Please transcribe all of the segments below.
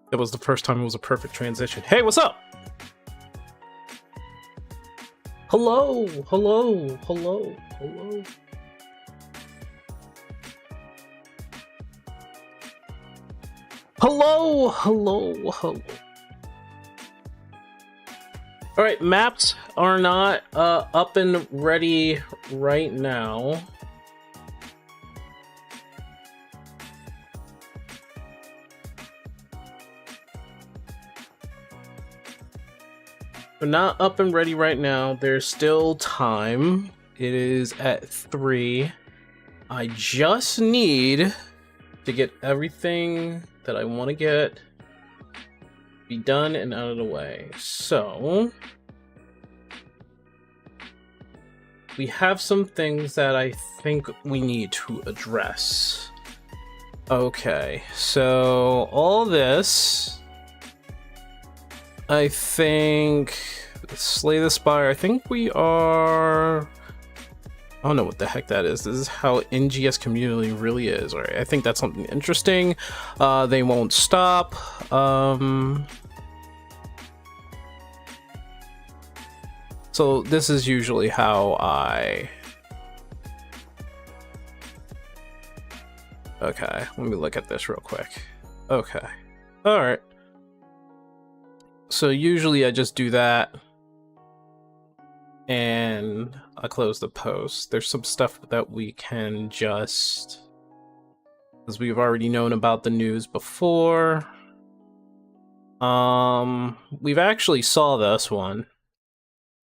That was the first time it was a perfect transition. Hey, what's up? Hello, hello, hello, hello. Hello, hello, hello. All right, maps are not up and ready right now. They're not up and ready right now. There's still time. It is at 3. I just need to get everything that I want to get be done and out of the way. So we have some things that I think we need to address. Okay, so all this, I think, Slay the Spire, I think we are, I don't know what the heck that is. This is how NGS community really is. All right, I think that's something interesting. They won't stop. So this is usually how I... Okay, let me look at this real quick. Okay, all right. So usually I just do that and I close the post. There's some stuff that we can just, as we've already known about the news before. We've actually saw this one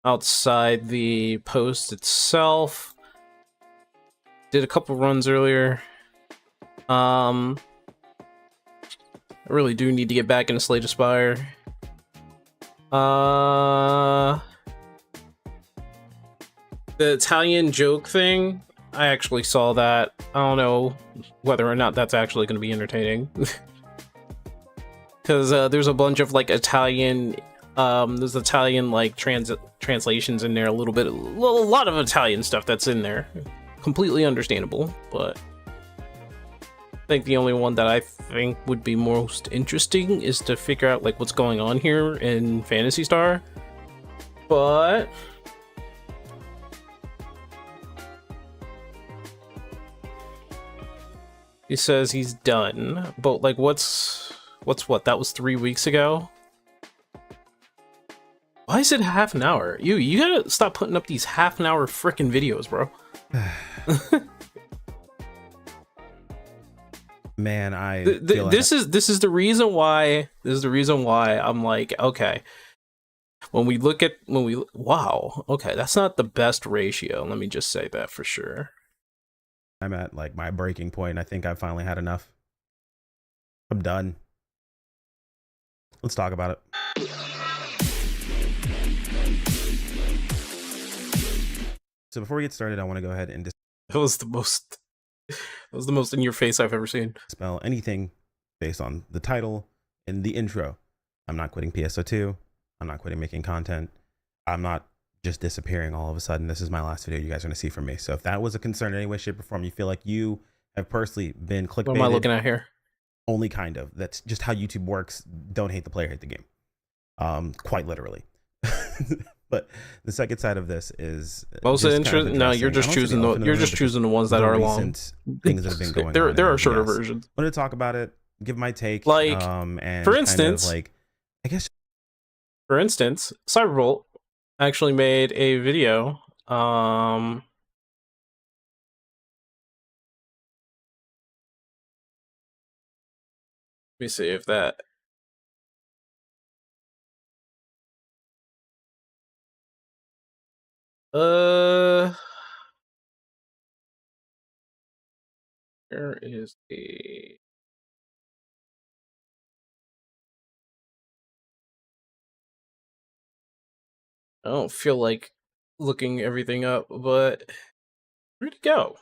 outside the post itself. Did a couple runs earlier. I really do need to get back into Slay the Spire. The Italian joke thing, I actually saw that. I don't know whether or not that's actually going to be entertaining. Because there's a bunch of like Italian, there's Italian like translations in there, a lot of Italian stuff that's in there. Completely understandable, but I think the only one that I think would be most interesting is to figure out like what's going on here in Phantasy Star. But he says he's done. But like what's what? That was 3 weeks ago. Why is it half an hour? You gotta stop putting up these half an hour frickin' videos, bro. Man, this is the reason why I'm like, okay, wow, okay, that's not the best ratio. Let me just say that for sure. I'm at like my breaking point. I think I've finally had enough. I'm done. Let's talk about it. So before we get started, I want to go ahead and That was the most in your face I've ever seen. Dispel anything based on the title and the intro. I'm not quitting PSO2. I'm not quitting making content. I'm not just disappearing all of a sudden. This is my last video you guys are going to see from me. So if that was a concern in any way, shape, or form, you feel like you have personally been clickbaited. What am I looking at here? Only kind of. That's just how YouTube works. Don't hate the player, hate the game. Quite literally. But the second side of this is most interesting. No, you're just choosing the ones that are long. Things that have been going on. There are shorter versions. I want to talk about it, give my take. Like, and for instance, kind of like, I guess. For instance, Cyberbolt actually made a video. Let me see if that. Where is the... I don't feel like looking everything up, but where'd it go?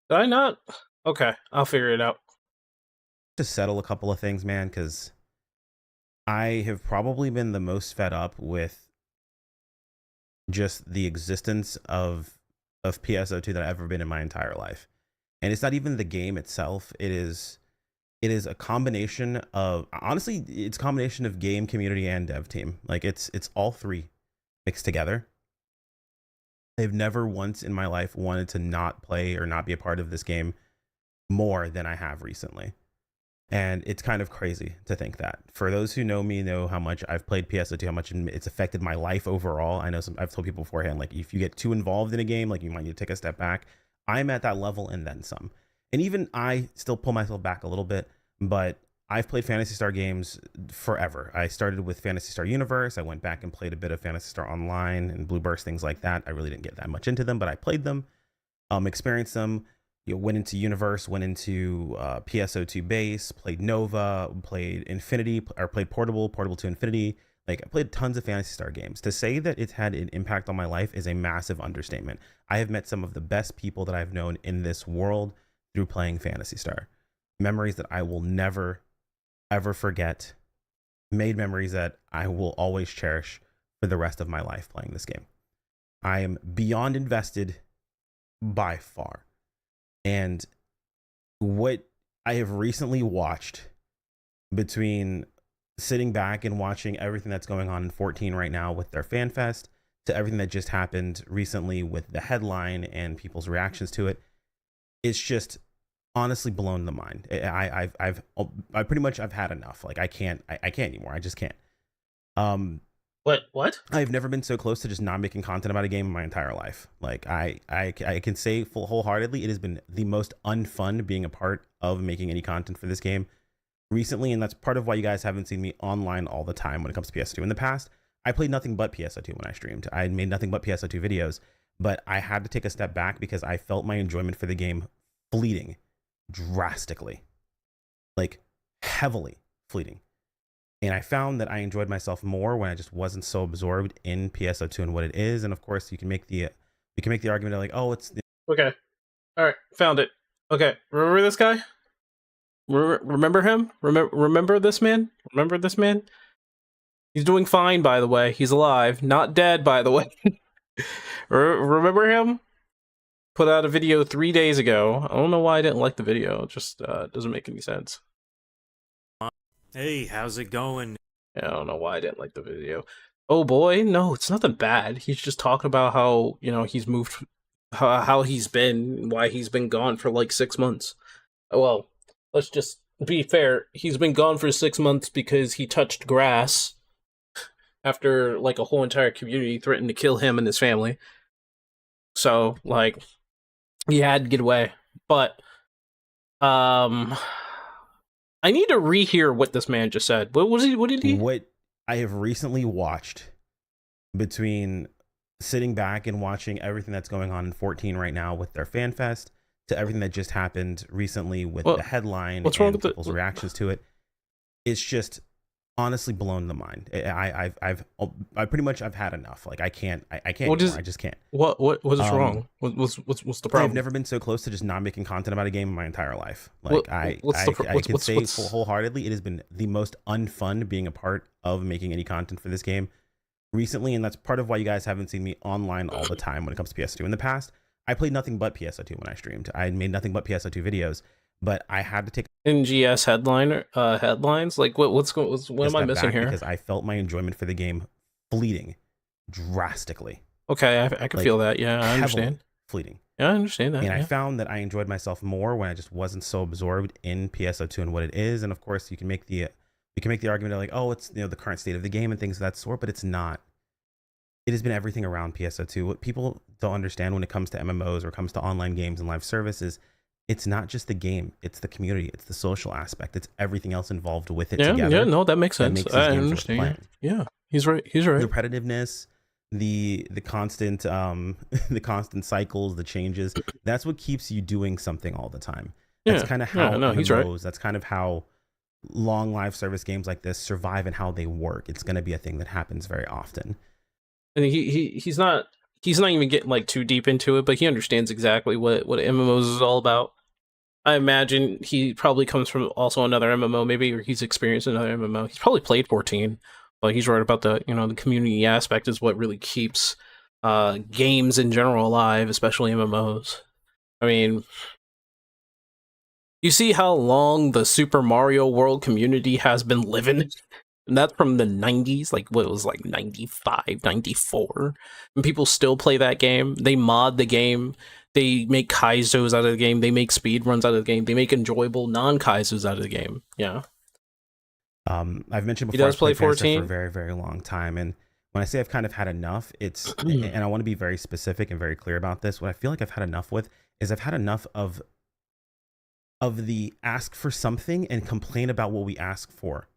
Did I not? Okay, I'll figure it out. To settle a couple of things, man, because I have probably been the most fed up with just the existence of PSO2 that I've ever been in my entire life. And it's not even the game itself. It is it is a combination of, honestly, it's a combination of game, community, and dev team. Like it's all three mixed together. I've never once in my life wanted to not play or not be a part of this game more than I have recently. And it's kind of crazy to think that. For those who know me, know how much I've played PSO2, how much it's affected my life overall. I know I've told people beforehand, like if you get too involved in a game, like you might need to take a step back. I'm at that level and then some. And even I still pull myself back a little bit, but I've played Phantasy Star games forever. I started with Phantasy Star Universe. I went back and played a bit of Phantasy Star Online and Blue Burst, things like that. I really didn't get that much into them, but I played them, experienced them. Went into Universe, went into PSO2 base, played Nova, played Infinity, or played Portable to Infinity. Like I played tons of Phantasy Star games. To say that it's had an impact on my life is a massive understatement. I have met some of the best people that I've known in this world through playing Phantasy Star. Memories that I will never, ever forget. Made memories that I will always cherish for the rest of my life playing this game. I am beyond invested by far. And what I have recently watched, between sitting back and watching everything that's going on in 14 right now with their fan fest, to everything that just happened recently with the headline and people's reactions to it, it's just honestly blown the mind. I've pretty much had enough. Like I can't anymore. I just can't. What? I've never been so close to just not making content about a game in my entire life. Like I can say wholeheartedly, it has been the most unfun being a part of making any content for this game recently. And that's part of why you guys haven't seen me online all the time when it comes to PS2. In the past, I played nothing but PSO2 when I streamed. I made nothing but PSO2 videos, but I had to take a step back because I felt my enjoyment for the game fleeting drastically, like heavily fleeting. And I found that I enjoyed myself more when I just wasn't so absorbed in PSO2 and what it is. And of course, you can make the argument of like, oh, it's Okay. All right, found it. Okay, remember this guy? Remember him? Remember this man? Remember this man? He's doing fine, by the way. He's alive, not dead, by the way. Remember him? Put out a video 3 days ago. I don't know why I didn't like the video. It just doesn't make any sense. Hey, how's it going? I don't know why I didn't like the video. Oh boy, no, it's nothing bad. He's just talking about how, he's moved, how he's been, why he's been gone for like 6 months. Well, let's just be fair. He's been gone for 6 months because he touched grass after like a whole entire community threatened to kill him and his family. So, like, he had to get away. But, I need to rehear what this man just said. What did he? What I have recently watched, between sitting back and watching everything that's going on in 14 right now with their fan fest, to everything that just happened recently with the headline and people's reactions to it, it's just honestly blown the mind. I pretty much I've had enough. Like I can't anymore. I just can't. What was wrong? What's the problem? I've never been so close to just not making content about a game in my entire life. Like I can say wholeheartedly, it has been the most unfun being a part of making any content for this game recently. And that's part of why you guys haven't seen me online all the time when it comes to PS2. In the past, I played nothing but PSO2 when I streamed. I made nothing but PSO2 videos, but I had to take NGS headlines. Like what am I missing here? Because I felt my enjoyment for the game fleeting drastically. Okay, I can feel that. Yeah, I understand. Fleeting. Yeah, I understand that. And I found that I enjoyed myself more when I just wasn't so absorbed in PSO2 and what it is. And of course, you can make the argument of like, oh, it's the current state of the game and things of that sort, but it's not. It has been everything around PSO2. What people don't understand when it comes to MMOs or comes to online games and live services, it's not just the game, it's the community, it's the social aspect, it's everything else involved with it together. Yeah, no, that makes sense. I understand. Yeah, he's right. The repetitiveness, the constant the constant cycles, the changes, that's what keeps you doing something all the time. That's kind of how MMOs, he's right. That's kind of how long live service games like this survive and how they work. It's going to be a thing that happens very often. And he's not even getting like too deep into it, but he understands exactly what MMOs is all about. I imagine he probably comes from also another MMO, maybe, or he's experienced another MMO. He's probably played 14, but he's right about the the community aspect is what really keeps games in general alive, especially MMOs. I mean, You see how long the Super Mario World community has been living? And that's from the 90s, like what it was like 95, 94. And people still play that game. They mod the game. They make kaizos out of the game. They make speed runs out of the game. They make enjoyable non-kaizos out of the game. Yeah. I've mentioned He before, does I've play played Fantasy 14 for a very, very long time. And when I say I've kind of had enough, it's, and I want to be very specific and very clear about this. What I feel like I've had enough with is I've had enough of the ask for something and complain about what we ask for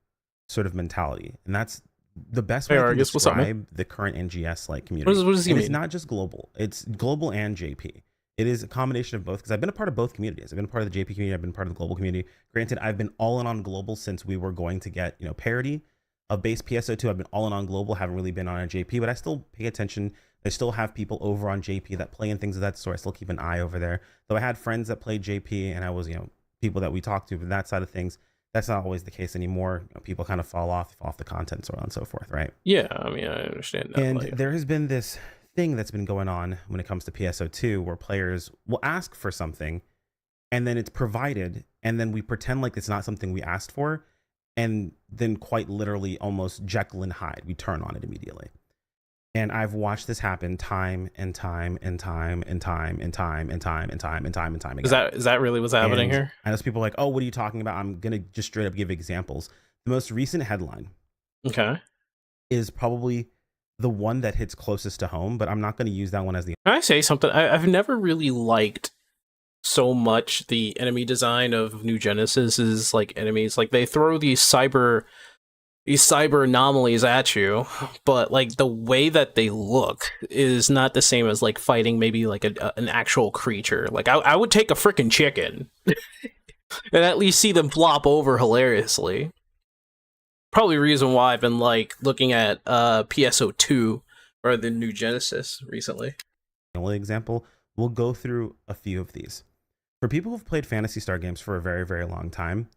sort of mentality. And that's the best way I can describe the current NGS like community. What does he mean? It's not just global. It's global and JP. It is a combination of both, because I've been a part of both communities. I've been a part of the JP community. I've been part of the global community. Granted, I've been all in on global since we were going to get, parity of base PSO2. I've been all in on global, haven't really been on a JP, but I still pay attention. I still have people over on JP that play and things of that sort. I still keep an eye over there. Though I had friends that played JP, and I was, people that we talked to, but that side of things, that's not always the case anymore. People kind of fall off the content, so on and so forth, right? Yeah, I mean, I understand that. And there has been this thing that's been going on when it comes to PSO2 where players will ask for something and then it's provided, and then we pretend like it's not something we asked for, and then quite literally almost Jekyll and Hyde, we turn on it immediately. And I've watched this happen time and time and time and time and time and time and time and time and time again. Is that really what's happening here? I know people are like, oh, what are you talking about? I'm gonna just straight up give examples. The most recent headline is probably the one that hits closest to home, but I'm not going to use that one as the... Can I say something? I've never really liked so much the enemy design of New Genesis's like enemies. Like they throw these cyber anomalies at you, but like the way that they look is not the same as like fighting maybe like an actual creature. Like I would take a freaking chicken and at least see them flop over hilariously. Probably the reason why I've been like looking at PSO2 or the New Genesis recently. Example, we'll go through a few of these. For people who've played Phantasy Star games for a very, very long time,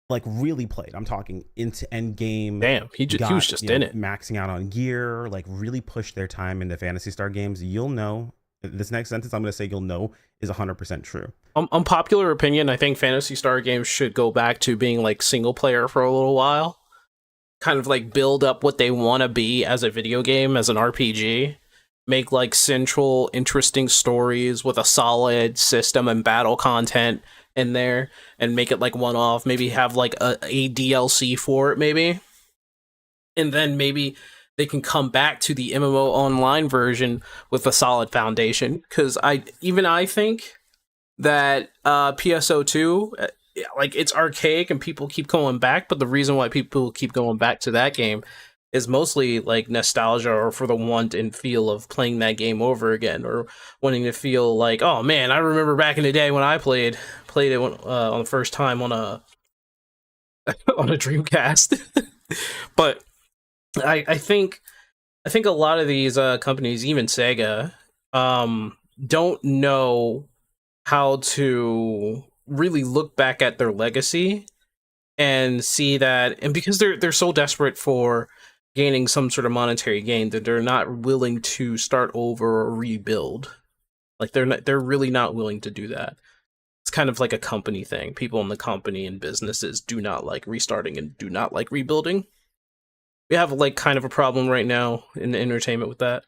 like really played, I'm talking into end game. Damn, he was just in it. Maxing out on gear, like really pushed their time into Phantasy Star games. You'll know, this next sentence I'm going to say you'll know is 100% true. Unpopular opinion, I think Phantasy Star games should go back to being like single player for a little while. Kind of like build up what they want to be as a video game, as an RPG. Make like central, interesting stories with a solid system and battle content in there, and make it like one-off. Maybe have like a DLC for it, maybe. And then maybe they can come back to the MMO online version with a solid foundation. Because I think that PSO2, like it's archaic and people keep going back, but the reason why people keep going back to that game is mostly like nostalgia, or for the want and feel of playing that game over again, or wanting to feel like, oh man, I remember back in the day when I played it on the first time on a Dreamcast. But I think a lot of these companies, even Sega, don't know how to really look back at their legacy and see that, and because they're so desperate for gaining some sort of monetary gain, that they're not willing to start over or rebuild. Like they're really not willing to do that. It's kind of like a company thing. People in the company and businesses do not like restarting and do not like rebuilding. We have like kind of a problem right now in the entertainment with that.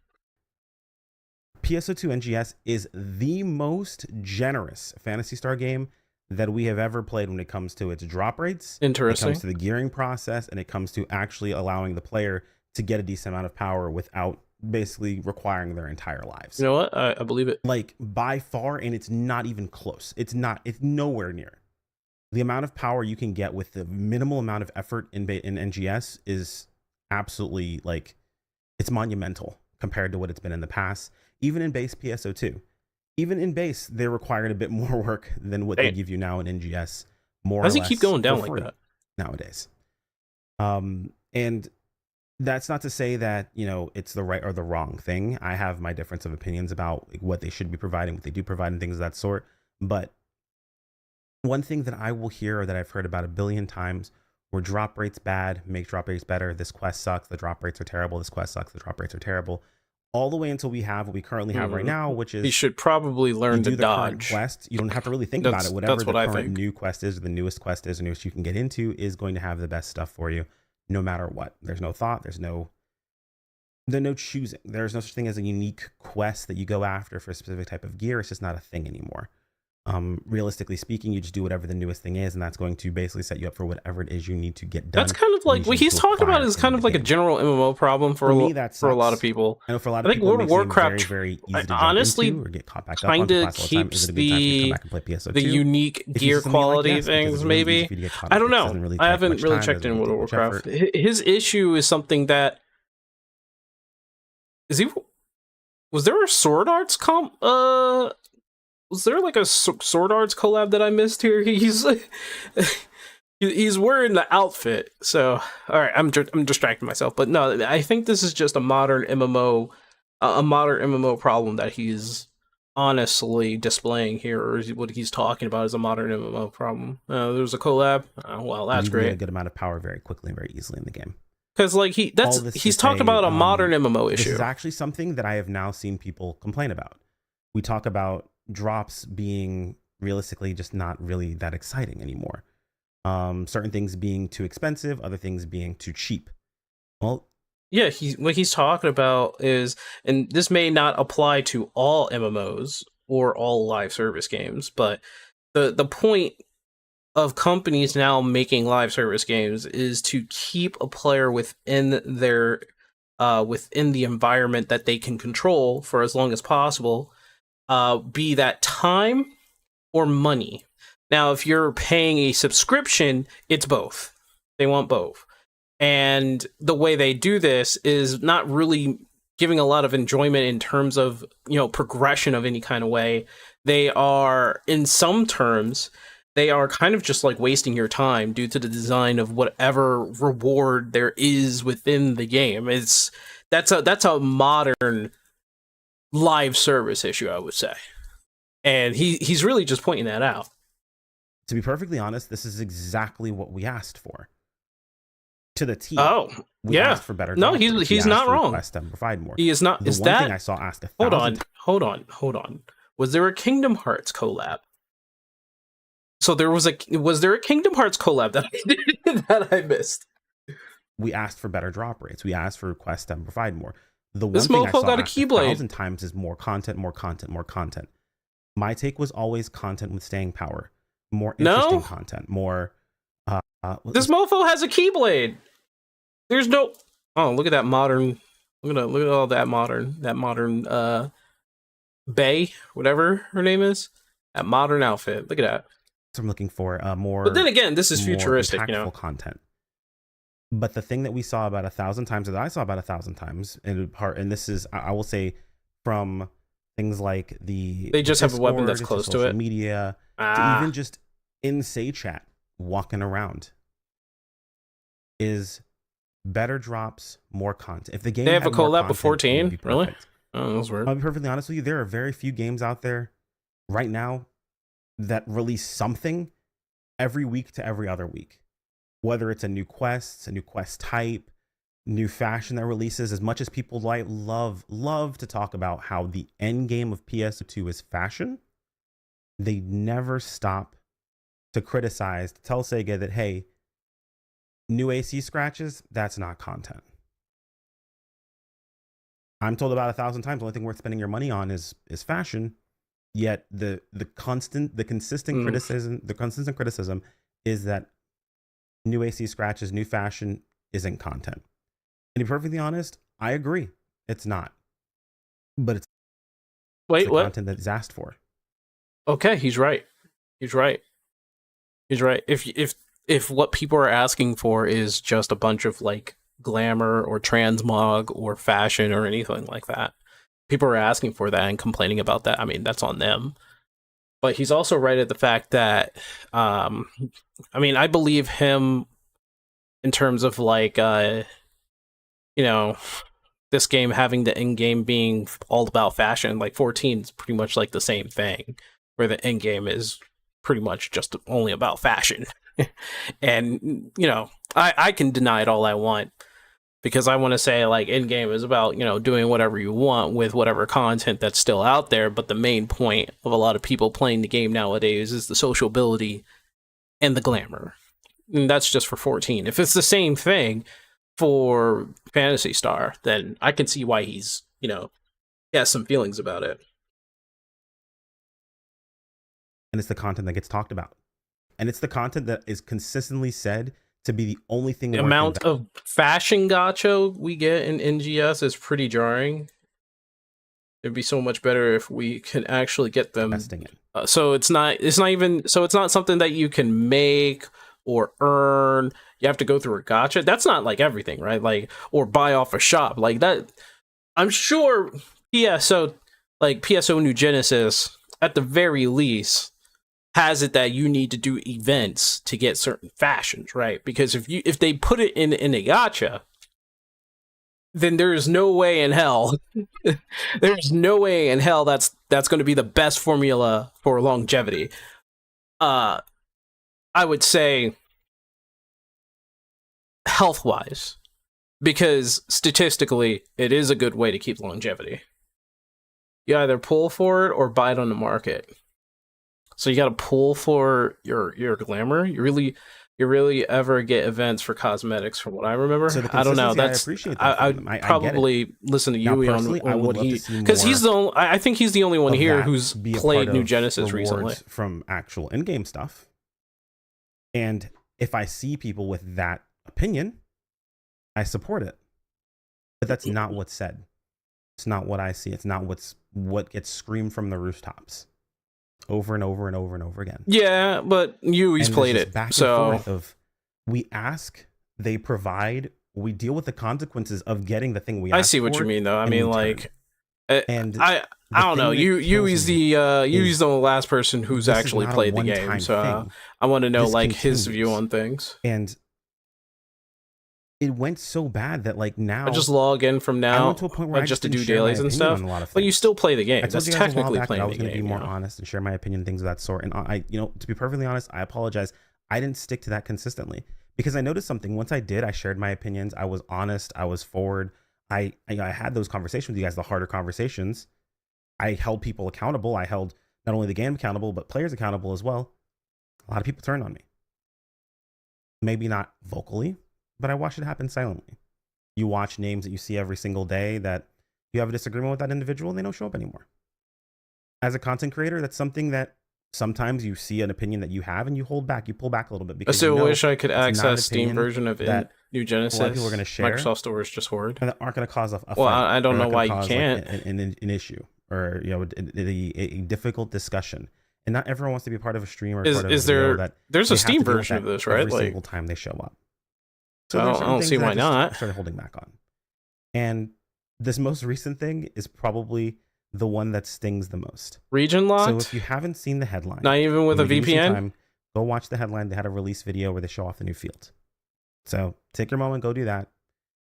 PSO2 NGS is the most generous Phantasy Star game that we have ever played when it comes to its drop rates. Interesting. It comes to the gearing process, and it comes to actually allowing the player to get a decent amount of power without basically requiring their entire lives. You know what? I believe it. Like by far, and it's not even close. It's nowhere near. The amount of power you can get with the minimal amount of effort in NGS is absolutely, like, it's monumental compared to what it's been in the past. Even in base PSO2. Even in base, they required a bit more work than what they give you now in NGS. More. How does it keep going down like that nowadays? And that's not to say that it's the right or the wrong thing. I have my difference of opinions about like, what they should be providing, what they do provide, and things of that sort. But one thing that I will hear, or that I've heard about a billion times, where drop rates bad, make drop rates better. This quest sucks. The drop rates are terrible. This quest sucks. The drop rates are terrible. all the way until we have what we currently have right now, which is he should probably learn to do the current dodge. quest. You don't have to really think about it. Whatever the current new quest is, or the newest quest is, or newest you can get into, is going to have the best stuff for you, no matter what. There's no thought. There's no choosing. There's no such thing as a unique quest that you go after for a specific type of gear. It's just not a thing anymore. Realistically speaking, you just do whatever the newest thing is, and that's going to basically set you up for whatever it is you need to get done. That's kind of like what he's talking about is kind of like a general MMO problem for a lot of people. I know for a lot of people, World of Warcraft very easy to honestly jump into or get caught back up kind of keeps the unique gear quality things. Maybe I don't know. I haven't really checked in World of Warcraft. His issue is something that was there a Sword Arts was there like a Sword Arts collab that I missed here? He's wearing the outfit. So, all right, I'm distracting myself. But no, I think this is just a modern MMO problem that he's honestly displaying here, or what he's talking about is a modern MMO problem. There's a collab. Well, that's great. You get a good amount of power very quickly and very easily in the game. Because like he's talking about a modern MMO issue. This is actually something that I have now seen people complain about. We talk about drops being realistically just not really that exciting anymore. Certain things being too expensive, other things being too cheap. Well, yeah, what he's talking about is, and this may not apply to all MMOs or all live service games, but the point of companies now making live service games is to keep a player within their within the environment that they can control for as long as possible. Be that time or money. Now, if you're paying a subscription, it's both. They want both. And the way they do this is not really giving a lot of enjoyment in terms of, progression of any kind of way. They are, in some terms, they are kind of just like wasting your time due to the design of whatever reward there is within the game. That's a modern live service issue, I would say, and he's really just pointing that out. To be perfectly honest, this is exactly what we asked for. To the T. Oh, we asked for better. No, he's not wrong. Request and provide more. He is not. The is one that thing I saw asked 1,000 hold on. Was there a Kingdom Hearts collab? So was there a Kingdom Hearts collab that I missed? We asked for better drop rates. We asked for request and provide more. The one this thing I mofo saw got a asked Keyblade 1,000 times is more content, more content, more content. My take was always content with staying power, more interesting content, more. This mofo has a Keyblade. There's no. Oh, look at that modern. Look at all that modern. Bay, whatever her name is, that modern outfit. Look at that. So I'm looking for more. But then again, this is futuristic, content. But the thing that we saw about 1,000 times, that I saw about 1,000 times, and this is, I will say, from things like they just have a weapon that's close to it, media, to even just in say chat walking around, is better drops, more content. If the game they have a collab with 14, really? Oh, that was weird. I'll be perfectly honest with you. There are very few games out there right now that release something every week to every other week. Whether it's a new quest type, new fashion that releases. As much as people love to talk about how the end game of PS2 is fashion, they never stop to criticize, to tell Sega that, hey, new AC scratches, that's not content. I'm told about 1,000 times the only thing worth spending your money on is fashion. Yet the consistent criticism is that new AC scratches, new fashion isn't content. And to be perfectly honest, I agree. It's not. But it's the content that is asked for. Okay, he's right. If what people are asking for is just a bunch of like glamour or transmog or fashion or anything like that, people are asking for that and complaining about that. I mean, that's on them. But he's also right at the fact that, I believe him in terms of like, this game having the end game being all about fashion. Like 14 is pretty much like the same thing, where the end game is pretty much just only about fashion. And, I can deny it all I want. because I want to say like in-game is about, you know, doing whatever you want with whatever content that's still out there, but the main point of a lot of people playing the game nowadays is the sociability and the glamour. And that's just for 14. If it's the same thing for Phantasy Star, then I can see why he's, you know, he has some feelings about it. And it's the content that gets talked about. And it's the content that is consistently said to be the only thing. The amount of fashion gacha we get in NGS is pretty jarring. It'd be so much better if we can actually get them. So it's not something that you can make or earn. You have to go through a gacha. That's not like everything, right? Like, or buy off a shop like that. I'm sure PSO New Genesis at the very least has it that you need to do events to get certain fashions, right? Because if they put it in a gacha, then there's no way in hell there's no way in hell that's going to be the best formula for longevity. I would say health-wise, because statistically it is a good way to keep longevity. You either pull for it or buy it on the market. So you got to pull for your glamour. You really ever get events for cosmetics, from what I remember. So I don't know. That's I probably listen to Yui on what he, because he's the only, I think he's the only one here who's played New Genesis recently from actual in-game stuff. And if I see people with that opinion, I support it. But that's not what's said. It's not what I see. It's not what gets screamed from the rooftops over and over and over and over again. Yeah, but Yui's played it. Back and so forth of, we ask, they provide, we deal with the consequences of getting the thing we ask. I see what you mean, though. I mean, like, and I don't know. Yui's the last person who's actually played the game, so I want to know like his view on things. And it went so bad that like now I just log in from now, I went to a point where just to do dailies and stuff. But you still play the game. That's technically playing the game. I was going to be more honest and share my opinion, things of that sort. And I, you know, to be perfectly honest, I apologize. I didn't stick to that consistently because I noticed something. Once I did, I shared my opinions. I was honest. I was forward. I had those conversations with you guys, the harder conversations. I held people accountable. I held not only the game accountable, but players accountable as well. A lot of people turned on me. Maybe not vocally, but I watched it happen silently. You watch names that you see every single day that you have a disagreement with that individual, and they don't show up anymore. As a content creator, that's something that sometimes you see an opinion that you have and you hold back, you pull back a little bit. Because I still wish I could access Steam version of New Genesis. A lot of people are going to share. Microsoft Store is just horrid. And that aren't going to cause a well, I don't know why you can't. Like an issue or, you know, a difficult discussion. And not everyone wants to be part of a stream or part of a video that there's a Steam version of this, right? Every like, single time they show up. So I don't see why not. Started holding back on. And this most recent thing is probably the one that stings the most. Region locked? So if you haven't seen the headline, not even with a VPN, go watch the headline. They had a release video where they show off the new field. So take your moment, go do that.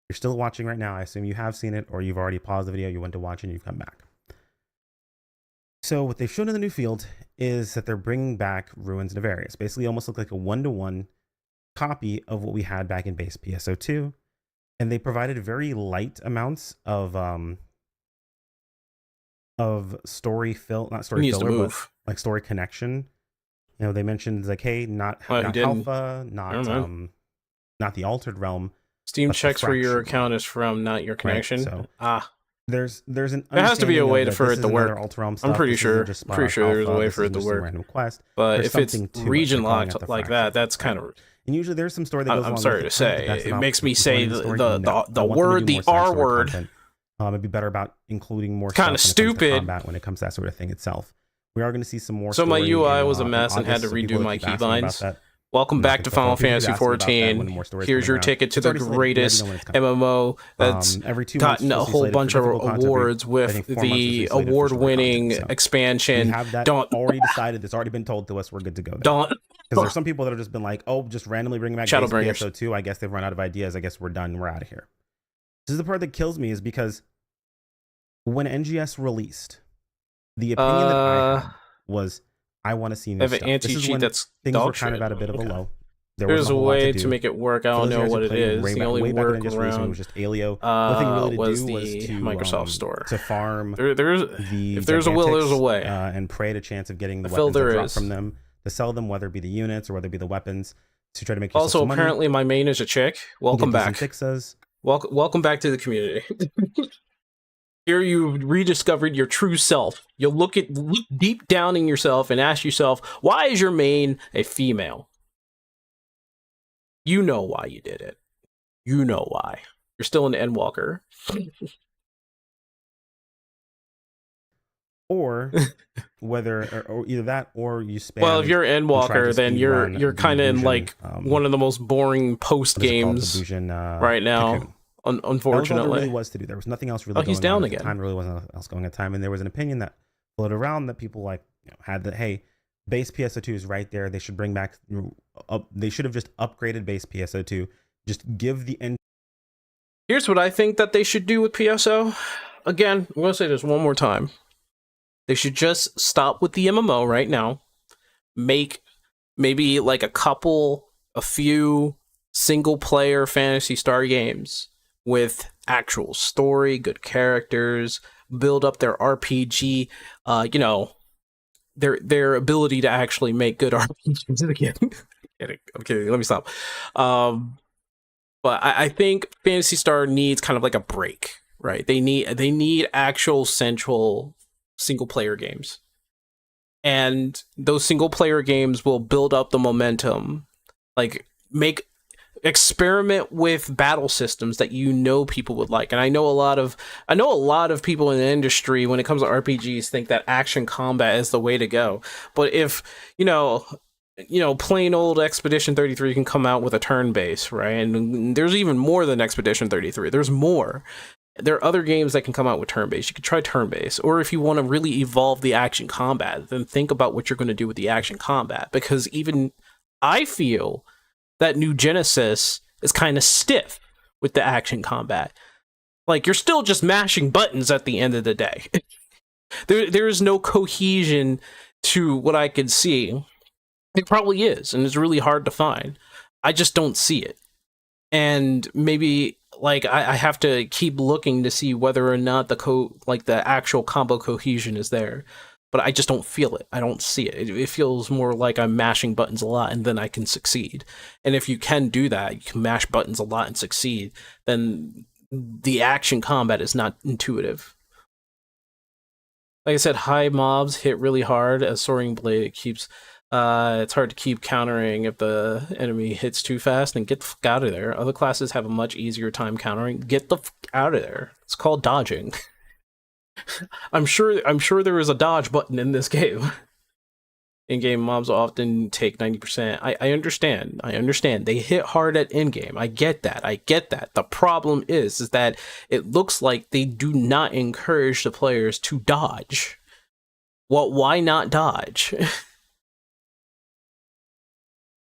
You're still watching right now. I assume you have seen it, or you've already paused the video, you went to watch it, and you've come back. So what they've shown in the new field is that they're bringing back Ruins Nefarious. Basically, almost look like a one-to-one copy of what we had back in base PSO2, and they provided very light amounts of story filler, but like story connection. You know, they mentioned like, hey, not alpha, not the altered realm. Steam checks where your account is from, not your connection. Right, so there's an there has to be a way for it to work. I'm pretty sure there's a way for it to work. Random quest. But if it's region locked like that, that's kind of. And usually there's some story that goes I'm sorry to say, it makes me say the R word. It'd be better about including more. Kind of stupid combat when it comes to that sort of thing itself. We are going to see some more. So my UI was a mess and had to redo my keybinds. Welcome back to Final Fantasy XIV. Here's your ticket to the greatest MMO that's gotten a whole bunch of awards with the award-winning expansion. We have that already decided. It's already been told to us. We're good to go there. Because there's some people that have just been like, oh, just randomly bringing back PSO2. I guess they've run out of ideas. I guess we're done. We're out of here. This is the part that kills me, is because when NGS released, the opinion that I had was, I want to see new stuff. This is when things were kind of at a bit of a low. There's a way to make it work. I don't know what it is. The only workaround was just Alio. Was the Microsoft Store to farm. If there's a will, there's a way, and pray to chance of getting the weapons that drop from them, to sell them, whether it be the units or whether it be the weapons, to try to make. Also, apparently, my main is a chick. Welcome back. Welcome back to the community. Here you rediscovered your true self. You'll look deep down in yourself and ask yourself, why is your main a female? You know why you did it. You know why. You're still an Endwalker. Or whether or either that or you spam. Well, if you're Endwalker, then you're kind of in like one of the most boring post games right now. Cocoon. Unfortunately, that was all there really was to do. There was nothing else really. He's down on again. At the time really wasn't nothing else going at the time, and there was an opinion that floated around that people had that hey, base PSO2 is right there. They should bring back. They should have just upgraded base PSO2. Just give the end. Here's what I think that they should do with PSO. Again, I'm gonna say this one more time. They should just stop with the MMO right now. Make maybe like a few single player Phantasy Star games with actual story, good characters, build up their RPG, their ability to actually make good RPGs again. I'm kidding, let me stop. But I think Phantasy Star needs kind of like a break, right? They need actual central single player games. And those single player games will build up the momentum, like experiment with battle systems that people would like. And I know a lot of people in the industry when it comes to RPGs think that action combat is the way to go. But if plain old Expedition 33 can come out with a turn base, right? And there's even more than Expedition 33. There's more. There are other games that can come out with turn base. You could try turn base. Or if you want to really evolve the action combat, then think about what you're going to do with the action combat. Because even I feel that New Genesis is kind of stiff with the action combat. Like, you're still just mashing buttons at the end of the day. There is no cohesion to what I could see. It probably is, and it's really hard to find. I just don't see it. And maybe, like, I have to keep looking to see whether or not the actual combo cohesion is there. But I just don't feel it. I don't see it. It feels more like I'm mashing buttons a lot and then I can succeed. And if you can do that, you can mash buttons a lot and succeed, then the action combat is not intuitive. Like I said, high mobs hit really hard. As Soaring Blade, it's hard to keep countering if the enemy hits too fast. And get the fuck out of there. Other classes have a much easier time countering. Get the fuck out of there. It's called dodging. I'm sure there is a dodge button in this game. In-game mobs often take 90%. I understand. They hit hard at in-game. I get that. The problem is that it looks like they do not encourage the players to dodge. Well, why not dodge?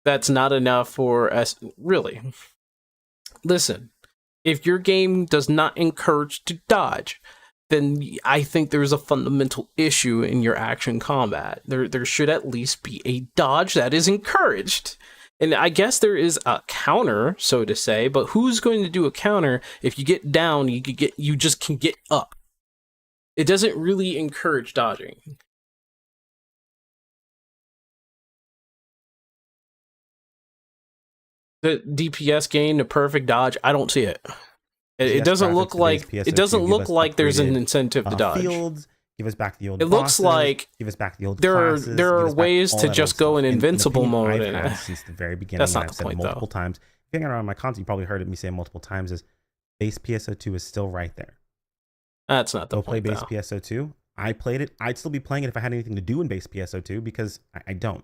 That's not enough for us, really. Listen, if your game does not encourage to dodge, then I think there's a fundamental issue in your action combat. There should at least be a dodge that is encouraged. And I guess there is a counter, so to say, but who's going to do a counter if you get down, you just can get up? It doesn't really encourage dodging. The DPS gain, the perfect dodge, I don't see it. It doesn't look like there's an incentive to dodge. Fields, give us back the old. It looks like give us back the old. There are ways to just go in invincible mode. Since the very beginning, that's not the point, multiple times. Hanging around my content, you probably heard me say multiple times: is base PSO2 is still right there. That's not the point. Play base PSO2. I played it. I'd still be playing it if I had anything to do in base PSO2 because I don't.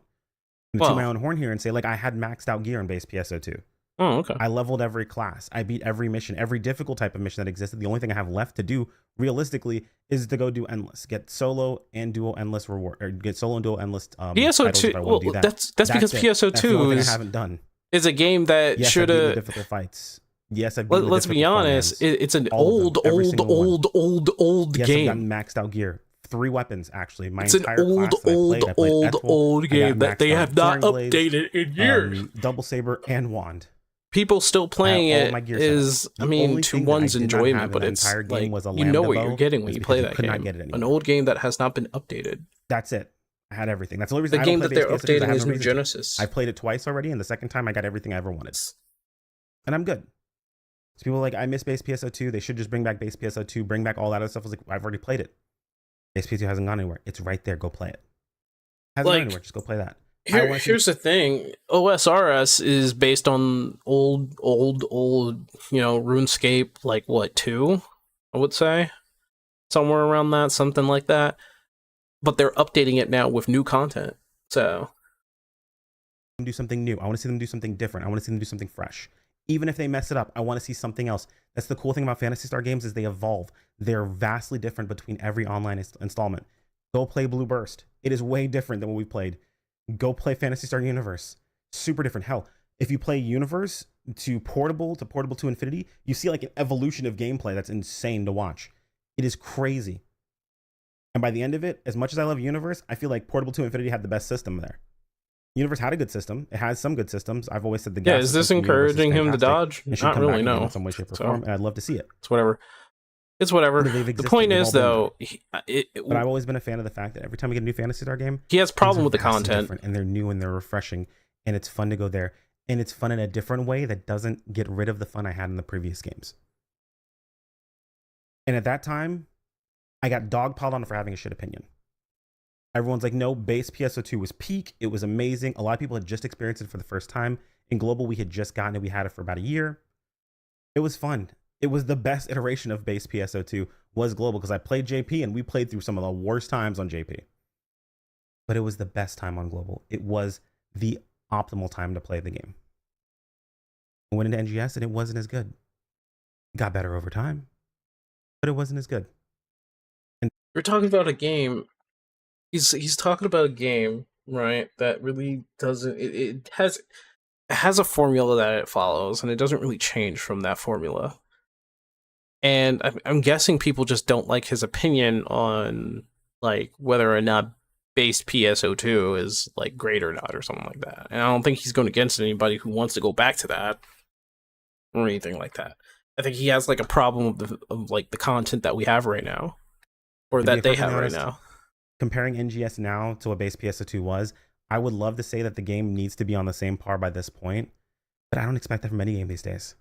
I'm to my own horn here and say I had maxed out gear in base PSO2. Oh, okay. I leveled every class. I beat every mission, every difficult type of mission that existed. The only thing I have left to do, realistically, is to go do endless, get solo and duo endless reward, or get solo and duo endless. PSO2. Well, that's because PSO2 is a game that should have difficult fights. Yes, I've. Let's be honest. It's an old game. Yes, I've gotten maxed out gear 3 weapons actually. My It's an entire class that I played old game that they have not Blades, updated in years. double saber and wand. People still playing all my it gear is, I mean, to one's enjoyment, but that it's entire game like, was a you know what Lambda you're bow, getting when was you because play you that could not game. get it An anymore. old game that has not been updated. That's it. I had everything. That's the only reason The I don't game play that they're base PS2 is I updating have is no New reason to. Genesis. I played it twice already, and the second time I got everything I ever wanted. And I'm good. So people are like, I miss base PSO2. They should just bring back base PSO2, bring back all that other stuff. I was like, I've already played it. Base PSO2 hasn't gone anywhere. It's right there. Go play it. Hasn't gone anywhere. Just go play that. Here's the thing. OSRS is based on old, you know, RuneScape, like what, 2? I would say. Somewhere around that, something like that. But they're updating it now with new content. So do something new. I want to see them do something different. I want to see them do something fresh. Even if they mess it up, I want to see something else. That's the cool thing about Phantasy Star games is they evolve. They're vastly different between every online installment. Go play Blue Burst. It is way different than what we played. Go play Phantasy Star Universe. Super different. Hell, if you play Universe to Portable to Infinity, you see like an evolution of gameplay that's insane to watch. It is crazy. And by the end of it, as much as I love Universe, I feel like Portable to Infinity had the best system there. Universe had a good system. It has some good systems. I've always said the gas. Yeah, is this encouraging him to dodge? Not really, no. In some way, shape, or form, and I'd love to see it. It's whatever. It's whatever. The point is, though, but I've always been a fan of the fact that every time we get a new Phantasy Star game, he has a problem with the content, and they're new and they're refreshing, and it's fun to go there, and it's fun in a different way that doesn't get rid of the fun I had in the previous games. And at that time, I got dogpiled on for having a shit opinion. Everyone's like, no, base PSO2 was peak. It was amazing. A lot of people had just experienced it for the first time. In global, we had just gotten it. We had it for about a year. It was fun. It was the best iteration of base PSO2 was global because I played JP and we played through some of the worst times on JP. But it was the best time on global. It was the optimal time to play the game. I went into NGS and it wasn't as good. It got better over time, but it wasn't as good. And we're talking about a game. He's talking about a game, right? That really doesn't. It has a formula that it follows, and it doesn't really change from that formula. And I'm guessing people just don't like his opinion on like whether or not base PSO2 is like great or not, or something like that. And I don't think he's going against anybody who wants to go back to that or anything like that. I think he has like a problem of like the content that we have right now, or that they have right now. Comparing NGS now to what base PSO2 was, I would love to say that the game needs to be on the same par by this point, but I don't expect that from any game these days.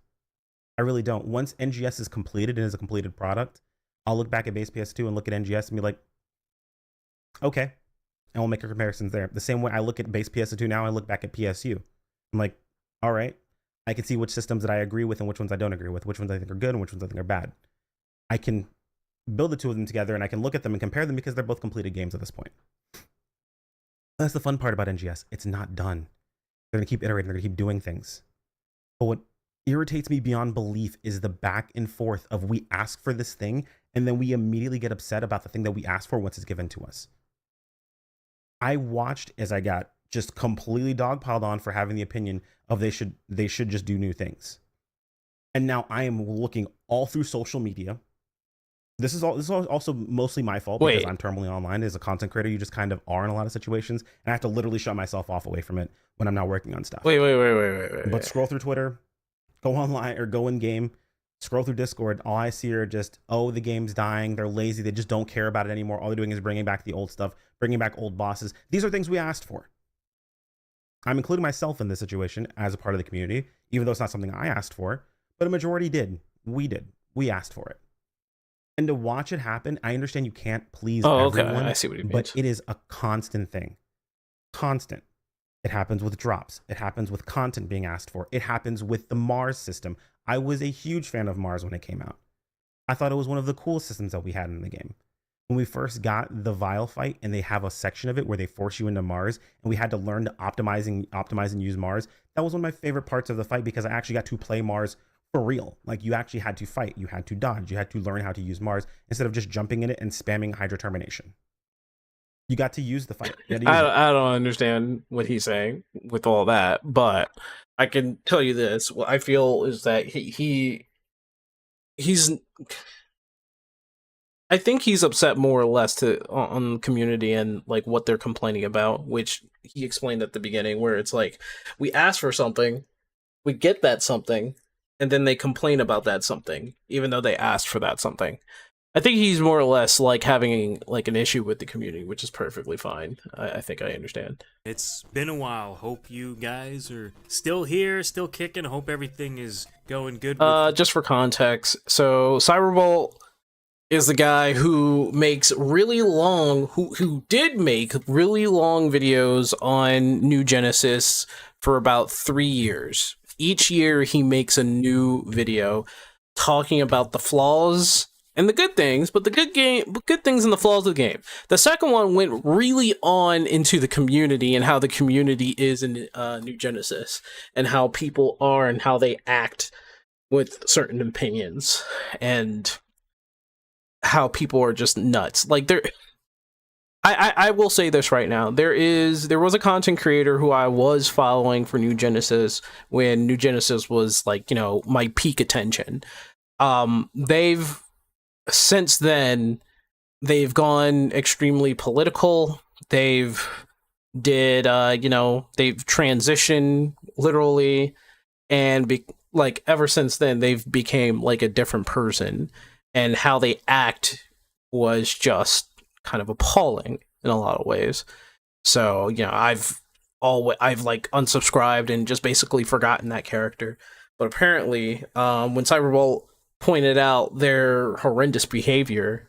I really don't. Once NGS is completed and is a completed product, I'll look back at base PS2 and look at NGS and be like, okay, and we'll make a comparisons there. The same way I look at base PS2 now, I look back at PSU. I'm like, all right, I can see which systems that I agree with and which ones I don't agree with, which ones I think are good and which ones I think are bad. I can build the two of them together and I can look at them and compare them because they're both completed games at this point. That's the fun part about NGS. It's not done. They're going to keep iterating. They're going to keep doing things. But what irritates me beyond belief is the back and forth of we ask for this thing and then we immediately get upset about the thing that we asked for once it's given to us. I watched as I got just completely dogpiled on for having the opinion of they should just do new things. And now I am looking all through social media. This is also mostly my fault because I'm terminally online. As a content creator, you just kind of are in a lot of situations, and I have to literally shut myself off away from it when I'm not working on stuff. Wait. But scroll through Twitter, go online or go in game, scroll through Discord. All I see are just, oh, the game's dying. They're lazy. They just don't care about it anymore. All they're doing is bringing back the old stuff, bringing back old bosses. These are things we asked for. I'm including myself in this situation as a part of the community, even though it's not something I asked for, but a majority did. We did. We asked for it. And to watch it happen, I understand you can't please everyone. I see what you mean. But it is a constant thing. Constant. It happens with drops. It happens with content being asked for. It happens with the Mars system. I was a huge fan of Mars when it came out. I thought it was one of the coolest systems that we had in the game. When we first got the Vial fight and they have a section of it where they force you into Mars and we had to learn to optimize and use Mars, that was one of my favorite parts of the fight because I actually got to play Mars for real. Like you actually had to fight, you had to dodge, you had to learn how to use Mars instead of just jumping in it and spamming Hydra Termination. You got to use the fight. I don't understand what he's saying with all that, but I can tell you this. What I feel is that he's I think he's upset more or less on the community and like what they're complaining about, which he explained at the beginning, where it's like we ask for something, we get that something, and then they complain about that something, even though they asked for that something. I think he's more or less like having like an issue with the community, which is perfectly fine. I think I understand. It's been a while. Hope you guys are still here, still kicking. Hope everything is going good. Just for context, so Cyberbolt is the guy who makes really long, who did make really long videos on New Genesis for about 3 years. Each year he makes a new video talking about the flaws and the good things, but the good things and the flaws of the game. The second one went really on into the community and how the community is in New Genesis and how people are and how they act with certain opinions and how people are just nuts. Like I will say this right now. There was a content creator who I was following for New Genesis when New Genesis was like, you know, my peak attention. They've since then they've gone extremely political. They've transitioned literally, and like ever since then they've became like a different person, and how they act was just kind of appalling in a lot of ways. So, you know, I've like unsubscribed and just basically forgotten that character. But apparently, when Cyberbolt pointed out their horrendous behavior,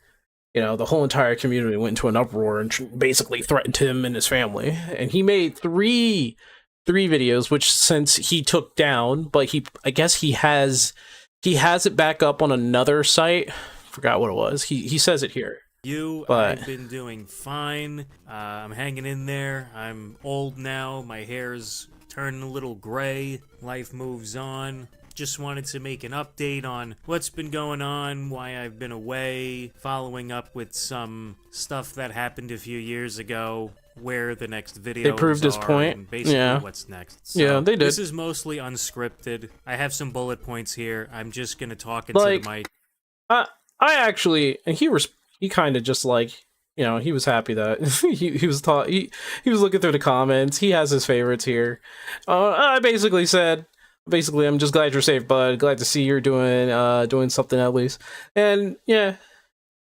you know, the whole entire community went into an uproar and basically threatened him and his family. And he made three videos, which since he took down, but I guess he has it back up on another site. Forgot what it was. He says it here. I've been doing fine. I'm hanging in there. I'm old now. My hair's turning a little gray. Life moves on. Just wanted to make an update on what's been going on, why I've been away, following up with some stuff that happened a few years ago, where the next video they proved his point. And basically what's next. So yeah, they did. This is mostly unscripted. I have some bullet points here. I'm just gonna talk into the mic. I actually, and he kind of just like, you know, he was happy that he was looking through the comments. He has his favorites here. I basically said, I'm just glad you're safe, bud. Glad to see you're doing something at least. And yeah,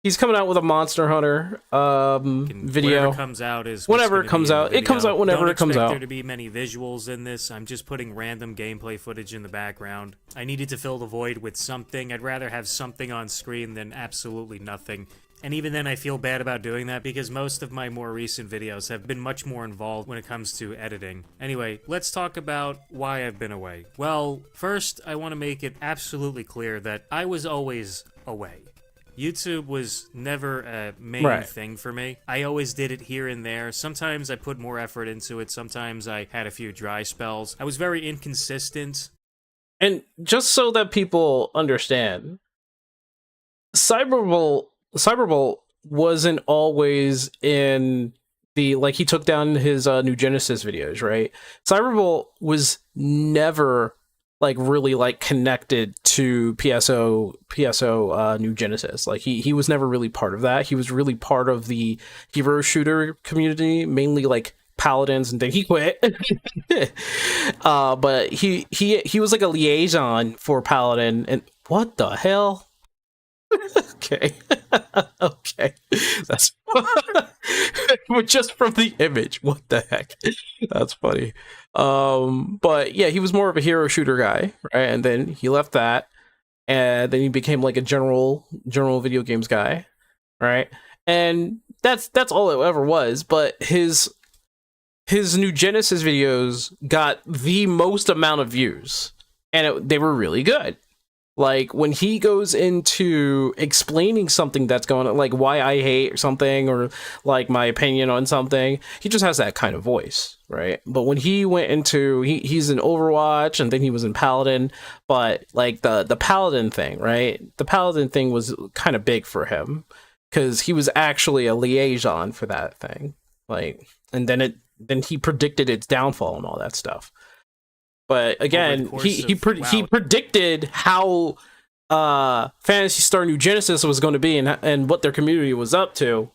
he's coming out with a Monster Hunter video. Whenever it comes out it comes out whenever it comes out. Don't expect there to be many visuals in this. I'm just putting random gameplay footage in the background. I needed to fill the void with something. I'd rather have something on screen than absolutely nothing. And even then I feel bad about doing that because most of my more recent videos have been much more involved when it comes to editing. Anyway, let's talk about why I've been away. Well, first I want to make it absolutely clear that I was always away. YouTube was never a main thing for me. I always did it here and there. Sometimes I put more effort into it. Sometimes I had a few dry spells. I was very inconsistent. And just so that people understand, Cyberbolt wasn't always in the, like, he took down his New Genesis videos, right? Cyberbolt was never like really like connected to PSO New Genesis. Like he was never really part of that. He was really part of the hero shooter community, mainly like Paladins and things. He quit. But he was like a liaison for Paladin. And what the hell? Okay. Okay. That's just from the image. What the heck? That's funny. But yeah, he was more of a hero shooter guy, right? And then he left that, and then he became like a general video games guy, right? And that's all it ever was. But his New Genesis videos got the most amount of views, and they were really good. Like, when he goes into explaining something that's going on, like why I hate something or like my opinion on something, he just has that kind of voice, right? But when he went into, he's in Overwatch and then he was in Paladin, but like the Paladin thing, right? The Paladin thing was kind of big for him because he was actually a liaison for that thing. Like, and then he predicted its downfall and all that stuff. But again, he predicted how Phantasy Star New Genesis was going to be and what their community was up to.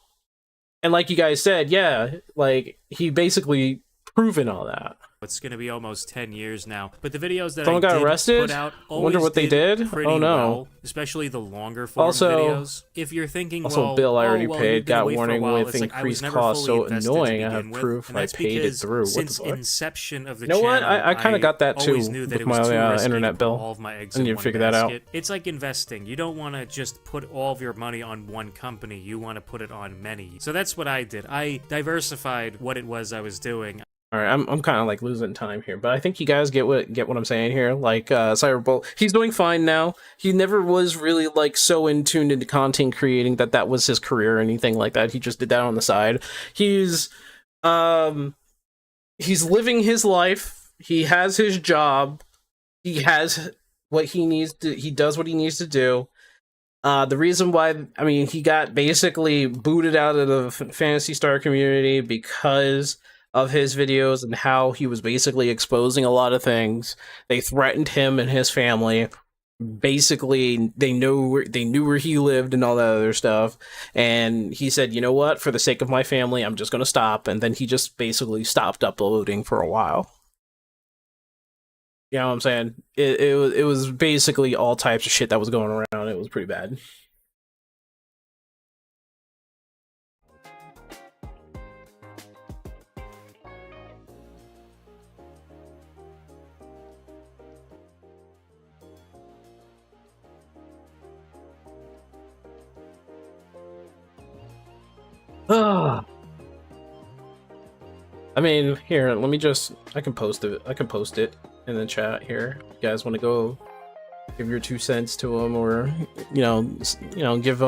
And like you guys said, yeah, like he basically proven all that. It's gonna be almost 10 years now, but the videos that Someone I got did arrested? put out always Wonder what they did? pretty Oh, no. well, especially the longer form Also- videos. If you're thinking, Also, well, bill I already well, paid, you've been got away for a warning while, with it's like, I was increased never costs, fully so invested to annoying. I have begin with, proof and I that's paid it because through. What since the fuck? inception of the You know what? channel, I kind of got that too always knew that with it was my too risky internet to put bill. all of my eggs I need in to one figure that out. basket. It's like investing. You don't want to just put all of your money on one company. You want to put it on many. So that's what I did. I diversified what it was I was doing. All right, I'm kind of like losing time here, but I think you guys get what I'm saying here. Like Cyberbolt, he's doing fine now. He never was really like so in tune into content creating that was his career or anything like that. He just did that on the side. He's living his life. He has his job. He has what he needs to. He does what he needs to do. The reason why, I mean, he got basically booted out of the Phantasy Star community because of his videos and how he was basically exposing a lot of things. They threatened him and his family. Basically, they knew where he lived and all that other stuff. And he said, you know what, for the sake of my family, I'm just going to stop. And then he just basically stopped uploading for a while. You know what I'm saying? It was basically all types of shit that was going around. It was pretty bad. I mean, here, let me just, I can post it in the chat here. You guys want to go give your 2 cents to him, or, give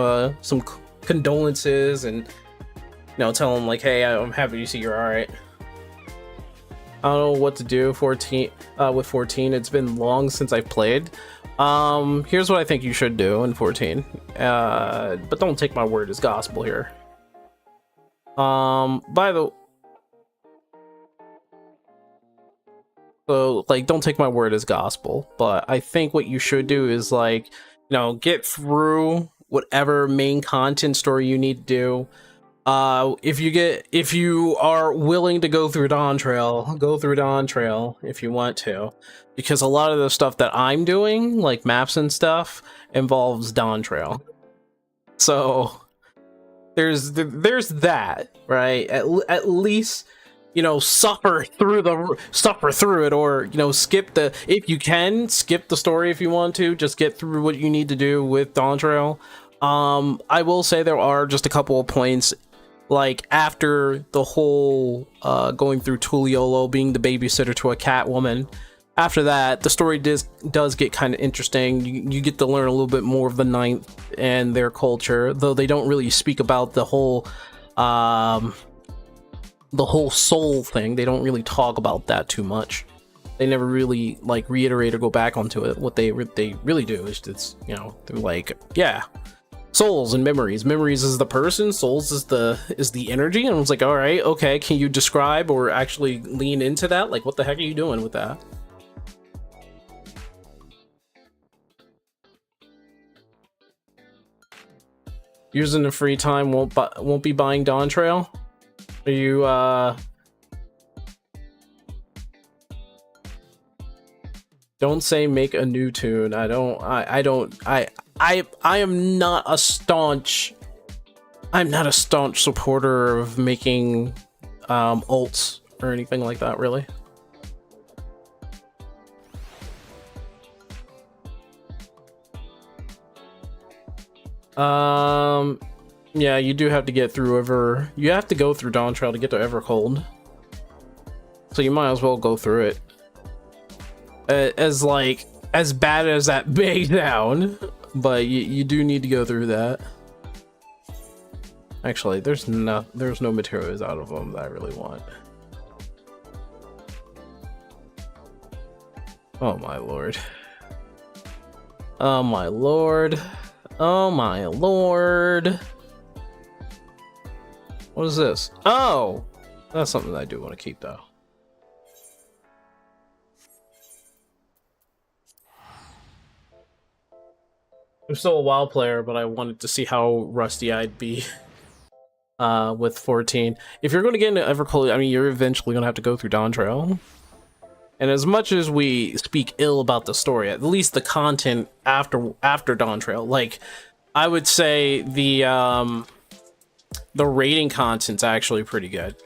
some condolences and, tell him like, hey, I'm happy to see you're all right. I don't know what to do with 14. It's been long since I've played. Here's what I think you should do in 14. But don't take my word as gospel here. So, like, don't take my word as gospel, but I think what you should do is, like, get through whatever main content story you need to do. If you are willing to go through Dawn Trail, go through Dawn Trail if you want to, because a lot of the stuff that I'm doing, like maps and stuff, involves Dawn Trail. So there's that, right? At least, suffer through it, or if you can skip the story if you want to, just get through what you need to do with Dawn Trail. I will say there are just a couple of points, like after the whole going through Tuliolo being the babysitter to a cat woman. After that, the story does get kind of interesting. You get to learn a little bit more of the Ninth and their culture, though they don't really speak about the whole soul thing. They don't really talk about that too much. They never really like reiterate or go back onto it. What they really do is they're like, yeah, souls and memories. Memories is the person, souls is the energy. And I was like, all right, okay, can you describe or actually lean into that? Like, what the heck are you doing with that? Using the free time won't be buying Dawn Trail. Are you don't say make a new tune. I am not a staunch supporter of making alts or anything like that, really. Yeah, you do have to get through you have to go through Dawn Trail to get to Evercold. So you might as well go through it. As bad as that may sound, but you do need to go through that. Actually, there's no materials out of them that I really want. Oh my lord. Oh my lord. Oh my lord. What is this? Oh! That's something that I do want to keep, though. I'm still a WoW player, but I wanted to see how rusty I'd be with 14. If you're going to get into Evercold, I mean, you're eventually going to have to go through Dawntrail. And as much as we speak ill about the story, at least the content after Dawntrail, like, I would say the raiding content's actually pretty good.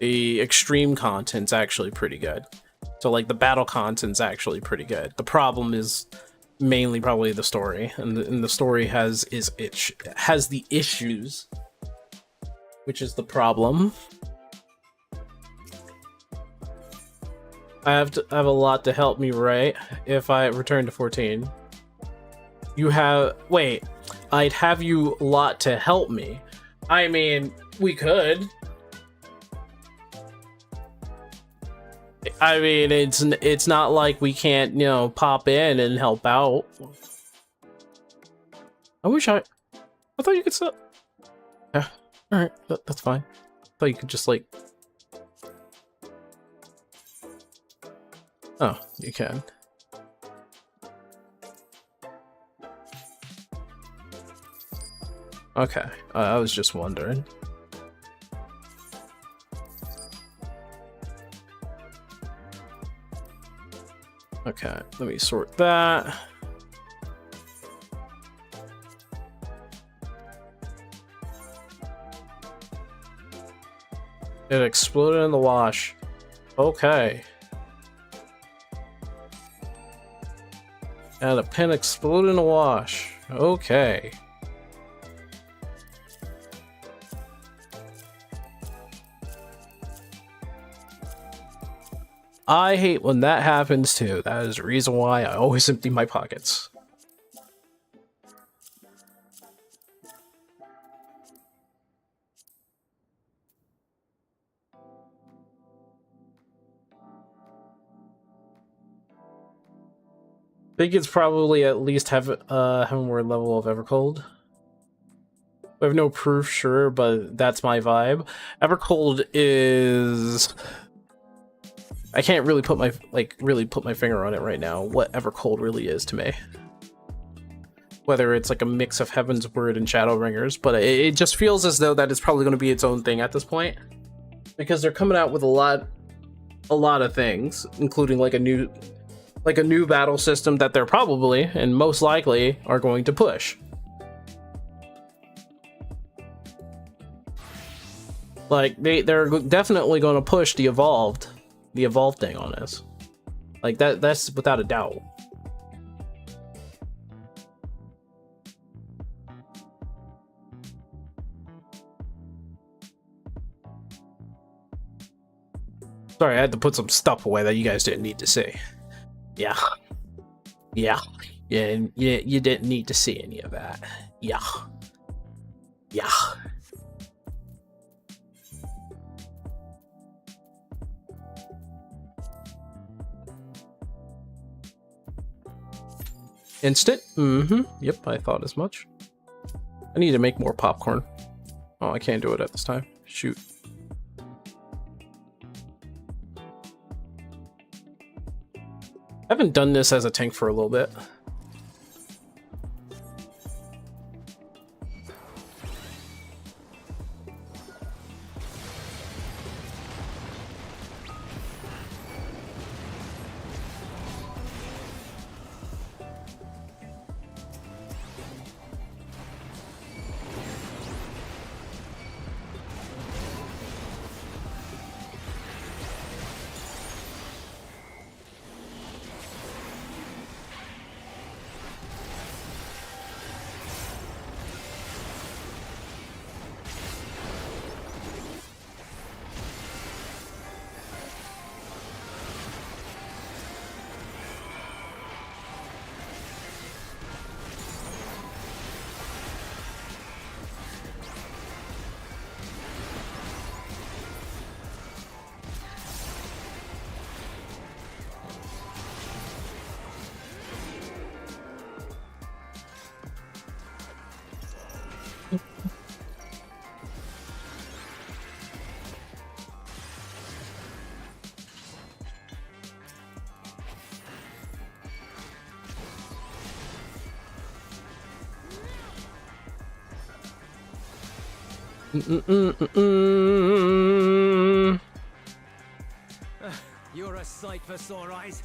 The extreme content's actually pretty good. So, like, the battle content's actually pretty good. The problem is mainly probably the story, and the story has the issues, which is the problem. I have a lot to help me, right? If I return to 14, I'd have you a lot to help me. I mean, we could. I mean, it's not like we can't, you know, pop in and help out. I thought you could still. Yeah, all right, that's fine. I thought you could just like. Oh, you can. Okay, I was just wondering. Okay, let me sort that. It exploded in the wash. Okay. And a pin exploded in the wash. Okay. I hate when that happens too. That is the reason why I always empty my pockets. I think it's probably at least heavenward level of Evercold. We have no proof, sure, but that's my vibe. Evercold is... I can't really put my finger on it right now, what Evercold really is to me. Whether it's like a mix of Heaven's Word and Shadowbringers, but it just feels as though that it's probably going to be its own thing at this point. Because they're coming out with a lot of things, including like a new battle system that they're probably, and most likely, are going to push. Like, they're definitely going to push the evolved thing on us. Like, that's without a doubt. Sorry, I had to put some stuff away that you guys didn't need to see. Yeah. Yeah. Yeah, you didn't need to see any of that. Yeah. Yeah. Instant? Mm-hmm. Yep, I thought as much. I need to make more popcorn. Oh, I can't do it at this time. Shoot. I haven't done this as a tank for a little bit. You're a sight for sore eyes.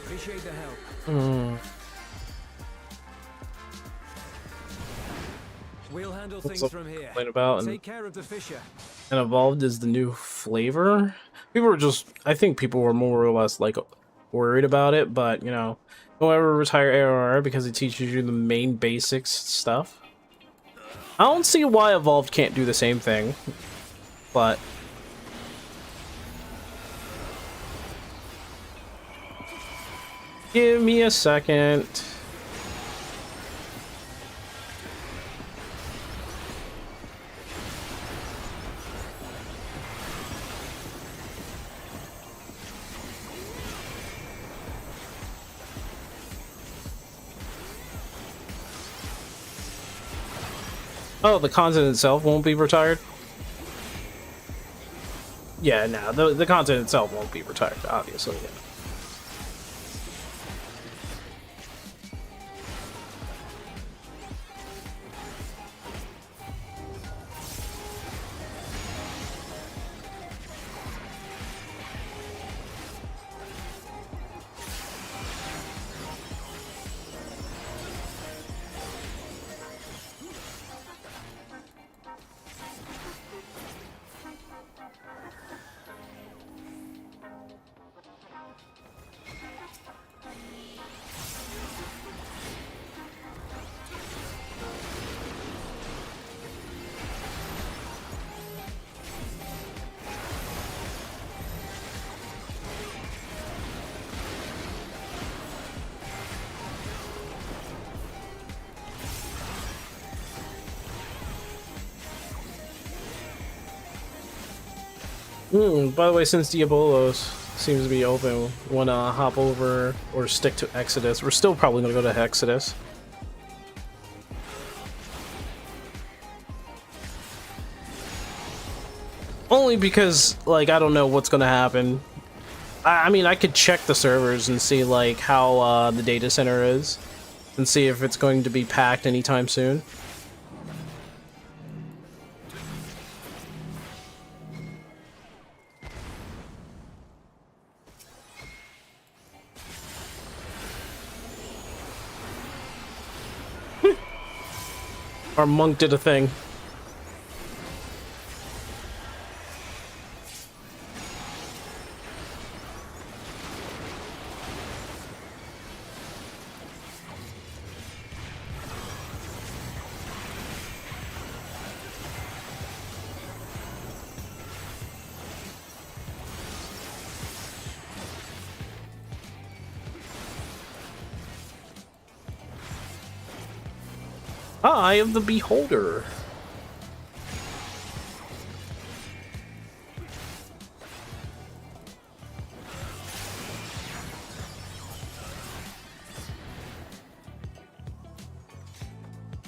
Appreciate the help. We'll handle things from here. Complain about Take care of the Fisher. and evolved is the new flavor. People were just, I think people were more or less like worried about it, but you know, don't ever retire ARR because it teaches you the main basics stuff. I don't see why evolved can't do the same thing, but give me a second. Oh, the content itself won't be retired? Yeah, no, the content itself won't be retired, obviously. Yeah. By the way, since Diabolos seems to be open, wanna hop over or stick to Exodus? We're still probably gonna go to Exodus. Only because, like, I don't know what's gonna happen. I mean, I could check the servers and see, like, how the data center is, and see if it's going to be packed anytime soon. Our monk did a thing. Eye of the Beholder.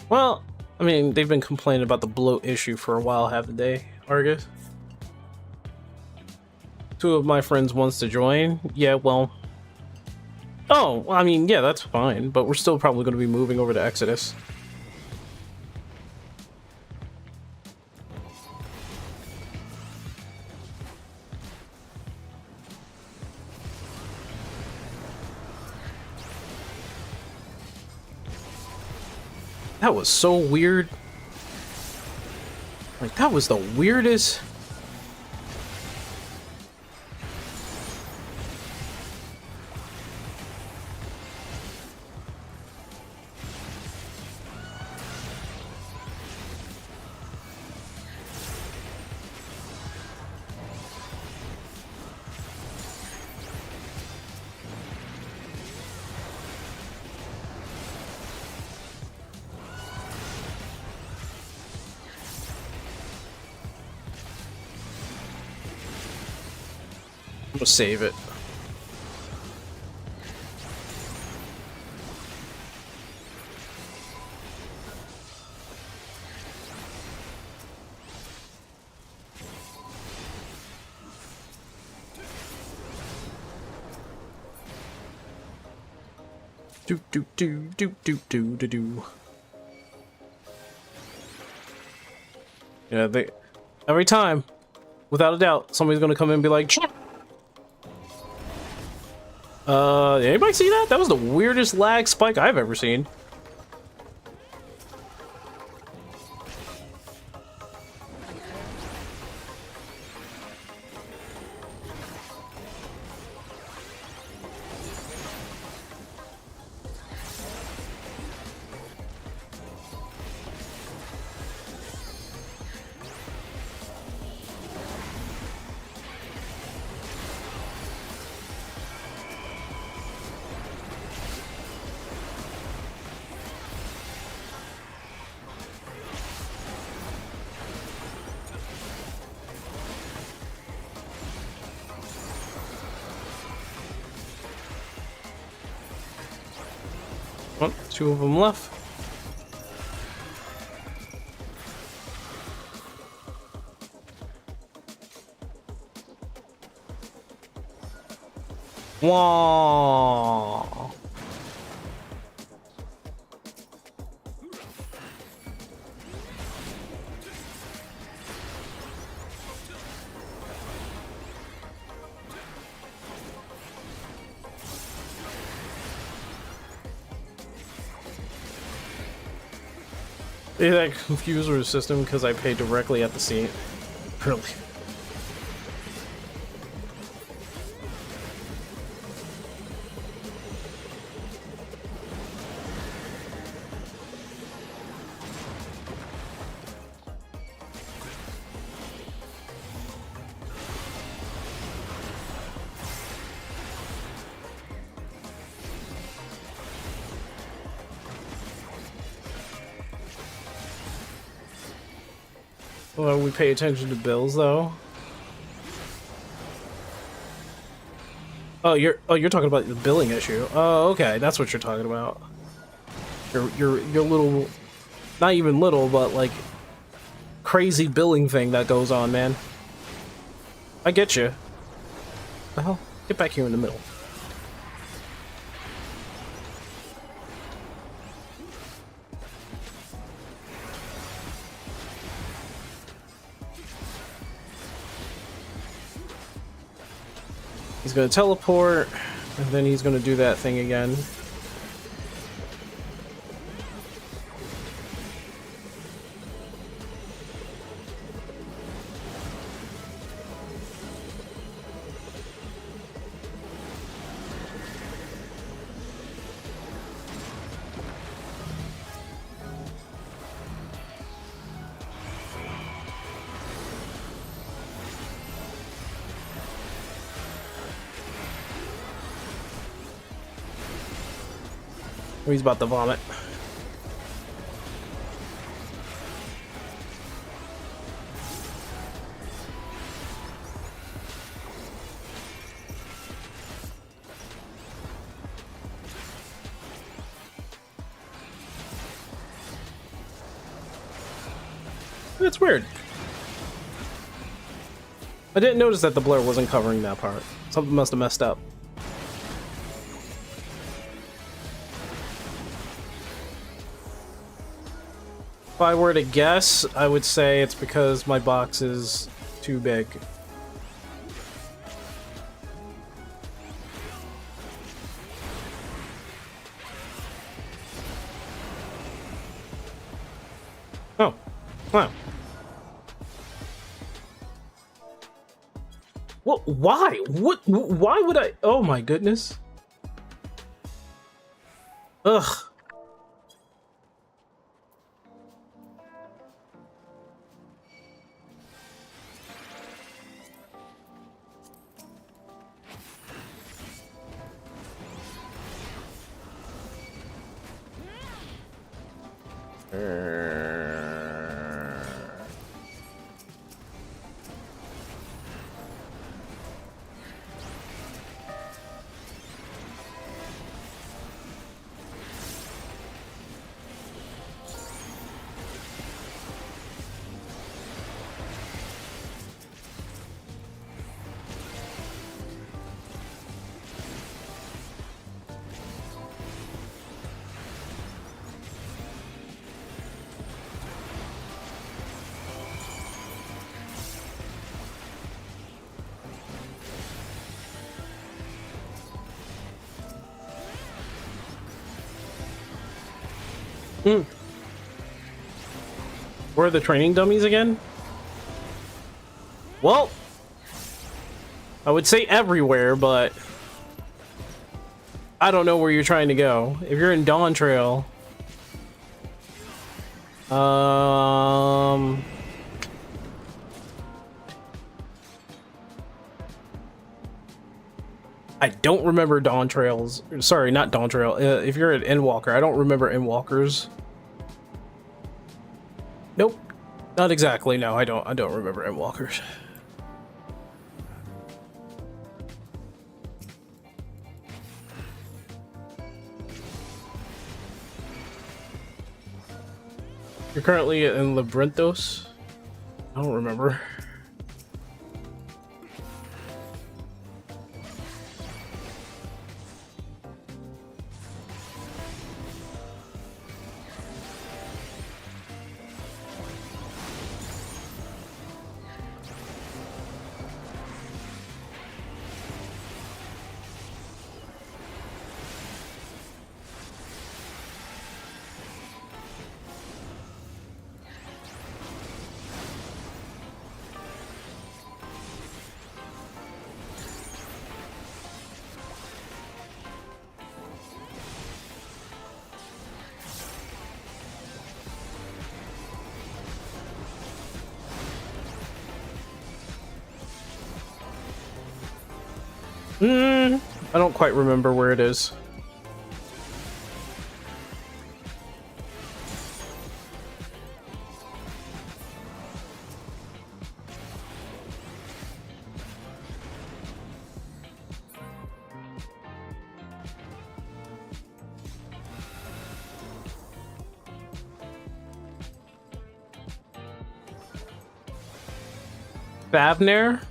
Well, I mean, they've been complaining about the bloat issue for a while, haven't they, Argus? Two of my friends wants to join. Yeah, well. Oh, I mean, yeah, that's fine, but we're still probably going to be moving over to Exodus. That was so weird. Like, that was the weirdest. I'm gonna save it. Do do do do do do do do. Yeah, they every time, without a doubt, somebody's gonna come in and be like, "Chop." Anybody see that? That was the weirdest lag spike I've ever seen. Well, 2 of them left. Wah. Did I confuse with the system because I paid directly at the scene? Really? Well, we pay attention to bills, though. Oh, you're talking about the billing issue. Oh, okay, that's what you're talking about. Your little, not even little, but like crazy billing thing that goes on, man. I get you. The hell? Get back here in the middle. He's gonna teleport, and then he's gonna do that thing again. He's about to vomit. It's weird. I didn't notice that the blur wasn't covering that part. Something must have messed up. If I were to guess, I would say it's because my box is too big. Oh, wow. What? Why? What? Why would I? Oh my goodness. Ugh. Where are the training dummies again? Well, I would say everywhere, but I don't know where you're trying to go. If you're in Dawn Trail, I don't remember Dawn Trails. Sorry, not Dawn Trail. If you're at Endwalker, I don't remember Endwalkers. Nope, not exactly. No, I don't remember Endwalkers. You're currently in Labyrinthos? I don't remember. I don't quite remember where it is. Favner?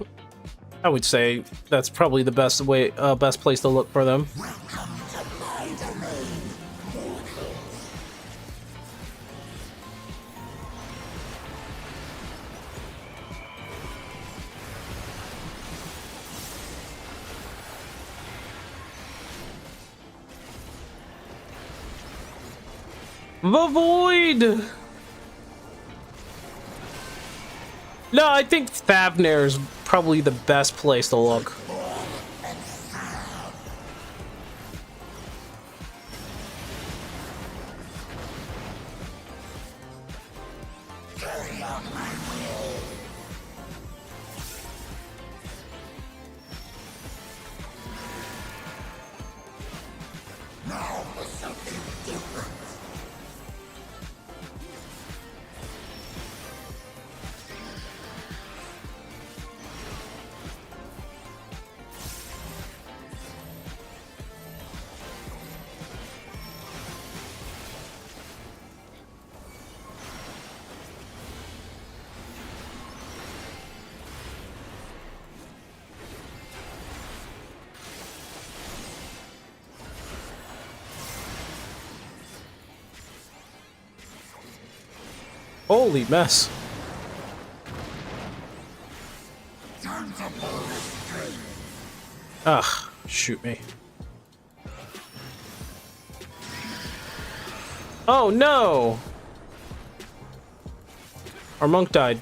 I would say that's probably the best place to look for them. The Void! No, I think Favner is probably the best place to look. Holy mess. Ugh, shoot me. Oh no! Our monk died.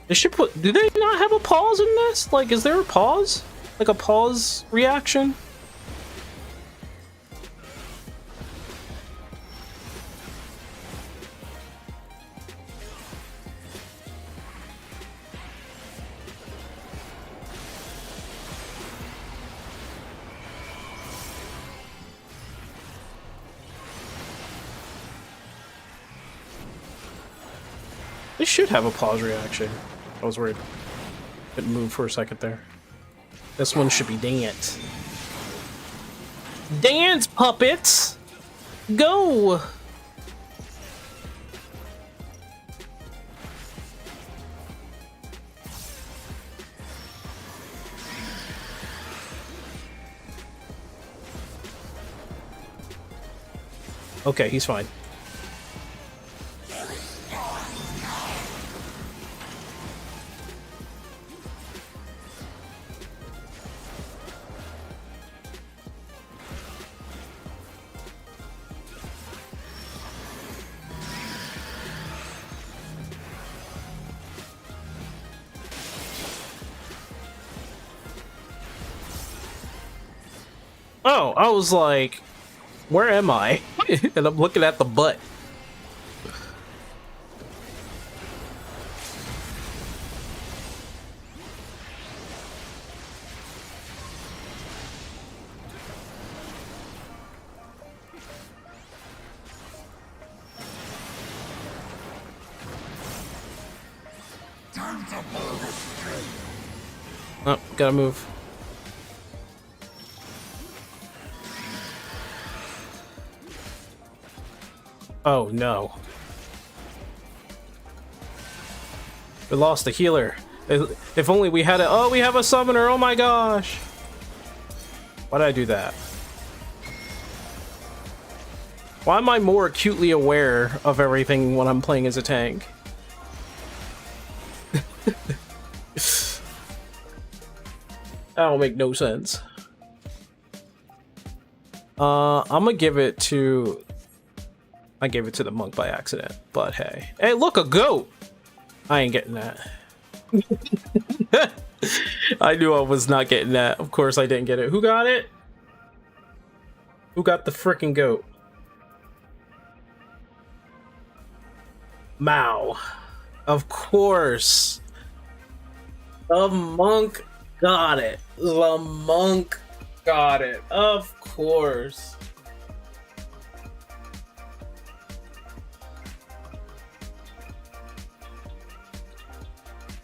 They should put. Do they not have a pause in this? Like, is there a pause? Like a pause reaction? They should have a pause reaction. I was worried. It moved for a second there. This one should be dance. Dance, puppets! Go! Okay, he's fine. Oh, I was like, where am I? And I'm looking at the butt. Oh, gotta move. Oh no. We lost the healer. If only we had a— oh, we have a summoner. Oh my gosh. Why did I do that? Why am I more acutely aware of everything when I'm playing as a tank? That don't make no sense. I'm gonna give it to— I gave it to the monk by accident, but hey. Hey, look, a goat! I ain't getting that. I knew I was not getting that. Of course I didn't get it. Who got it? Who got the freaking goat? Mao. Of course. The monk got it. The monk got it. Of course.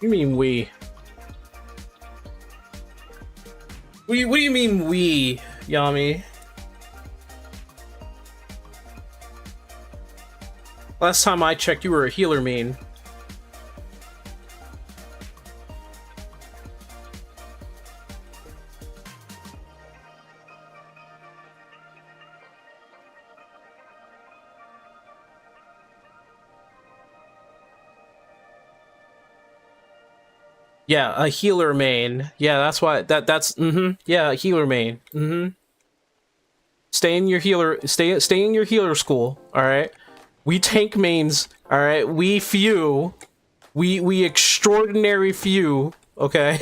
You mean we? What do you mean we, Yami? Last time I checked, you were a healer main. Yeah, a healer main. Yeah, that's why that's yeah, a healer main. Stay in your healer stay in your healer school, all right? We tank mains, all right? We few. We extraordinary few, okay?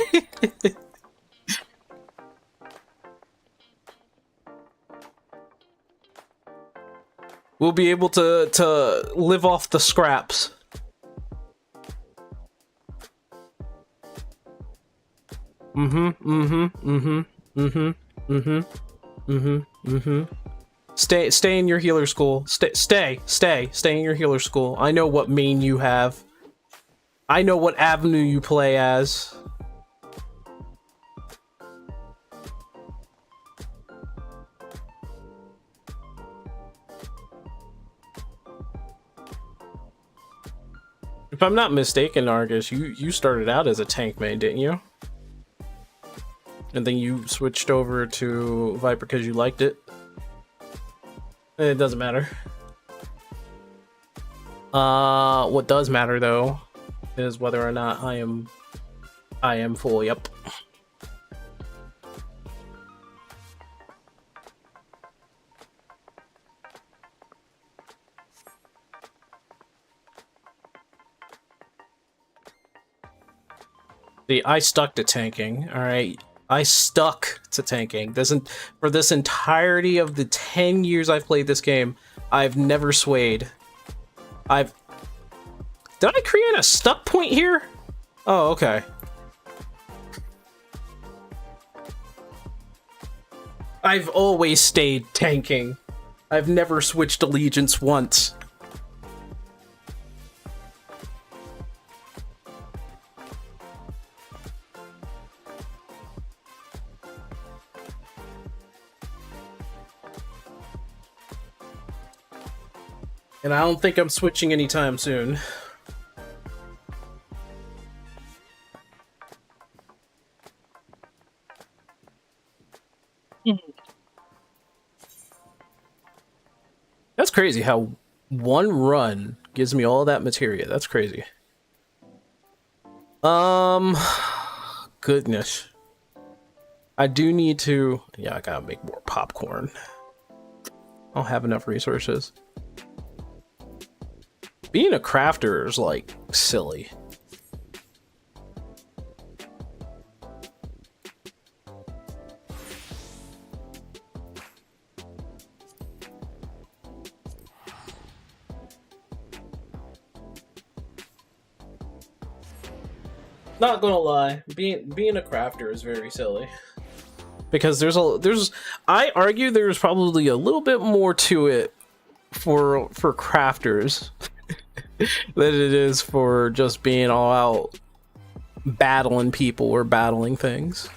We'll be able to live off the scraps. Stay in your healer school. Stay in your healer school. I know what main you have. I know what avenue you play as. If I'm not mistaken, Argus, you started out as a tank main, didn't you? And then you switched over to Viper because you liked it. It doesn't matter. What does matter though is whether or not I am full. Yep. See, I stuck to tanking. All right, I stuck to tanking. For this entirety of the 10 years I've played this game, I've never swayed. Did I create a stuck point here? Oh, okay. I've always stayed tanking. I've never switched allegiance once. And I don't think I'm switching anytime soon. That's crazy how one run gives me all that materia. That's crazy. Goodness. I do need to... Yeah, I gotta make more popcorn. I don't have enough resources. Being a crafter is, like, silly. Not gonna lie, being a crafter is very silly. Because I argue there's probably a little bit more to it for crafters than it is for just being all out battling people or battling things.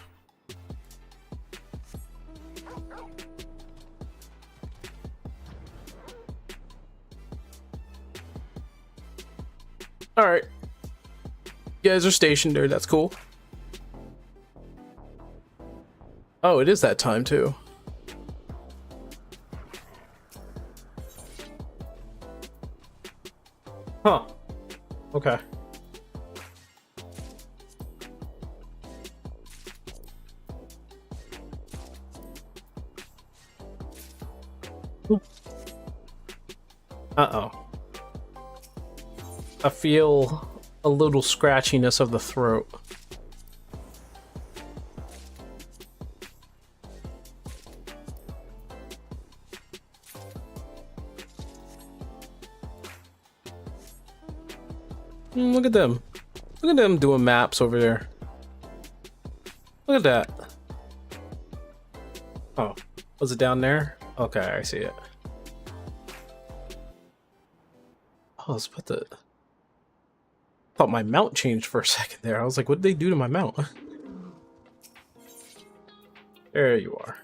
Alright. You guys are stationed there, that's cool. Oh, it is that time too. Huh. Okay. Uh-oh. I feel a little scratchiness of the throat. Look at them. Look at them doing maps over there. Look at that. Oh, was it down there? Okay, I see it. Oh, I was about to... thought my mount changed for a second there. I was like, what did they do to my mount? There you are.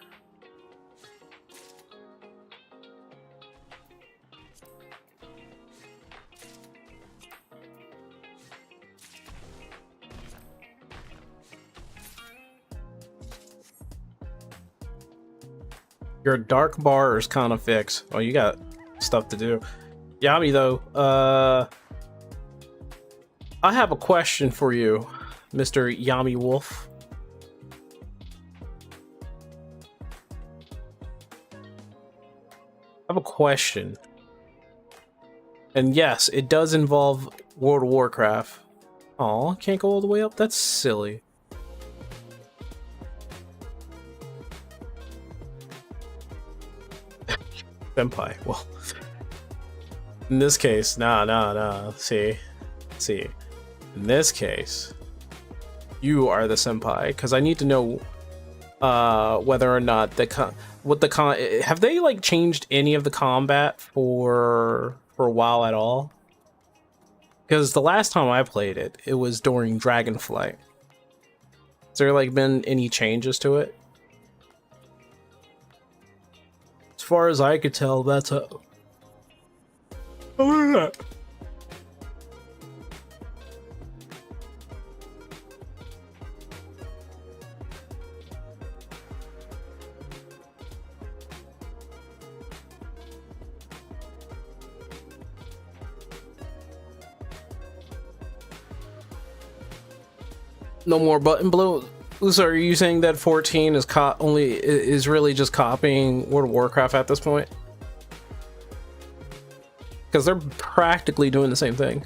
Your dark bar is kind of fixed. Oh, you got stuff to do. Yami, though, I have a question for you, Mr. Yami Wolf. I have a question. And yes, it does involve World of Warcraft. Aw, can't go all the way up? That's silly. Senpai, well... in this case, nah. See? In this case, you are the senpai, because I need to know whether or not have they like changed any of the combat for a while at all? Because the last time I played it, it was during Dragonflight. Has there like been any changes to it? As far as I could tell, that's a... oh, look at that. No more button blow. So are you saying that 14 is really just copying World of Warcraft at this point? Because they're practically doing the same thing.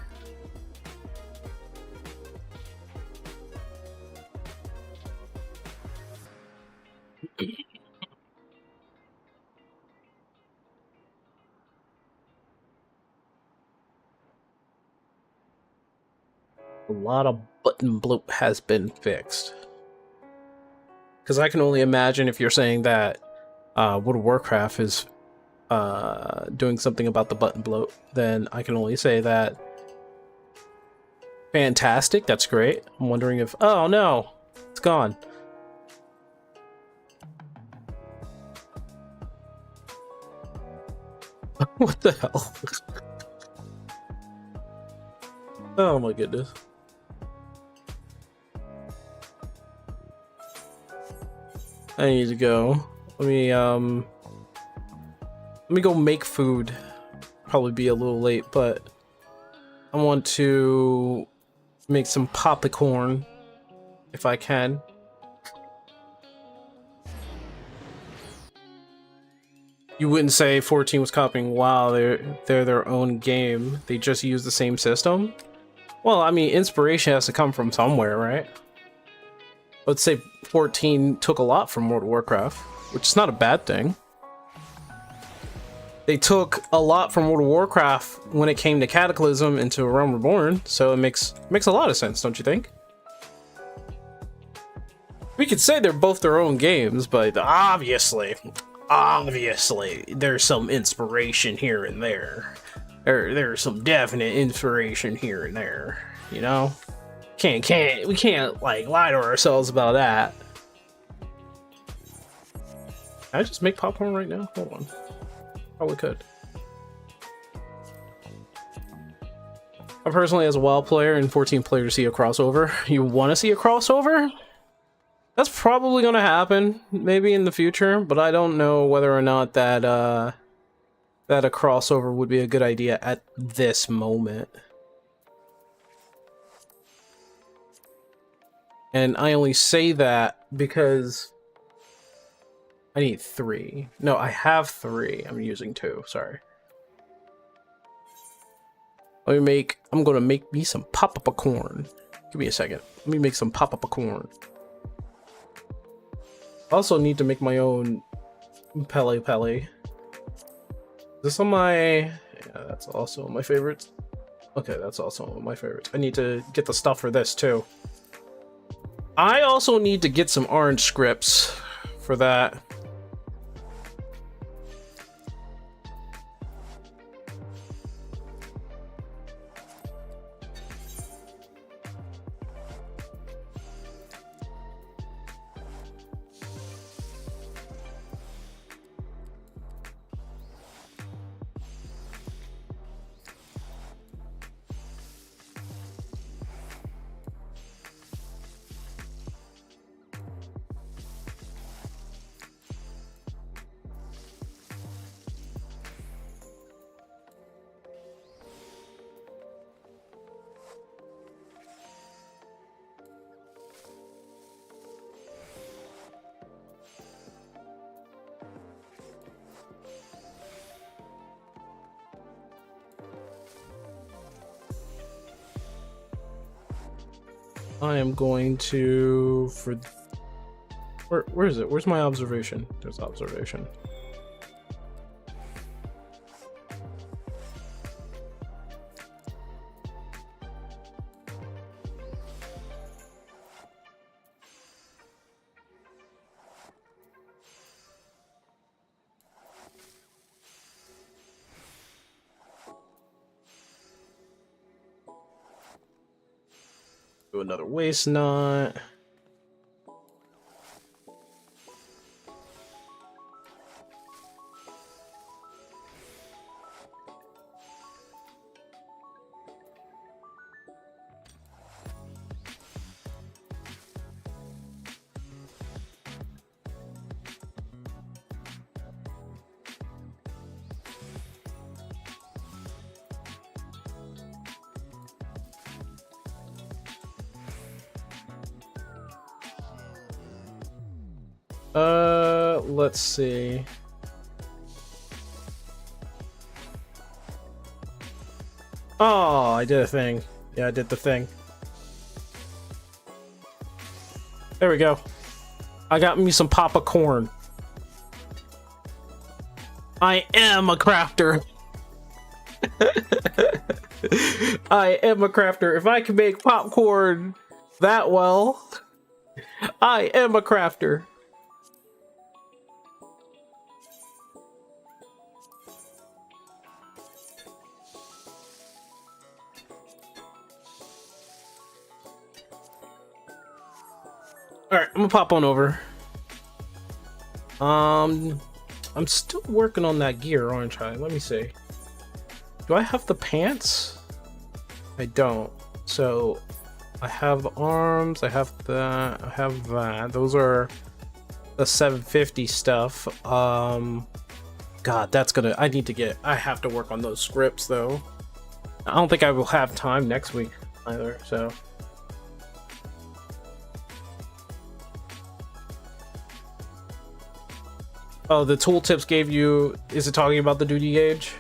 a lot of button bloat has been fixed. Because I can only imagine if you're saying that World of Warcraft is doing something about the button bloat, then I can only say that fantastic, that's great. I'm wondering if, oh no, it's gone. What the hell? Oh my goodness. I need to go. Let me go make food. Probably be a little late, but I want to make some popcorn if I can. You wouldn't say 14 was copying WoW, they're their own game. They just use the same system? Well, I mean, inspiration has to come from somewhere, right? Let's say 14 took a lot from World of Warcraft, which is not a bad thing. They took a lot from World of Warcraft when it came to Cataclysm into A Realm Reborn, so it makes a lot of sense, don't you think? We could say they're both their own games, but obviously, there's some inspiration here and there. There's some definite inspiration here and there, you know? We can't like lie to ourselves about that. Can I just make popcorn right now? Hold on. Probably could. I personally, as a WoW player and 14 player, to see a crossover. You want to see a crossover? That's probably gonna happen, maybe in the future, but I don't know whether or not that that a crossover would be a good idea at this moment. And I only say that because I need 3. No, I have 3. I'm using 2, sorry. I'm gonna make me some popcorn. Give me a second. Let me make some popcorn. I also need to make my own Pele Pele. Is this on my... Yeah, that's also my favorites. Okay, that's also one of my favorites. I need to get the stuff for this too. I also need to get some orange scripts for that. I am going to where is it? Where's my observation? There's observation. Do another waist knot. Let's see. Oh, I did a thing. Yeah, I did the thing. There we go. I got me some popcorn. I am a crafter. I am a crafter. If I can make popcorn that well, I am a crafter. Alright, I'm gonna pop on over. I'm still working on that gear, aren't I? Let me see. Do I have the pants? I don't. So I have the arms, I have that, I have that. Those are the 750 stuff. God, that's gonna, I have to work on those scripts though. I don't think I will have time next week either, so. Oh, the tooltips gave you, is it talking about the duty gauge?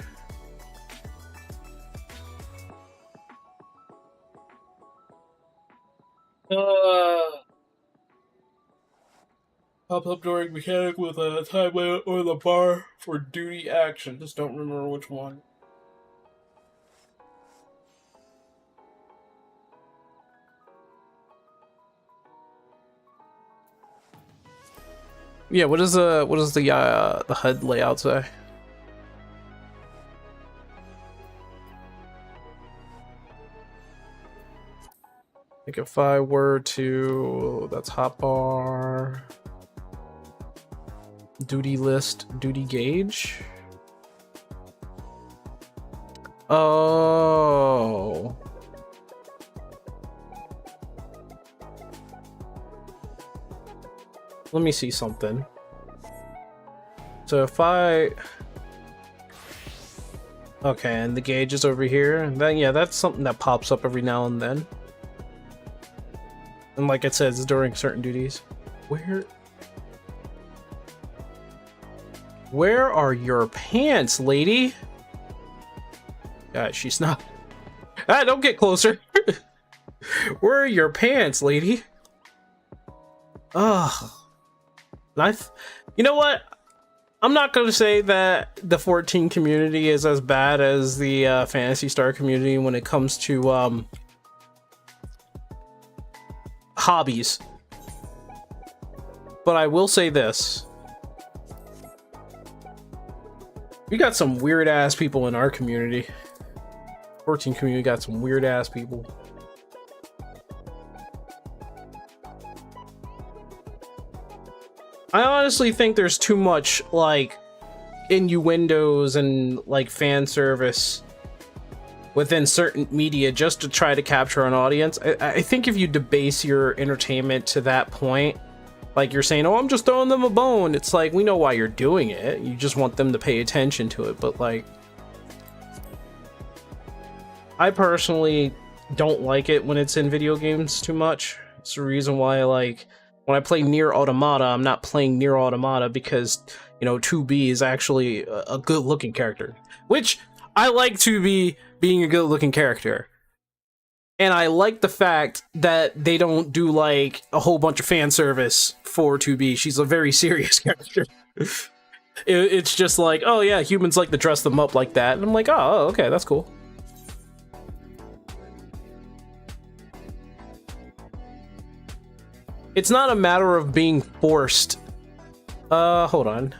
Pops up during mechanic with a time limit or the bar for duty action. Just don't remember which one. Yeah, what does the HUD layout say? Like if I were to, that's hotbar, duty list, duty gauge. Oh. Let me see something. So if I, okay, and the gauge is over here, and then yeah, that's something that pops up every now and then. And like it says, during certain duties. Where are your pants, lady? She's not. Ah, don't get closer. Where are your pants, lady? Ugh. You know what? I'm not going to say that the 14 community is as bad as the Phantasy Star community when it comes to hobbies. But I will say this. We got some weird ass people in our community. 14 community got some weird ass people. I honestly think there's too much like innuendos and like fan service within certain media just to try to capture an audience. I think if you debase your entertainment to that point, like you're saying, oh, I'm just throwing them a bone. It's like, we know why you're doing it. You just want them to pay attention to it. But like, I personally don't like it when it's in video games too much. It's the reason why, like, when I play Nier Automata, I'm not playing Nier Automata because, you know, 2B is actually a good-looking character. Which, I like 2B being a good-looking character. And I like the fact that they don't do, like, a whole bunch of fan service for 2B. She's a very serious character. It's just like, oh yeah, humans like to dress them up like that. And I'm like, oh, okay, that's cool. It's not a matter of being forced. Hold on.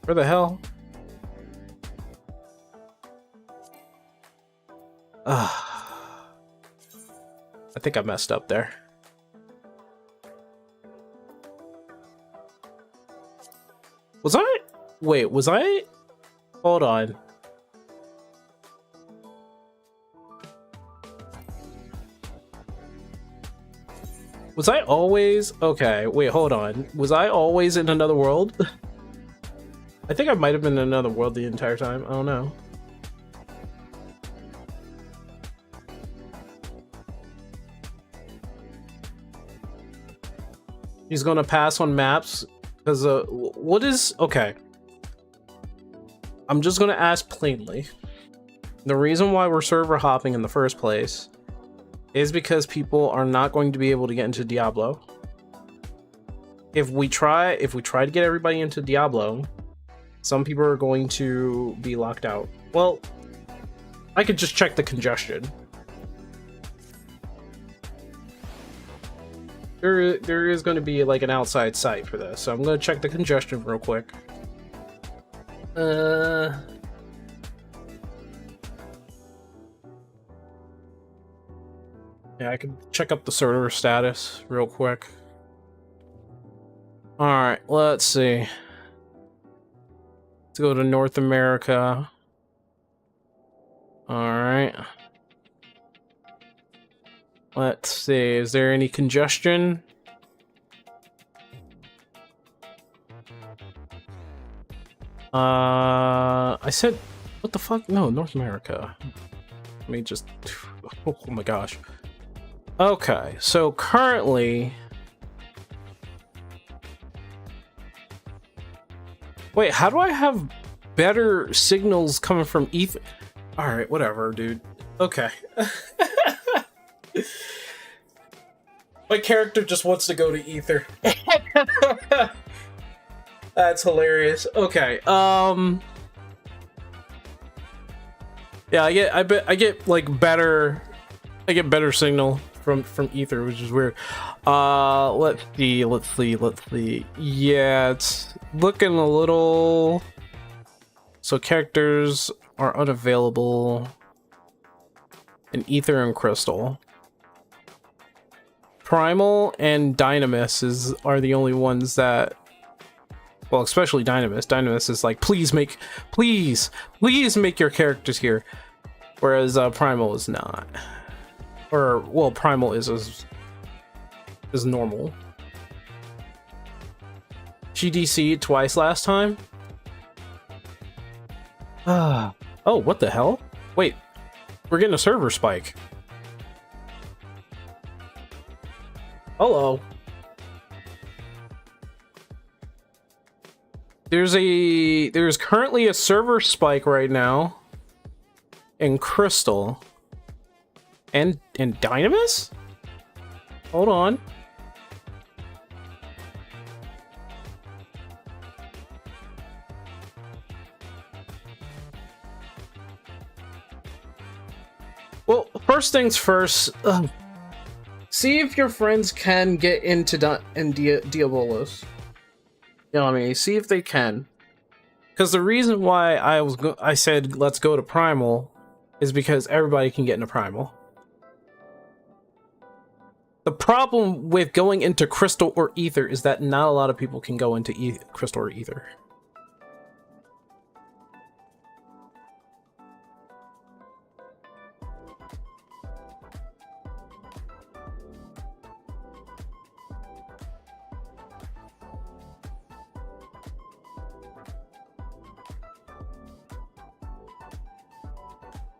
Where the hell? I think I messed up there. Was I? Wait, was I? Hold on. Was I always? Okay, wait, hold on. Was I always in another world? I think I might have been in another world the entire time. I don't know. He's gonna pass on maps because what is okay? I'm just gonna ask plainly. The reason why we're server hopping in the first place is because people are not going to be able to get into Diablo. If we try to get everybody into Diablo, Some people are going to be locked out. Well, I could just check the congestion. There is going to be like an outside site for this, so I'm going to check the congestion real quick. Yeah, I can check up the server status real quick. Alright, let's see. Let's go to North America. Alright. Let's see, is there any congestion? I said, what the fuck? No, North America. Let me just, oh my gosh. Okay, so currently... Wait, how do I have better signals coming from ether? Alright, whatever, dude. Okay. My character just wants to go to ether. That's hilarious. Okay, yeah, I get like better signal from ether, which is weird. Let's see. Yeah, it's looking a little... So characters are unavailable in ether and crystal. Primal and Dynamis are the only ones that, well, especially Dynamis. Dynamis is like, please make your characters here, whereas Primal is not. Or, well, Primal is normal. She DC'd twice last time. Oh, what the hell? Wait, we're getting a server spike. Hello. There's currently a server spike right now in Crystal and Dynamis? Hold on. Well, first things first, see if your friends can get into Diabolos. You know what I mean? See if they can. Because the reason why I said let's go to Primal is because everybody can get into Primal. The problem with going into Crystal or Ether is that not a lot of people can go into Crystal or Ether.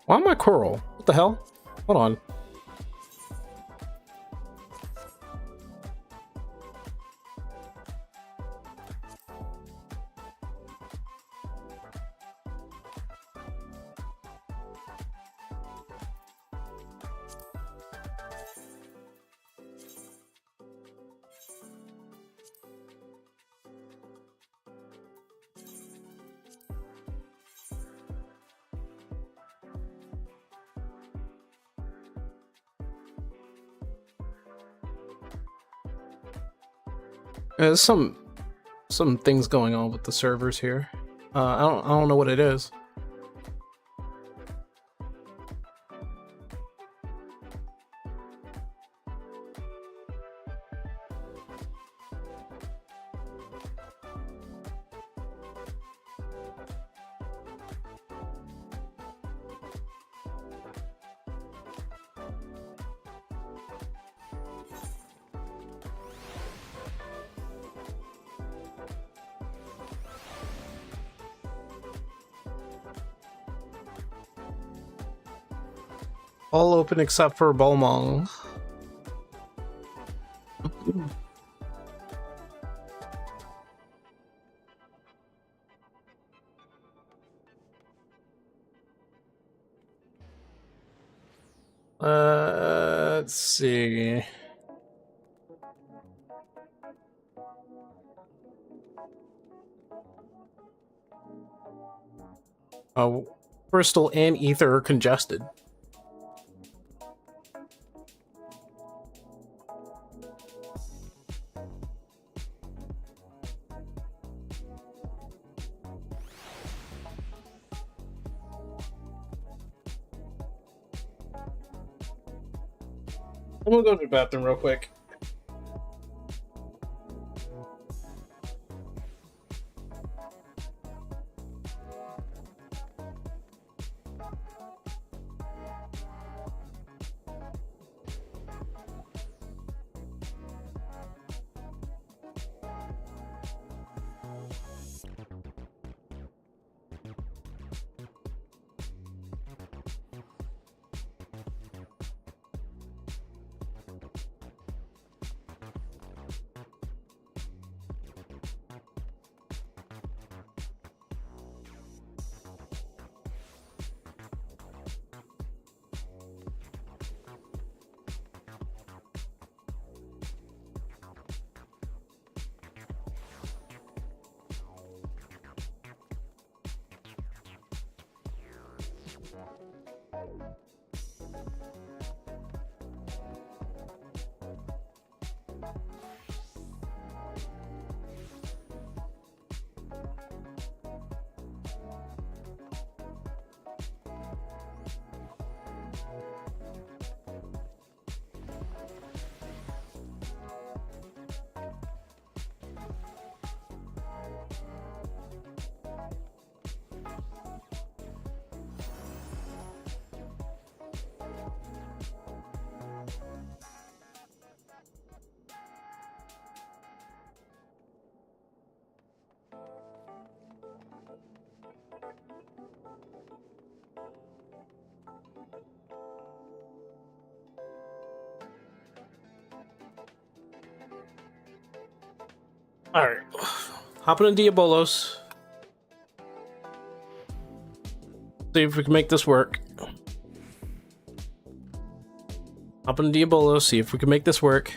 Why am I coral? What the hell? Hold on. There's some things going on with the servers here. I don't know what it is. All open except for Balmong. Let's see. Crystal and ether are congested. I'm gonna go to the bathroom real quick. Alright. Hopping in Diabolos. See if we can make this work. Hopping in Diabolos, see if we can make this work.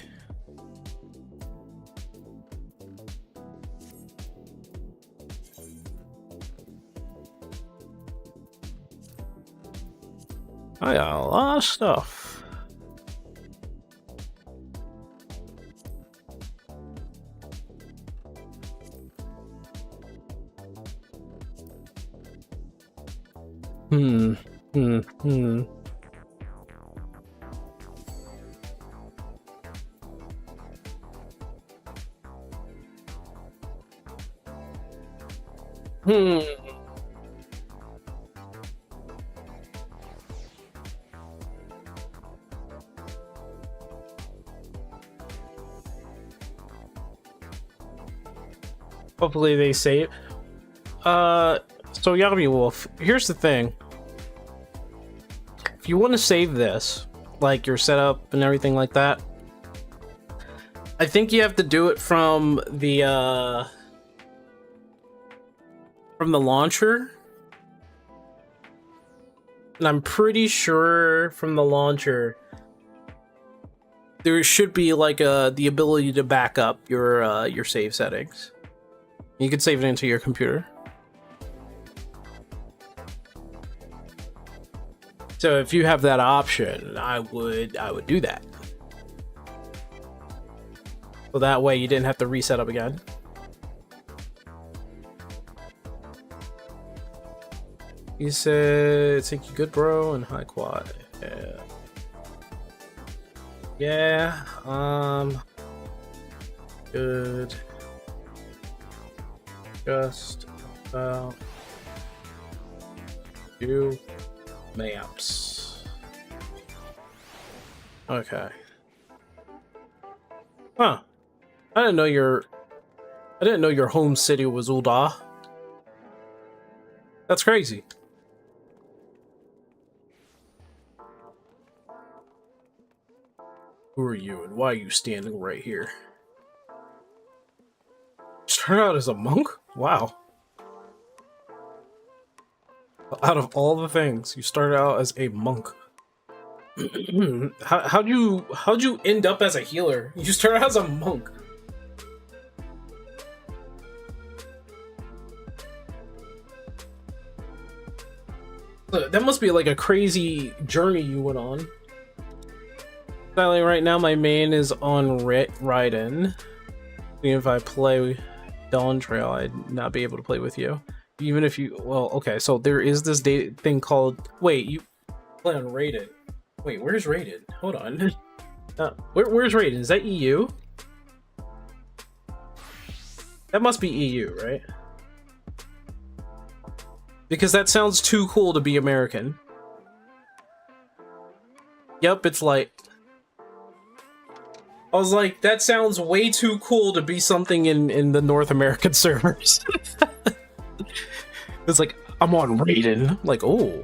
I got a lot of stuff. Hmm. Hopefully they save. So Yami Wolf, here's the thing. If you want to save this, like your setup and everything like that, I think you have to do it from the launcher. And I'm pretty sure from the launcher there should be like the ability to back up your save settings. You could save it into your computer. So if you have that option, I would do that. So that way you didn't have to reset up again. He said, "Think you good, bro?" And high quad. Yeah. Good. Just about you. Maps. Okay. Huh. I didn't know your home city was Ul'dah. That's crazy. Who are you and why are you standing right here? Start out as a monk? Wow. Out of all the things, you started out as a monk. How'd you end up as a healer? You started out as a monk. That must be like a crazy journey you went on. Sadly, right now my main is on Raiden. If I play Dawn Trail, I'd not be able to play with you. Even if you... Well, okay, so there is this thing called... Wait, you play on Raiden. Wait, where's Raiden? Hold on. Where's Raiden? Is that EU? That must be EU, right? Because that sounds too cool to be American. Yep, it's like... I was like, that sounds way too cool to be something in the North American servers. It's like, I'm on Raiden. Like, oh.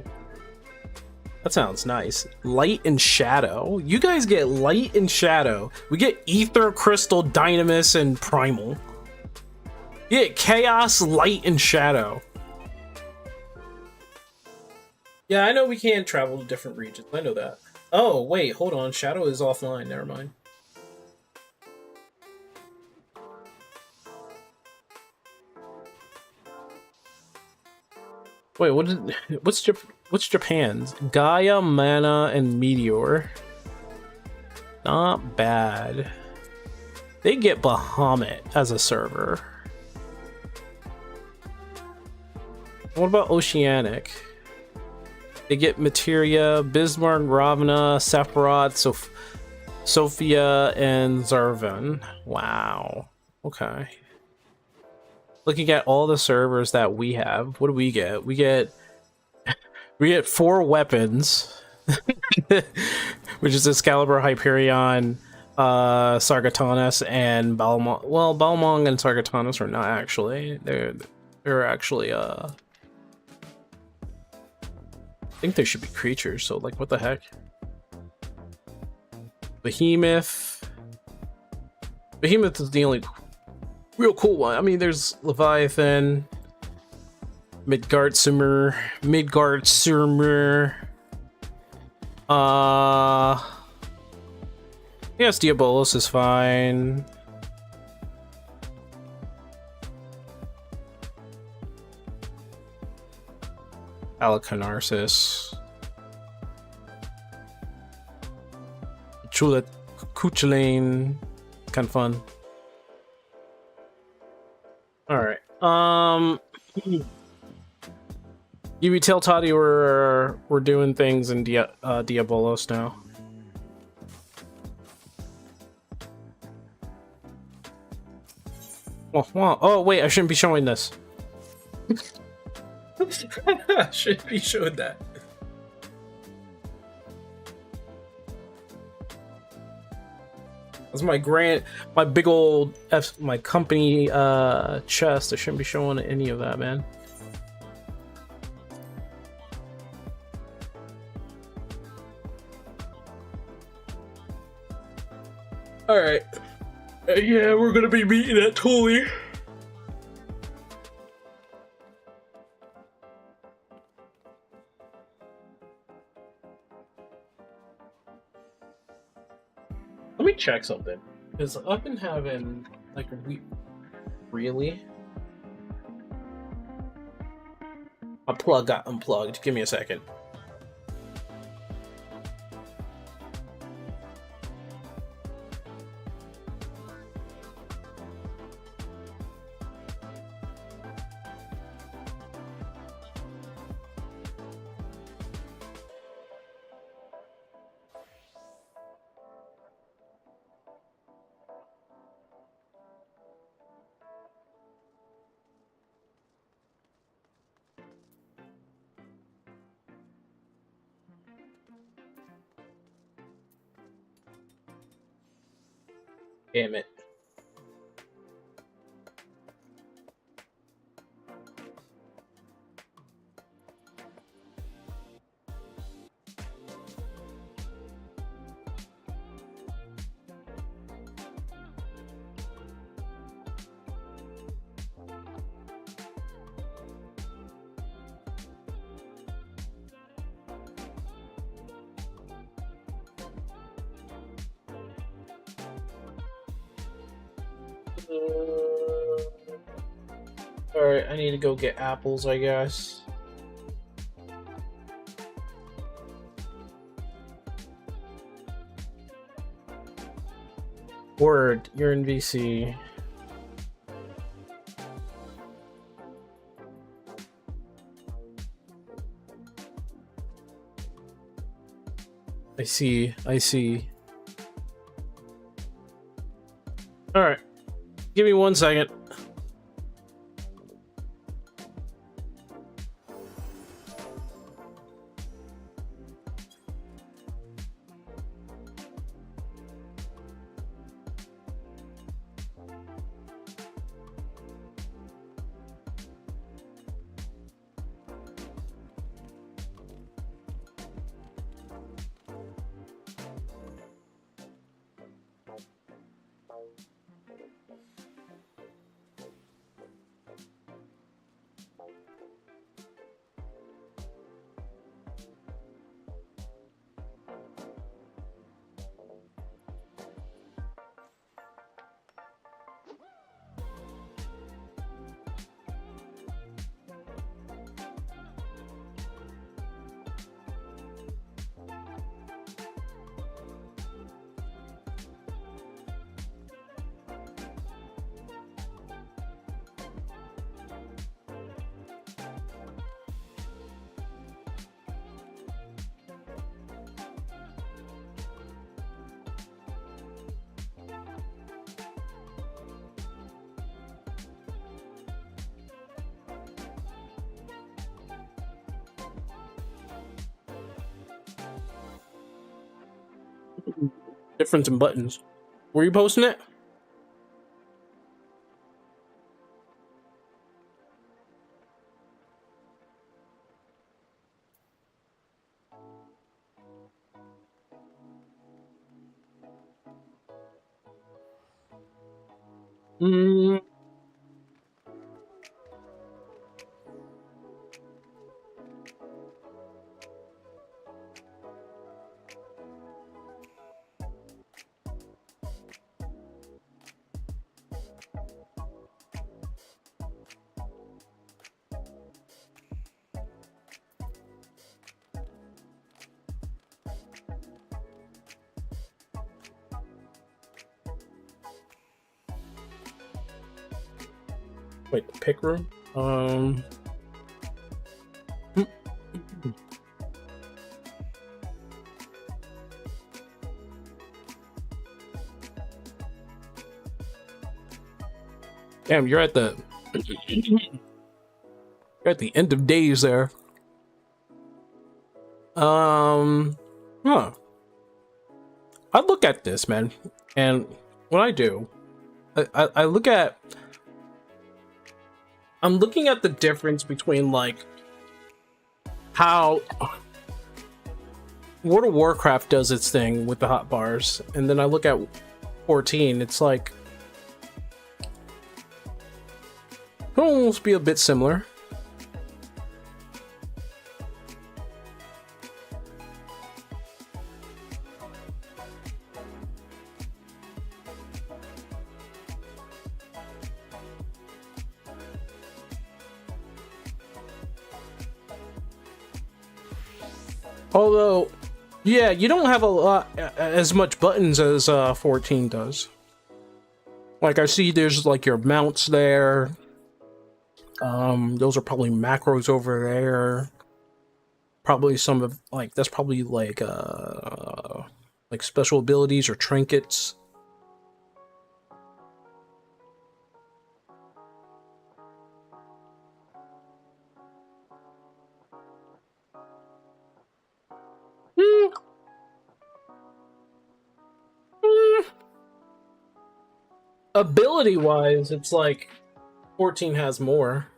That sounds nice. Light and Shadow. You guys get Light and Shadow. We get Ether, Crystal, Dynamis, and Primal. You get Chaos, Light, and Shadow. Yeah, I know we can't travel to different regions. I know that. Oh, wait, hold on. Shadow is offline. Never mind. Wait, what's Japan's? Gaia, Mana, and Meteor. Not bad. They get Bahamut as a server. What about Oceanic? They get Materia, Bismarck, Ravana, Sephiroth, Sophia, and Zarvan. Wow. Okay. Looking at all the servers that we have, what do we get? We get 4 weapons, which is Excalibur, Hyperion, Sargatanas, and Balmong. Well, Balmong and Sargatanas are not actually. They're actually I think they should be creatures, so like what the heck? Behemoth is the only real cool one. I mean, there's Leviathan, Midgardsormr. Yes, Diabolos is fine. Alacanarsis. Chula Kuchelane. Kind of fun. Alright. You tell Toddy we're doing things in Diabolos now. Oh, wow. Oh, wait, I shouldn't be showing this. I shouldn't be showing that. That's my big old my company chest. I shouldn't be showing any of that, man. Alright. Yeah, we're gonna be meeting at Tully. Let me check something, because I've been having like really. My plug got unplugged. Give me a second. Damn it. Alright, I need to go get apples, I guess. Word, you're in VC. I see, I see. Alright. Give me 1 second. Difference in buttons. Were you posting it? Wait, the pick room? Damn, you're at the you're at the end of days there. Huh. I look at this, man, and what I do, I look at, I'm looking at the difference between like how World of Warcraft does its thing with the hotbars, and then I look at 14. It's like it'll almost be a bit similar. Although, yeah, you don't have a lot as much buttons as 14 does. Like I see there's like your mounts there. Those are probably macros over there. Probably some of like that's probably like special abilities or trinkets. Ability wise, it's like 14 has more.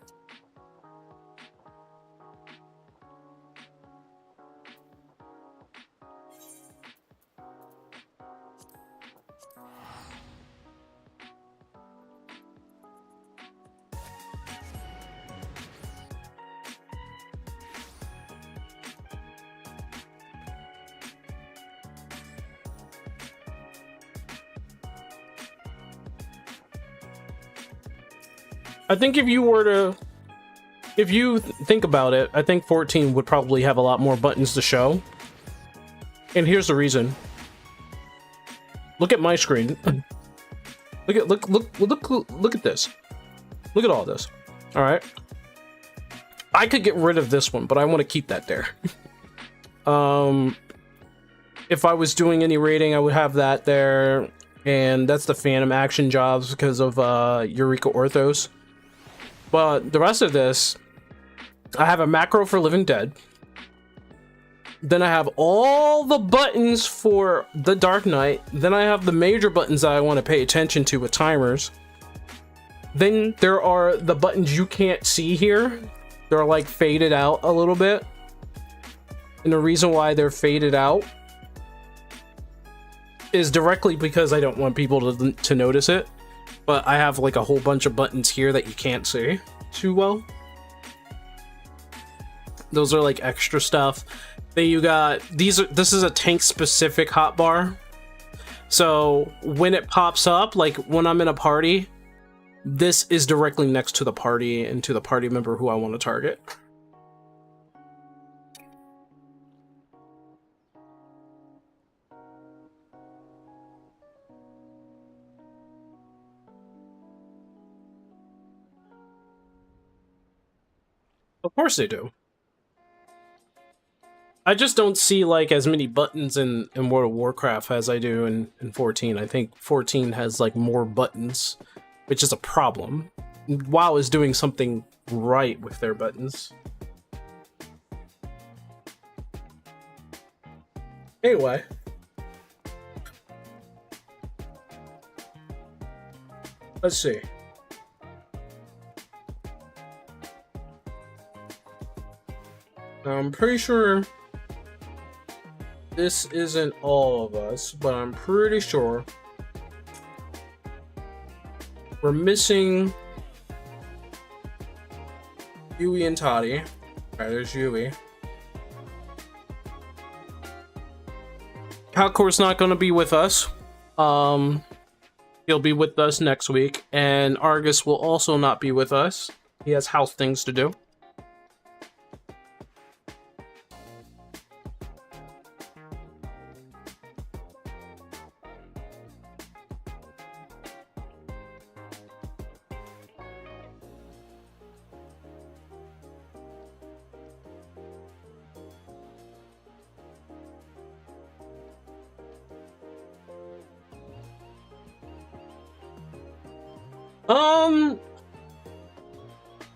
I think if you think about it, I think 14 would probably have a lot more buttons to show. And here's the reason. Look at my screen. Look at this. Look at all this. All right. I could get rid of this one, but I want to keep that there. If I was doing any rating, I would have that there, and that's the Phantom Action jobs because of Eureka Orthos. But the rest of this, I have a macro for Living Dead. Then I have all the buttons for the Dark Knight. Then I have the major buttons that I want to pay attention to with timers. Then there are the buttons you can't see here. They're like faded out a little bit. And the reason why they're faded out is directly because I don't want people to notice it. But I have like a whole bunch of buttons here that you can't see too well. Those are like extra stuff. Then you got this is a tank specific hotbar. So when it pops up, like when I'm in a party, this is directly next to the party and to the party member who I want to target. Of course they do. I just don't see like as many buttons in World of Warcraft as I do in 14. I think 14 has like more buttons, which is a problem. WoW is doing something right with their buttons. Anyway. Let's see. I'm pretty sure this isn't all of us, but I'm pretty sure we're missing Yui and Toddy. Alright, there's Yui. Halcor's not going to be with us. He'll be with us next week, and Argus will also not be with us. He has house things to do.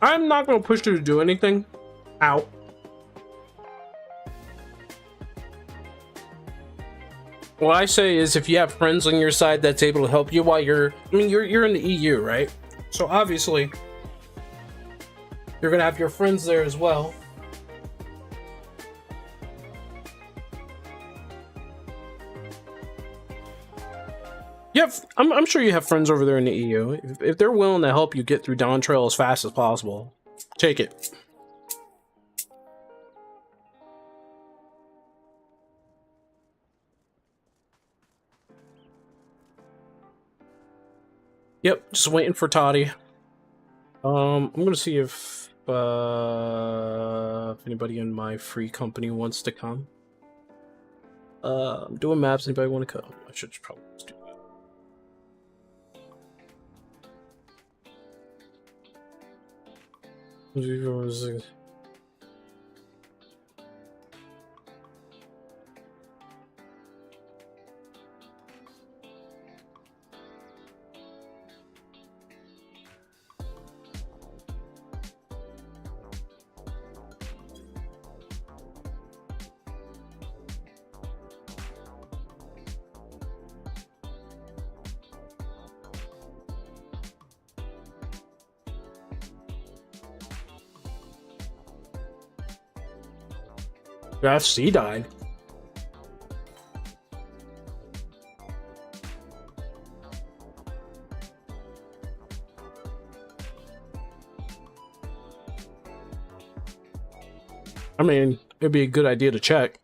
I'm not gonna push you to do anything. Ow. What I say is if you have friends on your side that's able to help you while you're in the EU, right? So obviously you're gonna have your friends there as well. Yeah, I'm sure you have friends over there in the EU. If they're willing to help you get through Dawn Trail as fast as possible, take it. Yep, just waiting for Toddy. I'm gonna see if anybody in my free company wants to come. I'm doing maps. Anybody want to come? I should probably just do that. FC died. I mean, it'd be a good idea to check.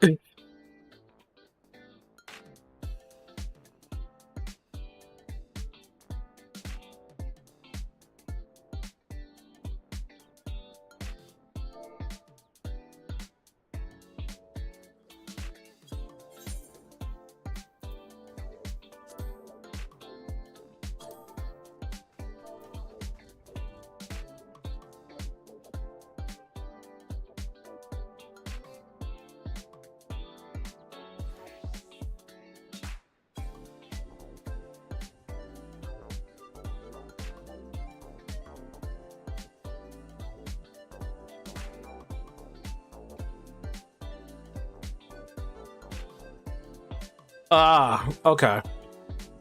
Ah, okay.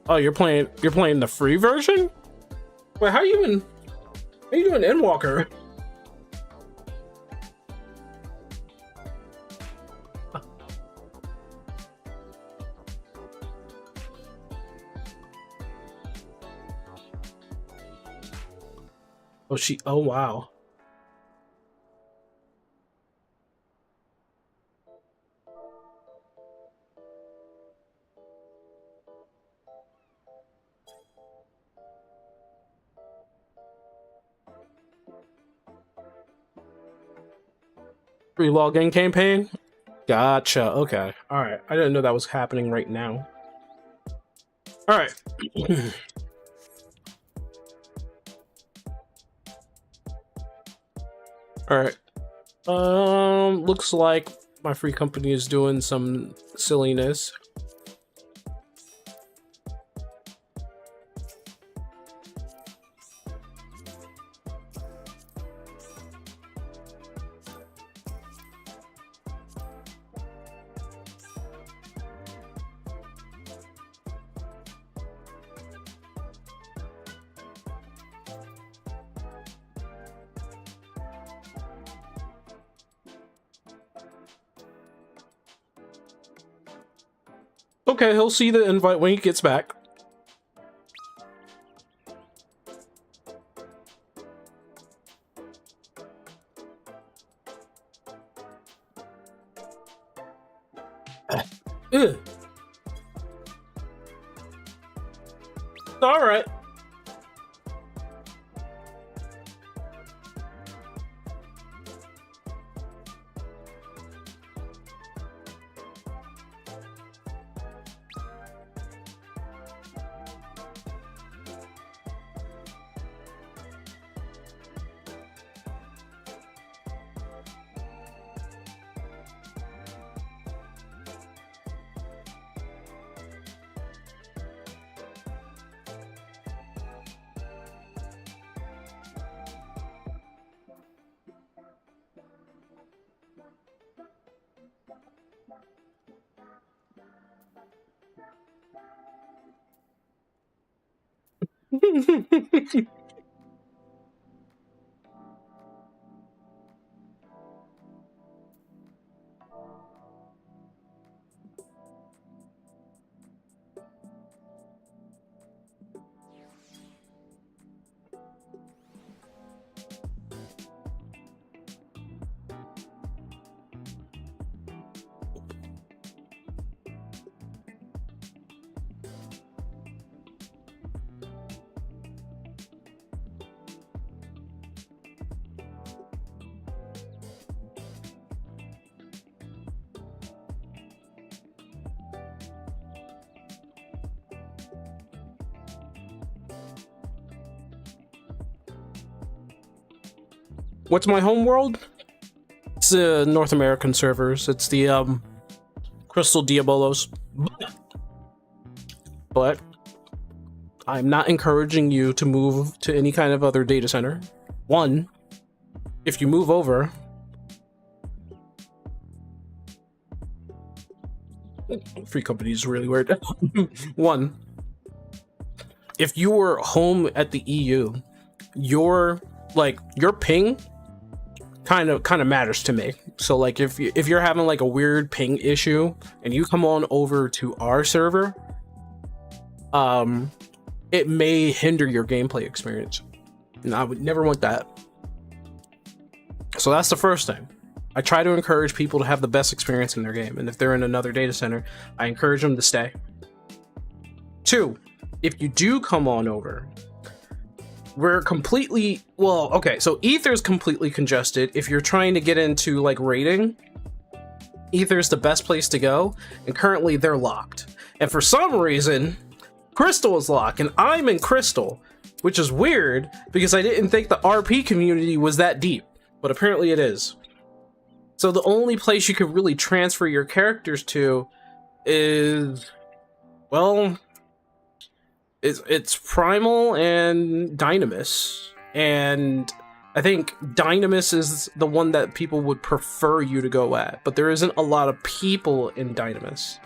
Oh, you're playing the free version? Wait, how you doing Endwalker? Oh wow. Free login campaign? Gotcha. Okay. All right. I didn't know that was happening right now. All right. All right. Looks like my free company is doing some silliness. Okay, he'll see the invite when he gets back. Ugh. All right. What's my home world? It's the North American servers. It's the Crystal Diabolos. But I'm not encouraging you to move to any kind of other data center. One, if you move over, free company is really weird. One, if you were home at the EU, your ping kind of matters to me. So like if you're having like a weird ping issue and you come on over to our server, it may hinder your gameplay experience, and I would never want that. So that's the first thing. I try to encourage people to have the best experience in their game, and if they're in another data center, I encourage them to stay. Two, if you do come on over, we're completely, well, okay, so Ether's completely congested. If you're trying to get into like raiding, Ether's the best place to go, and currently they're locked. And for some reason, Crystal is locked, and I'm in Crystal, which is weird because I didn't think the RP community was that deep, but apparently it is. So the only place you could really transfer your characters to is, well, it's Primal and Dynamis, and I think Dynamis is the one that people would prefer you to go at, but there isn't a lot of people in Dynamis.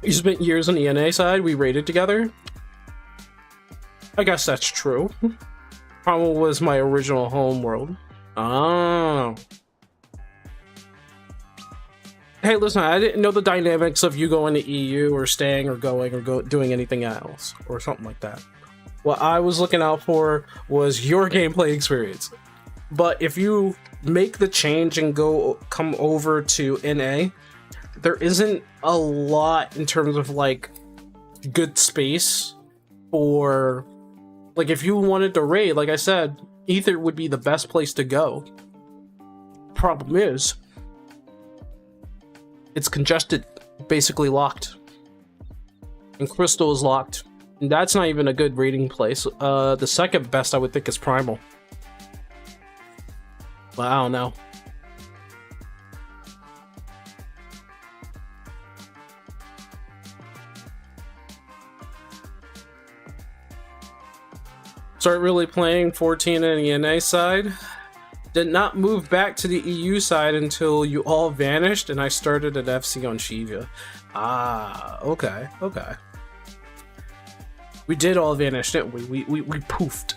You spent years on the NA side, we raided together. I guess that's true. Primal was my original home world. Oh. Hey, listen, I didn't know the dynamics of you going to EU or staying or going or doing anything else or something like that. What I was looking out for was your gameplay experience. But if you make the change and come over to NA, there isn't a lot in terms of like good space for like if you wanted to raid, like I said, Ether would be the best place to go. Problem is, it's congested, basically locked. And Crystal is locked. And that's not even a good raiding place. The second best I would think is Primal. But I don't know. Start really playing 14 on the NA side. Did not move back to the EU side until you all vanished and I started at FC on Shiva. Ah, okay, okay. We did all vanish, didn't we? We poofed.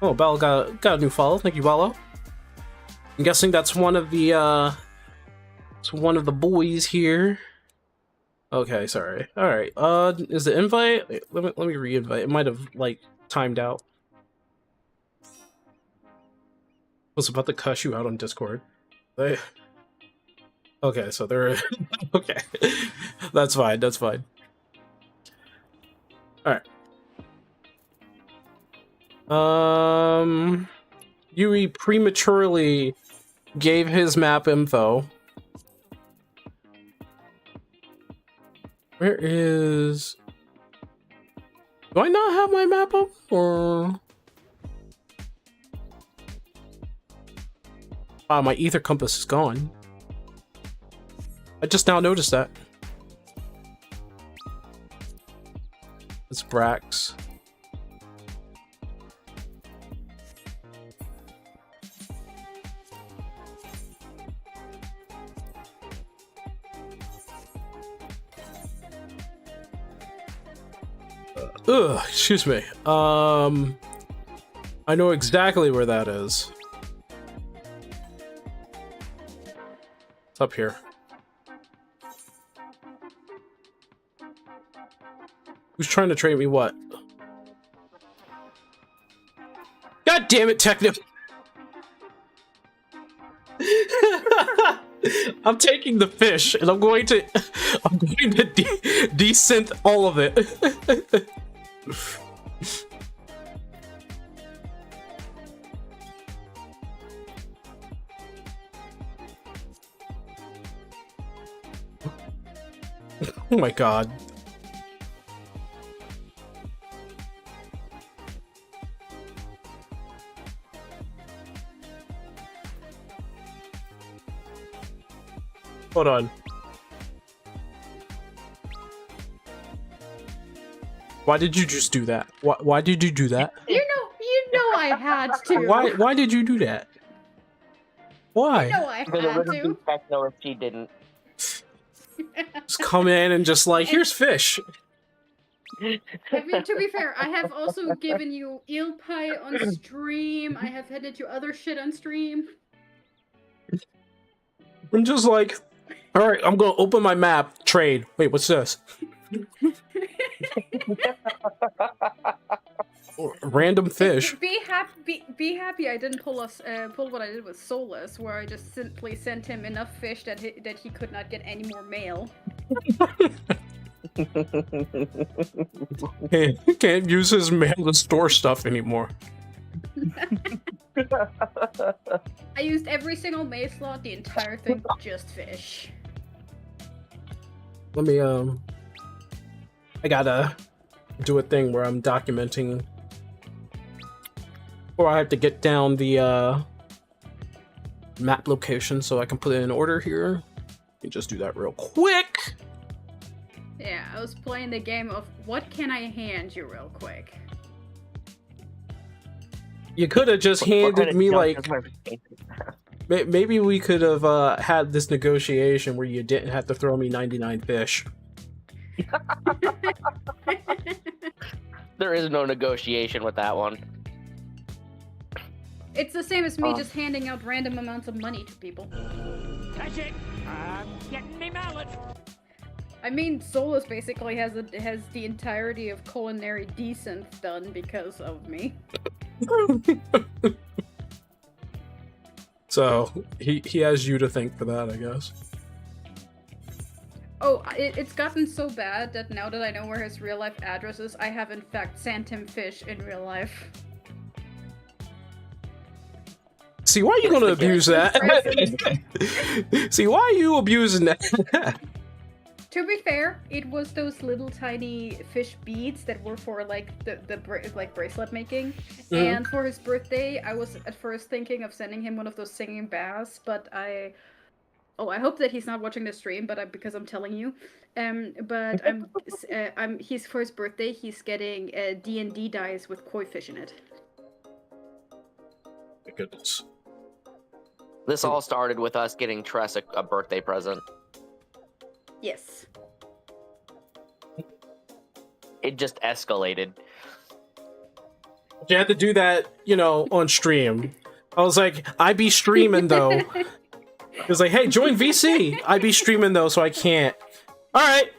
Oh, Bell got a new follow. Thank you, Bello. I'm guessing that's one of the boys here. Okay, sorry. All right. Is the invite? Wait, let me re-invite. It might have like timed out. I was about to cuss you out on Discord. Okay, so they're okay. That's fine. That's fine. All right. Yui prematurely gave his map info. Where is... Do I not have my map up? Or... Wow, my ether compass is gone. I just now noticed that. It's Brax. Ugh, excuse me. I know exactly where that is. It's up here. Who's trying to trade me what? God damn it, Techno! I'm taking the fish and I'm going to desynth all of it. Oh my god. Hold on. Why did you just do that? Why did you do that? You know I had to. Why did you do that? Why? You know I Because it had wouldn't to. be techno if she didn't. Just come in and just like, here's fish. I mean, to be fair, I have also given you eel pie on stream. I have handed you other shit on stream. I'm just like, all right, I'm gonna open my map. Trade. Wait, what's this? Random fish. Be happy. I didn't pull what I did with Solus, where I just simply sent him enough fish that he could not get any more mail. Hey, he can't use his mail to store stuff anymore. I used every single mail slot, the entire thing, just fish. Let me I gotta do a thing where I'm documenting, or I have to get down the map location so I can put it in order here. Let me just do that real quick. Yeah, I was playing the game of what can I hand you real quick. You could have just handed me like maybe we could have had this negotiation where you didn't have to throw me 99 fish. There is no negotiation with that one. It's the same as me just handing out random amounts of money to people. Catch it! I'm getting me mallet. I mean, Solus basically has the entirety of culinary decent done because of me. So he has you to thank for that, I guess. Oh, it's gotten so bad that now that I know where his real life address is, I have in fact sent him fish in real life. See, why are you gonna abuse that? See, why are you abusing that? To be fair, it was those little tiny fish beads that were for like the bracelet making. And for his birthday, I was at first thinking of sending him one of those singing bass, but I hope that he's not watching the stream, but because I'm telling you. But he's for his birthday, he's getting D&D dice with koi fish in it. My goodness. This all started with us getting Tress a birthday present. Yes. It just escalated. You had to do that, on stream. I was like, I be streaming though. It was like, hey, join VC. I be streaming though, so I can't. All right.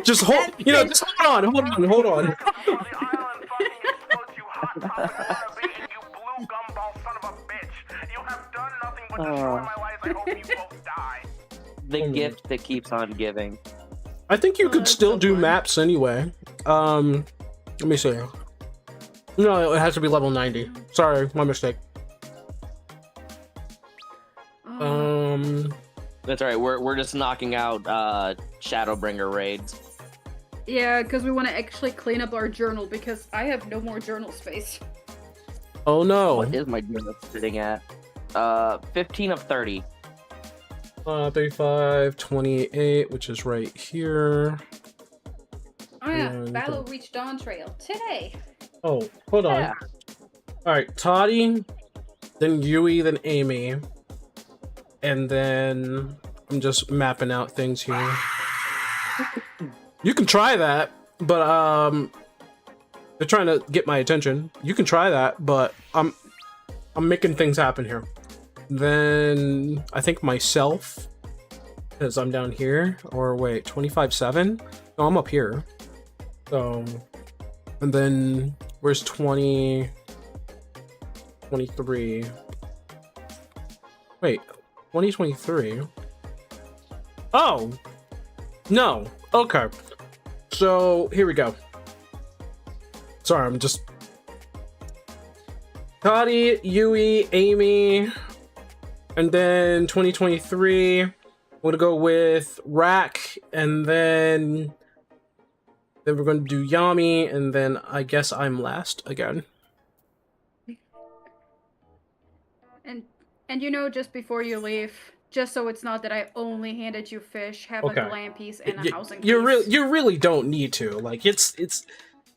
Just hold. Just hold on. The gift that keeps on giving. I think you could still do maps anyway. Let me see. No, it has to be level 90. Sorry, my mistake. That's all right. We're just knocking out Shadowbringer raids. Yeah, because we want to actually clean up our journal because I have no more journal space. Oh no. What is my journal sitting at? 15 of 30. 35, 28, which is right here. Oh yeah, And- Battle Reach Dawn Trail today. Oh, hold on. Yeah. Alright, Toddy, then Yui, then Amy. And then I'm just mapping out things here. You can try that, but they're trying to get my attention. You can try that, but I'm making things happen here. Then I think myself, because I'm down here, or wait, 25-7? No, I'm up here. So, and then where's 20, 23? Wait, 2023? Oh, no, okay. So here we go. Sorry, I'm just Toddy, Yui, Amy. And then 2023, I'm gonna go with Rack, and then we're gonna do Yami, and then I guess I'm last again. And just before you leave, just so it's not that I only handed you fish, have Okay. a glam piece and a housing piece. You really don't need to. Like it's as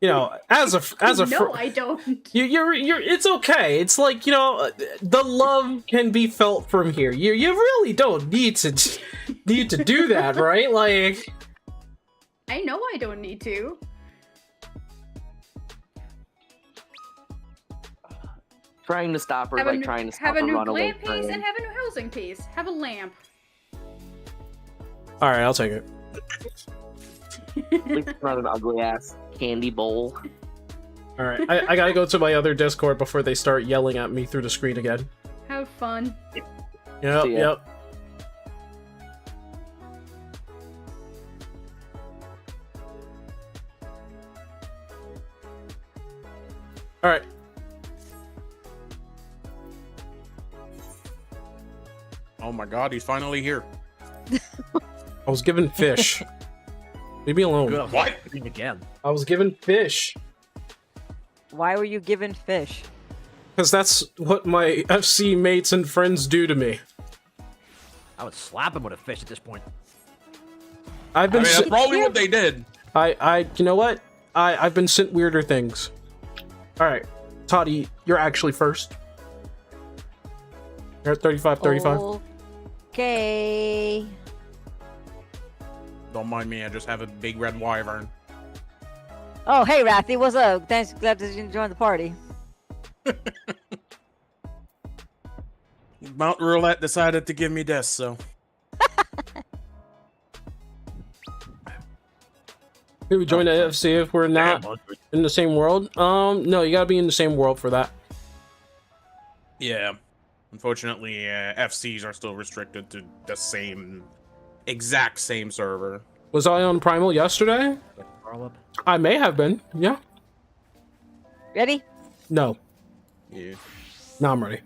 a No, I don't. you're it's okay. It's like, the love can be felt from here. You really don't need to do that, right? Like, I know I don't need to. Trying to stop her Have is a like new, trying to stop have a a new runaway glam piece train. and have a new housing piece. Have a lamp. all right, I'll take it. At least it's not an ugly ass candy bowl. All right, I gotta go to my other Discord before they start yelling at me through the screen again. Have fun. Yep, See ya. yep. All right. Oh my god, he's finally here. I was given fish. Leave me alone. What? Again. I was given fish. Why were you given fish? Because that's what my FC mates and friends do to me. I would slap him with a fish at this point. I've I been mean, that's probably what they did. you know what? I've been sent weirder things. Alright, Toddy, you're actually first. You're at 35, 35. Okay. Don't mind me, I just have a big red wyvern. Oh, hey, Rathy, what's up? Thanks, glad that you joined the party. Mount Roulette decided to give me this, so. Can we join the AFC if we're not in the same world? No, you gotta be in the same world for that. Yeah. Unfortunately, FCs are still restricted to the exact same server. Was I on Primal yesterday? I may have been, yeah. Ready? No. Yeah. No, I'm ready.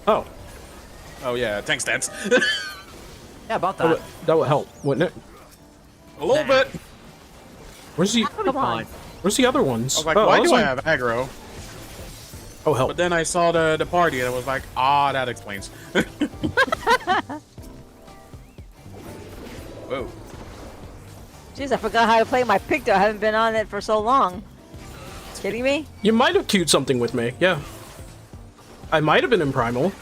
Oh. Oh yeah, tank stance. Yeah, about That that. would help, wouldn't it? A little bit. Where's the Come on. Where's the other ones? I was like, Oh, why I was do I like- have aggro? Oh, help. But then I saw the party and I was like, ah, that explains. Whoa. Jeez, I forgot how to play my Picto. I haven't been on it for so long. Kidding me? You might have queued something with me, yeah. I might have been in Primal.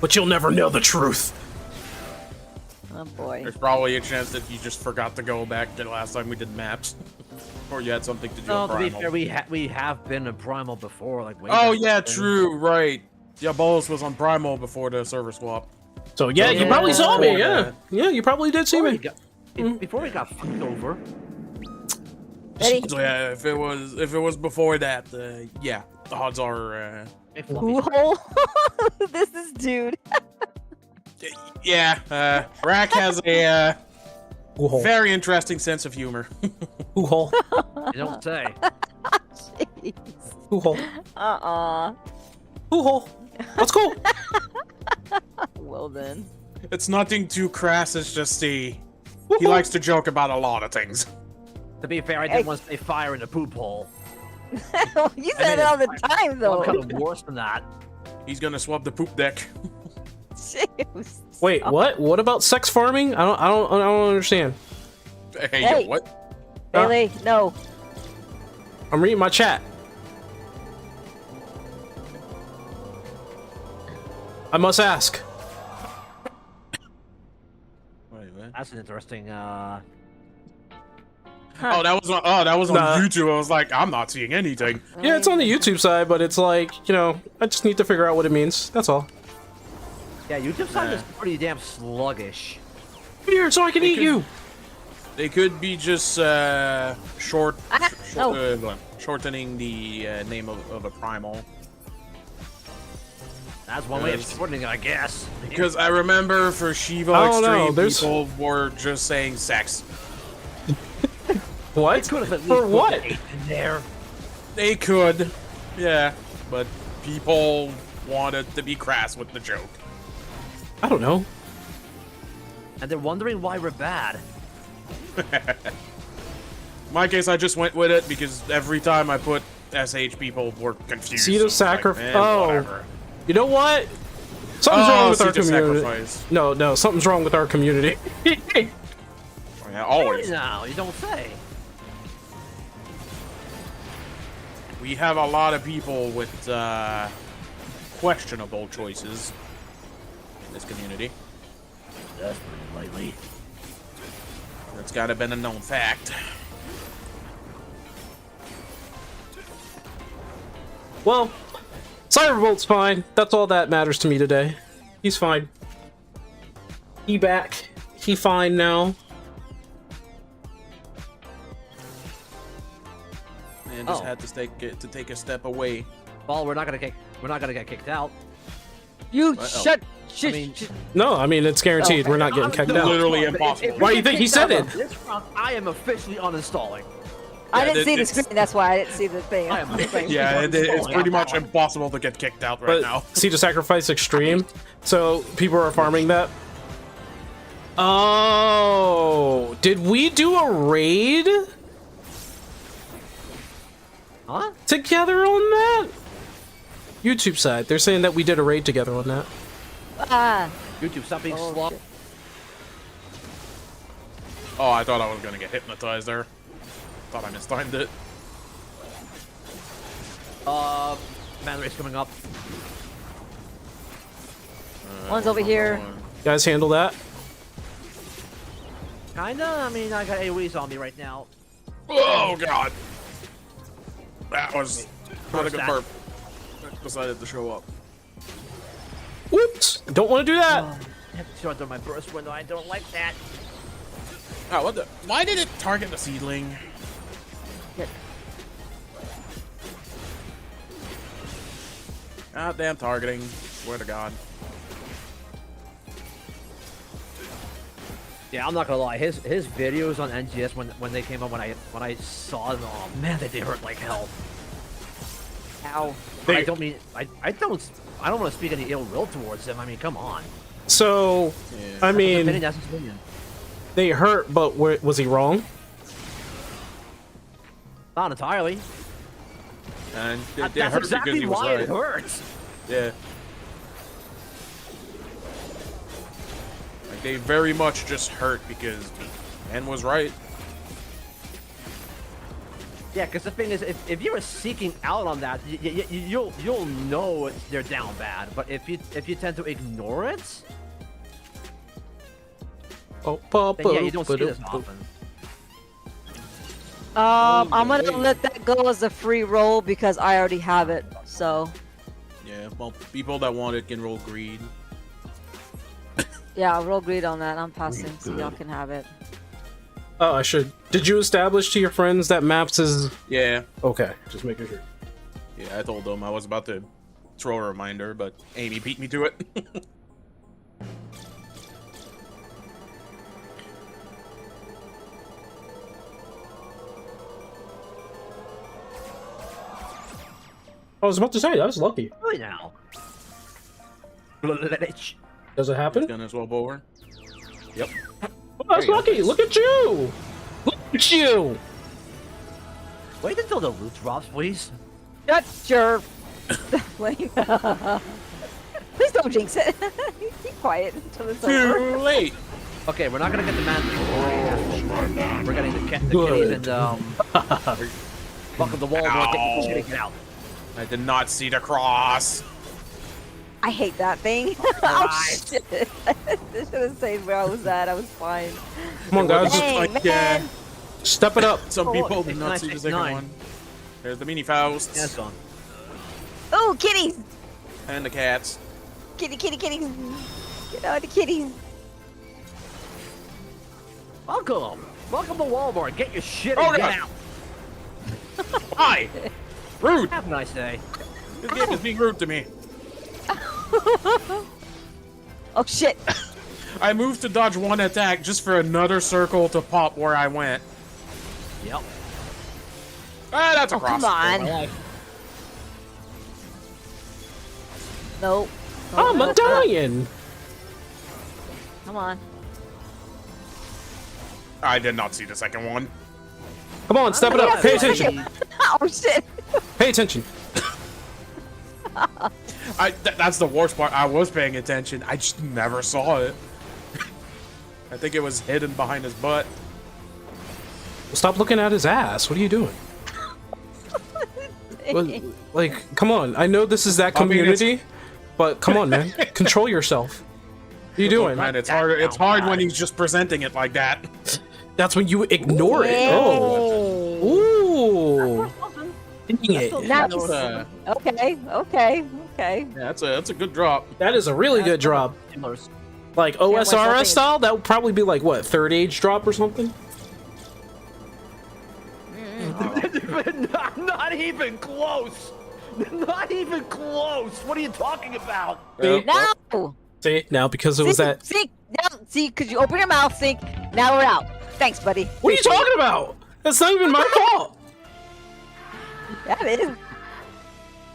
But you'll never know the truth. Oh boy. There's probably a chance that you just forgot to go back to the last time we did maps. Or you had something to do No, with to be Primal. fair, we have been in Primal before, like way Oh back yeah, then. true, right. DIABOLOS was on Primal before the server swap. So yeah, you probably saw me, yeah. Yeah, you probably did see me. Before we got fucked over. Ready? So yeah, if it was before that, yeah, the odds are Whoa. This is dude. yeah, Rack has a Ooh-hole. very interesting sense of humor. Ooh-hole. You don't say. Jeez. Ooh-hole. Uh-uh. Let's go. Well then. It's nothing too crass, it's just he likes to joke about a lot of things. To be fair, I didn't want to say fire in the poop hole. You say that all the time though. I'm kind of worse than that. He's gonna swap the poop deck. Jeez. Wait, what? What about sex farming? I don't understand. Hey, Hey. yo, what? Bailey, no. I'm reading my chat. I must ask. Wait, what? That's an interesting. Oh, that was on Nah. YouTube. I was like, I'm not seeing anything. Yeah, it's on the YouTube side, but it's like, you know, I just need to figure out what it means. That's all. Yeah, YouTube side is pretty damn sluggish. Here, so I can eat you. They could be just shortening the name of a primal. That's one way of shortening it, I guess. Because I remember for Shiva I don't know, Extreme, there's- people were just saying sex. What? Could have at least For put what? the 8 in there. They could, yeah, but people wanted to be crass with the joke. I don't know. And they're wondering why we're bad. In my case, I just went with it because every time I put SH, people were confused. See the So it's like, sacrifice. man, Oh, whatever. you know what? Something's wrong with see our the community. sacrifice. No, something's wrong with our community. Oh, yeah, always. No, you don't say. We have a lot of people with questionable choices in this community. That's pretty lightly. That's gotta been a known fact. Well, Cyberbolt's fine. That's all that matters to me today. He's fine. He back. He fine now. Man, just Oh. had to take a step away. Well, we're not gonna get kicked out. You Well, shut. I mean, No, I mean, it's guaranteed. Oh, We're not getting kicked out. Literally If- impossible. if Why we do you get think he kicked said out it? of This round, I am officially uninstalling. I didn't see the it's- screen. That's why I didn't see the thing. I am officially Yeah, it's uninstalling pretty that much one. impossible to get kicked out right But now. see the sacrifice extreme, so people are farming that. Oh, did we do a raid Huh? together on that? YouTube side, they're saying that we did a raid together on that. Ah. YouTube, stop being Oh, slow. shit. Oh, I thought I was gonna get hypnotized there. Thought I mistimed it. Man race coming up. One's over here. You guys handle that. Kinda. I mean, I got AoEs on me right now. Oh god. That was not a good that? burp. Decided to show up. Whoops! Don't want to do that. I have to shut down my burst window. I don't like that. Oh, what the? Why did it target the seedling? Goddamn targeting. Swear to God. Yeah, I'm not gonna lie. His videos on NGS when they came up when I saw them, oh man, they hurt like hell. Ow. But I don't mean I don't want to speak any ill will towards them. I mean, come on. So, Yeah. I mean, That's his opinion. they hurt, but was he wrong? Not entirely. And it That's hurt exactly because he was why right. it hurts. Yeah. Like, they very much just hurt because man was right. Yeah, because the thing is, if you were seeking out on that, you'll know they're down bad. But if you tend to ignore it, Oh, then yeah, you don't see it as often. I'm gonna let that go as a free roll because I already have it. So Yeah, well, people that want it can roll greed. yeah, I'll roll greed on that. I'm passing, so y'all can have it. Oh, I should. Did you establish to your friends that maps is Yeah. okay? Just making sure. Yeah, I told them I was about to throw a reminder, but Amy beat me to it. I was about to say that was lucky. Really now. Does it happen? Gonna swap over. Yep. Oh, that's lucky. Look at you. Look at you. Wait until the loot drops, please. Shut your flame. Please don't jinx it. Keep quiet until it's over. Too late. Okay, we're not gonna get the man. We're getting the kitties and welcome to Walmart. Get out. I did not see the cross. I hate that thing. Oh shit! I should have stayed where I was at. I was fine. Come on, guys. Dang, man. Step it up. Some people did not It's see the 9, second 9. one. There's the mini Fausts Yeah, it's gone. Oh, kitties! and the cats. Kitty, kitty, kitties! Get out the kitties! Welcome to Walmart. Get your shit Oh, and get God. out. Hi. Rude. Have a nice day. This game is being rude to me. Oh shit! I moved to dodge one attack just for another circle to pop where I went. Yep. Ah, that's a Oh cross. come on! Nope. I'm a dying. Come on. I did not see the second one. Come on, step it up. Pay attention. Oh shit! Pay attention. That's the worst part. I was paying attention. I just never saw it. I think it was hidden behind his butt. Stop looking at his ass. What are you doing? Like, come on. I know this is that I mean, community, but come on, man. Control yourself. What are you doing? Man, it's hard. It's hard when he's just presenting it like that. That's when you ignore it. Oh. Ooh. Dang it. Nice. Uh, Okay, okay, okay. Yeah, that's a good drop. That is a really good drop. Like OSRS style, that would probably be like what, third age drop or something? Not even close. Not even close. What are you talking about? No! See, now because it was that. See, now, see, because you open your mouth, think. Now we're out. Thanks, buddy. What are you talking about? That's not even my fault. That is.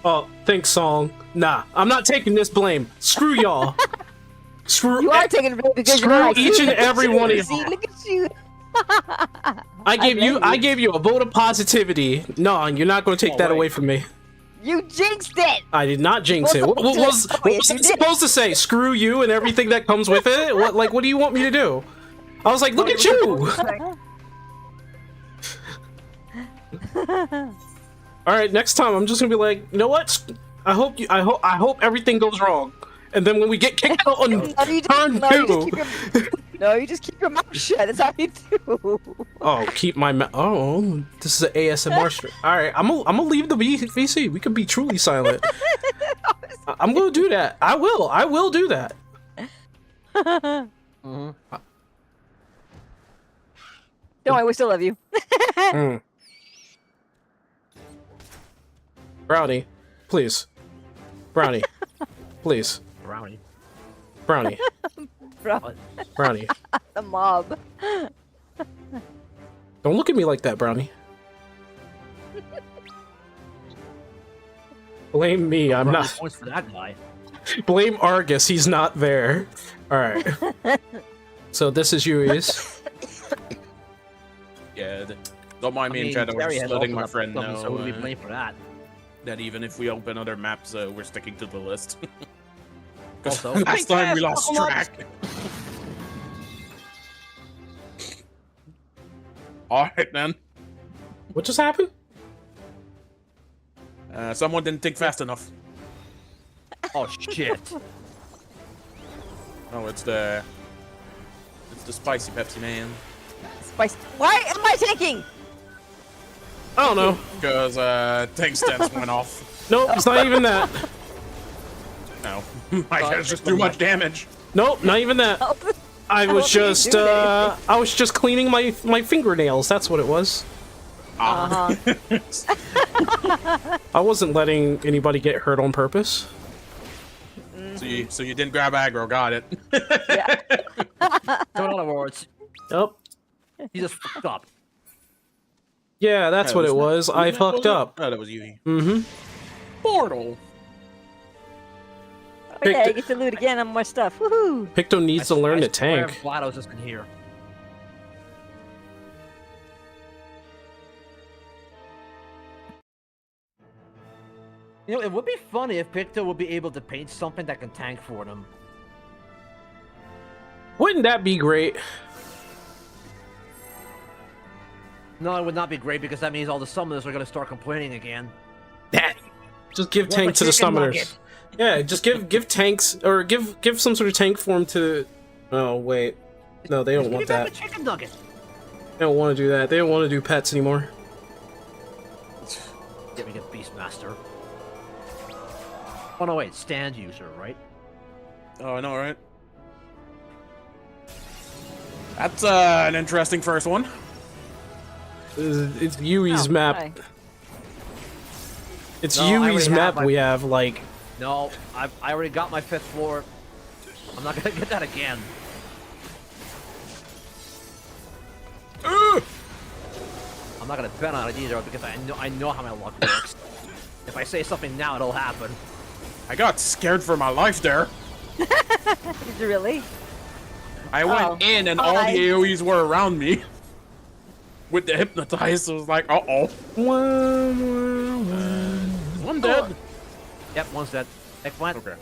Oh, thanks, song. Nah, I'm not taking this blame. Screw y'all. Screw. You are taking it because Screw you're like, each and look at every you, one of see, y'all. look at you. I gave you a vote of positivity. No, you're not going to take that away from me. You jinxed it. I did not jinx it. What was it supposed to say? Screw you and everything that comes with it? What do you want me to do? I was like, look at you! All right, next time I'm just gonna be like, you know what? I hope everything goes wrong. And then when we get kicked out on turn 2, No, you just keep your mouth shut. That's how you do. oh, keep my mouth. Oh, this is an ASMR stream. All right, I'm gonna leave the VC. We could be truly silent. I'm gonna do that. I will do that. Don't worry, we still love you. Brownie, please. Brownie, please. Brownie. Brownie. Bro, Brownie. the mob. Don't look at me like that, Brownie. Blame me, I'm Brownie not. points for that guy. Blame Argus, he's not there. Alright. So this is Yui's. Yeah, don't mind me and Shadow. We're Terry just has letting opened my up friend something, know so we'll be blamed for that. that even if we open other maps, we're sticking to the list. Because Also, last time we lost track. Alright, then. What just happened? Someone didn't think fast enough. oh shit! Oh, it's the spicy Pepsi Man. Spice. Why am I taking? I don't know. Because tank stats went off. Nope, it's not even that. No, my guys just too much damage. Nope, not even that. I was just cleaning my fingernails. That's what it was. I wasn't letting anybody get hurt on purpose. So you didn't grab aggro, got it. Yeah. In other words, Yep. he just fucked up. Yeah, that's what it was. I fucked up. Oh, that was you. Mm-hmm. Portal. Okay, I get to loot again on more stuff. Woohoo! Picto needs to learn to I swear tank. GLaDOS just in here. You know, it would be funny if Picto would be able to paint something that can tank for them. Wouldn't that be great? No, it would not be great because that means all the summoners are going to start complaining again. Just give tank to the summoners. Yeah, just give tanks or give some sort of tank form to. Oh wait, no, they don't want that. Chicken nugget. They don't want to do that. They don't want to do pets anymore. Get me a Beastmaster. Oh no, wait, stand user, right? Oh, I know, right? That's an interesting first one. It's Yui's map. Hi. It's No, I Yui's already have map. my- We have like. No, I already got my 5th floor. I'm not gonna get that again. I'm not gonna bet on it either because I know how my luck works. If I say something now, it'll happen. I got scared for my life there. Did you really? I went in and all the AoEs were around me. With the hypnotize, it was like, uh-oh. One dead. Yep, one's dead. Eggplant. Okay.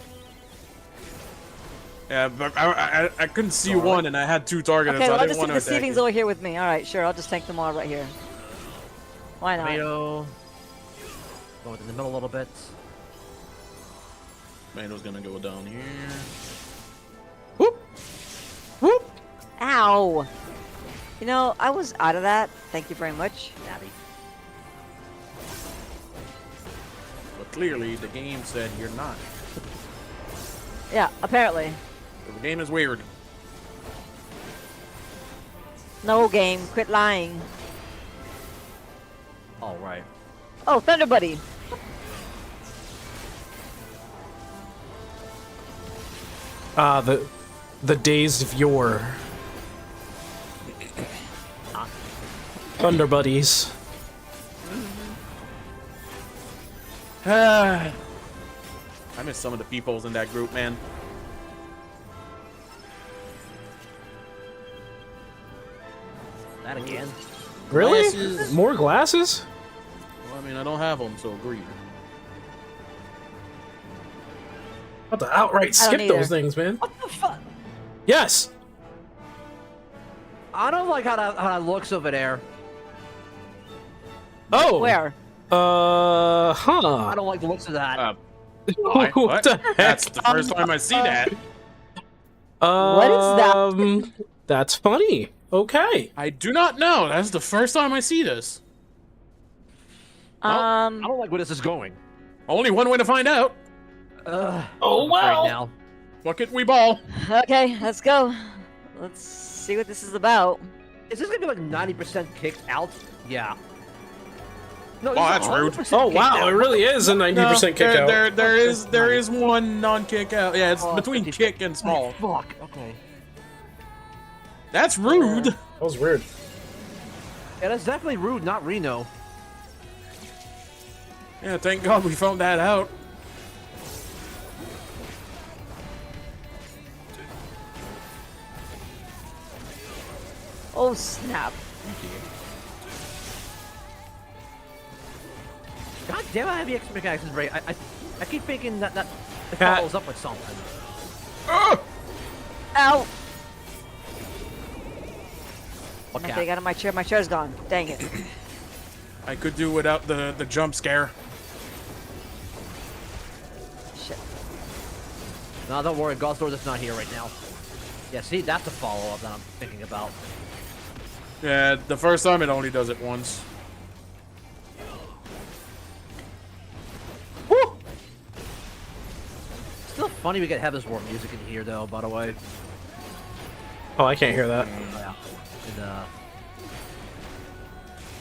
Yeah, but I couldn't see one, and I had 2 targets. Okay, so well, I I'll didn't just want take to the attack Seedings you. over here with me. Alright, sure, I'll just tank them all right here. Why not? Tomato. Going in the middle a little bit. Tomato's gonna go down here. Whoop, whoop. Ow! You know, I was out of that. Thank you very much. Nabby. But clearly, the game said you're not. Yeah, apparently. The game is weird. No game, quit lying. Alright. Oh, Thunder Buddy. Ah, the days of yore. Thunder buddies. I miss some of the peoples in that group, man. That again. Really? Glasses. More glasses? Well, I mean, I don't have them, so agreed. About to outright I don't skip those either. things, man. What the fuck? Yes. I don't like how that looks over there. Oh. Where? Huh. I don't like the looks of that. Why? What the heck? That's the first time I see that. What is that? That's funny. Okay. I do not know. That's the first time I see this. I don't like where this is going. Only one way to find out. Oh, Right now. Fuck it, we ball. Okay, let's go. Let's see what this is about. Is this gonna be like 90% kicked out? Yeah. No, Oh, that's rude. Oh wow, it really is a 90% kick out. There is one non-kick out. Yeah, it's between 50. kick and small. Fuck. Okay. That's rude. That was weird. Yeah, that's definitely rude, not Reno. Yeah, thank God we found that out. Oh snap! God damn, I have the X mechanics is great. I keep thinking that it Cat. follows up with something. Ow! What I cat? think out of my chair. My chair's gone. Dang it! I could do without the jump scare. Shit. No, don't worry, God's Lord is not here right now. Yeah, see, that's the follow-up that I'm thinking about. Yeah, the first time it only does it once. Woo! Still funny we get Heaven's War music in here, though, by the way. Oh, I can't hear that. Yeah. And,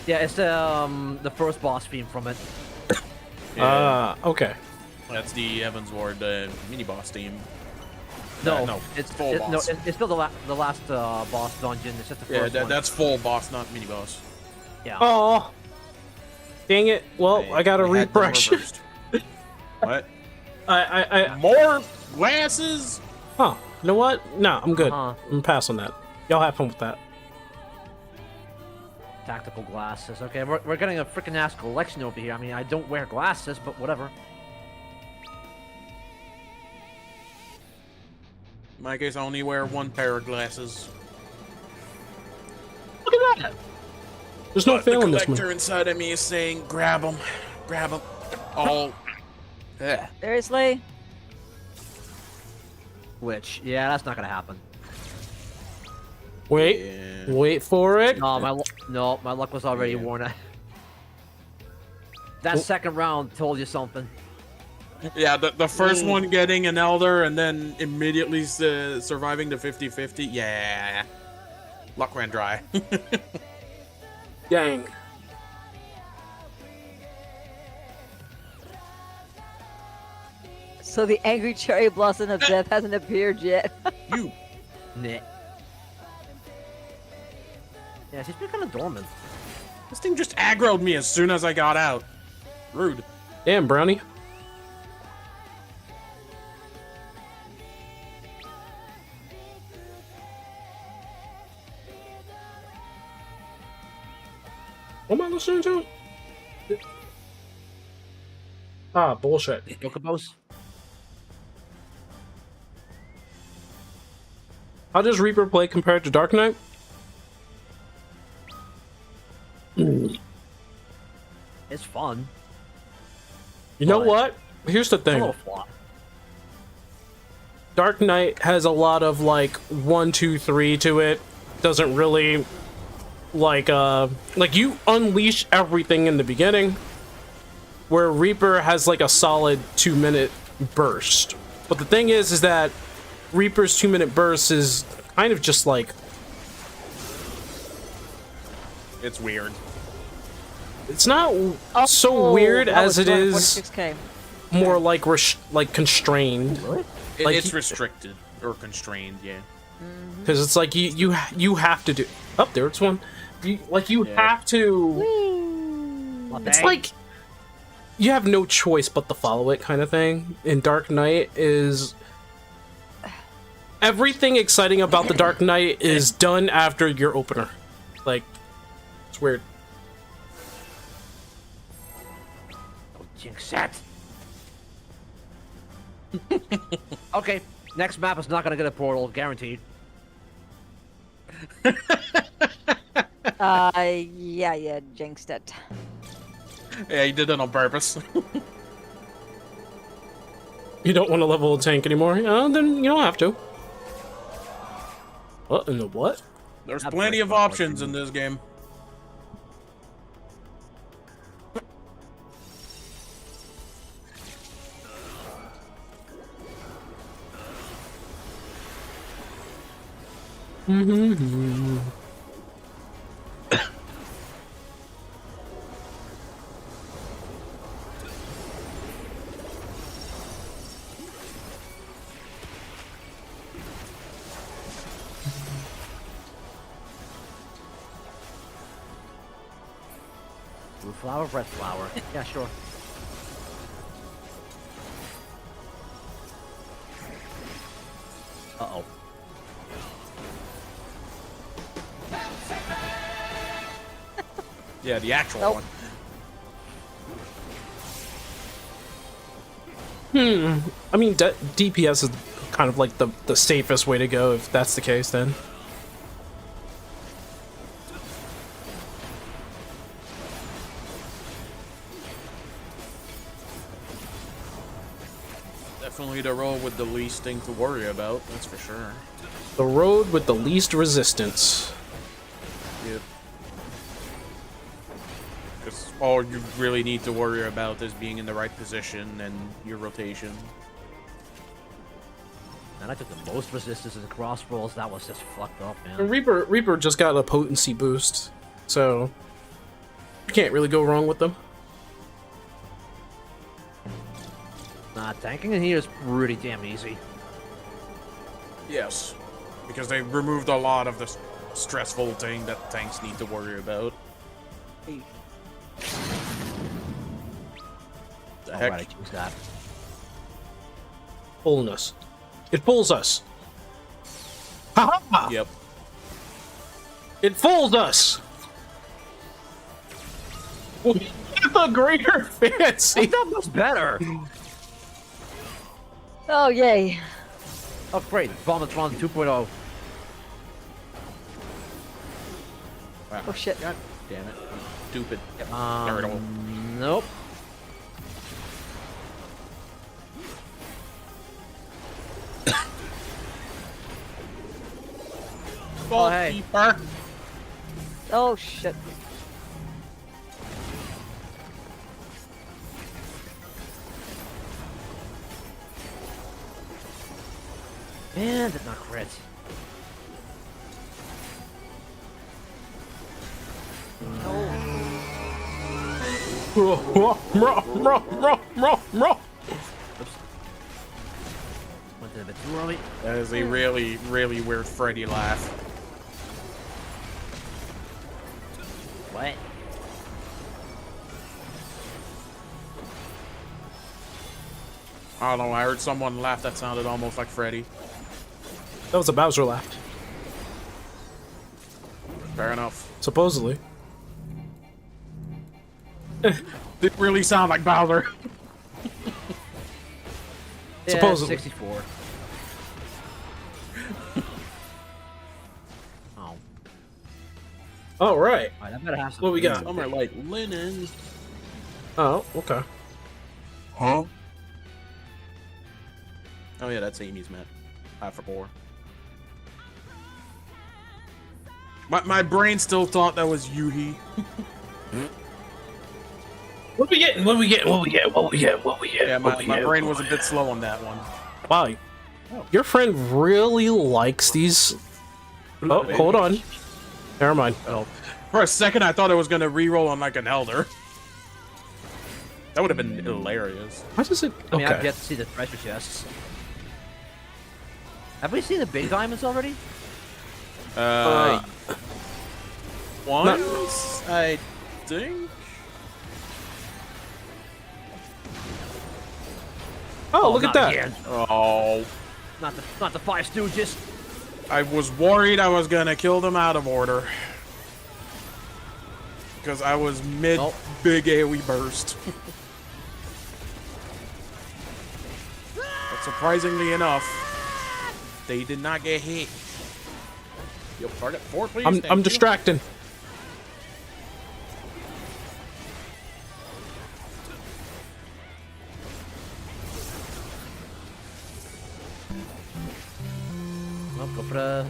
yeah, it's the first boss theme from it. Okay. That's the Evans Ward mini boss team. No, no, it's full No, boss. it's still the last boss dungeon. It's just the first one. That's full boss, not mini boss. Yeah. Oh. Dang it. Well, I gotta We had them refresh. reversed. What? I More glasses? Huh. You know what? No, I'm good. Uh-huh. I'm pass on that. Y'all have fun with that. Tactical glasses. Okay, we're getting a freaking ass collection over here. I mean, I don't wear glasses, but whatever. In my case, I only wear one pair of glasses. Look at that. There's no The failing this one. collector inside of me is saying, grab them. Grab them. Oh. Yeah. Seriously? Which, yeah, that's not gonna happen. Wait. Yeah. Wait for it. No, my luck was already worn out. That second round told you something. Yeah, the first one getting an Elder and then immediately surviving the 50-50. Yeah. Luck ran dry. Dang. So the angry cherry blossom of death hasn't appeared yet. You. Nah. Yeah, she's been kind of dormant. This thing just aggroed me as soon as I got out. Rude. Damn, Brownie. What am I listening to? Ah, bullshit. Chocobos? How does Reaper play compared to Dark Knight? It's fun. You know But- what? Here's the It's a thing. little flawed. Dark Knight has a lot of like 1, 2, 3 to it. Doesn't really like you unleash everything in the beginning, where Reaper has like a solid 2-minute burst. But the thing is that Reaper's 2-minute burst is kind of just like It's weird. it's not so weird that as was it is 246K. more like constrained. Like, It's restricted or constrained, yeah. Because it's like you have to do. Oh, there's one. You have to. It's like you have no choice but to follow it, kind of thing. In Dark Knight is everything exciting about the Dark Knight is done after your opener. Like it's weird. Jinx it. Okay, next map is not gonna get a portal, guaranteed. Yeah, you jinxed it. Yeah, he did it on purpose. You don't want to level a tank anymore? Then you don't have to. What in the what? There's Not plenty of break ball, options in this game. Blue flower, red flower. Yeah, sure. Uh-oh. Yeah, the actual Nope. one. I mean, DPS is kind of like the safest way to go if that's the case, then. Definitely the road with the least thing to worry about, that's for sure. The road with the least resistance. Yep. Because all you really need to worry about is being in the right position and your rotation. And I took the most resistance in the cross rolls. That was just fucked up, man. And Reaper just got a potency boost, so you can't really go wrong with them. Nah, tanking in here is pretty damn easy. Yes. Because they removed a lot of the stressful thing that tanks need to worry about. The heck? Alright, I choose that. Pulling us. It pulls us. Ha ha! Yep. It fools us. The greater fancy. That was better! Oh, yay. Oh, great. Vomitron 2.0. Oh, shit. God damn it. Stupid. Turtle. Nope. Ball hey. keeper. Oh, shit. Man, did not crit. Oops. Went a bit too early. That is a really, really weird Freddy laugh. What? I don't know, I heard someone laugh that sounded almost like Freddy. That was a Bowser laugh, Fair enough. supposedly. Did really sound like Bowser. Yeah, Supposedly. 64. Oh. All right. Alright, I better have some. What we got? food. Some are like linen. Oh, okay. Huh? Oh yeah, that's Amy's map. 5 for 4. My brain still thought that was Yuhi. What we getting? What we getting? What we get? What we get? What we get? Yeah, my brain was a bit slow on that one. Wow. Your friend really likes these. Oh, hold on. Never mind. Oh, for a second I thought it was gonna reroll on like an elder. That would have been hilarious. Why does it? I mean, I've Okay. yet to see the treasure chests. Have we seen the big diamonds already? Once, I think. Oh, look at not that. again. Oh, Not the Five Stooges. I was worried I was gonna kill them out of order. Because I was mid Nope. big AoE burst. But surprisingly enough, they did not get hit. Yo, target 4, please. I'm Thank you. distracting. No, go for the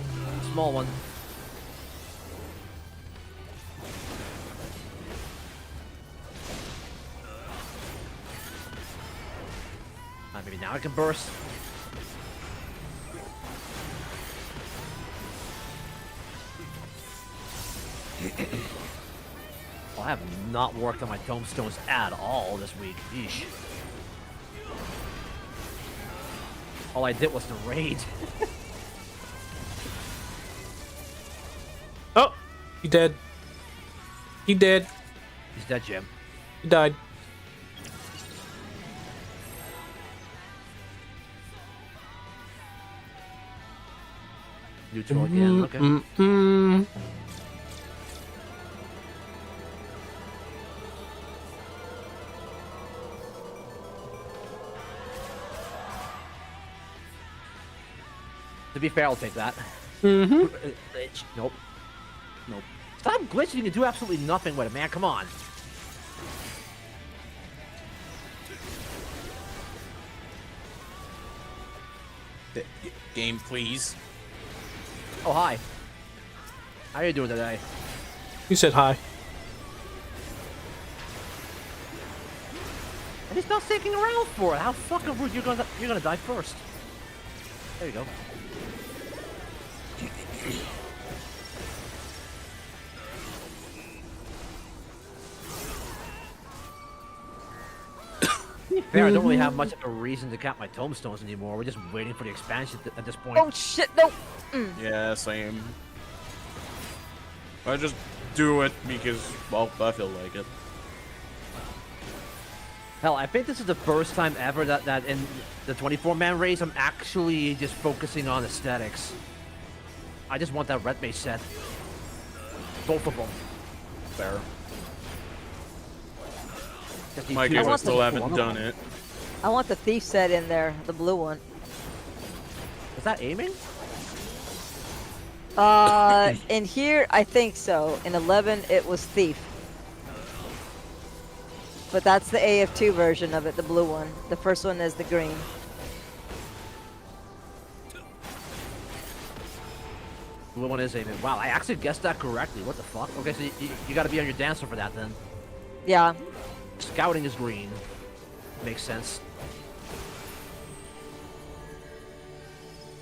small one. Maybe now I can burst. Oh, I have not worked on my tombstones at all this week. Yeesh. All I did was the raid. Oh, he dead. He dead. He's dead, Jim. He died. Neutral again. Okay. To be fair, I'll take that. Mm-hmm. Nope. Nope. Stop glitching. You can do absolutely nothing with it, man. Come on. Game, please. Oh, hi. How are you doing today? You said hi. And he's not sticking around for it. How fucking rude! You're gonna die first. There you go. Fair, I don't really have much of a reason to cap my tombstones anymore. We're just waiting for the expansion at this point. Oh shit, no! Yeah, same. I just do it because, well, I feel like it. Hell, I think this is the first time ever that in the 24-man race, I'm actually just focusing on aesthetics. I just want that red base set. Both of them. Fair. Just need My two guess I ones. still haven't done it. I want the thief set in there, the blue one. Is that aiming? In here, I think so. In 11, it was thief. But that's the AF2 version of it, the blue one. The first one is the green. Blue one is aiming. Wow, I actually guessed that correctly. What the fuck? Okay, so you gotta be on your dancer for that then. Yeah. Scouting is green. Makes sense.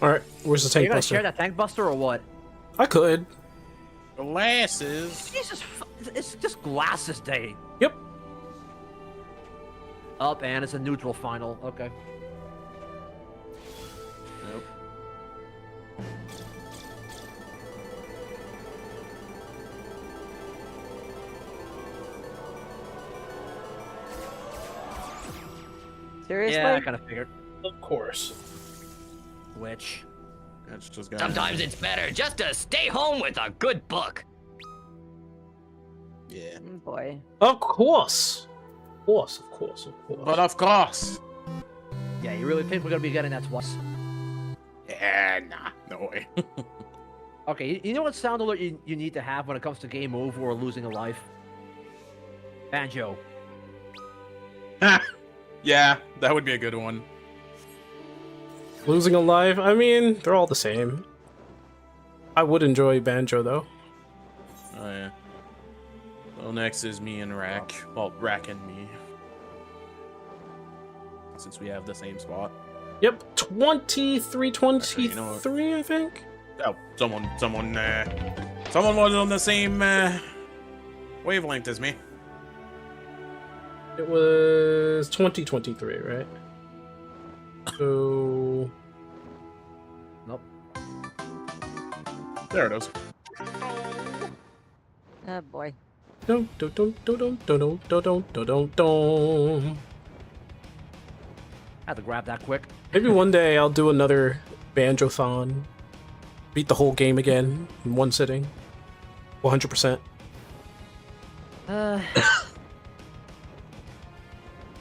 Alright, where's the Are tank you gonna buster? share that tank buster or what? I could. Glasses. Jesus, it's just glasses day. Yep. Up, and it's a neutral final. Okay. Nope. Seriously? Yeah, I kind of figured. Of course. Which? That's just got Sometimes it's better just to stay home with a good book. Yeah. Oh, boy. Of course. Of course, of course, of course. But of course. Yeah, you really think we're gonna be getting that twice? Yeah, nah, no way. Okay, you know what sound alert you need to have when it comes to game over or losing a life? Banjo. Yeah, that would be a good one. Losing a life? I mean, they're all the same. I would enjoy Banjo, though. Oh, yeah. Well, next is me and Rack. Well, Rack and me. Since we have the same spot. Yep, 23, 23, you know what? I think? Oh, someone was on the same wavelength as me. It was 2023, right? So... Nope. There it is. Oh, boy. Don't. I had to grab that quick. Maybe one day I'll do another Banjo-thon. Beat the whole game again in one sitting. 100%.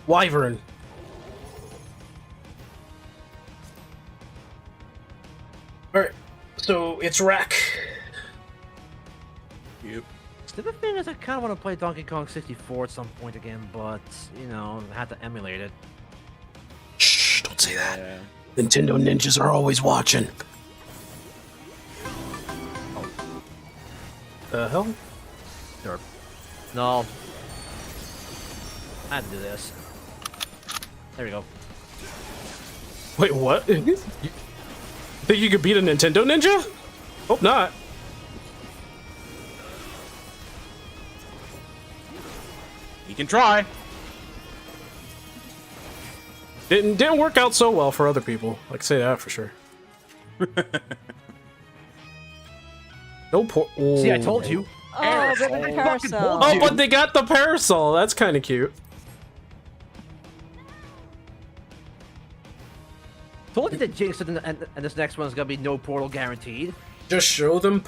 Wyvern. Alright, so it's Rack. Yep. The other thing is I kind of want to play Donkey Kong 64 at some point again, but, you know, I had to emulate it. Shh, don't say that. Yeah. Nintendo ninjas are always watching. The hell? Sure. No. I had to do this. There we go. Wait, what? You think you could beat a Nintendo Ninja? Hope not. You can try. Didn't work out so well for other people. I can say that for sure. No See, I told you. Oh, ribbon carousel. Oh, but they got the parasol. That's kind of cute. Told you that Jinx and this next one's gonna be no portal guaranteed. Just show them.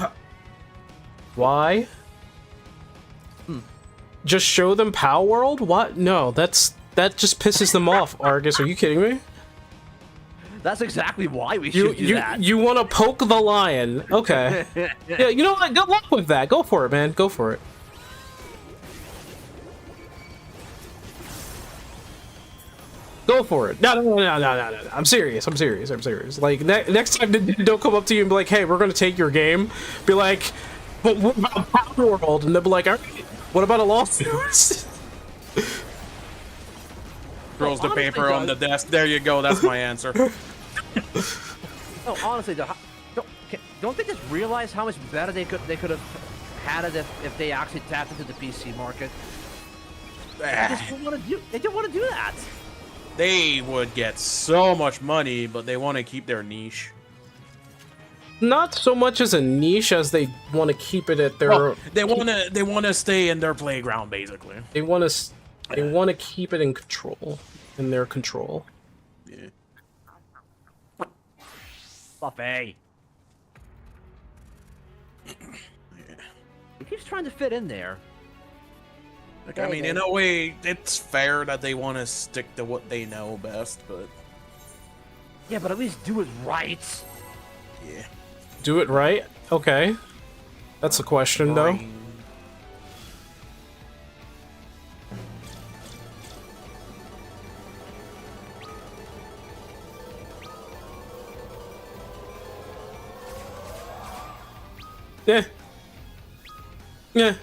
Why? Just show them Power World? What? No, that just pisses them off. Argus, are you kidding me? That's exactly why we should do that. You want to poke the lion? Okay. Yeah, you know what? Good luck with that. Go for it, man. Go for it. Go for it. No. I'm serious. Like, next time they'll come up to you and be like, hey, we're going to take your game. Be like, but what about Power World? And they'll be like, all right, what about a lawsuit? Throws the paper on the desk. There you go. That's my answer. No, honestly, don't they just realize how much better they could have had it if they actually tapped into the PC market? They just don't want to do. They don't want to do that. They would get so much money, but they want to keep their niche. Not so much as a niche as they want to keep it at their. Well, they want to stay in their playground, basically. They want to keep it in control, in their control. Yeah. Buffet. He keeps trying to fit in there. Like, I mean, in a way, it's fair that they want to stick to what they know best, but... Yeah, but at least do it right. Yeah. Do it right? Okay. That's the question, though. Yeah. Yeah.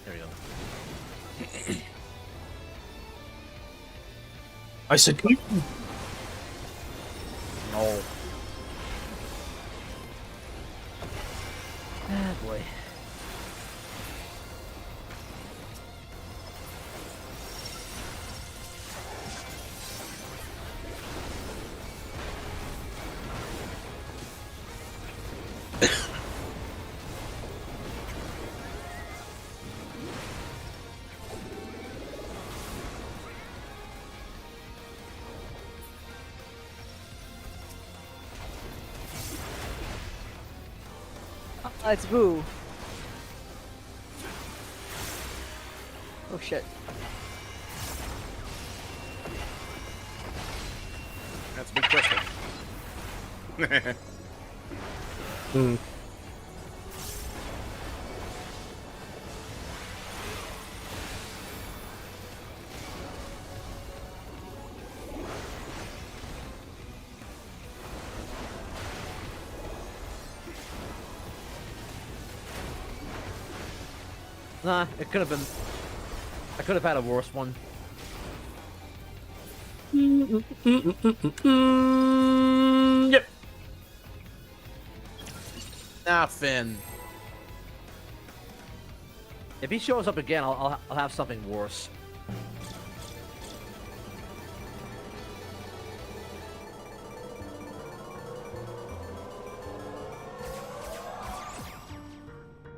There we go. I said, No. Ah, boy. It's Boo. Oh shit. That's a big crystal. hmm. Nah, it could have been. I could have had a worse one. Yep. Nah, Finn. If he shows up again, I'll have something worse.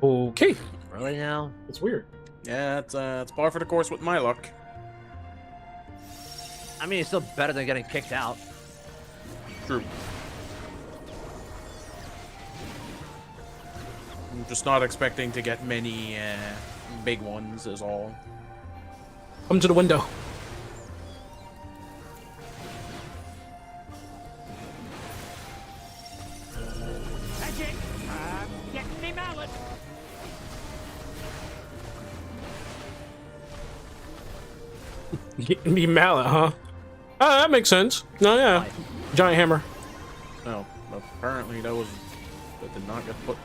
Okay. Really now? It's weird. Yeah, it's par for the course with my luck. I mean, it's still better than getting kicked out. True. I'm just not expecting to get many big ones is all. Come to the window. Magic! I'm getting me mallet! Be mallet, huh? Oh, that makes sense. No, yeah. Giant hammer. No, apparently that did not get put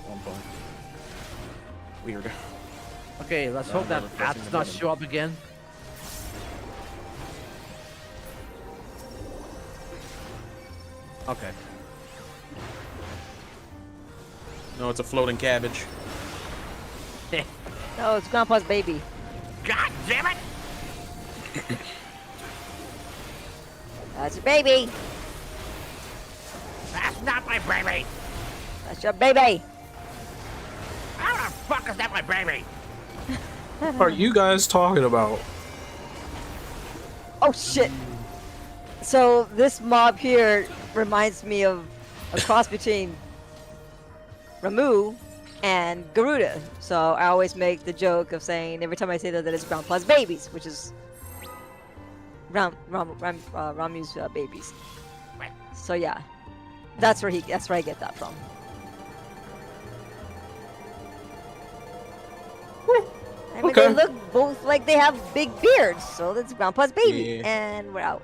on point. Weird. Okay, let's hope that bat does not show up again. Okay. No, it's a floating cabbage. No, it's Grandpa's baby. God damn it! That's your baby. That's not my baby! That's your baby. How the fuck is that my baby? What are you guys talking about? Oh shit. So this mob here reminds me of a cross between Ramu and Garuda. So I always make the joke of saying every time I say that it's Grandpa's babies, which is Ramu's babies. So yeah, that's where I get that from. I mean, Okay. they look both like they have big beards, so that's Grandpa's baby, Yeah. and we're out.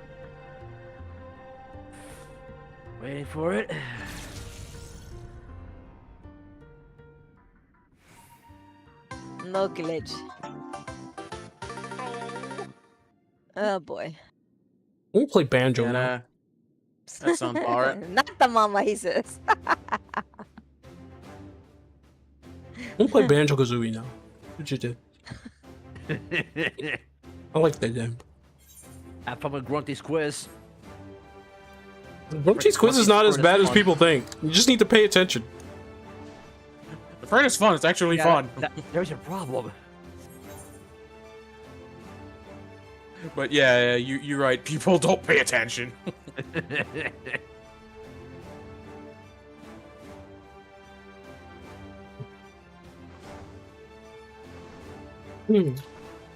Waiting for it. No glitch. Oh boy. We can play banjo And, now. that sounds alright. Not the mama, he says. We can play banjo kazooie now. What you did? I like that game. Have fun with Grunty's quiz. Grumpy's quiz is not as Furnace bad as fun. people think. You just need to pay attention. The furnace is fun. It's actually fun. There's your problem. But yeah, you're right. People don't pay attention. It's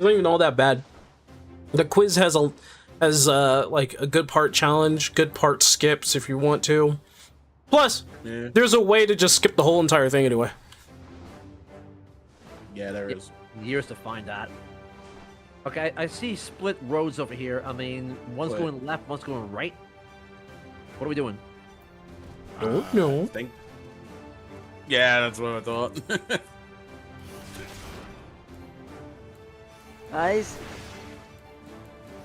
not even all that bad. The quiz has like a good part challenge, good part skips if you want to. Plus, Yeah, there's a way to just skip the whole entire thing anyway. yeah, there is. Years to find that. Okay, I see split roads over here. I mean, one's What? going left, one's going right. What are we doing? Don't know. Think. Yeah, that's what I thought. Nice.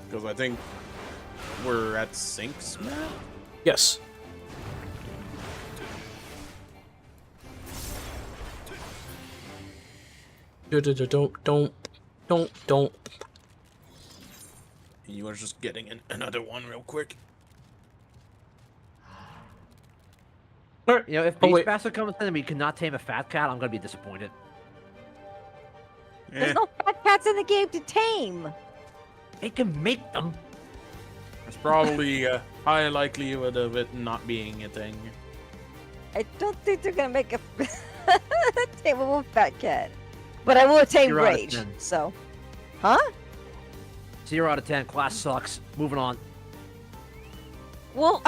Because I think we're at sinks now. Yes. Don't. You were just getting another one real quick. Alright. You know, if Oh, Beast wait. Master comes in and we cannot tame a fat cat, I'm gonna be disappointed. Eh, There's no fat cats in the game to tame. They can make them. there's probably a high likelihood of it not being a thing. I don't think they're gonna make a tameable fat cat. But I will tame You're out of Rage. 10. So, huh? 0 out of 10. Class sucks. Moving on. Well,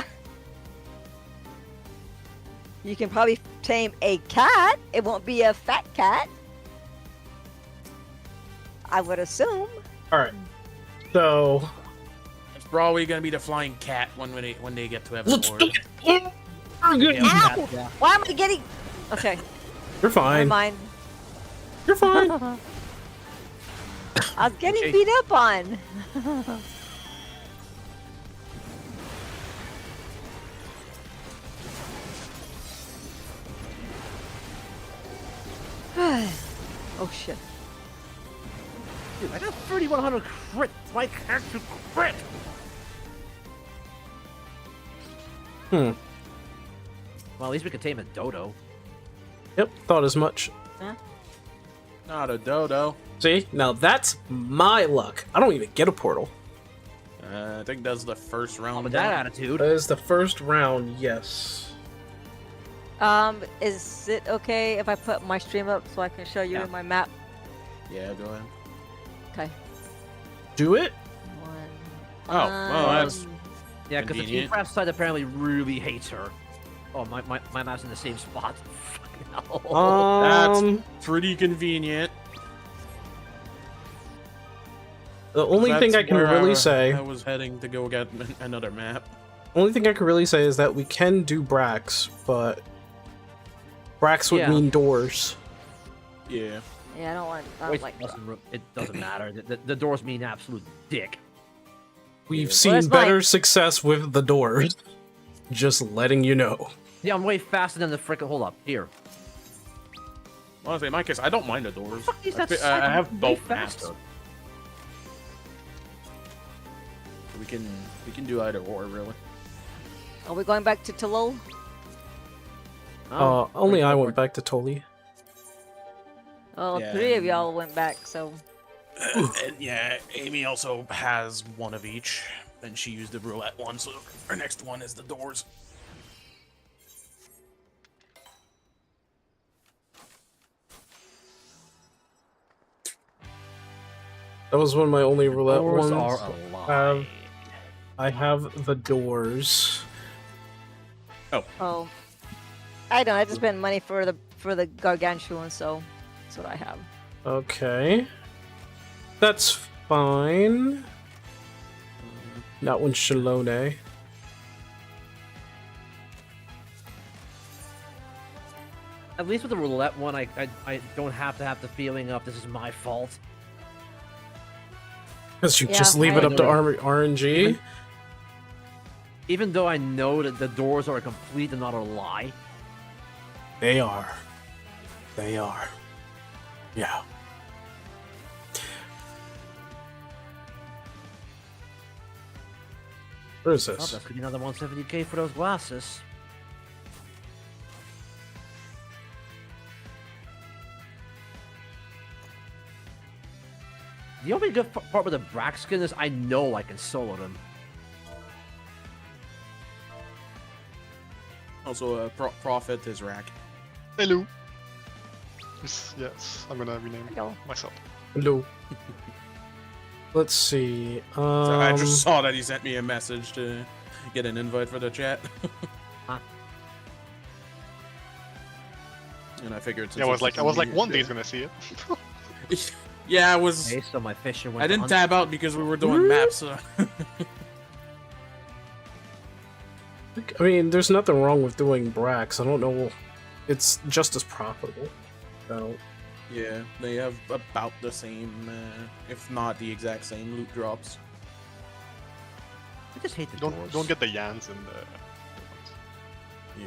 you can probably tame a cat. It won't be a fat cat. I would assume. Alright. So It's probably gonna be the flying cat when they get to have let's more. do it. We're good. Ow! Why am I getting? Okay, You're never fine. mind. You're fine. I was getting Okay. beat up on. Oh shit. Dude, I got 3100 crit. Why can't you crit? Hmm. Well, at least we can tame a dodo. Yep, thought as much. Not a dodo. See? Now that's my luck. I don't even get a portal. I think that's the first round. With that attitude. That is the first round, yes. Is it okay if I put my stream up so I can show you Yeah. my map? Yeah, go ahead. Okay. Do it? One. Oh, well, that's Yeah, because the team convenient. craft side apparently really hates her. Oh, my map's in the same spot. Fucking hell. Um, That's pretty convenient. The only thing I can really say... I was heading to go get another map. Only thing I can really say is that we can do Brax, but... Brax would Yeah. mean doors. Yeah. Yeah, I don't Wait, like it doesn't matter. The doors mean absolute dick. We've Yeah. seen Where's better mine? success with the doors. Just letting you know. Yeah, I'm way faster than the frickin'. Hold up, here. Honestly, in my case, I don't mind the doors. Fuck is that I second have way both faster? maps. We can do either or, really. Are we going back to Talol? Only I went back to Toli. Well, Yeah. 3 of y'all went back, so And yeah, Amy also has one of each, and she used the roulette one, so her next one is the doors. That was one of my only roulette Doors ones. are alive. I have the doors. oh, I don't. I just spent money for the gargantuan, so that's what I have. Okay. That's fine. Not one Shalone. At least with the roulette one, I don't have to have the feeling of this is my fault. Because you Yeah, just leave it I up to agree. RNG. Even though I know that the doors are a complete and utter lie. They are. They are. Yeah. Where is Oh, this? that's gonna be another 170k for those glasses. The only good part with the Brax skin is I know I can solo them. Also, Prophet is rack. Hello. Yes, I'm gonna rename Hello. myself. Hello. Let's see. So I just saw that he sent me a message to get an invite for the chat. Huh? And I figured. Yeah, I was like, one day he's gonna see it. Yeah, I was. Okay, so my fishing went I didn't on. tab out because we were doing maps. So. I mean, there's nothing wrong with doing Brax. I don't know. It's just as profitable. So, Yeah, they have about the same, if not the exact same loot drops. I just hate the doors. Don't get the Yans and the. Yeah.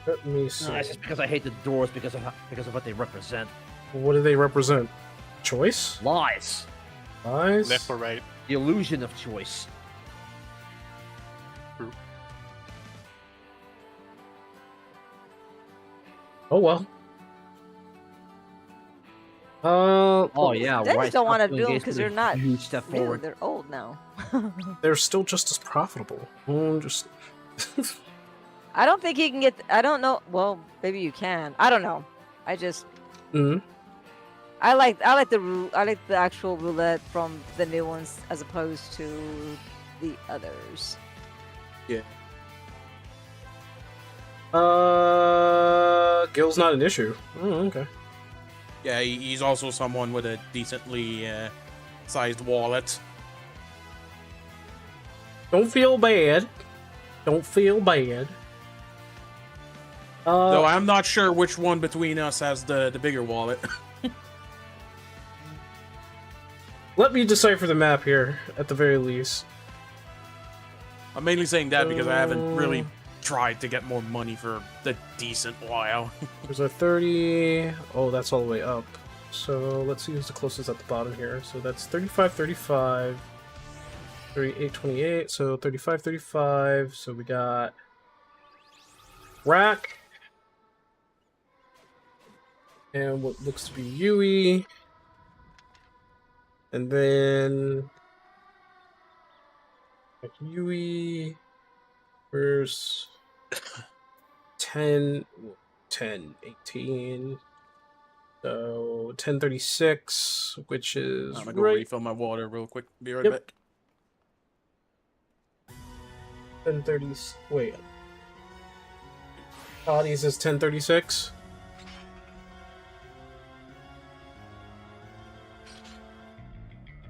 let me see. No, it's just because I hate the doors because of what they represent. What do they represent? Choice? Lies. Lies? Left or right? The illusion of choice. Oh well. Oh yeah, They right. just don't want to Stop do them doing because games they're not huge step new. forward. They're old now. they're still just as profitable. Just I don't think you can get. I don't know. Well, maybe you can. I don't know. I just. Mhm. I like the actual roulette from the new ones as opposed to the others. Yeah. Gil's not an issue. Oh, okay. Yeah, he's also someone with a decently sized wallet. Don't feel bad. Don't feel bad. Though I'm not sure which one between us has the bigger wallet. Let me decipher the map here, at the very least. I'm mainly saying that because I haven't really tried to get more money for a decent while. There's a 30. Oh, that's all the way up. So let's see who's the closest at the bottom here. So that's 35, 35, 38, 28. So 35, 35. So we got Rack. And what looks to be Yui. And then like Yui. Where's 10, 18. So 1036, which is I'm gonna go right. refill my water real quick. Be right Yep. back. 1030. Wait. Bodies is 1036.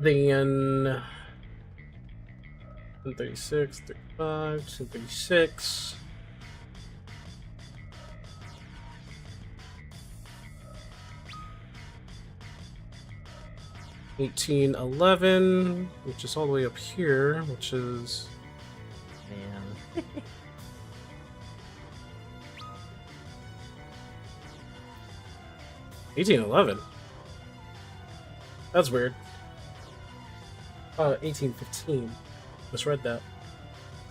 Then 36, 35, 36. $18.11, which is all the way up here, which is Man. $18.11. That's weird. 18.15. Misread that.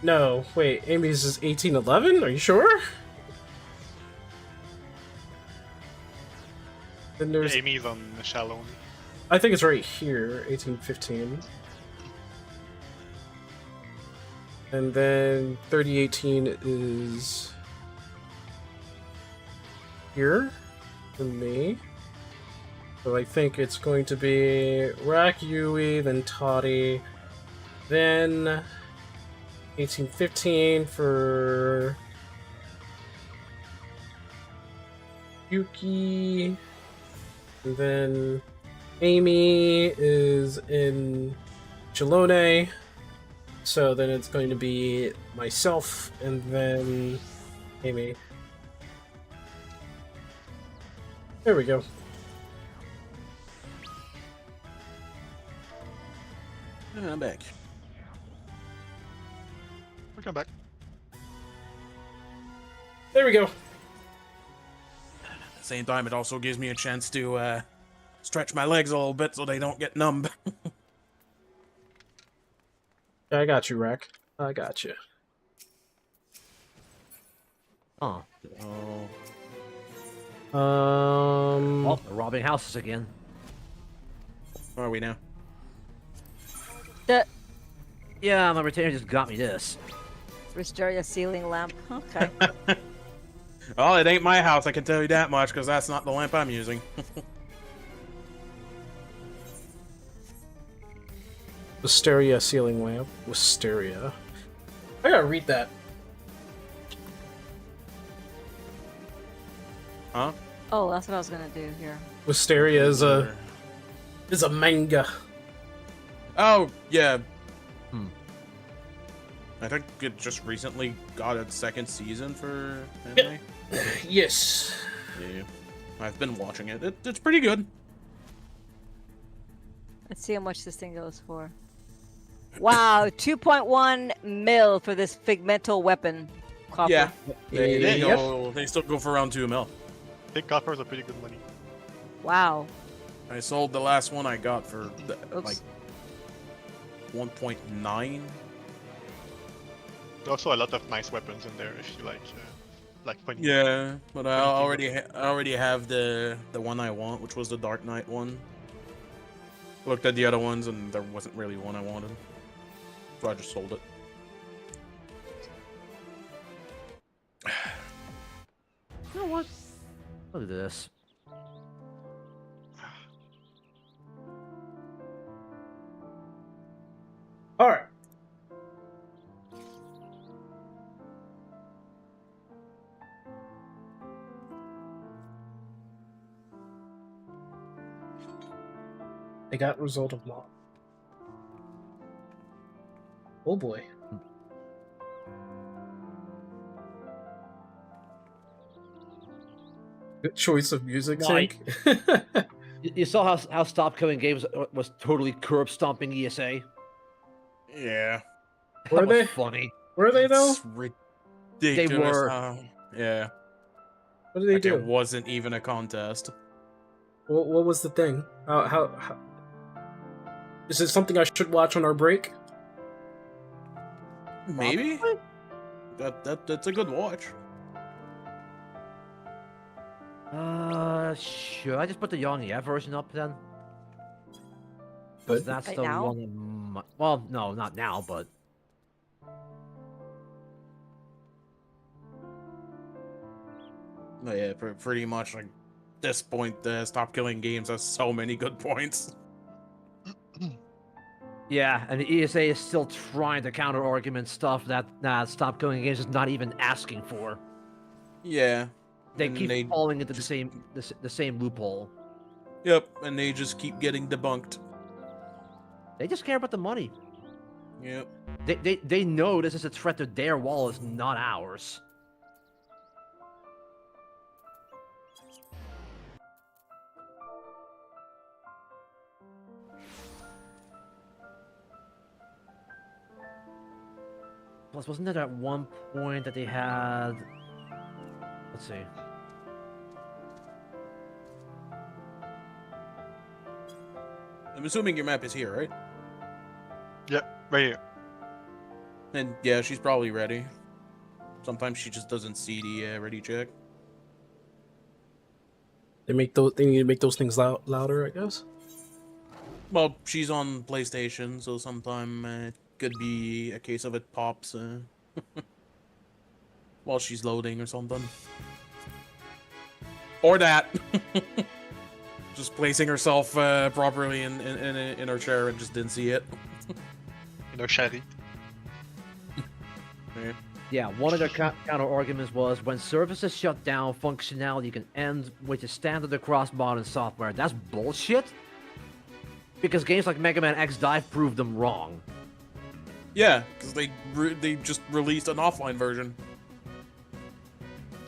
No, wait, Amy's is 18.11? Are you sure? Then there's Amy's on the shallow. I think it's right here, 1815. And then 3018 is here for me. So I think it's going to be Rack Yui, then Toddy, then 1815 for Yuki, and then Amy is in Chilone, so then it's going to be myself and then Amy. There we go. I'm back. Welcome back. There we go. At the same time, it also gives me a chance to stretch my legs a little bit so they don't get numb. I got you, Rack. I got you. Oh. Oh. They're robbing houses again. Where are we now? Yeah, my retainer just got me this. Wisteria ceiling lamp. Okay. Oh, it ain't my house, I can tell you that much, because that's not the lamp I'm using. Wisteria ceiling lamp. Wisteria. I gotta read that. Huh? Oh, that's what I was gonna do here. Wisteria is a manga. Oh, yeah. I think it just recently got its second season for anime. Yes. Yeah. I've been watching it. It's pretty good. Let's see how much this thing goes for. Wow, 2.1 mil for this pigmental weapon. Copper. Yeah. They Yep. go. They still go for around 2 mil. I think copper is a pretty good money. Wow. I sold the last one I got for Oops. like 1.9. There's also a lot of nice weapons in there if you like when you Yeah, but I already have the one I want, which was the Dark Knight one. Looked at the other ones and there wasn't really one I wanted, so I just sold it. You know what? Look at this. All right. They got result of law. Oh boy. Good choice of music, Right. Sync. You saw how Stop Killing Games was totally curb stomping ESA? Yeah. Were That was they? funny. Were they though? It's ridiculous. They were. Yeah. What did they Like, do? it wasn't even a contest. What was the thing? How is it something I should watch on our break? Maybe. That's a good watch. Should I just put the Yong version up then? Good. That's Right the now? one. Well, no, not now, but But yeah, pretty much like this point, Stop Killing Games has so many good points. yeah, and the ESA is still trying to counter argument stuff that Stop Killing Games is not even asking for. Yeah. They and keep falling into the same loophole. Yep, and they just keep getting debunked. They just care about the money. Yep. They know this is a threat to their walls, not ours. Plus, wasn't there at one point that they had... Let's see. I'm assuming your map is here, right? Yep, right here. And yeah, she's probably ready. Sometimes she just doesn't see the ready check. They need to make those things louder, I guess. Well, she's on PlayStation, so sometime it could be a case of it pops while she's loading or something. Or that. Just placing herself properly in her chair and just didn't see it. You know, Shady. Yeah, one of their counter arguments was when services shut down, functionality can end with the standard across modern software. That's bullshit. Because games like Mega Man X Dive proved them wrong. Yeah, because they just released an offline version.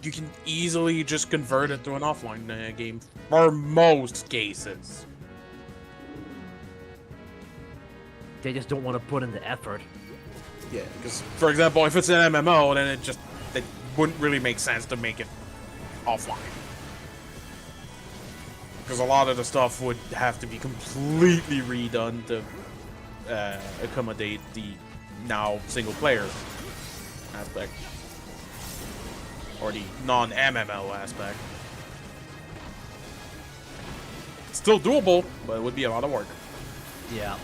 You can easily just convert it to an offline game for most cases. They just don't want to put in the effort. Yeah, because, for example, if it's an MMO, then it wouldn't really make sense to make it offline. Because a lot of the stuff would have to be completely redone to accommodate the now single-player aspect. Or the non-MMO aspect. Still doable, but it would be a lot of work. Yeah.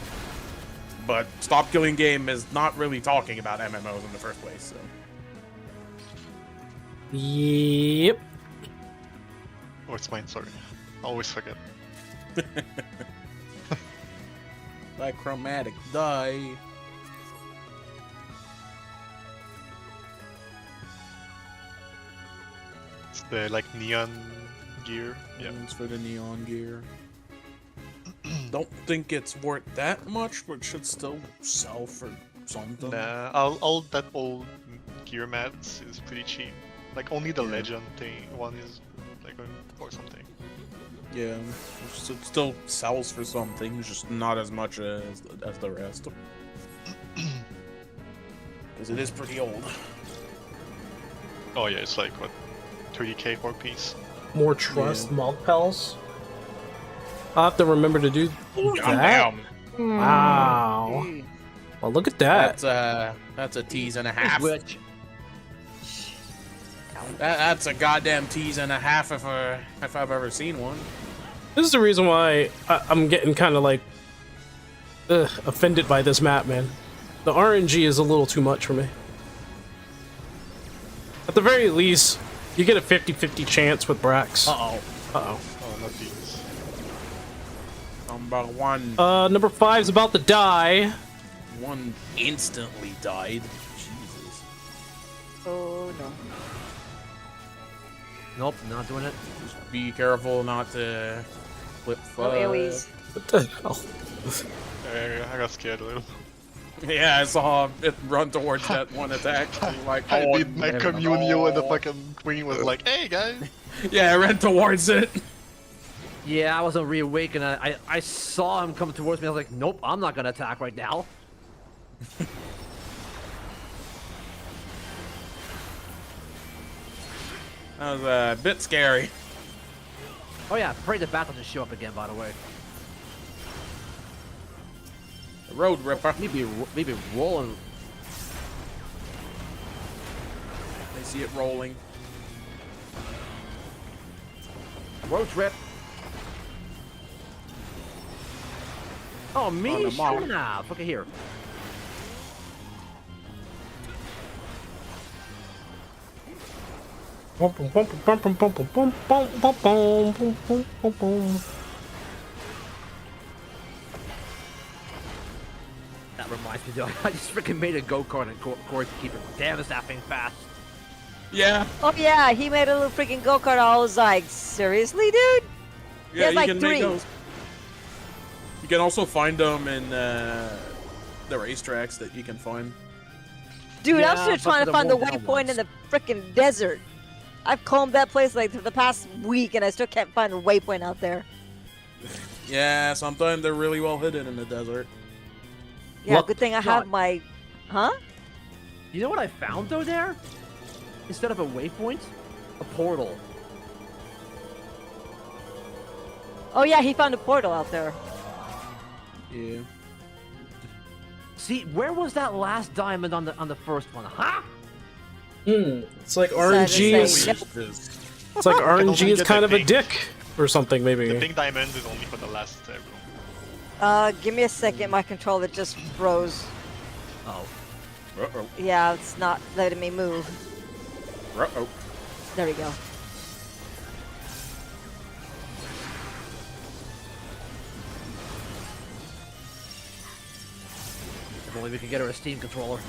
But Stop Killing Game is not really talking about MMOs in the first place, so. Yep. Oh, it's mine, sorry. I always forget. Like chromatic dye. It's the, like, neon gear. Yeah. It's for the neon gear. Don't think it's worth that much, but should still sell for something. Nah, all that old gear mats is pretty cheap. Like, only the legend thing one is, like, or something. Yeah, it still sells for something, just not as much as the rest. Because it is pretty old. Oh yeah, it's like, what, 30k for a piece? More trust, mod pals. I'll have to remember to do that. Wow. Well, look at that. That's a tease and a half. Which? That's a goddamn tease and a half if I've ever seen one. This is the reason why I'm getting kind of like offended by this map, man. The RNG is a little too much for me. At the very least, you get a 50-50 chance with Brax. Uh-oh. Uh-oh. Oh, not these. Number one. Number 5's about to die. One instantly died. Jesus. Oh no. Nope, not doing it. Just be careful not to flip No AoEs. What the hell? I got scared a little. Yeah, I saw it run towards that one attack. Like, I oh, did my no. communio and the fucking queen was like, hey guys! Yeah, I ran towards it. Yeah, I wasn't reawakened. I saw him come towards me. I was like, nope, I'm not gonna attack right now. That was a bit scary. Oh yeah, pray the battle just show up again, by the way. The Road Ripper. Maybe rolling. I see it rolling. Road trip. Oh, me? On the mark. Sure enough. Look at here. That reminds me, though. I just freaking made a go-kart and cord keeper. Damn, is that thing fast. Yeah. Oh yeah, he made a little freaking go-kart. I was like, seriously, dude? Yeah, has you like can 3. make those. You can also find them in the racetracks that you can find. Dude, Yeah, I'm still but trying for to the find the more down waypoint in ones. the freaking desert. I've combed that place like for the past week, and I still can't find a waypoint out there. Yeah, sometimes they're really well hidden in the desert. Yeah, Look- good thing I have my... Huh? You know what I found though there? Instead of a waypoint, a portal. Oh yeah, he found a portal out there. Yeah. See, where was that last diamond on the first one? Huh? It's like Decided to RNG say is. yep. It's like only RNG is get kind the of a pink. dick or something, The maybe. pink diamond is only for the last room. Give me a second, my controller just froze. Oh. Uh-oh. Yeah, it's not letting me move. Uh-oh. There we go. If only we could get her a Steam controller.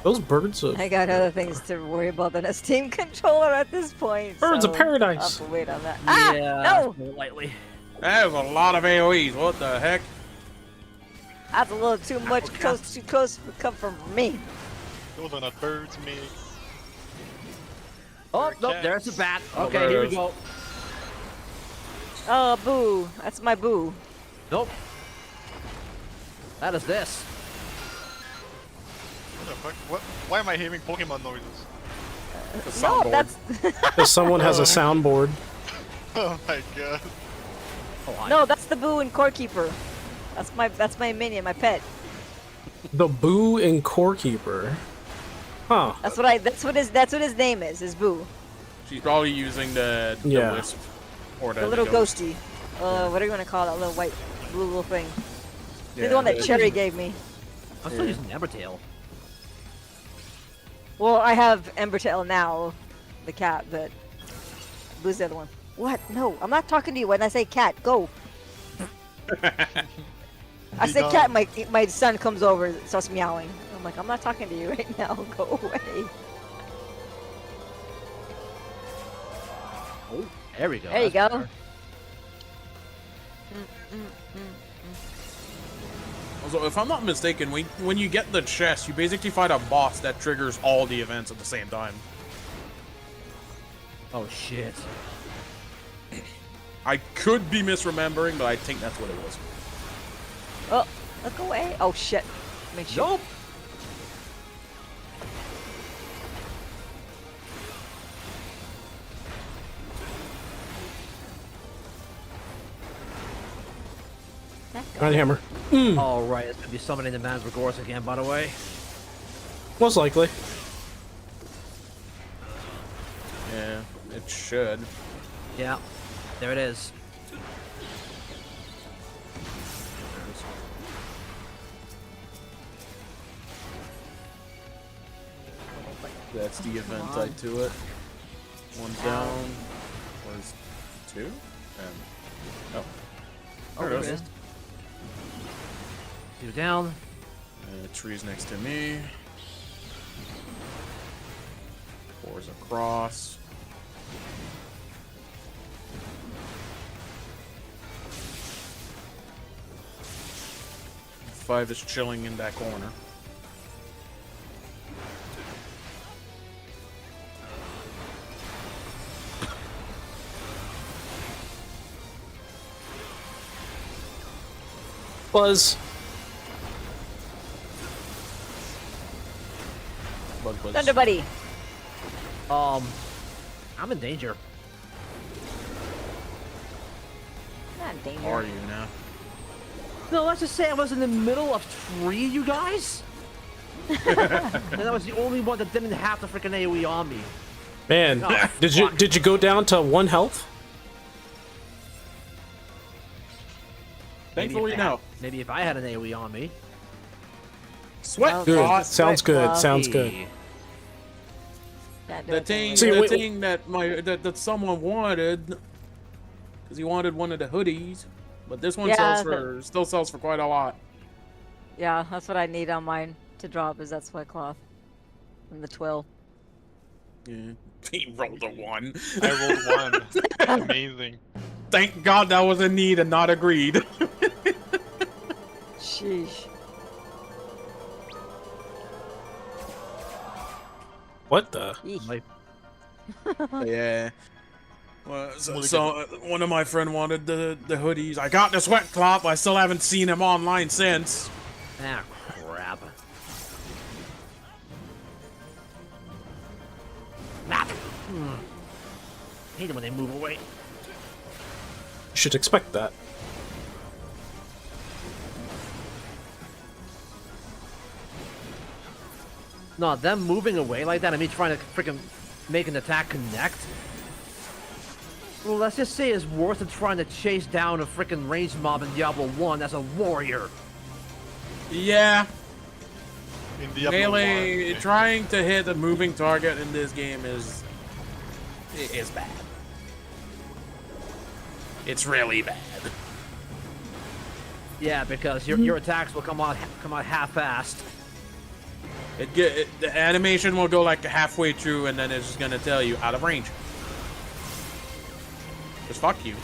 Those birds of I got other things to worry about than a Steam controller at this point. Birds of so paradise. I'll have to wait on that. Ah! Yeah. No! More lightly. That was a lot of AoEs. What the heck? That's a little too much too close to come from me. Those are not birds, mate. Oh, Or nope, cats. there's the bat. Oh, Okay, there here it we is. go. Oh, boo. That's my boo. Nope. That is this. What the fuck? What? Why am I hearing Pokemon noises? No, soundboard. that's... If someone has a soundboard. Oh my god. Oh, no, that's the boo and core keeper. That's my minion, my pet. The Boo and Core Keeper. Huh. That's what his name is boo. She's probably using the Yeah. wisp. Or The little ghost. ghosty. What are you gonna call that little white blue little thing? Yeah. The one that Cherry gave me. I'm still using Embertail. Well, I have Embertail now, the cat, but Boo's the other one. What? No, I'm not talking to you when I say cat. Go. I say cat, my son comes over and starts meowing. I'm like, I'm not talking to you right now. Go away. Oh, there we go. There you That's go. better. Also, if I'm not mistaken, when you get the chest, you basically fight a boss that triggers all the events at the same time. Oh shit. I could be misremembering, but I think that's what it was. Oh, look away. Oh shit. Make sure. Nope. Right hammer. All right, it's gonna be summoning the Mandragoras again, by the way. Most likely. Yeah, it should. Yeah, there it is. That's the event tied to it. One down. Was two? Oh. Oh, there it is. Two down. Tree's next to me. Four's across. Five is chilling in that corner. Buzz. Buzz. Thunder Buddy. I'm in danger. Not in danger. Are you now? No, let's just say I was in the middle of three, you guys. And I was the only one that didn't have the freaking AoE on me. Man, Oh, did you go down to 1 health? Thankfully, no. Maybe if I had an AoE on me. Sweat Good. clot. Sounds good. Sweat Sounds good. Can't do The anything thing, with See, it. wait- that someone wanted, because he wanted one of the hoodies, but this one Yeah, still sells for quite a lot. Yeah, that's what I need on mine to drop is that sweat cloth. And the twill. Yeah. He rolled a 1. I rolled 1. Amazing. Thank God that was a need and not agreed. Sheesh. What the? Eek. Yeah. Well, so one of my friend wanted the hoodies. I got the sweat cloth. I still haven't seen him online since. Ah, crap. Hate it when they move away. You should expect that. No, them moving away like that and me trying to freaking make an attack connect. Well, let's just say it's worse than trying to chase down a freaking ranged mob in Diablo 1 as a warrior. Yeah. In Diablo Melee, 1, trying to hit a moving target in this game is bad. It's really bad. Yeah, because your attacks will come out half-assed. The animation will go like halfway through, and then it's just gonna tell you out of range. Just fuck you.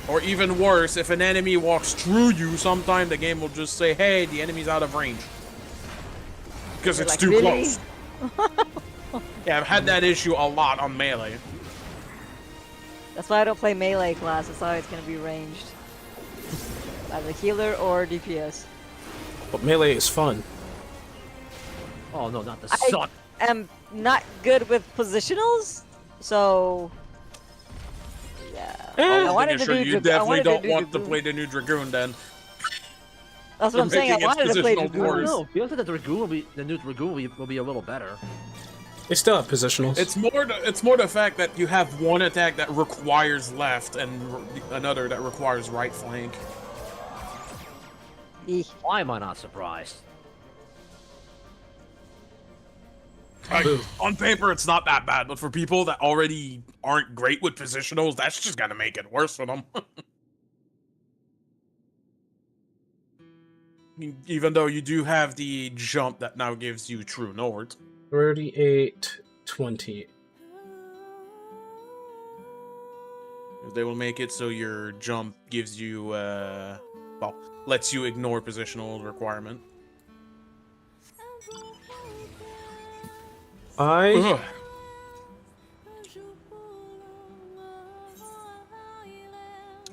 Or even worse, if an enemy walks through you, sometime the game will just say, "Hey, the enemy's out of range," because it's like, too really? close. Yeah, I've had that issue a lot on Melee. That's why I don't play melee class. It's always gonna be ranged. Either healer or DPS. But melee is fun. Oh no, not the I suck. am not good with positionals, so yeah. I wanted to do. You definitely don't want to play the new Dragoon then. That's what I'm saying. I making wanted its to play positional Dragoon. wars. No, feels like the Dragoon the new Dragoon will be a little better. They still have positionals. It's more the fact that you have one attack that requires left and another that requires right flank. Eek. Why am I not surprised? On paper, it's not that bad, but for people that already aren't great with positionals, that's just gonna make it worse for them. Even though you do have the jump that now gives you true north. 38, 20. They will make it so your jump gives you, well, lets you ignore positional requirement. I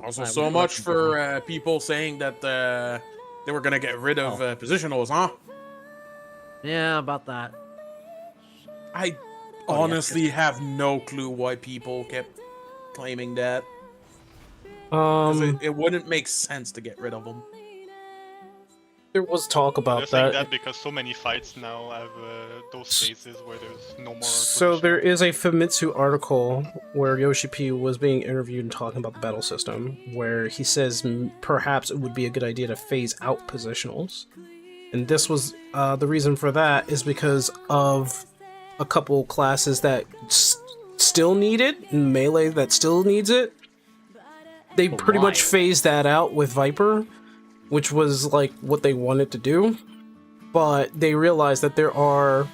Also, so much for people saying that they were gonna get rid of positionals, huh? Yeah, about that. I honestly have no clue why people kept claiming that. 'Cause it wouldn't make sense to get rid of them. there was talk They're about saying that. that because so many fights now have those phases where there's no more. So there is a Famitsu article where Yoshi P was being interviewed and talking about the battle system, where he says perhaps it would be a good idea to phase out positionals. And this was the reason for that is because of a couple classes that still need it, and Melee that still needs it. They pretty much phased that out with Viper, which was like what they wanted to do. But they realized that there are,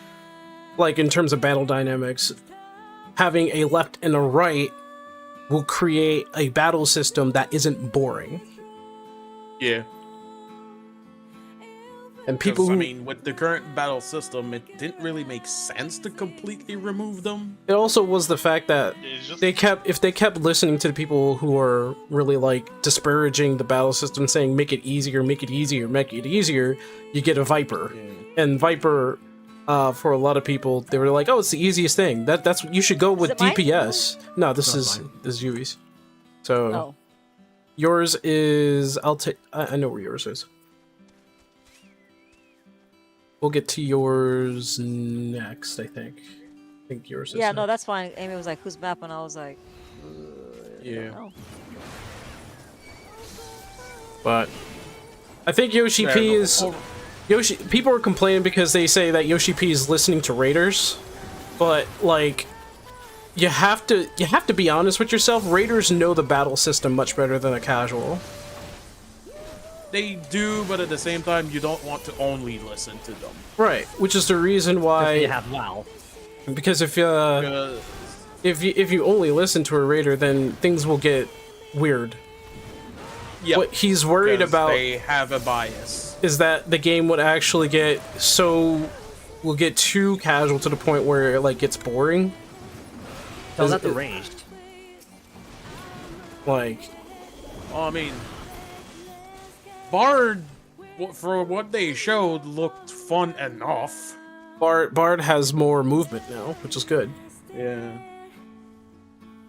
like in terms of battle dynamics, having a left and a right will create a battle system that isn't boring. Yeah. And people who, I mean, with the current battle system, it didn't really make sense to completely remove them. it also was the fact that if they kept listening to the people who are really like disparaging the battle system, saying make it easier, make it easier, make it easier, you get a Viper. Yeah. And Viper, for a lot of people, they were like, oh, it's the easiest thing. That's you should go with DPS. No, this is Yui's. So yours is I know where yours is. We'll get to yours next, I think. I think yours is Yeah, no, next. that's fine. Amy was like, whose map? And I was like, Yeah. But I think Yoshi P is people are complaining because they say that Yoshi P is listening to raiders, but like you have to be honest with yourself. Raiders know the battle system much better than a casual. they do, but at the same time, you don't want to only listen to them. Right, which is the reason why You have WoW. because if you only listen to a raider, then things will get weird. Yeah, What he's worried about they have a bias. is that the game would actually will get too casual to the point where it like gets boring. So Is that's the it- ranged. Like, I mean, Bard, for what they showed, looked fun enough. Bard has more movement now, which is good. Yeah.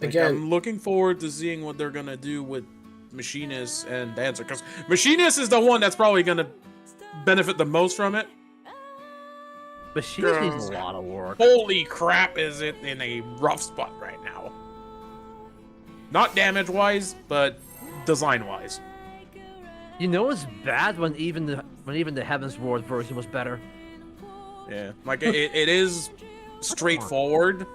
Like, Again, I'm looking forward to seeing what they're gonna do with Machinist and Dancer, because Machinist is the one that's probably gonna benefit the most from it. But she needs a lot of work. Holy crap, is it in a rough spot right now? Not damage-wise, but design-wise. You know it's bad when even the Heaven's Ward version was better. Yeah, like it is straightforward,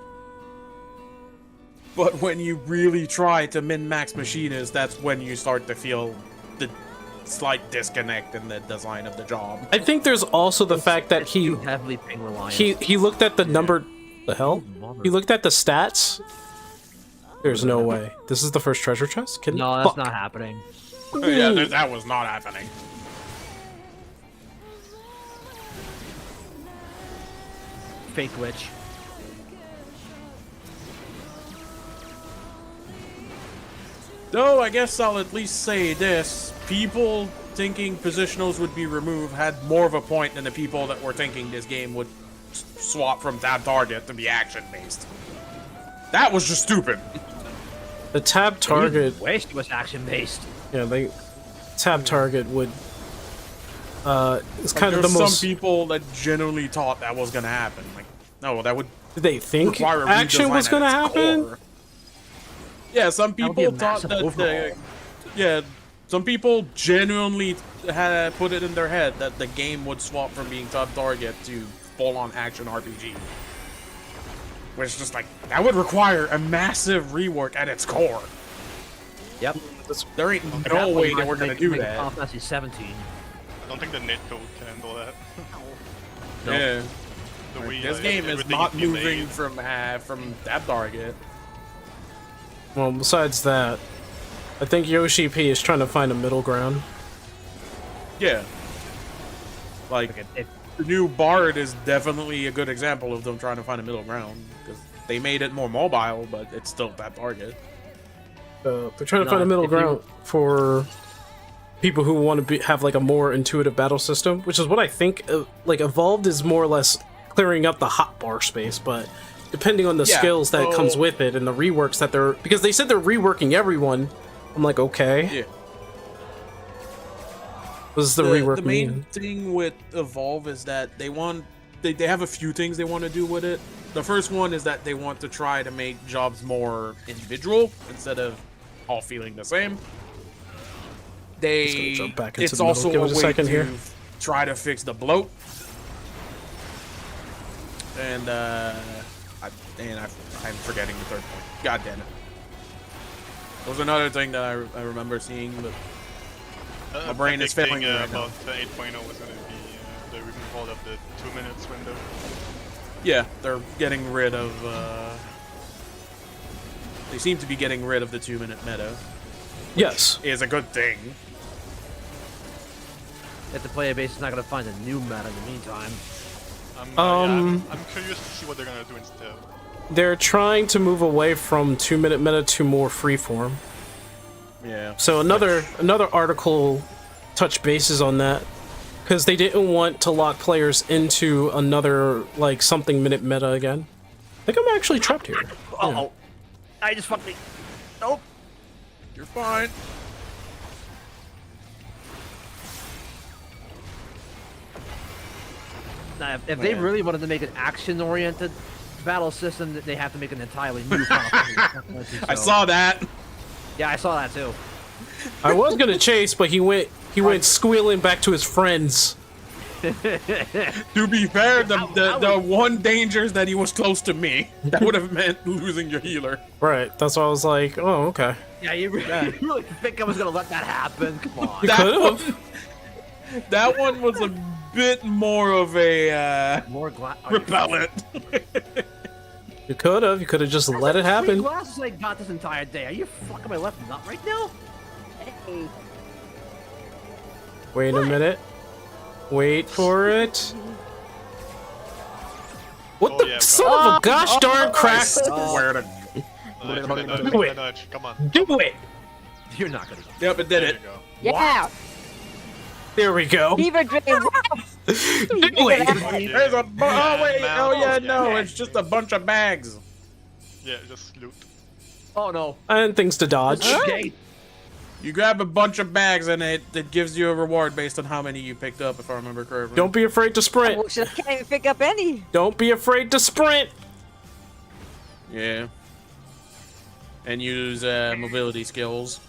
but when you really try to min-max Machinist, that's when you start to feel the slight disconnect in the design of the job. I think there's also the fact that Too heavily ping reliant. he looked at the number. The hell? He looked at the stats. There's no way. This is the first treasure chest? No, that's not happening. Yeah, that was not happening. Fake glitch. Though, I guess I'll at least say this. People thinking positionals would be removed had more of a point than the people that were thinking this game would swap from tab target to be action-based. That was just stupid. The tab target. Wish it was action based. Yeah, they tab target would. It's Like, kind of the there's most. some people that genuinely thought that was gonna happen. Like, no, that would Did they think require a action redesign was at gonna its happen? core. Yeah, some That would be a people thought massive that. overhaul. Yeah, some people genuinely had put it in their head that the game would swap from being tab target to full-on action RPG. Which just like that would require a massive rework at its core. Yep. There ain't no way they were gonna do that. Final Fantasy 17. I don't think the netcode can handle that. No. Yeah. The way, This game is everything not delayed. moving from tab target. Well, besides that, I think Yoshi P is trying to find a middle ground. Yeah. Like, the new Bard is definitely a good example of them trying to find a middle ground, because they made it more mobile, but it's still that target. They're trying to find a middle ground for people who want to have like a more intuitive battle system, which is what I think. Like Evolved is more or less clearing up the hotbar space, but depending on the skills that comes with it and the reworks that because they said they're reworking everyone. I'm like, okay. Yeah. What does the rework The main mean? thing with Evolve is that they have a few things they want to do with it. The first one is that they want to try to make jobs more individual instead of all feeling the same. Just gonna jump back into It's the middle. also Give a it a way second to here. try to fix the bloat. And I'm forgetting the third point. God damn it. There was another thing that I remember seeing, but my brain is failing me right now. About 8.0 was going to be the removal of the 2 minutes window. Yeah, they're getting rid of. They seem to be getting rid of the 2-minute meta. Yes, is a good thing. If the player base is not going to find a new meta in the meantime. I'm curious to see what they're going to do instead. They're trying to move away from 2-minute meta to more freeform. Yeah. So another article touched bases on that because they didn't want to lock players into another like something minute meta again. I think I'm actually trapped here. Oh, I just fucking. Nope. You're fine. Now, if they really wanted to make an action-oriented battle system, they have to make an entirely new Final Fantasy. I saw that. Yeah, I saw that too. I was gonna chase, but he went squealing back to his friends. To be fair, the one danger is that he was close to me. That would have meant losing your healer. Right. That's why I was like, oh, okay. Yeah, you really think I was gonna let that happen? Come on. You could have. That one was a bit more of a repellent. You could have. You could have just let it happen. Glasses I got this entire day. Are you fucking my left nut right now? Hey. Wait a minute. Wait for it. What the son of a gosh darn crack? Swear to Do it. Come on. Do it. You're not gonna. Yep, it did it. Yeah. There we go. Fever dream. Do it. There's a. Oh wait. Oh yeah. No, it's just a bunch of bags. Yeah, just loot. Oh no. And things to dodge. Okay. You grab a bunch of bags and it gives you a reward based on how many you picked up, if I remember correctly. Don't be afraid to sprint. I can't even pick up any. Don't be afraid to sprint. Yeah. And use mobility skills.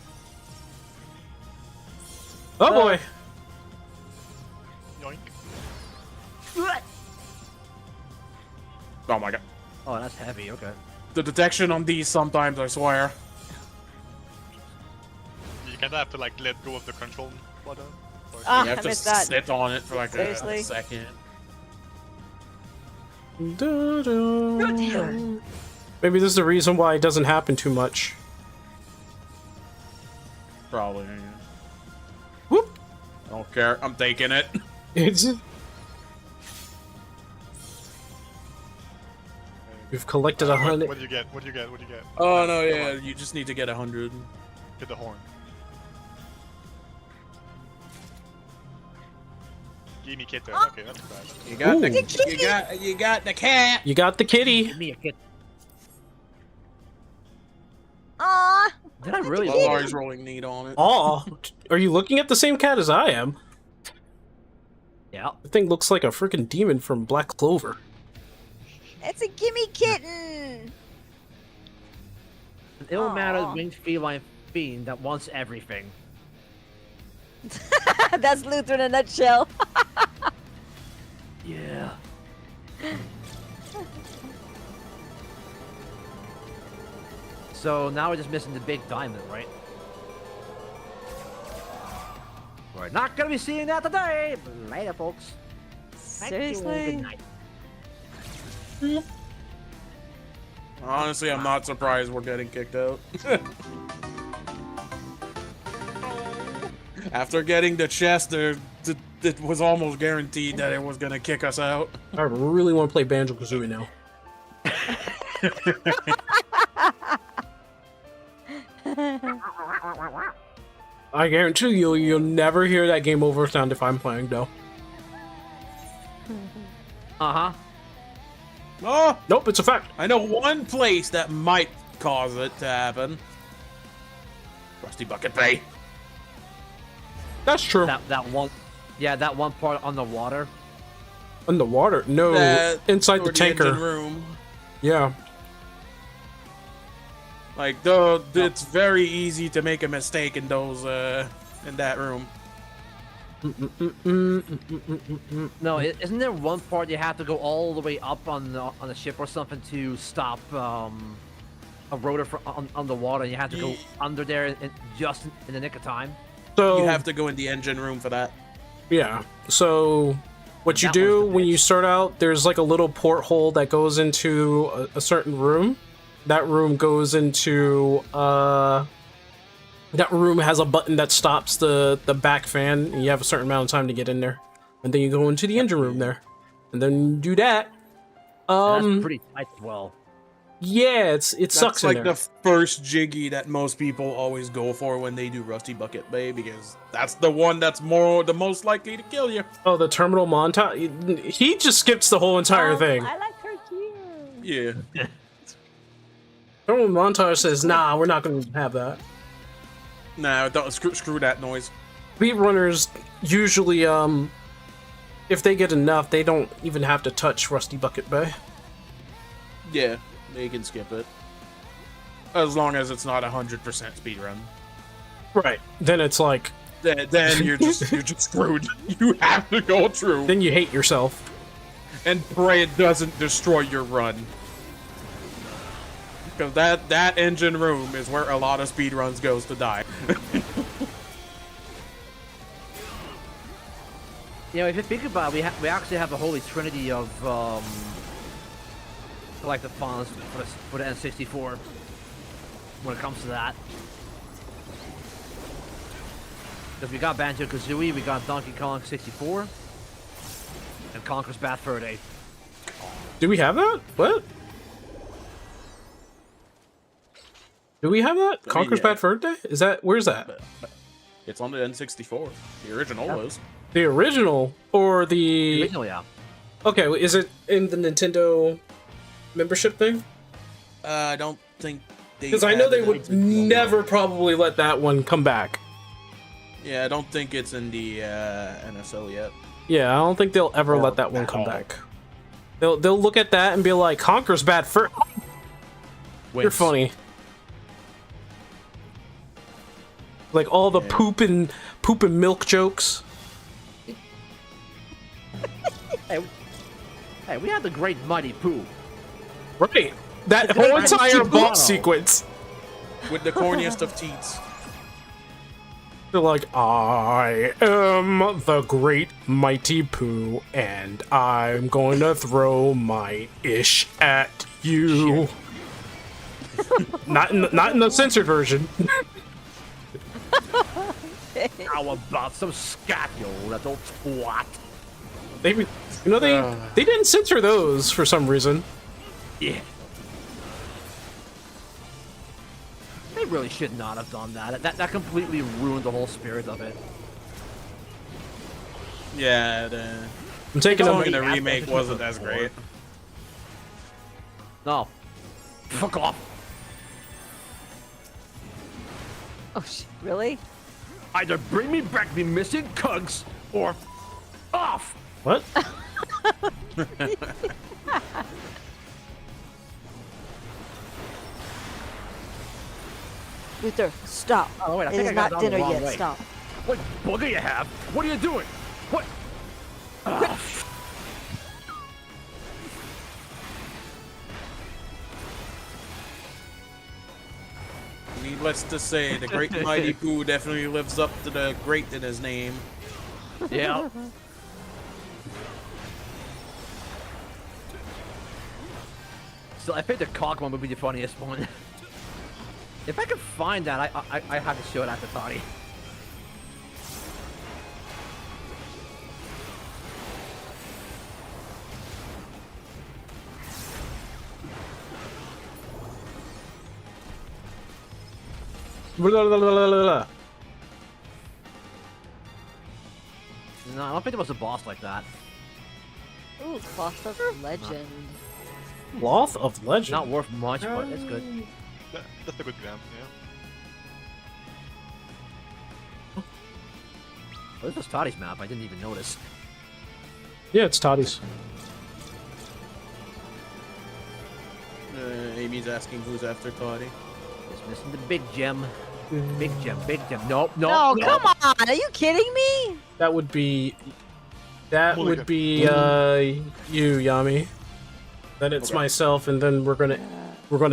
Oh boy. Yoink. Oh my god. Oh, that's heavy. Okay. The detection on these sometimes, I swear. You kind of have to like let go of the control button. Ah, You have I to missed that. sit on it for like a Seriously? second. Maybe this is the reason why it doesn't happen too much. Probably. Yeah. Whoop. I don't care. I'm taking it. It's. We've collected 100. What do you get? What do you get? What do you get? Oh no, yeah. You just need to get 100. Get the horn. Give me kitten. Okay, that's bad. You got Ooh. you got the cat. You got the kitty. Give me a kid. Aw. Did I really? Lari's rolling need on it. Aw, are you looking at the same cat as I am? Yeah. The thing looks like a freaking demon from Black Clover. It's a gimme kitten. An ill-mannered Aw. winged feline fiend that wants everything. That's Luther in a nutshell. Yeah. So now we're just missing the big diamond, right? We're not gonna be seeing that today. Later, folks. Thank you. Seriously? Good night. Honestly, I'm not surprised we're getting kicked out. After getting the chest, it was almost guaranteed that it was gonna kick us out. I really want to play Banjo-Kazooie now. I guarantee you'll never hear that game over sound if I'm playing, though. Uh-huh. Oh, Nope, it's a fact. I know one place that might cause it to happen. Rusty Bucket Bay. That's true. That one, yeah, that one part on the water. In the water? No, inside the engine tanker. room. Yeah. Like, though, it's very easy to make a mistake in those, in that room. No, isn't there one part you have to go all the way up on the ship or something to stop a rotor on the water, and you have to go under there just in the nick of time? So You have to go in the engine room for that. yeah. So what you That do one's the when you bitch. start out, there's like a little porthole that goes into a certain room. That room goes into that room has a button that stops the back fan, and you have a certain amount of time to get in there. And then you go into the engine room there. And then you do that. That's pretty tight as well. Yeah, it sucks That's like in there. the first jiggy that most people always go for when they do Rusty Bucket Bay, because that's the one that's the most likely to kill you. Oh, the terminal montage. He just skips the whole entire thing. I like her too. Yeah. Terminal montage says, "Nah, we're not going to have that." Nah, don't screw that noise. Speedrunners usually, if they get enough, they don't even have to touch Rusty Bucket Bay. Yeah, they can skip it. As long as it's not 100% speedrun. Right. Then it's like, Then you're just screwed. You have to go through then you hate yourself. and pray it doesn't destroy your run. Because that engine room is where a lot of speedruns goes to die. You know, if you think about it, we actually have a holy trinity of like the fonts for the N64 when it comes to that. Because we got Banjo-Kazooie, we got Donkey Kong 64, and Conker's Bad Fur Day. Do we have that? What? Do we have that? Conker's Bad Fur Day? Is that, where's that? It's on the N64. The original was. The original or the original, yeah. Okay, is it in the Nintendo membership thing? I don't think they. Because I know they would never probably let that one come back. Yeah, I don't think it's in the NSO yet. Yeah, I don't think they'll ever let that one come back. They'll look at that and be like, Conker's Bad Fur. You're funny. Like all the poop and milk jokes. Hey, we had the Great Mighty Pooh. Right. That whole entire boss sequence. With the corniest of teats. They're like, I am the Great Mighty Pooh, and I'm going to throw my ish at you. not in the censored version. How about some scat, you little twat? They didn't censor those for some reason. Yeah. They really should not have done that. That completely ruined the whole spirit of it. Yeah, I'm taking the remake wasn't as great. No. Fuck off. Oh, shit, really? Either bring me back the missing cugs, or off! What? Luther, stop. Oh, wait, I it think is I got not it on the dinner wrong yet. way. Stop. What booger you have? What are you doing? What? Ah. Needless to say, the Great Mighty Pooh definitely lives up to the great in his name. Yeah. So I think the cock one would be the funniest one. If I could find that, I have to show it after Toddy. Blah, blah, blah, blah, blah. No, I don't think there was a boss like that. Ooh, Cloth of Legend. Cloth of Legend? Not worth much, but it's good. That's a good gram, yeah. Oh, this was Toddy's map. I didn't even notice. Yeah, it's Toddy's. Amy's asking who's after Toddy. Just missing the big gem. Big gem, big gem. Nope, nope. No, nope. come on. Are you kidding me? That would be you, Yami. Then it's myself, and then we're gonna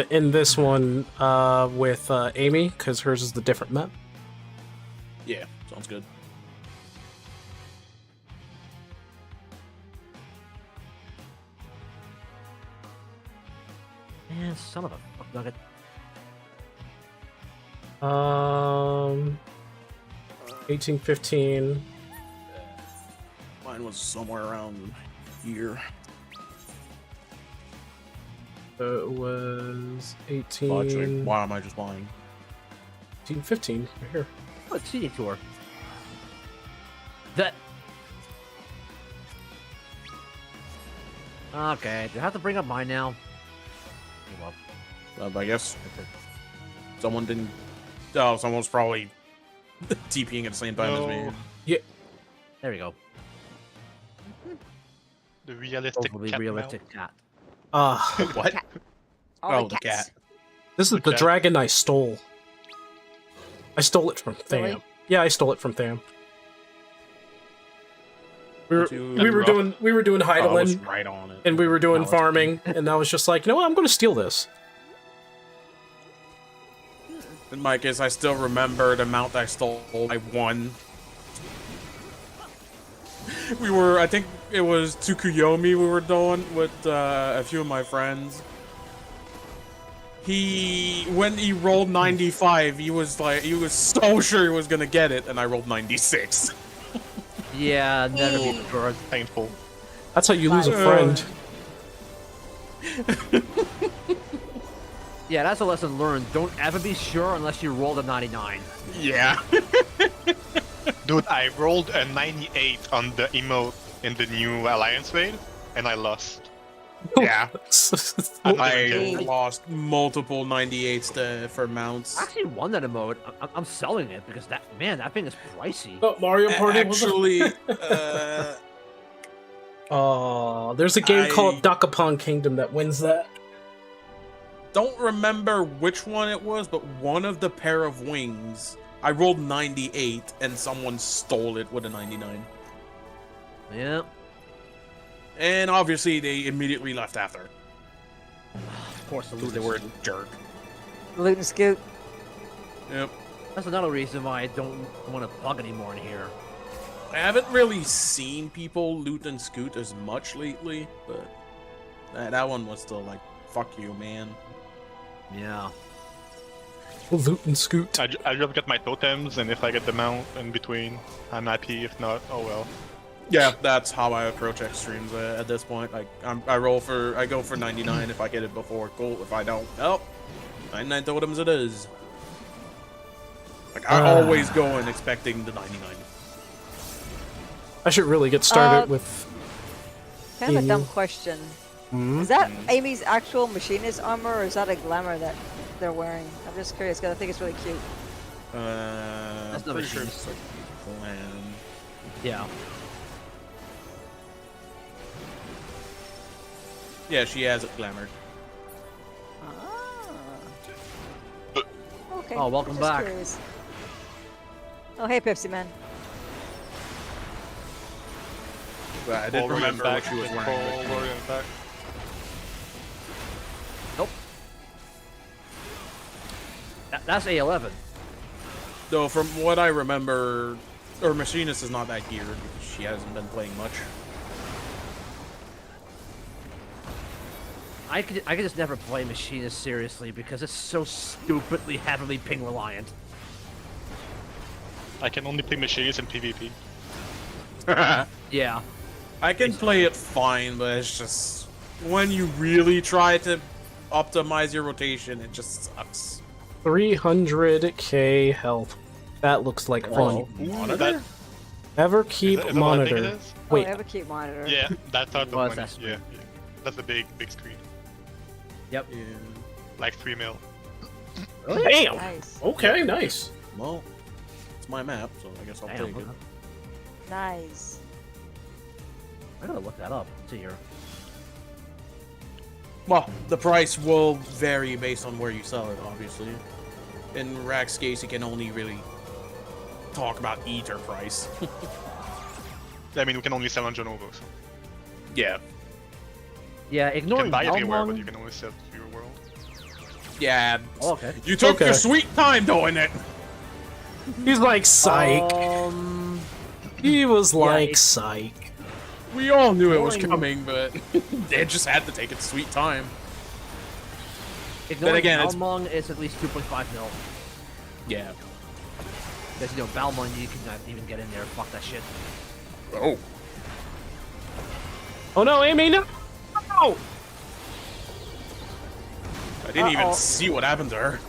end this one with Amy, because hers is the different map. Yeah, sounds good. Man, son of a fuck nugget. 1815. Mine was somewhere around here. It was 18. Logic. Why am I just lying? 1815. Right here. Oh, it's CD tour. That. Okay, do I have to bring up mine now? I guess someone didn't. Oh, someone's probably TPing at the same time as me. Yeah. There we go. The realistic Hopefully cat realistic cat. What? Cat. Oh, the cat. This is the cat. dragon I stole. I stole it from Tham. Really? Yeah, I stole it from Tham. We were rough. doing I was Heidelin, right on it. and we were doing No, it's farming, and I was just like, you know what, I'm going to steal this. Mike, is I still remember the mount I stole. I won. I think it was Tsukuyomi we were doing with a few of my friends. When he rolled 95, he was so sure he was gonna get it, and I rolled 96. Yeah, never be preferred. Painful. That's how you lose a friend. Yeah, that's a lesson learned. Don't ever be sure unless you rolled a 99. Yeah. Dude, I rolled a 98 on the emote in the new Alliance raid, and I lost. Yeah. I'm I not lost multiple 98s for mounts. I actually won that emote. I'm selling it because that thing is pricey. Oh, Mario Party. Actually, Oh, there's a game called Dakapon Kingdom that wins that. Don't remember which one it was, but one of the pair of wings, I rolled 98 and someone stole it with a 99. Yeah. And obviously they immediately left after. Of course, Because they were a jerk. Loot and scoot. Yep. That's another reason why I don't want to bug anymore in here. I haven't really seen people loot and scoot as much lately, but that one was still like, fuck you, man. Yeah. Loot and scoot. I just get my totems, and if I get the mount in between, I'm happy. If not, oh well. Yeah, that's how I approach extremes at this point. Like, I go for 99 if I get it before, cool. If I don't, oh, 99 totems it is. Like, I always go in expecting the 99. I should really get started with. Kind of a dumb question. Hmm? Is that Amy's actual machinist armor, or is that a glamour that they're wearing? I'm just curious because I think it's really cute. That's not pretty sure machinist. it's like glam. Yeah. Yeah, she has it glamored. Okay. Oh, welcome just back. Curious. Oh, hey, Pepsi Man. But I didn't Forward and remember back, what she was and wearing. forward and back. Nope. That's A11. Though, from what I remember, her machinist is not that geared because she hasn't been playing much. I could just never play machinist seriously because it's so stupidly heavily ping reliant. I can only play machines in PvP. Yeah. I can play it fine, but it's just when you really try to optimize your rotation, it just sucks. 300k health. That looks like fun. That, Ever keep is that what I think it monitor. is? Wait, Oh, keep monitor. Yeah, that's not the Well, one. that's- Yeah, that's the big screen. Yep. Yeah. Like 3 mil. damn. Nice. Okay, nice. Well, it's my map, so I guess I'll Damn, take it. Nice. I gotta look that up. Let's see here. Well, the price will vary based on where you sell it, obviously. In Rack's case, you can only really talk about Ether price. I mean, we can only sell on Genovo, so. Yeah. Yeah, You ignoring can buy everywhere, but Balmung- you can only sell to your world. Yeah. Oh, okay. You took Okay. your sweet time doing it! He's like psych. He was like it's- psych. We all knew it was Ignoring- coming, but they just had to take its sweet time. Ignoring again, it's- Balmung is at least 2.5 mil. Yeah. Because, you know, Balmung, you cannot even get in there. Fuck that shit. Oh. Oh no, Amy, no! No! I didn't even Uh-oh. see what happened to her.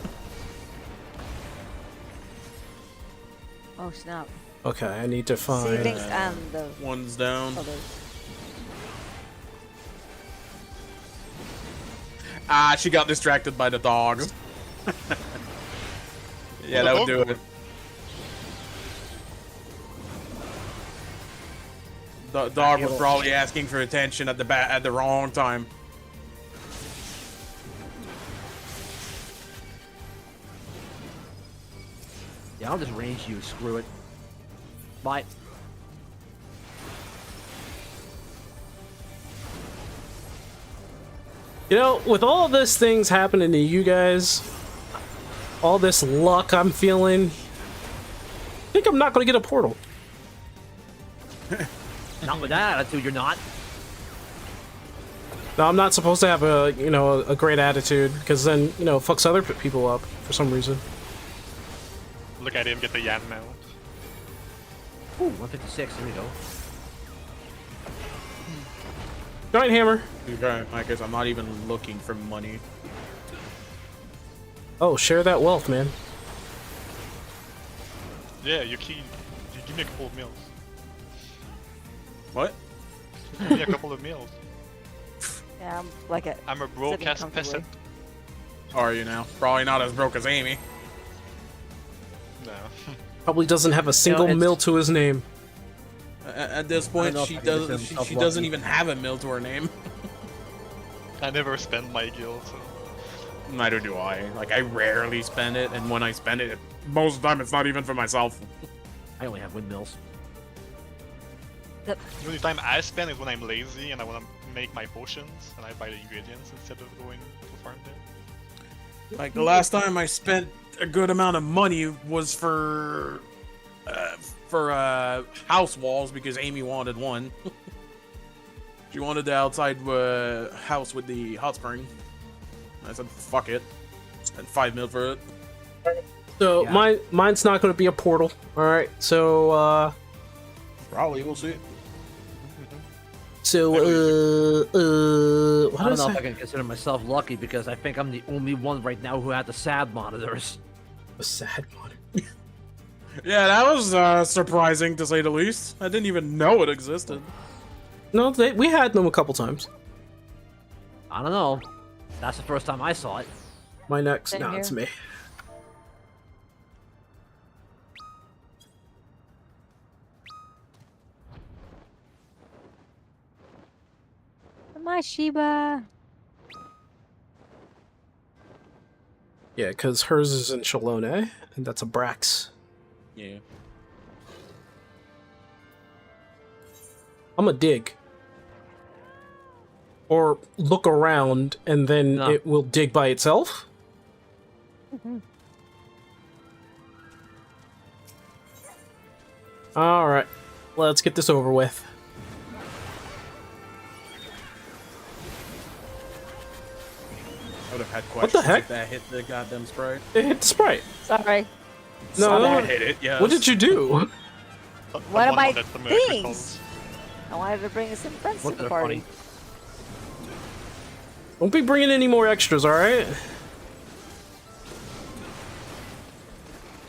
Oh, snap. Okay, I need to find. Seedlings and the One's down. others. Ah, she got distracted by the dogs. Yeah, that would do it. The dog was probably asking for attention at the wrong time. Yeah, I'll just range you. Screw it. Bye. You know, with all this things happening to you guys, all this luck I'm feeling, I think I'm not gonna get a portal. Not with that attitude, you're not. No, I'm not supposed to have a, you know, a great attitude, because then, you know, it fucks other people up for some reason. Look at him get the Yan mount. Ooh, 156, there we go. Giant hammer. Okay, I guess I'm not even looking for money. Oh, share that wealth, man. Yeah, you give me a couple of meals. What? Give me a couple of meals. Yeah, I'm like a. I'm a broke ass peasant. Are you now? Probably not as broke as Amy. No. Probably doesn't have a single it's- mill to his name. At this point, know she if I can doesn't. consider myself She doesn't lucky. even have a mill to her name. I never spend my guild, so. Neither do I. Like, I rarely spend it, and when I spend it, most of the time it's not even for myself. I only have windmills. The only time I spend is when I'm lazy and I want to make my potions, and I buy the ingredients instead of going to farm them. Like, the last time I spent a good amount of money was for house walls, because Amy wanted one. She wanted the outside house with the hot spring. I said, fuck it. Spent 5 mil for it. So Yeah. mine's not going to be a portal. All right. So Probably, we'll see. what I don't is know if I that? can consider myself lucky because I think I'm the only one right now who had the SAD monitors. A sad one. Yeah, that was surprising to say the least. I didn't even know it existed. No, we had them a couple times. I don't know. That's the first time I saw it. My next, Same no, here. it's me. My Shiba. Yeah, because hers is in Shalone, and that's a Brax. Yeah. I'm a dig. Or look around, and then No. it will dig by itself? Alright, let's get this over with. I would have had the questions heck? if that hit the goddamn sprite. It hit the sprite. Sorry. No, That hit it, yes. what did you do? One of my That's American things. I wanted to bring some friends to Look, the they're party. funny. Don't be bringing any more extras, alright?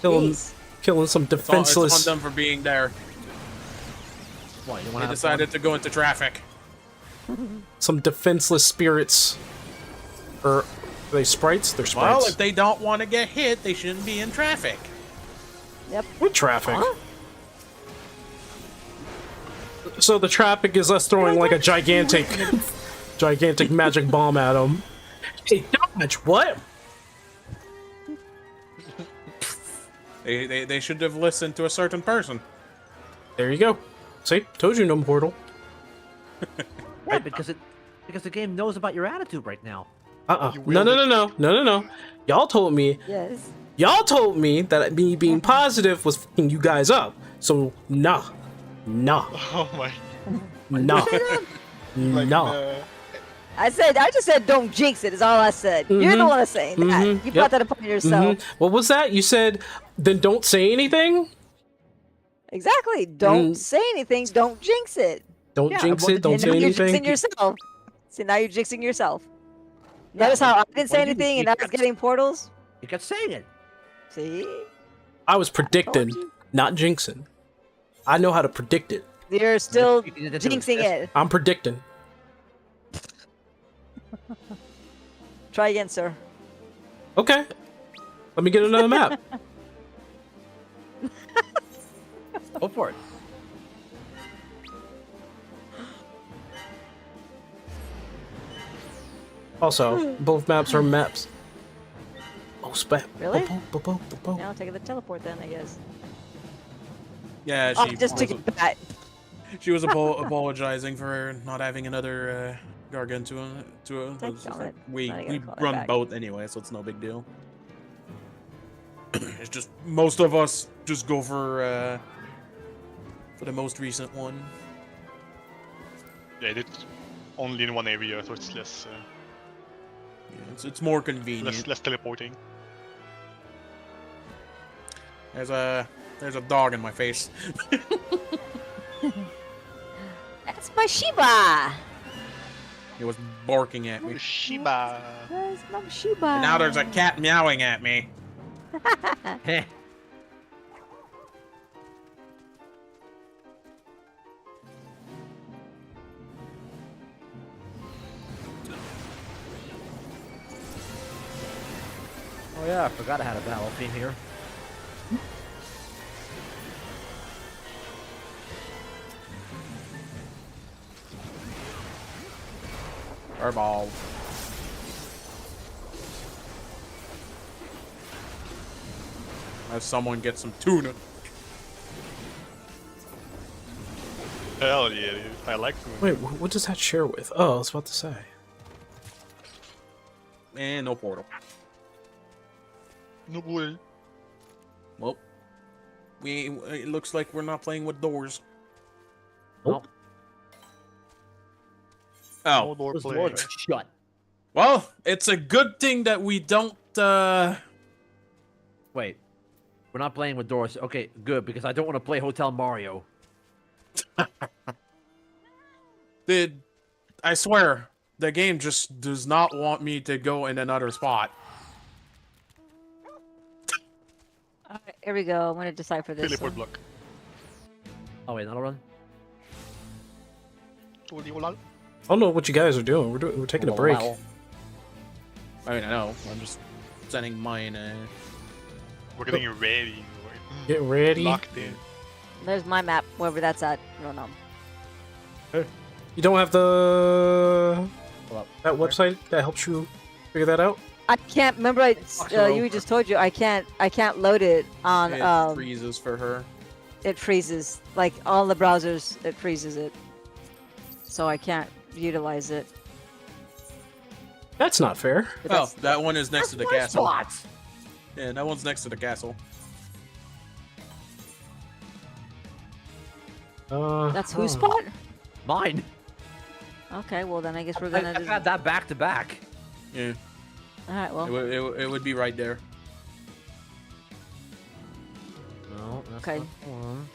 Killing some It's on defenseless... them for being there. What, you They want to decided to go into traffic. some defenseless spirits. Or are they sprites? They're sprites. Well, if they don't want to get hit, they shouldn't be in traffic. Yep. What traffic? So the traffic is us throwing like a gigantic magic bomb at them. Hey, dodge! What? They should have listened to a certain person. There you go. See, told you no portal. Yeah, because the game knows about your attitude right now. No. Y'all told me. Yes. Y'all told me that me being positive was fucking you guys up. So nah. Oh my. No. Like, No. I just said don't jinx it is all I said. You're the one that's saying that. You brought that upon yourself. What was that? You said, then don't say anything? Exactly. Don't say anything. Don't jinx it. Don't Yeah, jinx well, it. Don't And say now you're anything. jinxing yourself. See, now you're jinxing yourself. Notice how I didn't say Well, you- anything you and I was kept- getting portals? You kept saying it. See? I was predicting, you. not jinxing. I know how to predict it. You're still You did it to jinxing assist. it. I'm predicting. Try again, sir. Okay. Let me get another map. Go for it. Also, both maps are maps. Oh, spam. Really? Bo. Now I'll take the teleport then, I guess. Yeah, Oh, just took it back. she was apologizing for not having another Gargantua. Heck, darn it. We Not gonna call it run back. both anyway, so it's no big deal. It's just most of us just go for the most recent one. Yeah, it's only in one area, so it's less Yeah, it's more convenient. less teleporting. There's a dog in my face. That's my Shiba. It was barking at me. Shiba. Where's my Shiba? And now there's a cat meowing at me. Heh. Oh yeah, I forgot I had a battle theme here. Fireball. As someone get some tuna. Hell yeah, dude. I like food. Wait, what does that share with? Oh, I was about to say. And no portal. No boy. Well, it looks like we're not playing with doors. Nope. Oh, No door Those play. doors are shut. well, it's a good thing that we don't. Wait. We're not playing with doors. Okay, good, because I don't want to play Hotel Mario. I swear, the game just does not want me to go in another spot. Alright, here we go. I'm gonna decipher this. Teleport one. block. Oh wait, not a run. Holy lol. I don't know what you guys are doing. We're taking a break. Wow. I mean, I know. I'm just sending mine. We're getting ready. Get ready. Locked in. There's my map, wherever that's at. I don't know. You don't have the Hold up. that website that helps you figure that out? I can't remember. You just told you I can't load it on. It freezes for her. It freezes. Like all the browsers, it freezes it. So I can't utilize it. That's not fair. But Oh, that's- that one is next to the My castle. spots. Yeah, that one's next to the castle. That's whose spot? Mine. Okay, well then I guess we're I've gonna. Just... had that back to back. Yeah, All right, well. it would be right there. No, that's Okay. not the one.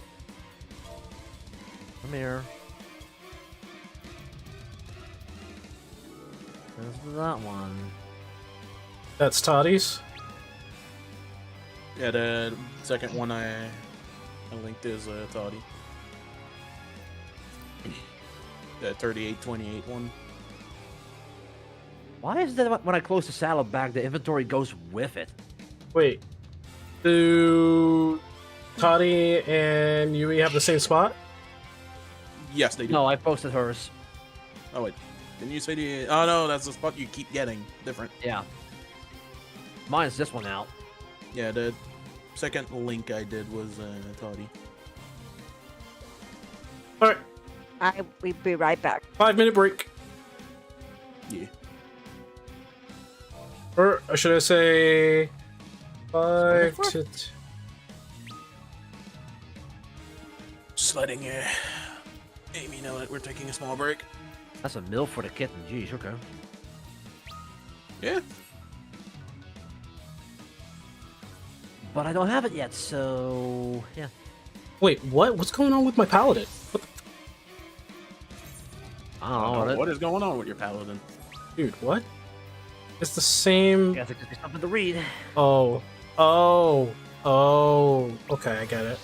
Come here. There's that one. That's Toddy's. Yeah, the second one I linked is Toddy. The 3828 one. Why is that when I close the saddle bag, the inventory goes with it? Wait. Do Toddy and Yui have the same spot? Yes, they do. No, I posted hers. Oh wait, didn't you say the? Oh no, that's the spot you keep getting. Different. Yeah. Mine's this one out. Yeah, the second link I did was Toddy. All right, We'll be right back. 5-minute break. Yeah. Or should I say 5 to... Just letting Amy know that we're taking a small break. That's a meal for the kitten. Jeez, okay. Yeah. But I don't have it yet, so yeah. Wait, what? What's going on with my paladin? What the... I don't know. What is going on with your paladin? Dude, what? It's the same... Yeah, there's something to read. Oh. Okay, I get it.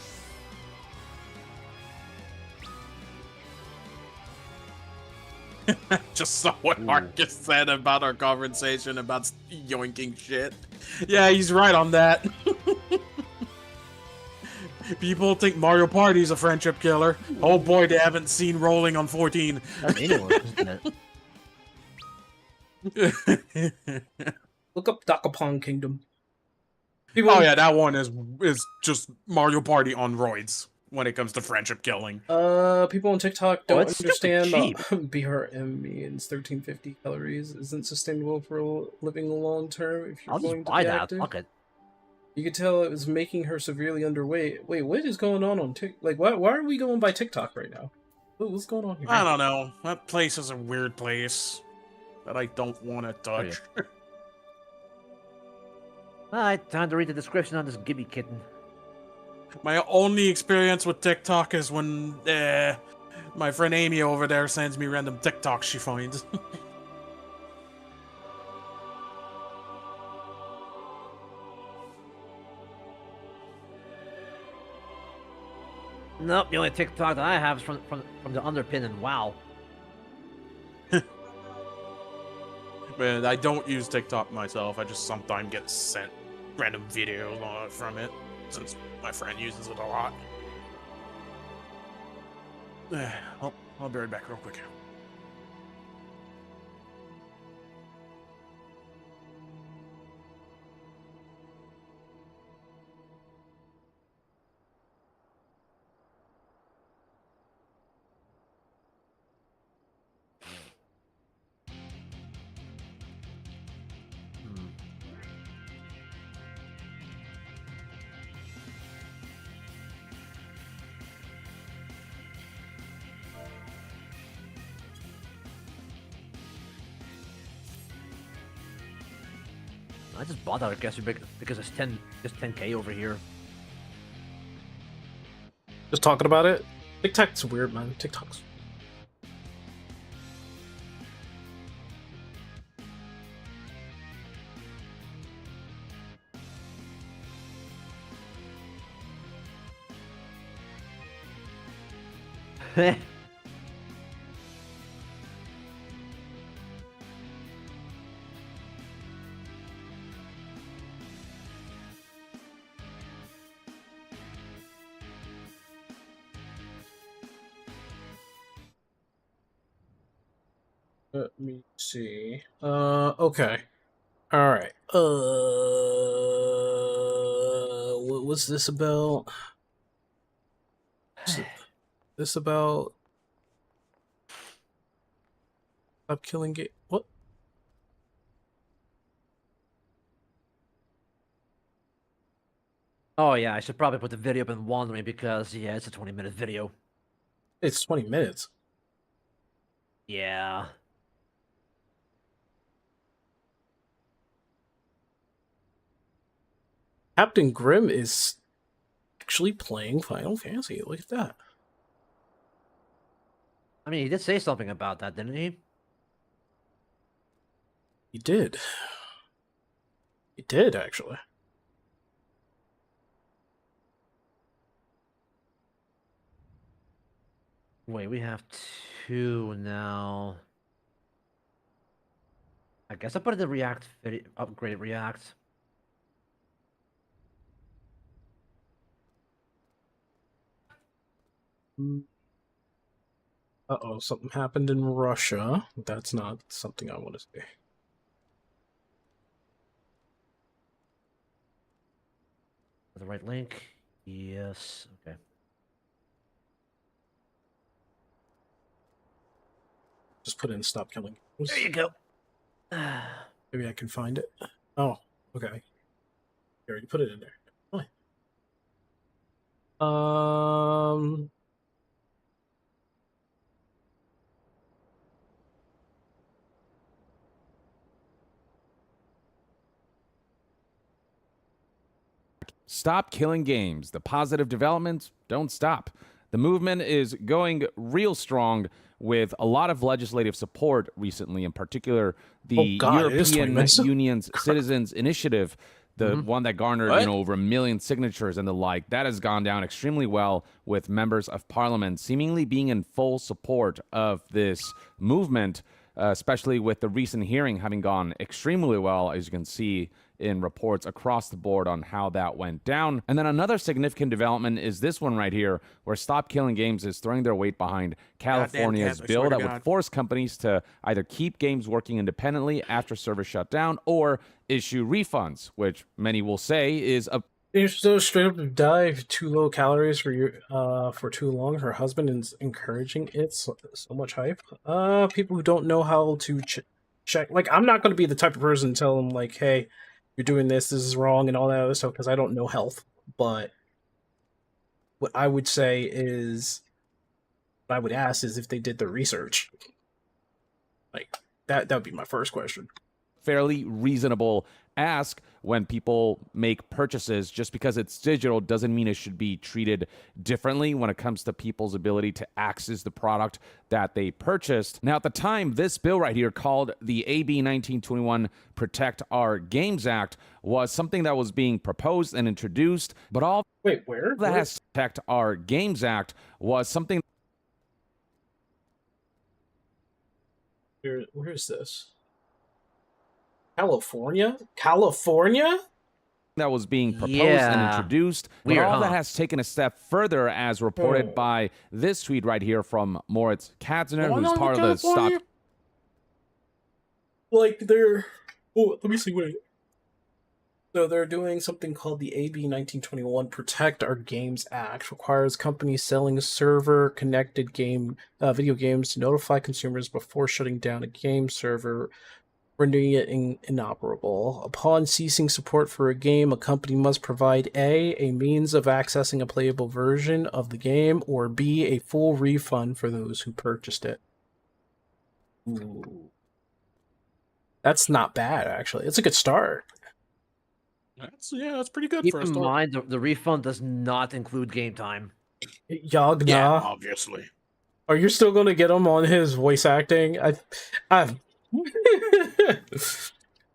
Just saw what Marcus said about our conversation about yoinking shit. Yeah, he's right on that. People think Mario Party's a friendship killer. Oh boy, they haven't seen Rolling on 14. That's anyone, isn't it? Look up Dakapon Kingdom. Oh yeah, that one is just Mario Party on roids when it comes to friendship killing. People on TikTok don't it's understand cheap. BRM means 1350 calories isn't sustainable for living long term if you're I'll going just to buy be that. active. Fuck it. You could tell it was making her severely underweight. Wait, what is going on TikTok? Like, why are we going by TikTok right now? What's going on here? I don't know. That place is a weird place that I don't want to touch. Alright, time to read the description on this Gibby kitten. My only experience with TikTok is when my friend Amy over there sends me random TikToks she finds. Nope, the only TikTok that I have is from the underpin and WoW. But I don't use TikTok myself. I just sometimes get sent random videos from it, since my friend uses it a lot. I'll be right back real quick. I just bought that, I guess, because it's 10K over here. Just talking about it. TikTok's weird, man. TikTok's. Let me see. Okay. All right. What was this about? This about? Stop killing gay. What? Oh yeah, I should probably put the video up in Wandering because yeah, it's a 20-minute video. It's 20 minutes. Yeah. Captain Grimm is actually playing Final Fantasy. Look at that. I mean, he did say something about that, didn't he? He did. He did, actually. Wait, we have 2 now. I guess I put it in React video, upgraded React. Uh-oh, something happened in Russia. That's not something I want to say. The right link? Yes. Okay. Just put in stop killing. There you go. Maybe I can find it. Oh, okay. You already put it in there. Fine. Stop killing games. The positive developments don't stop. The movement is going real strong with a lot of legislative support recently, in particular the European Union's Citizens Initiative, the one that garnered over 1 million signatures and the like. That has gone down extremely well with members of parliament seemingly being in full support of this movement, especially with the recent hearing having gone extremely well, as you can see in reports across the board on how that went down. And then another significant development is this one right here, where Stop Killing Games is throwing their weight behind California's bill that would force companies to either keep games working independently after servers shut down or issue refunds, which many will say is a So straight up die too low calories for too long. Her husband is encouraging it. So much hype. People who don't know how to check. Like, I'm not going to be the type of person to tell them like, hey, you're doing this is wrong and all that other stuff because I don't know health. But what I would say is, what I would ask is if they did the research. Like that would be my first question. Fairly reasonable ask when people make purchases. Just because it's digital doesn't mean it should be treated differently when it comes to people's ability to access the product that they purchased. Now, at the time, this bill right here, called the AB 1921 Protect Our Games Act, was something that was being proposed and introduced, but all Wait, where? that has to Protect Our Games Act was something. Where is this? California? California? That was being proposed and introduced. But Weird, all that huh? has taken a step further, as reported by this tweet right here from Moritz Katzner, who's part of the Stop. Like they're... Oh, let me see, wait. So they're doing something called the AB 1921 Protect Our Games Act. Requires companies selling server-connected video games to notify consumers before shutting down a game server, rendering it inoperable. Upon ceasing support for a game, a company must provide a means of accessing a playable version of the game, or B, a full refund for those who purchased it. Ooh. That's not bad, actually. It's a good start. That's pretty good Keep for a in start. mind, the refund does not include game time. Yagna. Yeah, obviously. Are you still going to get him on his voice acting?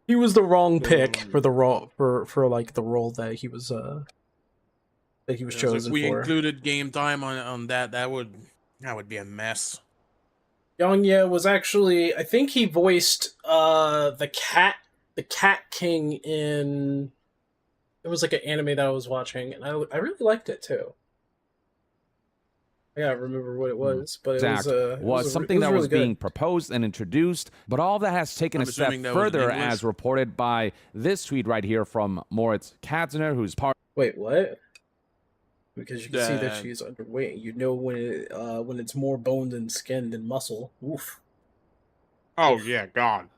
He was the wrong pick for the role for like the role that he was chosen If we for. included game time on that would be a mess. Yangye was actually, I think he voiced the Cat King in, it was like an anime that I was watching, and I really liked it too. I gotta remember what it was, but it was something that was being proposed and introduced, but all that has taken a step further, as reported by this tweet right here from Moritz Katzner, who's part. Wait, what? Because you can see that she's underweight. You know when it's more bone than skin than muscle. Oof. Oh yeah, God.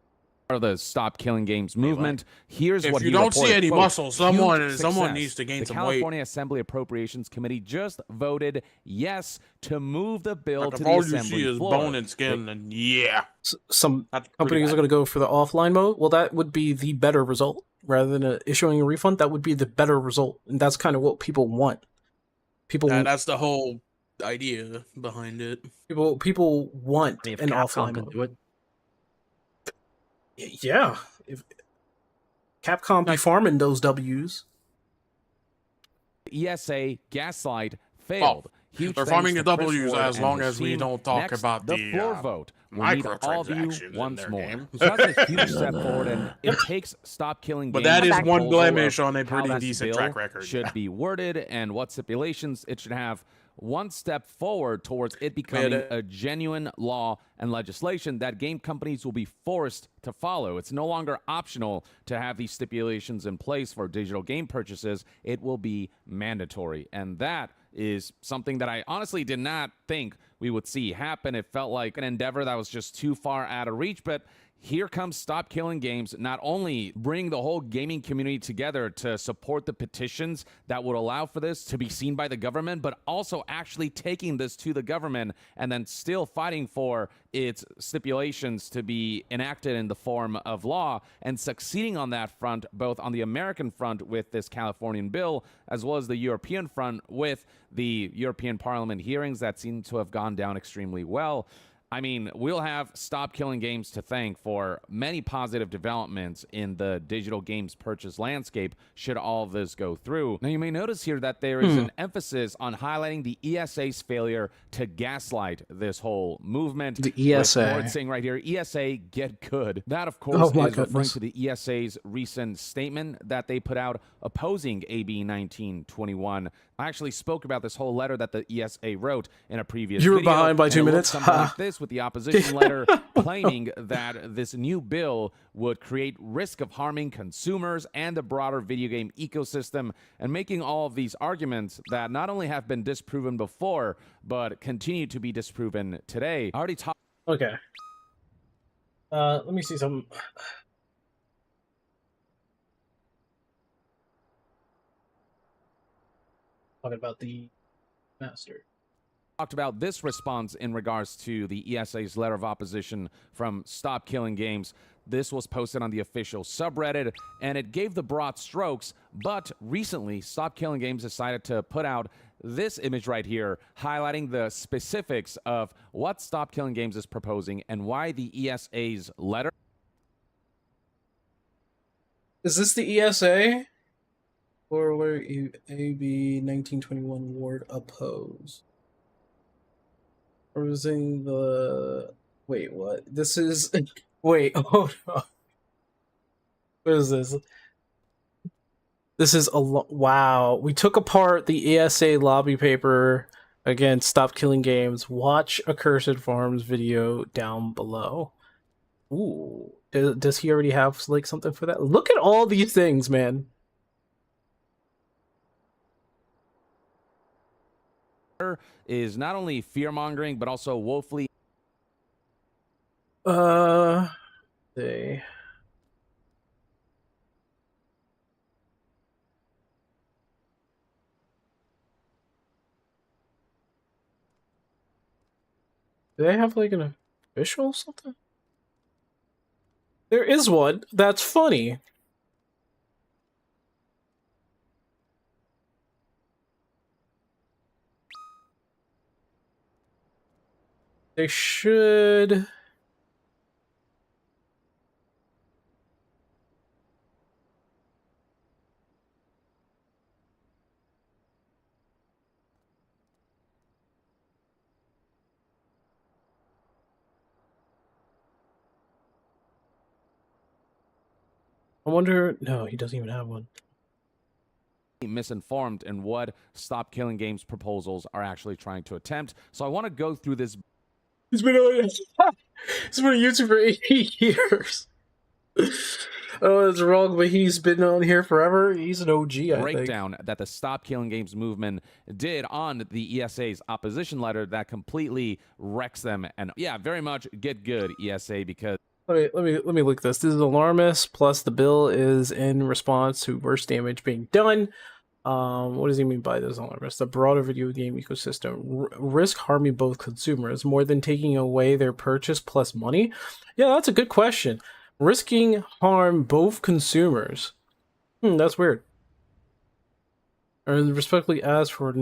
Of the Stop Killing Games movement. Here's if what you he don't see reported, any quote, muscle, someone success. needs to gain the some California weight. Assembly Appropriations Committee just voted yes to move the bill But to if the all assembly you see is floor. bone and skin, then yeah. Some companies are going to go for the offline mode. Well, that would be the better result. Rather than issuing a refund, that would be the better result. And that's kind of what people want. That's the whole idea behind it. People want an offline can mode. do it. Yeah. If Capcom be farming those W's. ESA Gaslight failed. Huge they're thanks farming to the Chris W's Ward as and long his as we team. don't talk Next, about the the floor vote. We'll need all of you microtransactions once in more. their game. So that's a huge step forward, and it takes Stop Killing But Games. that is one proposal blemish of on a how pretty that decent bill track record, should yeah. be worded and what stipulations it should have. One step forward towards it becoming a genuine law and legislation that game companies will be forced to follow. It's no longer optional to have these stipulations in place for digital game purchases. It will be mandatory. And that is something that I honestly did not think we would see happen. It felt like an endeavor that was just too far out of reach, but here comes Stop Killing Games, not only bring the whole gaming community together to support the petitions that would allow for this to be seen by the government, but also actually taking this to the government and then still fighting for its stipulations to be enacted in the form of law, and succeeding on that front, both on the American front with this Californian bill, as well as the European front with the European Parliament hearings that seem to have gone down extremely well. I mean, we'll have Stop Killing Games to thank for many positive developments in the digital games purchase landscape should all of this go through. Now, you may notice here that there is an emphasis on highlighting the ESA's failure to gaslight this whole movement. The ESA. With Lord saying right here, ESA, get good. That, of course, is referring to the ESA's recent statement that they put out opposing AB 1921. I actually spoke about this whole letter that the ESA wrote in a previous video. You were behind by 2 minutes? Something like this, with the opposition letter claiming that this new bill would create risk of harming consumers and the broader video game ecosystem, and making all of these arguments that not only have been disproven before, but continue to be disproven today. I already talked. Okay. Let me see some. talking about the master. Talked about this response in regards to the ESA's letter of opposition from Stop Killing Games. This was posted on the official subreddit, and it gave the broad strokes, but recently, Stop Killing Games decided to put out this image right here, highlighting the specifics of what Stop Killing Games is proposing and why the ESA's letter... Is this the ESA? Or where AB 1921 Ward oppose? Or was in the... Wait, what? This is... Wait, hold on. What is this? This is a wow. We took apart the ESA lobby paper against Stop Killing Games. Watch Accursed Farms video down below. Ooh. Does he already have like something for that? Look at all these things, man. Is not only fear-mongering, but also woefully... See. Do they have like an official something? There is one. That's funny. They should... I wonder... No, he doesn't even have one. Misinformed in what Stop Killing Games proposals are actually trying to attempt. So I want to go through this. He's been on YouTube for 80 years. Oh, that's wrong, but he's been on here forever. He's an OG, I breakdown that the Stop Killing Games movement did on the ESA's opposition letter that completely wrecks them. And yeah, very much get good, ESA, because... Let me look at this. This is alarmist, plus the bill is in response to worse damage being done. What does he mean by this alarmist? The broader video game ecosystem risk harming both consumers more than taking away their purchase plus money? Yeah, that's a good question. Risking harm both consumers. That's weird. And respectfully ask for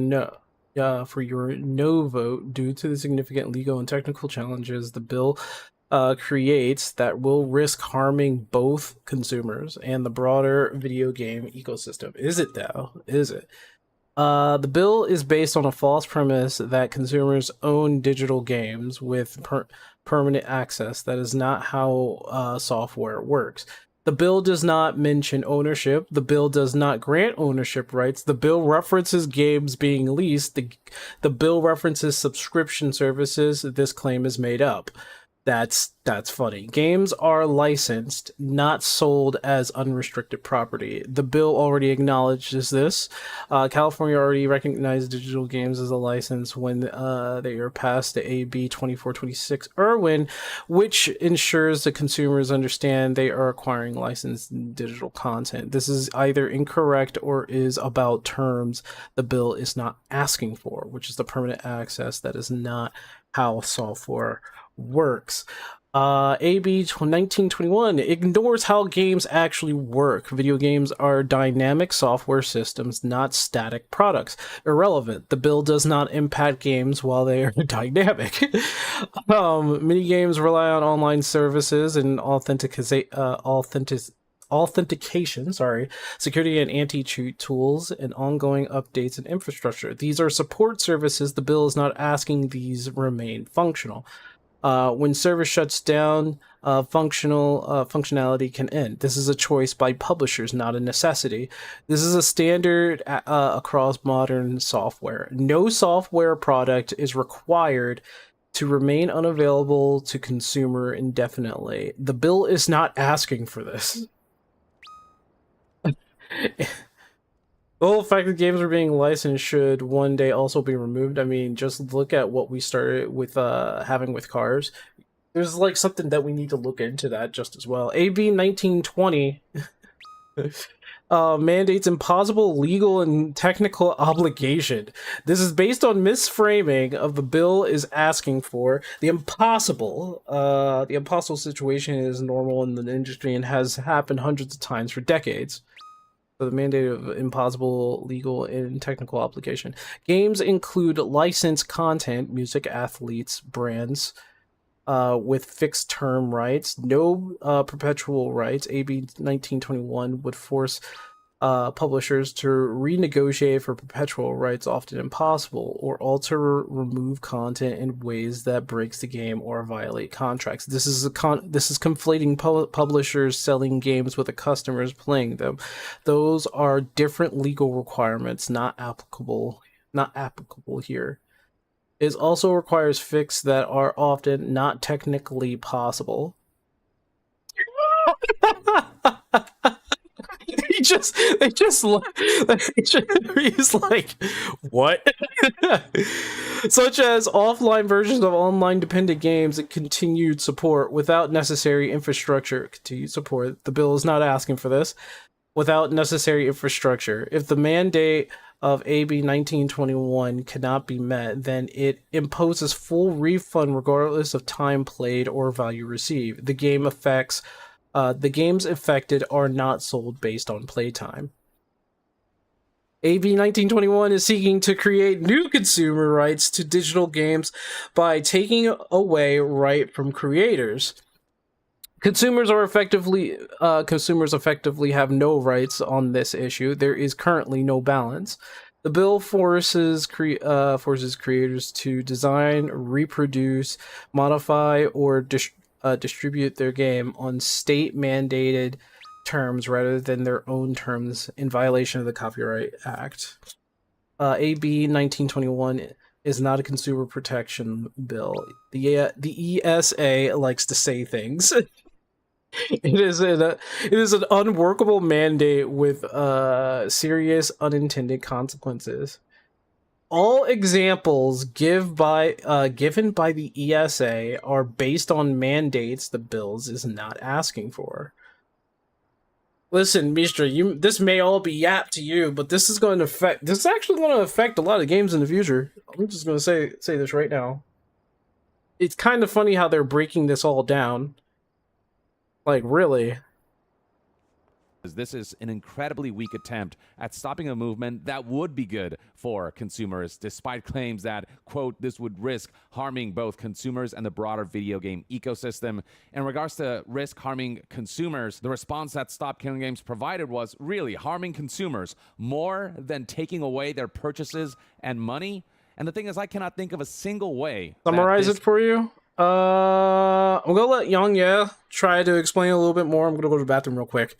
for your no vote due to the significant legal and technical challenges the bill creates that will risk harming both consumers and the broader video game ecosystem. Is it though? Is it? The bill is based on a false premise that consumers own digital games with permanent access. That is not how software works. The bill does not mention ownership. The bill does not grant ownership rights. The bill references games being leased. The bill references subscription services. This claim is made up. That's funny. Games are licensed, not sold as unrestricted property. The bill already acknowledges this. California already recognized digital games as a license when they are passed the AB 2426 Irwin, which ensures that consumers understand they are acquiring licensed digital content. This is either incorrect or is about terms the bill is not asking for, which is the permanent access. That is not how software works. AB 1921 ignores how games actually work. Video games are dynamic software systems, not static products. Irrelevant. The bill does not impact games while they are dynamic. Many games rely on online services and authentication, security and anti-cheat tools, and ongoing updates and infrastructure. These are support services. The bill is not asking these remain functional. When service shuts down, functionality can end. This is a choice by publishers, not a necessity. This is a standard across modern software. No software product is required to remain unavailable to consumer indefinitely. The bill is not asking for this. The whole fact that games are being licensed should one day also be removed. I mean, just look at what we started with having with cars. There's like something that we need to look into that just as well. AB 1920 mandates impossible legal and technical obligation. This is based on misframing of the bill is asking for. The impossible situation is normal in the industry and has happened hundreds of times for decades. So the mandate of impossible legal and technical obligation. Games include licensed content, music, athletes, brands, with fixed term rights, no perpetual rights. AB 1921 would force publishers to renegotiate for perpetual rights, often impossible, or alter, remove content in ways that breaks the game or violate contracts. This is conflating publishers selling games with the customers playing them. Those are different legal requirements, not applicable here. It also requires fixes that are often not technically possible. He's like, what? Such as offline versions of online dependent games and continued support without necessary infrastructure. Continued support. The bill is not asking for this. Without necessary infrastructure. If the mandate of AB 1921 cannot be met, then it imposes full refund regardless of time played or value received. The games affected are not sold based on playtime. AB 1921 is seeking to create new consumer rights to digital games by taking away right from creators. Consumers effectively have no rights on this issue. There is currently no balance. The bill forces creators to design, reproduce, modify, or distribute their game on state-mandated terms rather than their own terms in violation of the Copyright Act. AB 1921 is not a consumer protection bill. The ESA likes to say things. It is an unworkable mandate with serious unintended consequences. All examples given by the ESA are based on mandates the bills is not asking for. Listen, Mishra, this may all be yap to you, but this is actually going to affect a lot of games in the future. I'm just going to say this right now. It's kind of funny how they're breaking this all down. Like, really? This is an incredibly weak attempt at stopping a movement that would be good for consumers, despite claims that, quote, this would risk harming both consumers and the broader video game ecosystem. In regards to risk harming consumers, the response that Stop Killing Games provided was really harming consumers more than taking away their purchases and money. And the thing is, I cannot think of a single way. Summarize it for you. I'm gonna let Yang try to explain a little bit more. I'm gonna go to the bathroom real quick.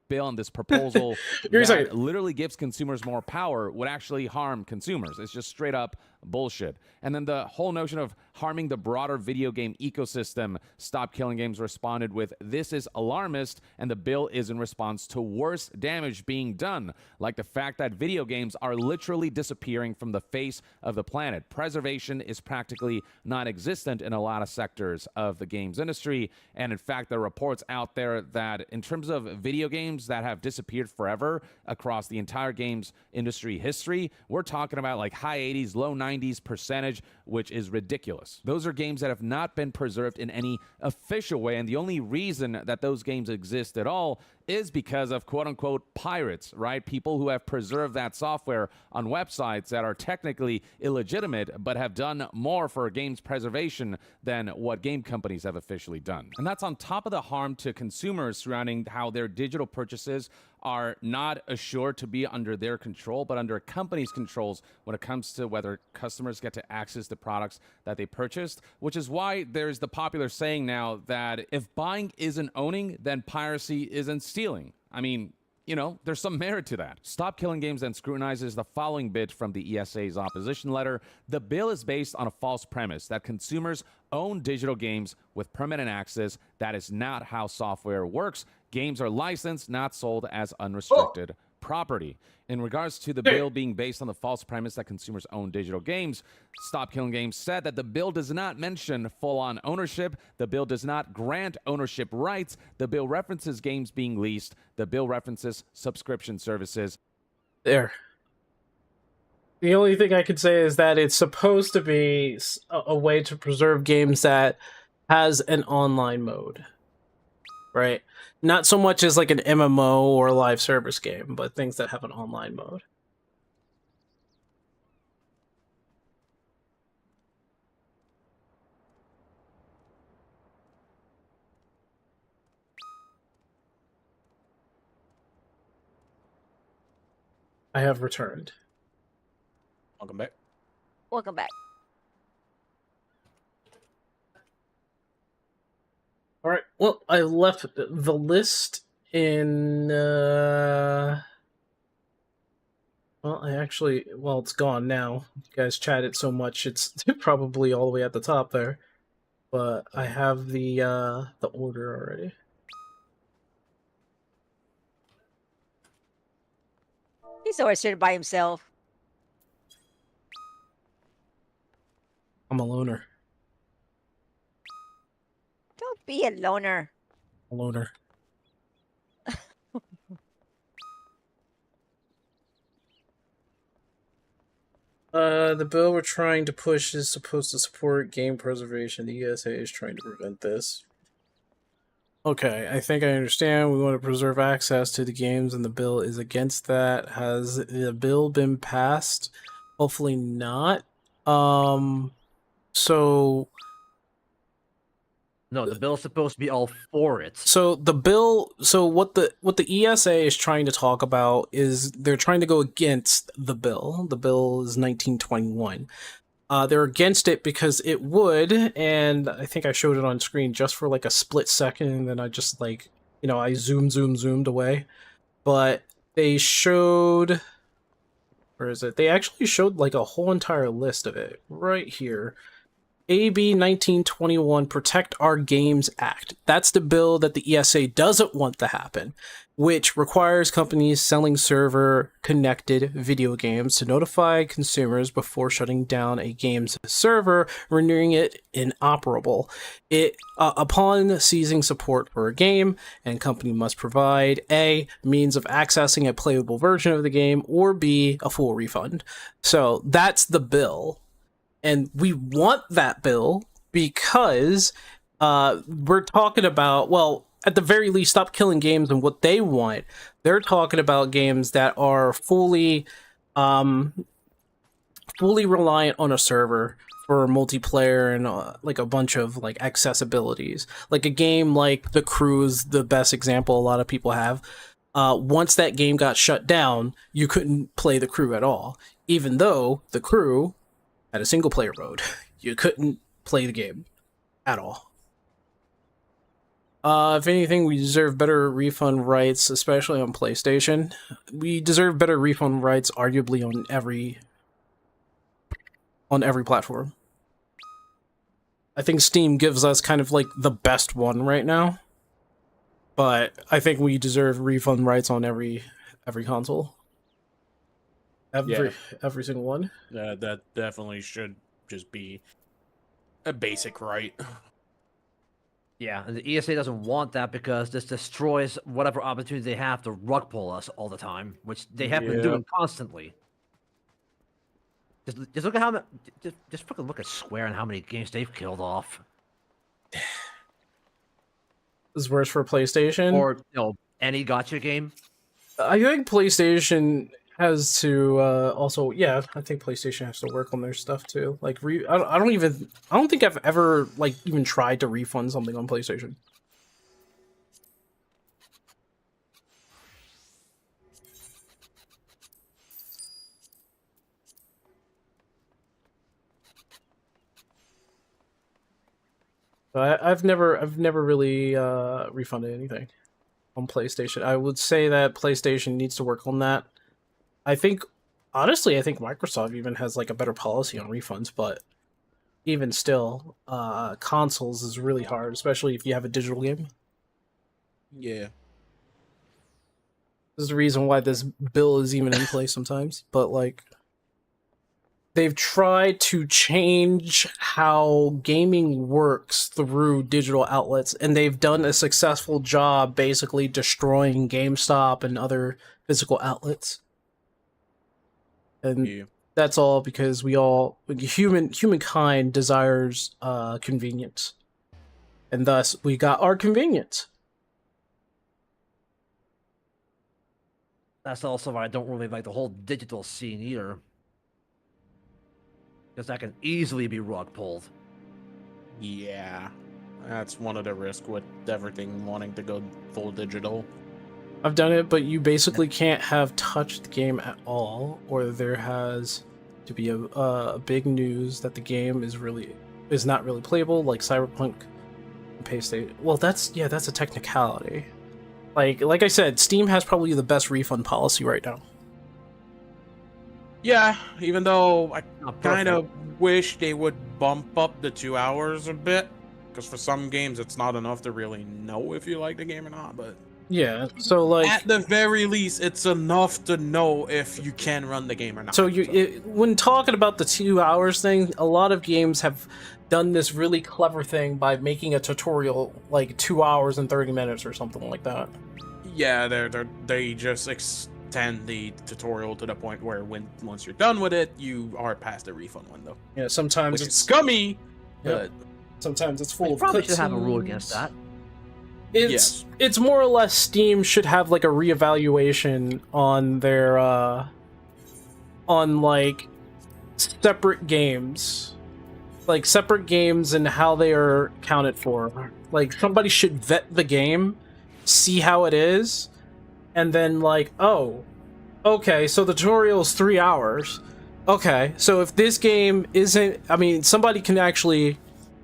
Bill and this proposal that literally gives consumers more power would actually harm consumers. It's just straight up bullshit. And then the whole notion of harming the broader video game ecosystem, Stop Killing Games responded with, this is alarmist, and the bill is in response to worse damage being done, like the fact that video games are literally disappearing from the face of the planet. Preservation is practically non-existent in a lot of sectors of the games industry, and in fact, there are reports out there that in terms of video games that have disappeared forever across the entire games industry history, we're talking about like high 80s, low 90s%, which is ridiculous. Those are games that have not been preserved in any official way, and the only reason that those games exist at all is because of quote-unquote pirates, right? People who have preserved that software on websites that are technically illegitimate but have done more for games preservation than what game companies have officially done. And that's on top of the harm to consumers surrounding how their digital purchases are not assured to be under their control, but under a company's controls when it comes to whether customers get to access the products that they purchased, which is why there's the popular saying now that if buying isn't owning, then piracy isn't stealing. I mean, you know, there's some merit to that. Stop Killing Games then scrutinizes the following bit from the ESA's opposition letter. The bill is based on a false premise that consumers own digital games with permanent access. That is not how software works. Games are licensed, not sold as unrestricted property. In regards to the bill being based on the false premise that consumers own digital games, Stop Killing Games said that the bill does not mention full-on ownership. The bill does not grant ownership rights. The bill references games being leased. The bill references subscription services. There. The only thing I could say is that it's supposed to be a way to preserve games that has an online mode, right? Not so much as like an MMO or a live service game, but things that have an online mode. I have returned. Welcome back. Welcome back. All right. Well, I left the list in. Well, it's gone now. You guys chatted so much, it's probably all the way at the top there. But I have the order already. He's always sitting by himself. I'm a loner. Don't be a loner. A loner. The bill we're trying to push is supposed to support game preservation. The ESA is trying to prevent this. Okay, I think I understand. We want to preserve access to the games, and the bill is against that. Has the bill been passed? Hopefully not. So... No, the bill's supposed to be all for it. So the bill, what the ESA is trying to talk about is they're trying to go against the bill. The bill is 1921. They're against it because it would, and I think I showed it on screen just for like a split second, and then I just like, I zoomed away. But they showed, where is it? They actually showed like a whole entire list of it right here. AB 1921 Protect Our Games Act. That's the bill that the ESA doesn't want to happen, which requires companies selling server-connected video games to notify consumers before shutting down a game's server, rendering it inoperable. Upon seizing support for a game, a company must provide A, means of accessing a playable version of the game, or B, a full refund. So that's the bill. And we want that bill because we're talking about, well, at the very least, Stop Killing Games and what they want. They're talking about games that are fully reliant on a server for multiplayer and like a bunch of like accessibilities. Like a game like The Crew is the best example a lot of people have. Once that game got shut down, you couldn't play The Crew at all, even though The Crew had a single player mode. You couldn't play the game at all. If anything, we deserve better refund rights, especially on PlayStation. We deserve better refund rights, arguably on every platform. I think Steam gives us kind of like the best one right now, but I think we deserve refund rights on every console. Every single one. That definitely should just be a basic right. Yeah, and the ESA doesn't want that because this destroys whatever opportunity they have to rug pull us all the time, which they have been doing constantly. Just look at how just fucking look at Square and how many games they've killed off. This is worse for PlayStation, or any gacha game. I think PlayStation has to also, I think PlayStation has to work on their stuff too. Like, I don't think I've ever like even tried to refund something on PlayStation. I've never really refunded anything on PlayStation. I would say that PlayStation needs to work on that. I think Microsoft even has like a better policy on refunds, but even still, consoles is really hard, especially if you have a digital game. Yeah. This is the reason why this bill is even in place sometimes. But like, they've tried to change how gaming works through digital outlets, and they've done a successful job basically destroying GameStop and other physical outlets. And that's all because humankind desires convenience. And thus, we got our convenience. That's also why I don't really like the whole digital scene either. Because that can easily be rug pulled. Yeah. That's one of the risks with everything wanting to go full digital. I've done it, but you basically can't have touched the game at all, or there has to be a big news that the game is not really playable, like Cyberpunk and Paystate. Well, that's a technicality. Like I said, Steam has probably the best refund policy right now. Yeah, even though I kind of wish they would bump up the 2 hours a bit, because for some games it's not enough to really know if you like the game or not, but yeah, so like at the very least it's enough to know if you can run the game or not. So when talking about the 2 hours thing, a lot of games have done this really clever thing by making a tutorial like 2 hours and 30 minutes or something like that. Yeah, they just extend the tutorial to the point where once you're done with it, you are past the refund window. Yeah, sometimes Which it's is scummy, but sometimes it's full of probably should have a rule cutscenes. against that. It's more or less Steam should have like a reevaluation on their on like separate games. Like separate games and how they are accounted for. Like somebody should vet the game, see how it is, and then like, oh, okay, so the tutorial is 3 hours. Okay, so if this game isn't, I mean, somebody can actually,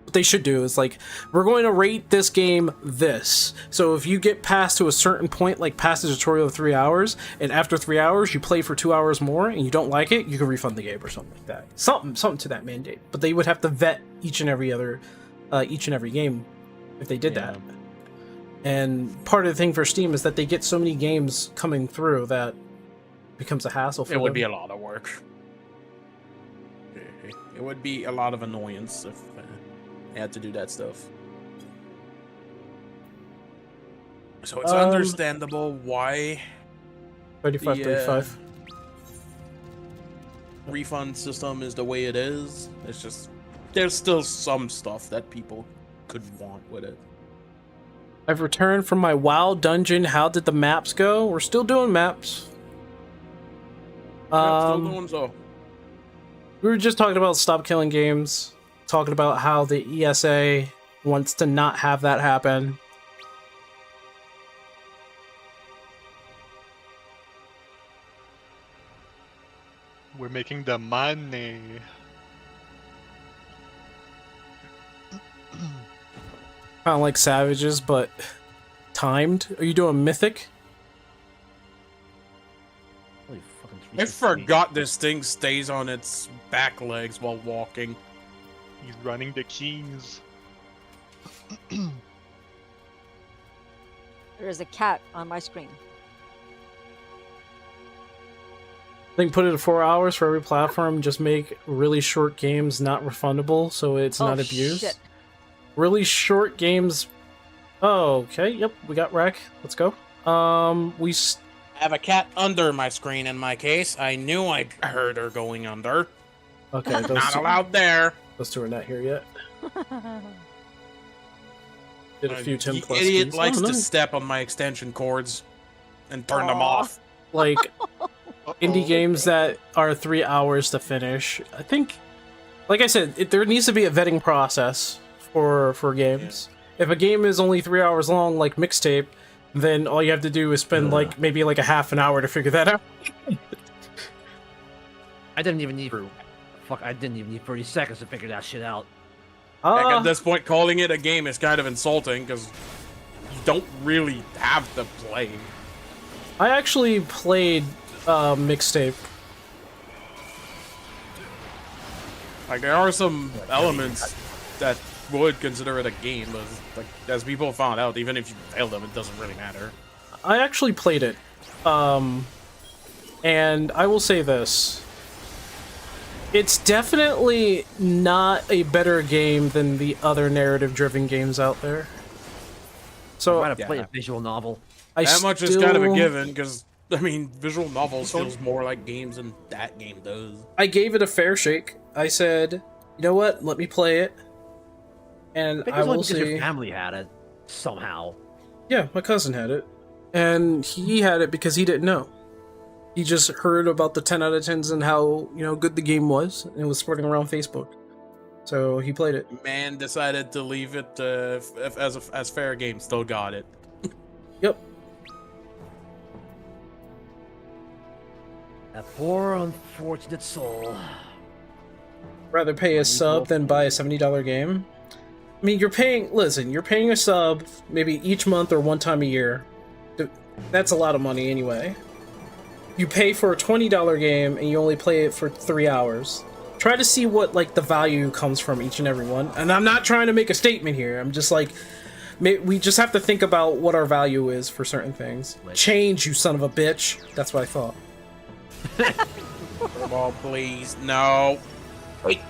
what they should do is like, we're going to rate this game this. So if you get past to a certain point, like past the tutorial of 3 hours, and after 3 hours you play for 2 hours more and you don't like it, you can refund the game or something like that. Something to that mandate. But they would have to vet each and every game if they did that. And part of the thing for Steam is that they get so many games coming through that becomes a hassle for them. It would be a lot of work. It would be a lot of annoyance if they had to do that stuff. So it's understandable why 3535 refund system is the way it is. It's just there's still some stuff that people could want with it. I've returned from my WoW dungeon. How did the maps go? We're still doing maps. Still doing so. We were just talking about stop killing games, talking about how the ESA wants to not have that happen. We're making the money. Kind of like Savages, but timed. Are you doing Mythic? I forgot this thing stays on its back legs while walking. He's running the keys. There is a cat on my screen. I think put it at 4 hours for every platform. Just make really short games not refundable, so it's not abused. Shit. Really short games. Oh, okay. Yep, we got Wreck. Let's go. We I have a cat under my screen in my case. I knew I heard her going under. Okay, those not two, allowed there. those two are not here yet. Did a few 10 The plus. idiot keys. likes Oh, to nice. step on my extension cords and turn them off. Like indie games that are 3 hours to finish. I think, like I said, there needs to be a vetting process for games. Yeah. If a game is only 3 hours long, like Mixtape, then all you have to do is spend like maybe like a half an hour to figure that out. I didn't even need 30 seconds to figure that shit out. Like at this point, calling it a game is kind of insulting because you don't really have to play. I actually played Mixtape. Like there are some elements that would consider it a game, but like as people found out, even if you fail them, it doesn't really matter. I actually played it. And I will say this. It's definitely not a better game than the other narrative-driven games out there. So I'm trying to play a visual novel. That much is kind of a given, because, I mean, visual novels feels more like games than that game does. I gave it a fair shake. I said, you know what? Let me play it. And I will see. Your family had it, somehow. Yeah, my cousin had it. And he had it because he didn't know. He just heard about the 10 out of 10s and how, good the game was. And it was spreading around Facebook. So he played it. Man decided to leave it as fair game. Still got it. Yep. That poor unfortunate soul. Rather pay a sub than buy a $70 game. I mean, you're paying a sub maybe each month or one time a year. That's a lot of money anyway. You pay for a $20 game and you only play it for 3 hours. Try to see what, the value comes from each and every one. And I'm not trying to make a statement here. I'm just we just have to think about what our value is for certain things. Change, you son of a bitch. That's what I thought. Ball, please. No. Wait.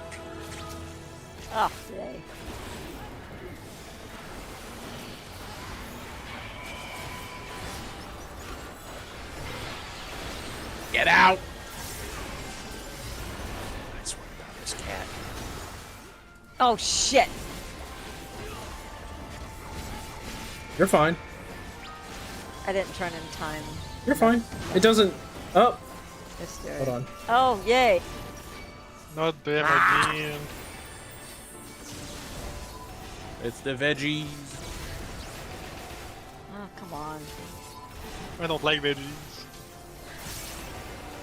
Oh, today. Get out. I swear to God, this cat. Oh, shit. You're fine. I didn't turn in time. You're fine. It doesn't... Oh. Hold on. Oh, yay. Not them again. It's the veggies. Oh, come on. I don't like veggies.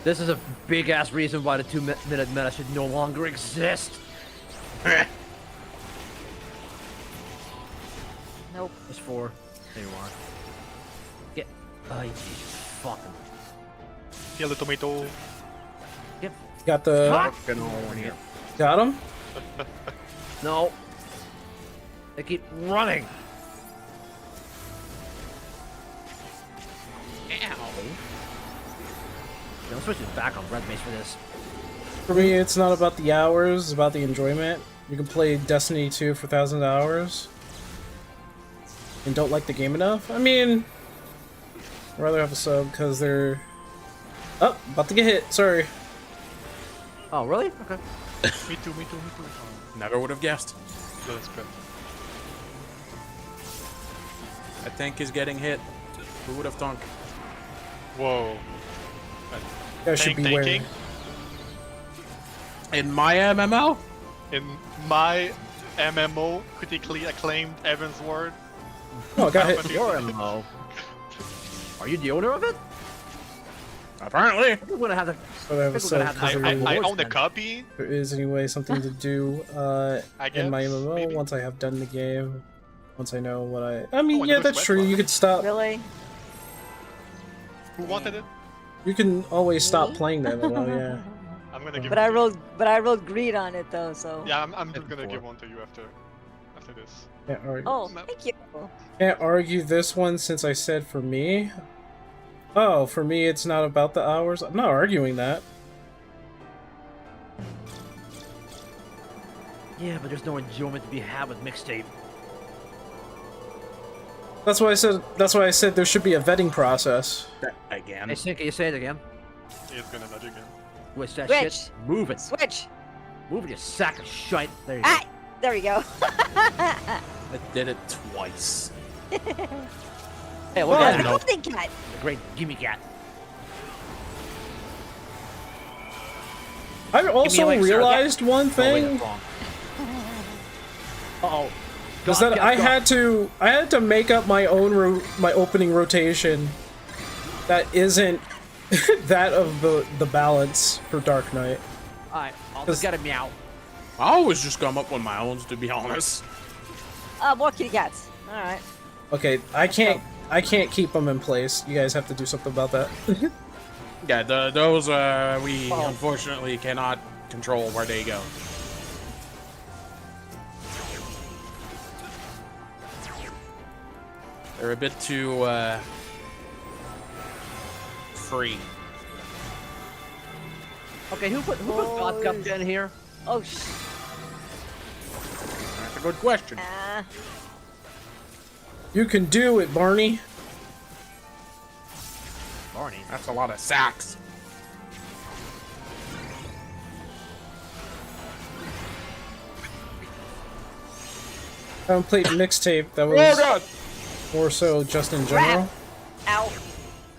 This is a big-ass reason why the 2-minute meta should no longer exist. Nope. There's 4. There you are. Get... Oh, you fucking... Kill the tomato. Get... Got the... Fucking hole in here. Got him? No. They keep running. Ow. I'm switching back on red mace for this. For me, it's not about the hours, it's about the enjoyment. You can play Destiny 2 for 1,000 hours and don't like the game enough. I mean, I'd rather have a sub because they're... Oh, about to get hit. Sorry. Oh, really? Okay. Me too. Never would have guessed. That's good. A tank is getting hit. Who would have thunk? Whoa. That should be wary. In my MMO? In my MMO, critically acclaimed Evans Ward. Oh, got hit. Your MMO. Are you the owner of it? Apparently. We're gonna have to. I own the copy. There is anyway something to do in my MMO maybe. once I have done the game. Once I know what I mean, Oh, yeah, that's true. You could stop. Really? Who wanted it? You can always stop playing that MMO, yeah. I'm gonna give. But I rolled greed on it though, so. Yeah, I'm gonna give one to you after this. Can't argue. Oh, thank you. Can't argue this one since I said for me. Oh, for me it's not about the hours. I'm not arguing that. Yeah, but there's no enjoyment to be had with mixtape. That's why I said there should be a vetting process. Again. Hey, Sink, can you say it again? He's gonna nudge again. Switch that Switch. shit. Move it. Switch. Move it, you sack of shite. There you Ah, there we go. I did it twice. go. Hey, look Well, at I it. know. Something cat. The great gimme cat. I also link, sir. realized one Oh, wait, thing. that's wrong. Uh-oh. Is that I had to make up my own my opening rotation that isn't that of the balance for Dark Knight. Alright, I'll just get a meow. I always just come up with my own, to be honest. More kitty cats. All right. Okay, I can't keep them in place. You guys have to do something about that. Yeah, those we unfortunately cannot control where they go. They're a bit too free. Okay, who put vodka in here? Oh, That's a good question. You can do it, Barney. Barney. That's a lot of sacks. I haven't played mixtape. That was more so just in general. Ow.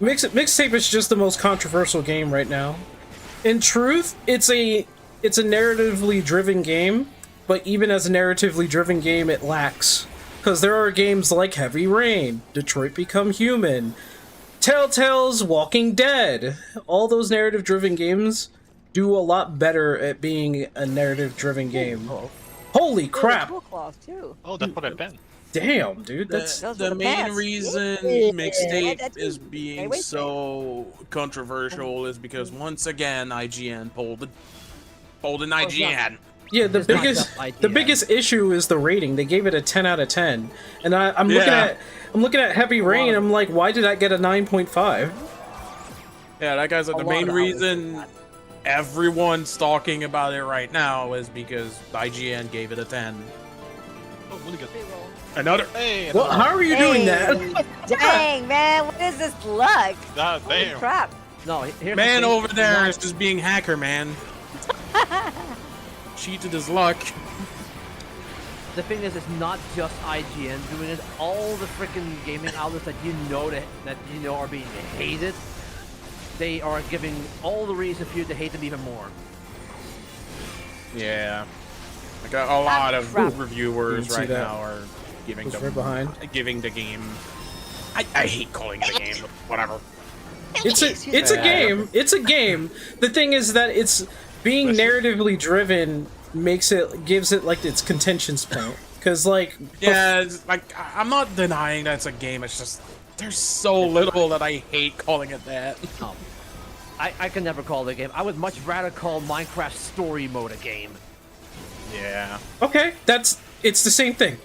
Mixtape is just the most controversial game right now. In truth, it's a narratively driven game, but even as a narratively driven game, it lacks. Because there are games like Heavy Rain, Detroit Become Human, Telltale's Walking Dead. All those narrative-driven games do a lot better at being a narrative-driven game. Holy crap! Oh, that's what I've been. Damn, dude, that's the main reason mixtape is being so controversial is because once again IGN pulled an IGN. Yeah, the biggest issue is the rating. They gave it a 10 out of 10, and I'm looking at Heavy Rain. I'm like, why did that get a 9.5? Yeah, that guy's like the main reason everyone's talking about it right now is because IGN gave it a 10. Oh, really good. Another. Hey, well, how are you doing that? Dang, man, what is this luck? God Holy damn. crap. No, here's Man the thing. over there is just being hacker, man. Cheated his luck. The thing is, it's not just IGN doing it. All the freaking gaming outlets that you know are being hated, they are giving all the reason for you to hate them even more. Yeah, like a lot of reviewers right now are giving the game. I hate calling it a game, but whatever. It's a game. It's a game. The thing is that it's being narratively driven gives it like its contention point. Because like it's like I'm not denying that it's a game. It's just there's so little that I hate calling it that. I can never call it a game. I would much rather call Minecraft Story Mode a game. Yeah. Okay, it's the same thing.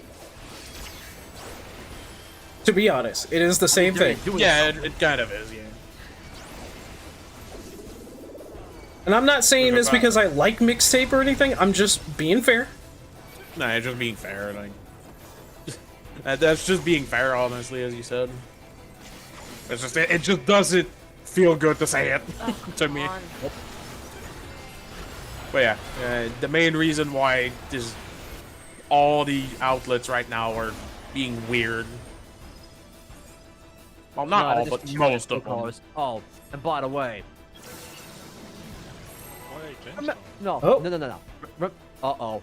To be honest, it is the same thing. Yeah, it kind of is. Yeah. And I'm not saying this because I like mixtape or anything. I'm just being fair. Nah, just being fair. Like that's just being fair, honestly, as you said. It's just it just doesn't feel good to say it to me. But yeah, the main reason why all the outlets right now are being weird. Well, not all, but most of them. Oh, and by the way. No. Oh. No. Uh-oh.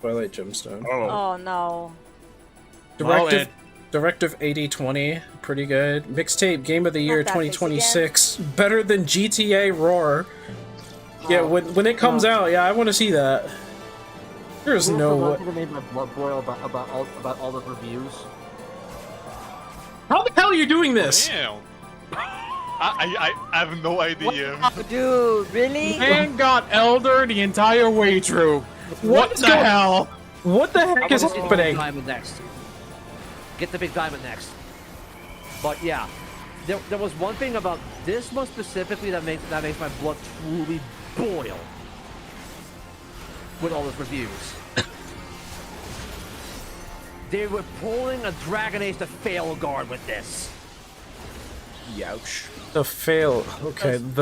Twilight Gemstone. Oh no. Directive 8020, pretty good. Mixtape Game of the Year 2026, better than GTA Roar. Yeah, when it comes out, yeah, I want to see that. There's no way. Made my blood boil about all the reviews. How the hell are you doing this? Damn. I have no idea. What? Dude, really? Man got Elder the entire way through. What the hell? What the heck is happening? Diamond next. Get the big diamond next. But yeah, there was one thing about this one specifically that makes my blood truly boil with all those reviews. They were pulling a Dragon Age to fail guard with this. Youch. The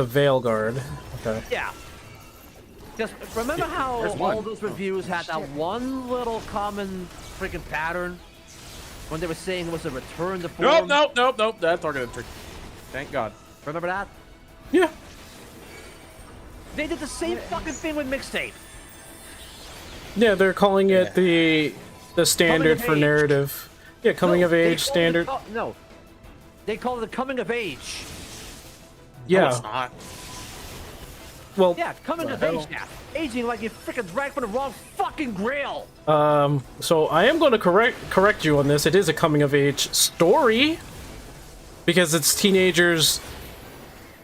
Veil Guard. Okay. Yeah. Just remember how all those reviews had that one little common freaking pattern when they were saying it was a return to form? Nope. That's targeted trick. Thank God. Remember that? Yeah. They did the same fucking thing with mixtape. Yeah, they're calling it the standard for narrative. Yeah, coming of age standard. No. They call it the coming of age. Yeah. No, it's not. Well, yeah, coming of age now. Aging like you freaking drank from the wrong fucking grail. So I am going to correct you on this. It is a coming of age story because it's teenagers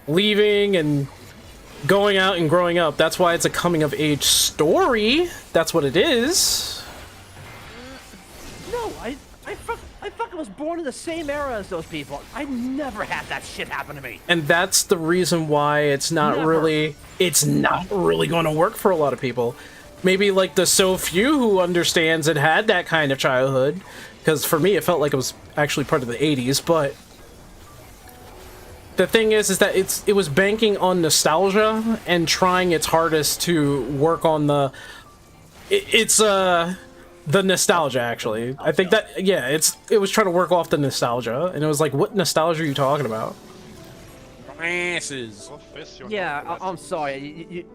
leaving and going out and growing up. That's why it's a coming of age story. That's what it is. No, I fucking was born in the same era as those people. I never had that shit happen to me. And that's the reason why it's not really going to work for a lot of people. Maybe like the so few who understands and had that kind of childhood, because for me it felt like it was actually part of the 80s, but the thing is that it was banking on nostalgia and trying its hardest to work on the nostalgia, actually. I think that, yeah, it was trying to work off the nostalgia, and it was like, what nostalgia are you talking about? Masses. Yeah, I'm sorry.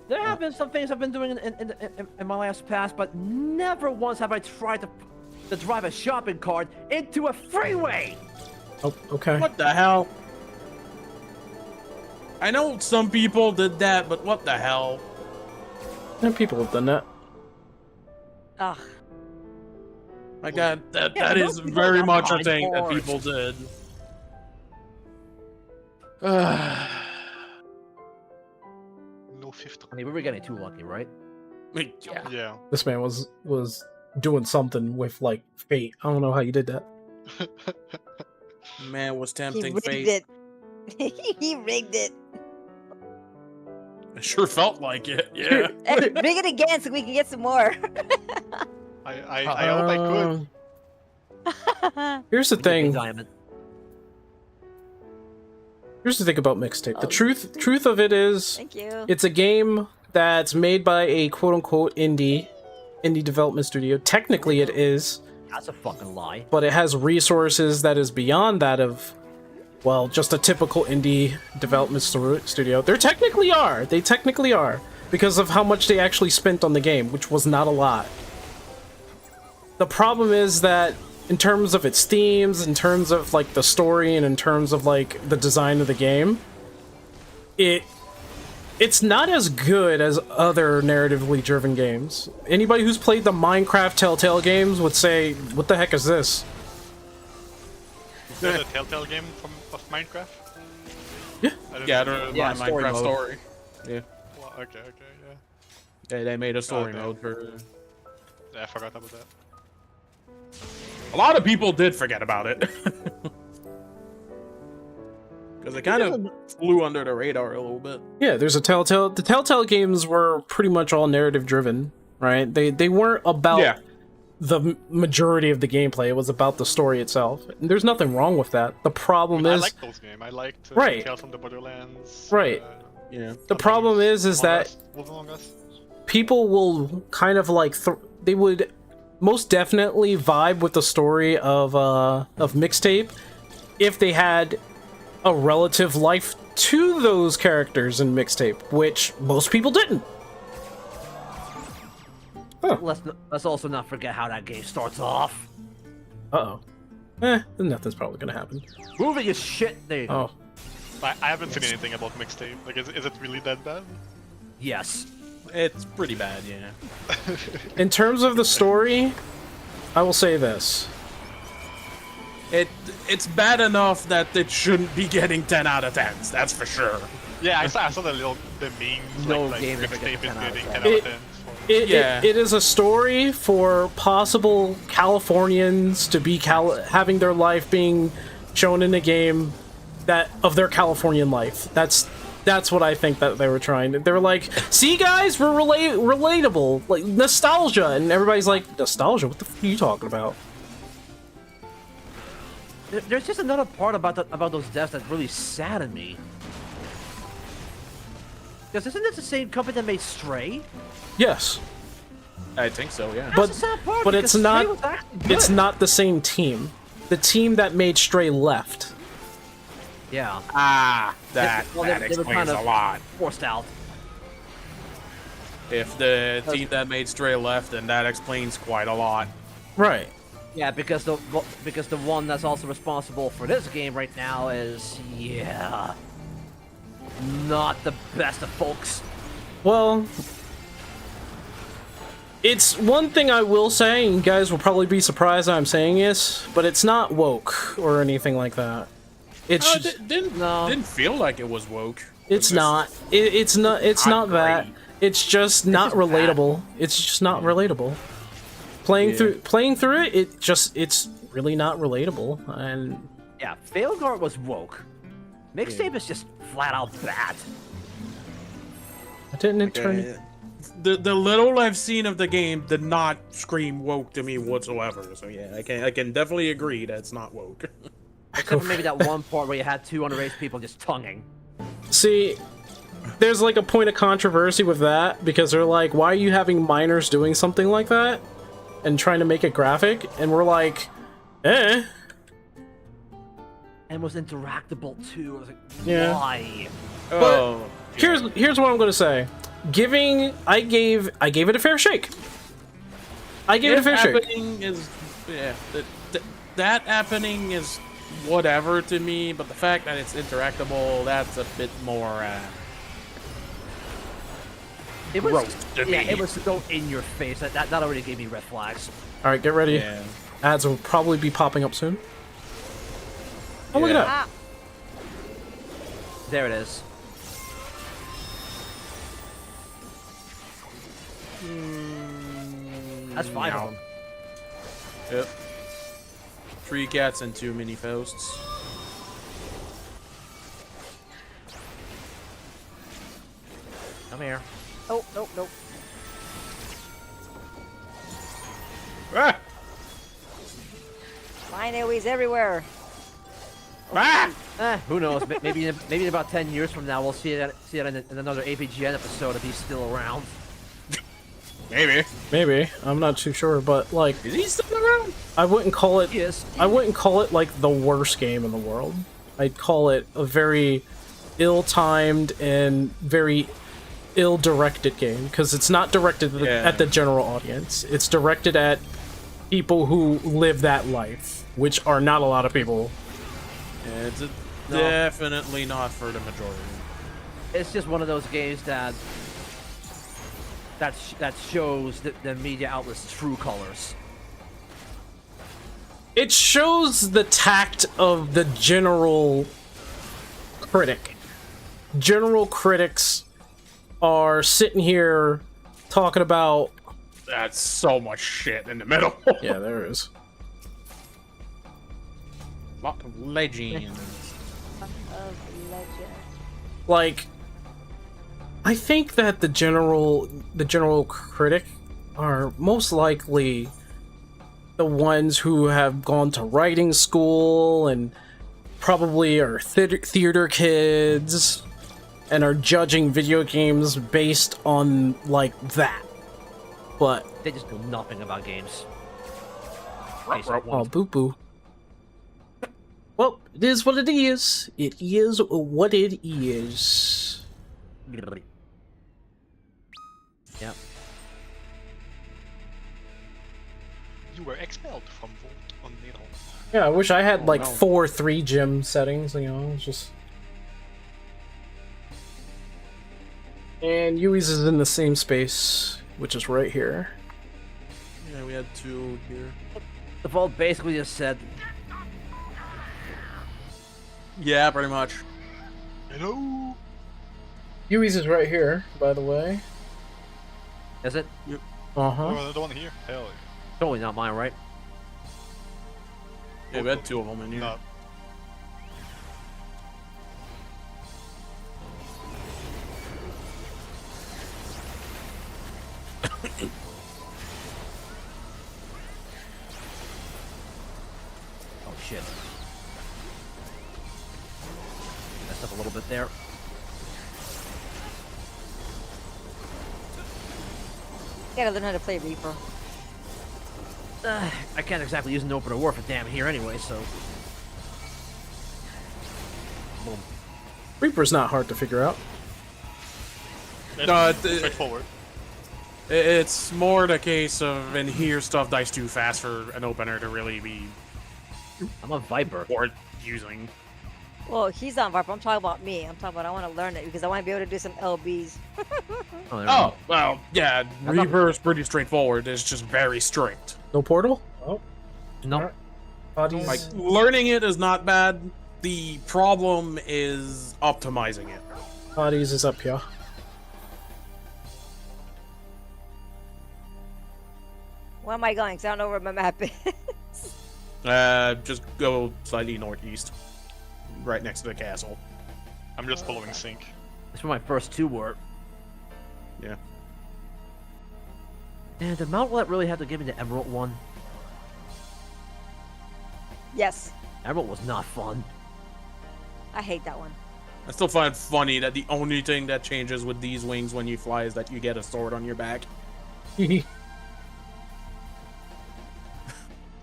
There have been some things I've been doing in my last past, but never once have I tried to drive a shopping cart into a freeway. Oh, okay. What the hell? I know some people did that, but what the hell? Yeah, people have done that. Ugh. My God, that is very much a thing that people did. No fifth. I mean, we were getting too lucky, right? Yeah. Yeah. This man was doing something with like fate. I don't know how you did that. Man was He tempting rigged fate. it. He rigged it. It sure felt like it. Yeah. Rig it again so we can get some more. I hope I could. Here's the thing. Diamond. Here's the thing about Mixtape. The truth of it is, Thank you. it's a game that's made by a quote-unquote indie development studio. Technically, it is. That's a fucking lie. But it has resources that is beyond that of, well, just a typical indie development studio. They technically are, because of how much they actually spent on the game, which was not a lot. The problem is that in terms of its themes, in terms of like the story, and in terms of like the design of the game, it's not as good as other narratively driven games. Anybody who's played the Minecraft Telltale games would say, what the heck is this? Is that a Telltale game of Minecraft? Yeah. Yeah, I don't know my Minecraft story. Yeah. Well, okay, yeah. They made a story damn. mode for... Yeah, I forgot about that. A lot of people did forget about it. Because it kind of flew under the radar a little bit. Yeah, there's a Telltale. The Telltale games were pretty much all narrative driven, right? They weren't about the majority of the gameplay. It was about the story itself. And there's nothing wrong with that. The problem is... I like those games. I liked Tales from the Borderlands. Right. Yeah. The problem is that people will kind of like... they would most definitely vibe with the story of Mixtape if they had a relative life to those characters in Mixtape, which most people didn't. Huh. Let's also not forget how that game starts off. Uh-oh. Nothing's probably gonna happen. Moving is shit, there you go. I haven't seen anything about Mixtape. Like, is it really that bad? Yes. It's pretty bad, yeah. In terms of the story, I will say this. It's bad enough that it shouldn't be getting 10 out of 10s, that's for sure. Yeah, I saw the memes. No like game Mixtape is getting 10 out It- of 10. It is a story for possible Californians to be having their life being shown in a game that of their Californian life. That's what I think that they were trying. They were like, "See, guys, we're relatable, like nostalgia," and everybody's like, "Nostalgia? What the f are you talking about?" There's just another part about those deaths that really saddened me. Because isn't this the same company that made Stray? Yes, I think so, yeah. but That's the sad part, but because it's Stray not. was actually good. It's not the same team. The team that made Stray left. Yeah. That Well, they were explains kind of a lot. forced out. If the team that made Stray left, then that explains quite a lot. Right. Yeah, because the one that's also responsible for this game right now is not the best of folks. Well, it's one thing I will say, and you guys will probably be surprised I'm saying this, but it's not woke or anything like that. It's didn't feel like it was woke. it's not. It's not. It's not that. It's just not relatable. It's just not relatable. playing through it, it's really not relatable. And yeah, Failguard was woke. Mixtape is just flat out bad. I didn't turn it. The little I've seen of the game did not scream woke to me whatsoever. So yeah, I can definitely agree that it's not woke. Except for maybe that one part where you had two underage people just tonguing. See, there's like a point of controversy with that because they're like, why are you having minors doing something like that and trying to make it graphic? And we're like, eh. And it was interactable too. I was like, Yeah. why? But here's what I'm gonna say. I gave it a fair shake. I gave it a fair shake. That happening is whatever to me, but the fact that it's interactable, that's a bit more It was, gross to me. it was so in your face. That already gave me red flags. All right, get ready. Yeah. Ads will probably be popping up soon. Oh, look at that. There it is. That's 5 of them. Yep. 3 cats and 2 mini Fausts. Come here. Oh, nope, nope. Ah! Binaries everywhere. Who knows? Maybe in about 10 years from now, we'll see it in another APGN episode if he's still around. Maybe. I'm not too sure, but like, is he still around? I wouldn't call it. Yes. I wouldn't call it like the worst game in the world. I'd call it a very ill-timed and very ill-directed game because it's not directed at the general audience. It's directed at people who live that life, which are not a lot of people. Yeah, it's definitely not for the majority. It's just one of those games that shows the media outlet's true colors. It shows the tact of the general critic. General critics are sitting here talking about... That's so much shit in the middle. Yeah, there is. Lot of legends. Like, I think that the general critic are most likely the ones who have gone to writing school and probably are theater kids and are judging video games based on like that. But they just know nothing about games. Oh, boo boo. Well, it is what it is. It is what it is. Yep. You were expelled from Vault on Nero. Yeah, I wish I had like 4 3-gem settings, you know, it's just... And Yui's is in the same space, which is right here. Yeah, we had 2 here. The Vault basically just said... Yeah, pretty much. Hello? Yui's is right here, by the way. Is it? Yep. Uh-huh. Oh, the one here? Hell yeah. Totally not mine, right? Yeah, we had 2 of them in here. No. Oh shit. Messed up a little bit there. Gotta learn how to play Reaper. I can't exactly use an opener war for damn here anyway, so... Boom. Reaper's not hard to figure out. No, straightforward. It's more the case of, and here stuff dies too fast for an opener to really be... I'm a Viper. Or using. Well, he's on Viper. I'm talking about me. I'm talking about I want to learn it because I want to be able to do some LBs. Oh, well, yeah, Reaper is pretty straightforward. It's just very strict. No portal? Oh. No. Bodies. Like, learning it is not bad. The problem is optimizing it. Bodies is up here. Where am I going? 'Cause I don't know where my map is. Just go slightly northeast, right next to the castle. I'm just following Sync. That's where my first two were. Yeah. And did Mountlet really have to give me the Emerald one? Yes. Emerald was not fun. I hate that one. I still find it funny that the only thing that changes with these wings when you fly is that you get a sword on your back.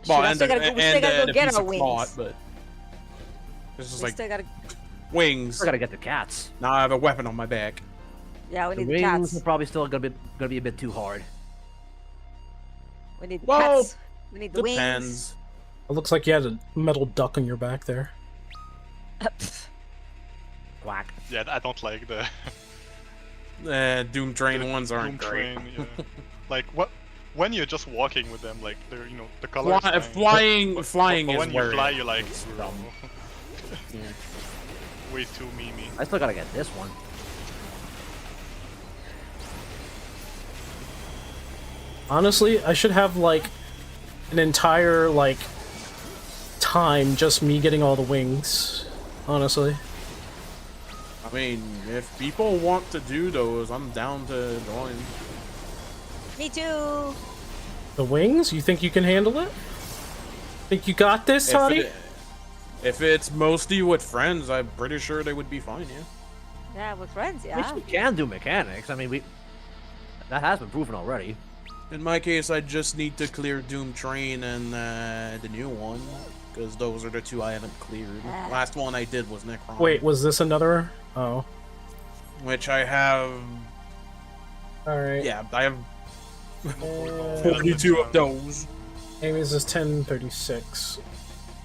Well, we still gotta go get our wings. Plot, but this is We like still gotta... wings. I gotta get the cats. Now I have a weapon on my back. Yeah, we The need the wings cats. are probably still gonna be a bit too hard. We need the Well, cats. We need the wings. Depends. It looks like you had a metal duck on your back there. Quack. Yeah, I don't like the Doom Train ones Doom aren't great. Train. Yeah. Like what? When you're just walking with them, like they're the color. Flying But is when where you fly, you're like dumb. way too memey. I still gotta get this one. Honestly, I should have like an entire like time just me getting all the wings. Honestly. I mean, if people want to do those, I'm down to join. Me too. The wings? You think you can handle it? Think you got this, Toddy? If it's mostly with friends, I'm pretty sure they would be fine, yeah. Yeah, with friends, Which yeah. we can do mechanics. I mean, that has been proven already. In my case, I just need to clear Doom Train and the new one, because those are the two I haven't cleared. Last one I did was Necron. Wait, was this another? Oh. Which I have... Alright. Yeah, I have 42 of those. Amy's is 1036.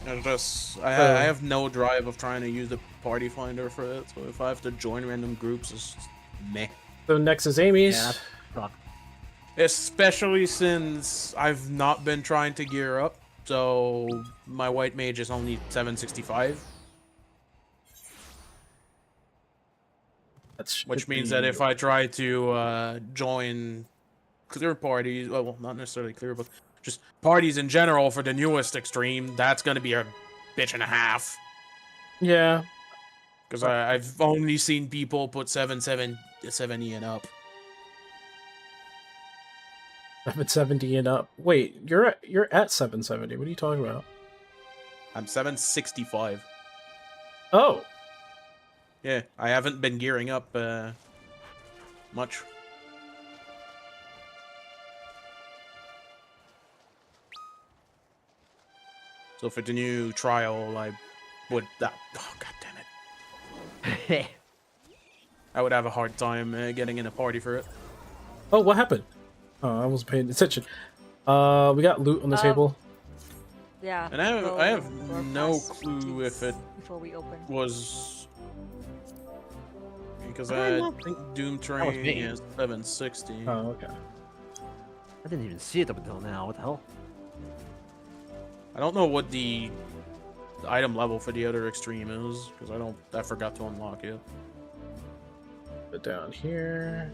I have no drive of trying to use the party finder for it, so if I have to join random groups, it's just meh. So next is Amy's. Yeah, that's Especially since I've not been trying to gear up, so my white mage is only 765. Which means that if I try to join clear parties, well, not necessarily clear, but just parties in general for the newest extreme, that's going to be a bitch and a half. Yeah. Because I've only seen people put 770 and up. 770 and up. Wait, you're at 770. What are you talking about? I'm 765. Oh. Yeah, I haven't been gearing up much. So for the new trial, I would... oh, god damn it. I would have a hard time getting in a party for it. Oh, what happened? Oh, I wasn't paying attention. We got loot on the table. Yeah. And I have no clue if it before we open. was... Because I think Doom Train me. is 760. Oh, okay. I didn't even see it up until now. What the hell? I don't know what the item level for the other extreme is, because I forgot to unlock it. Put down here.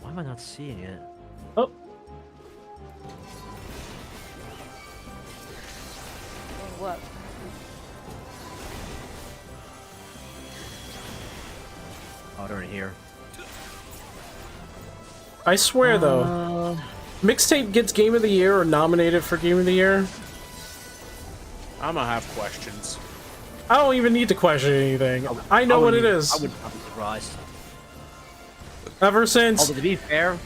Why am I not seeing it? Oh. What? Oh, they're in here. I swear though, Mixtape gets Game of the Year or nominated for Game of the Year. I'm gonna have questions. I don't even need to question anything. I know what it is. I would not be surprised. Ever since, Although to be fair,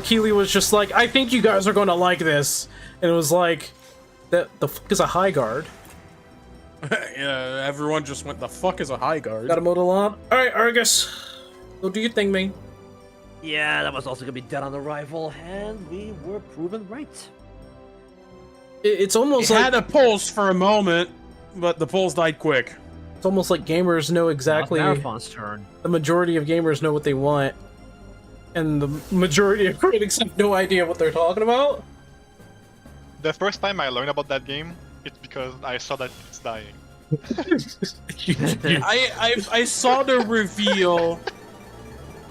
Keely was just like, I think you guys are gonna like this, and it was like, the fuck is a high guard? Yeah, everyone just went, the fuck is a high guard? Got a modal on. All right, Argus, go do your thing, man. yeah, that was also gonna be dead on arrival, and we were proven right. It's almost It like had a pulse for a moment, but the pulse died quick. it's almost like gamers know exactly. Marathon's turn. The majority of gamers know what they want, and the majority of critics have no idea what they're talking about. The first time I learned about that game, it's because I saw that it's dying. I saw the reveal,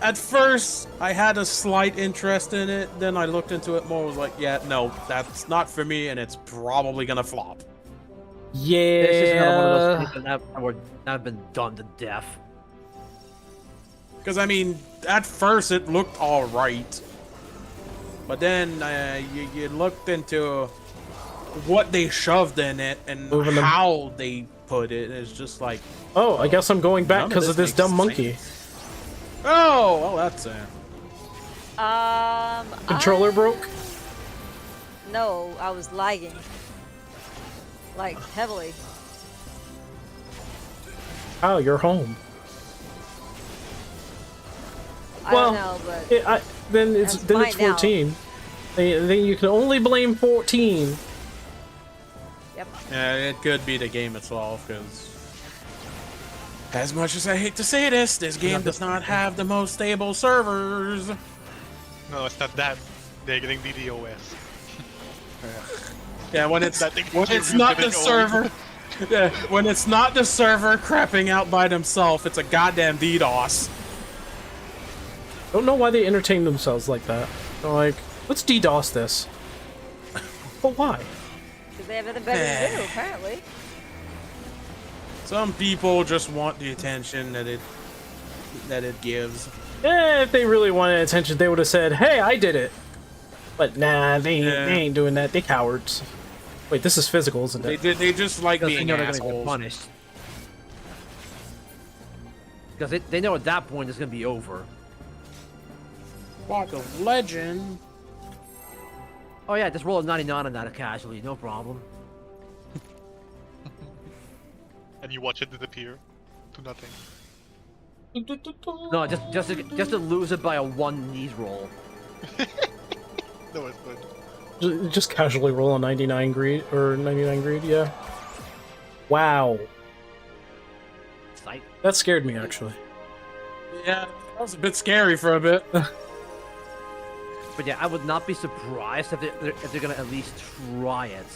At first, I had a slight interest in it. Then I looked into it more. Was like, yeah, no, that's not for me, and it's probably gonna flop. Yeah. This is another one of those things that have been done to death. Because I mean, at first it looked all right, but then you looked into what they shoved in it and how they put it. It's just like, oh, I guess I'm going back because of this dumb monkey. Oh, well, that's it. Controller broke? No, I was lagging. Like, heavily. Oh, you're home. I don't know, but... then it's 14. Then you can only blame 14. Yep. Yeah, it could be the game itself, because as much as I hate to say this game does not have the most stable servers. No, it's not that. They're getting DDoS. Yeah, when it's not the server. Yeah, when it's not the server crapping out by themselves, it's a goddamn DDoS. Don't know why they entertain themselves like that. They're like, let's DDoS this. But why? Because they have nothing better to do, apparently. Some people just want the attention that it gives. If they really wanted attention, they would have said, "Hey, I did it." But nah, they ain't doing that. They cowards. Wait, this is physical, isn't it? They just like being they're assholes. gonna get punished. Because they know at that point it's gonna be over. Walk of Legend. Oh yeah, just roll a 99 on that casually, no problem. And you watch it disappear to nothing. No, just to lose it by a 1 knees roll. No, it's good. Just casually roll a 99 greed or 99 greed, yeah. Wow. Sight. That scared me actually. Yeah, that was a bit scary for a bit. But yeah, I would not be surprised if they're gonna at least try it.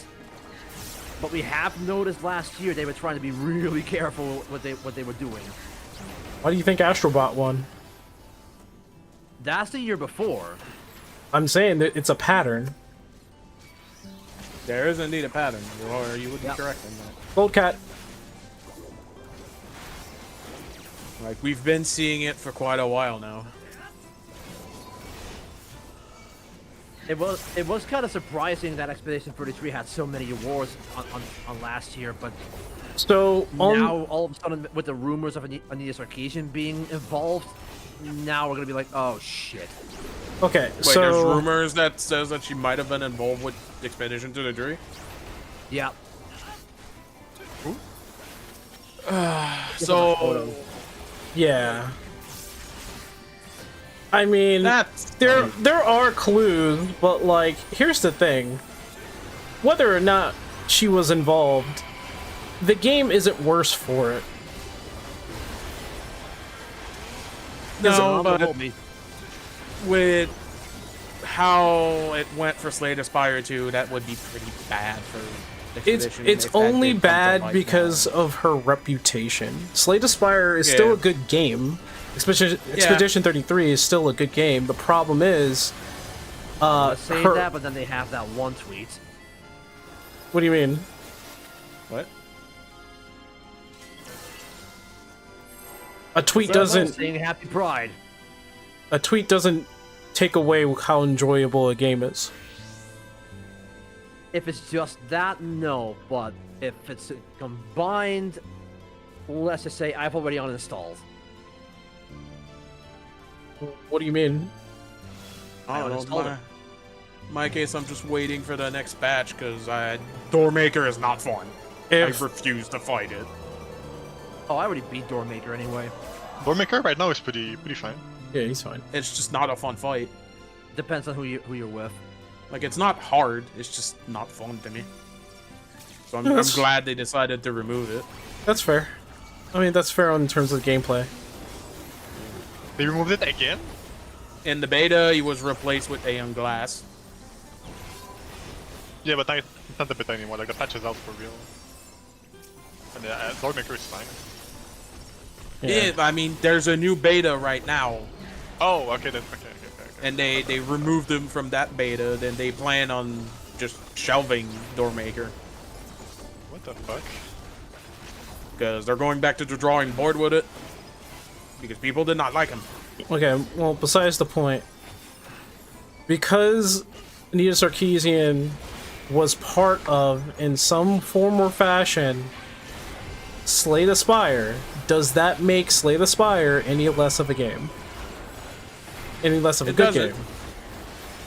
But we have noticed last year they were trying to be really careful what they were doing. Why do you think Astrobot won? That's the year before. I'm saying that it's a pattern. There is indeed a pattern, or you would be correct in that. Gold Cat. Like, we've been seeing it for quite a while now. It was kind of surprising that Expedition 33 had so many awards on last year, but so now all of a sudden with the rumors of Anita Sarkeesian being involved, now we're gonna be like, oh shit. Okay, wait, so there's rumors that says that she might have been involved with Expedition 33. Yeah. So yeah. I mean, there are clues, but like, here's the thing. Whether or not she was involved, the game isn't worse for it. No, but with how it went for Slay Spire 2, that would be pretty bad for Expedition. It's only bad because of her reputation. Slay Spire is still a good game. Expedition 33 is still a good game. The problem is, say that, but then they have that one tweet. What do you mean? What? A tweet doesn't saying Happy Pride. A tweet doesn't take away how enjoyable a game is. If it's just that, no. But if it's combined, let's just say I've already uninstalled. What do you mean? I don't know. In my case, I'm just waiting for the next batch because Doormaker is not fun. I refuse to fight it. Oh, I already beat Doormaker anyway. Doormaker right now is pretty fine. Yeah, he's fine. It's just not a fun fight. Depends on who you're with. Like, it's not hard. It's just not fun to me. So I'm glad they decided to remove it. That's fair. I mean, that's fair in terms of gameplay. They removed it again? In the beta, he was replaced with Aeon Glass. Yeah, but now it's not the beta anymore. Like, the patch is out for real. And Doormaker is fine. Yeah, I mean, there's a new beta right now. Oh, okay then. Okay. And they removed them from that beta. Then they plan on just shelving Doormaker. What the fuck? Because they're going back to the drawing board with it. Because people did not like him. Okay, well, besides the point, because Anita Sarkeesian was part of, in some form or fashion, Slay the Spire, does that make Slay the Spire any less of a game? Any less of a good game?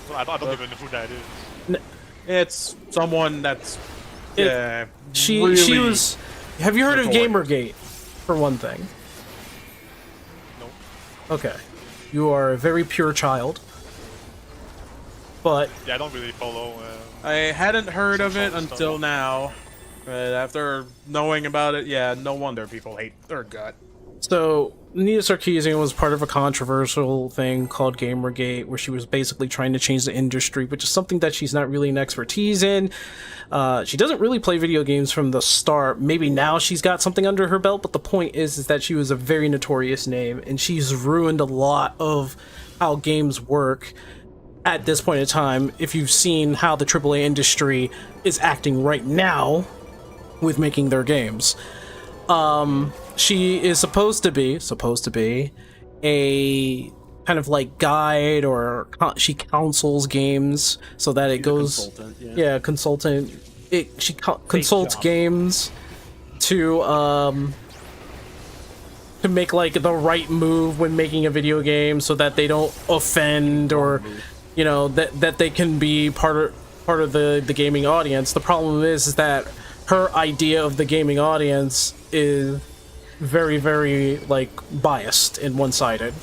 Well, I don't even know who that is. It's someone that's she really was. Have you heard of notorious. Gamergate, for one thing? Nope. Okay, you are a very pure child, but Yeah, I don't really follow. I hadn't heard of it social stuff. until now. But after knowing about it, yeah, no wonder people hate their gut. so Anita Sarkeesian was part of a controversial thing called Gamergate, where she was basically trying to change the industry, which is something that she's not really an expertise in. She doesn't really play video games from the start. Maybe now she's got something under her belt, but the point is that she was a very notorious name, and she's ruined a lot of how games work at this point in time. If you've seen how the AAA industry is acting right now with making their games. She is supposed to be a kind of like guide, or she counsels games so that it goes consultant. She consults games to make like the right move when making a video game, so that they don't offend, or you know, that they can be part of the gaming audience. The problem is that her idea of the gaming audience is very, very like biased and one-sided.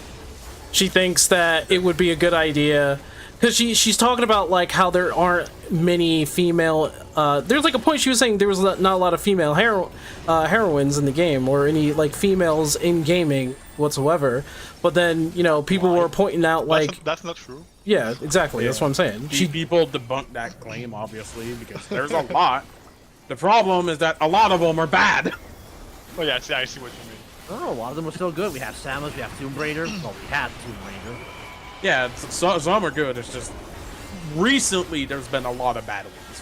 She thinks that it would be a good idea because she's talking about like how there aren't many female. There's like a point she was saying there was not a lot of female heroines in the game, or any like females in gaming whatsoever. But then, you know, people were pointing out like that's not true. Yeah, exactly. That's what I'm saying. People debunk that claim, obviously, because there's a lot. The problem is that a lot of them are bad. Oh yeah, I see what you mean. Oh, a lot of them are still good. We have Samus, we have Tomb Raider. Well, we had Tomb Raider. Yeah, some are good. It's just recently there's been a lot of bad ones.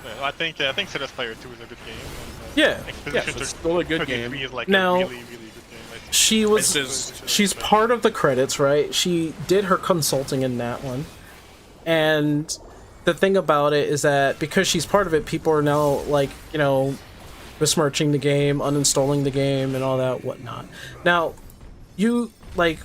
Yeah, I think Cities Player 2 is a good game. And, Yeah. Expedition it's still a good 33 game. is like Now, a really, really good game. I think. she's part of the credits, right? She did her consulting in that one. And the thing about it is that because she's part of it, people are now like, you know, besmirching the game, uninstalling the game, and all that whatnot. Now, you like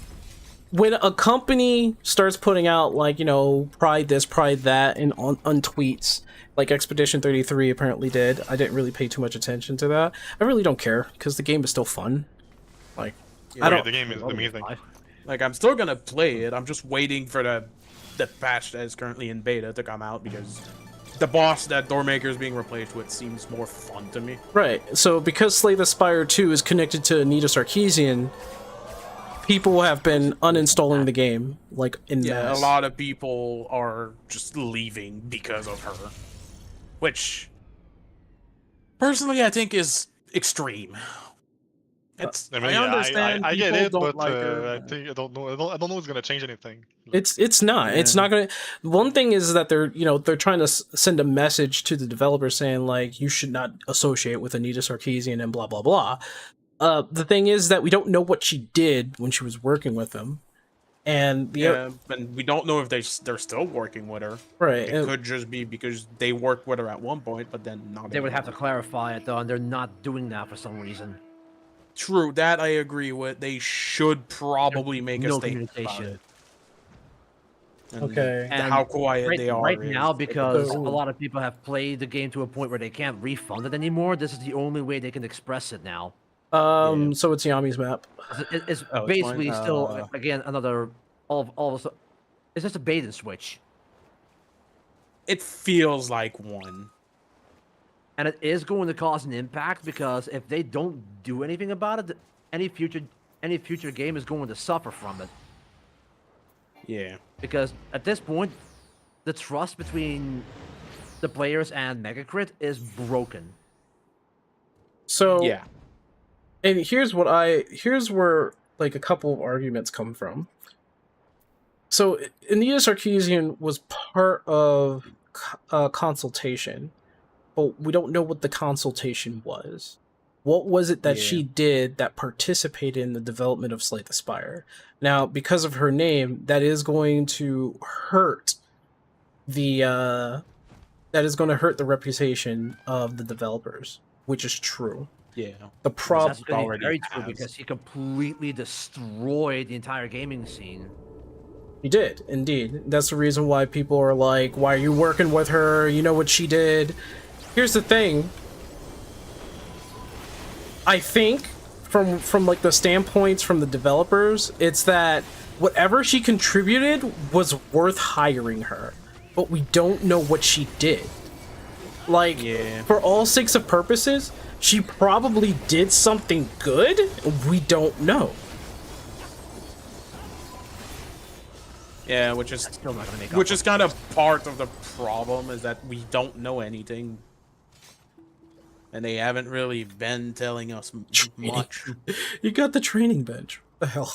when a company starts putting out like, you know, pride this, pride that, and on tweets, like Expedition 33 apparently did. I didn't really pay too much attention to that. I really don't care because the game is still fun. Like, I don't. The game is amazing. Like, I'm still gonna play it. I'm just waiting for the patch that is currently in beta to come out, because the boss that Doormaker is being replaced with seems more fun to me. Right. So because Slay the Spire 2 is connected to Anita Sarkeesian, people have been uninstalling the game, like in mass. A lot of people are just leaving because of her, which personally I think is extreme. It's, I mean, I understand. I get people it, don't but like her. I don't know. I don't know if it's gonna change anything. It's not. It's not gonna. One thing is that they're trying to send a message to the developers saying like, you should not associate with Anita Sarkeesian and blah blah blah. The thing is that we don't know what she did when she was working with them, and and we don't know if they're still working with her. Right. It could just be because they worked with her at one point, but then not. They would have to clarify it though, and they're not doing that for some reason. True, that I agree with. They should probably make a statement about it. And Okay. how quiet they are right is- now, because a lot of people have played the game to a point where they can't refund it anymore. This is the only way they can express it now. So it's Yami's map. It's Oh, it's basically fine. still again another all of it's just a bait and switch. It feels like one. And it is going to cause an impact, because if they don't do anything about it, any future game is going to suffer from it. Yeah. Because at this point, the trust between the players and Megacrit is broken. So Yeah. and here's where like a couple of arguments come from. So Anita Sarkeesian was part of consultation, but we don't know what the consultation was. What was it that she did that participated in the development of Slay the Spire? Now, because of her name, that is going to hurt the reputation of the developers, which is true. Yeah. That's The problem very true because he completely destroyed the entire gaming scene. He did, indeed. That's the reason why people are like, why are you working with her? You know what she did. Here's the thing. I think from like the standpoints from the developers, it's that whatever she contributed was worth hiring her, but we don't know what she did. Like, for all sakes of purposes, she probably did something good. We don't know. Yeah, which is still not gonna make which is kind of part of the problem, is that we don't know anything, and they haven't really been telling us much. You got the training bench. What the hell?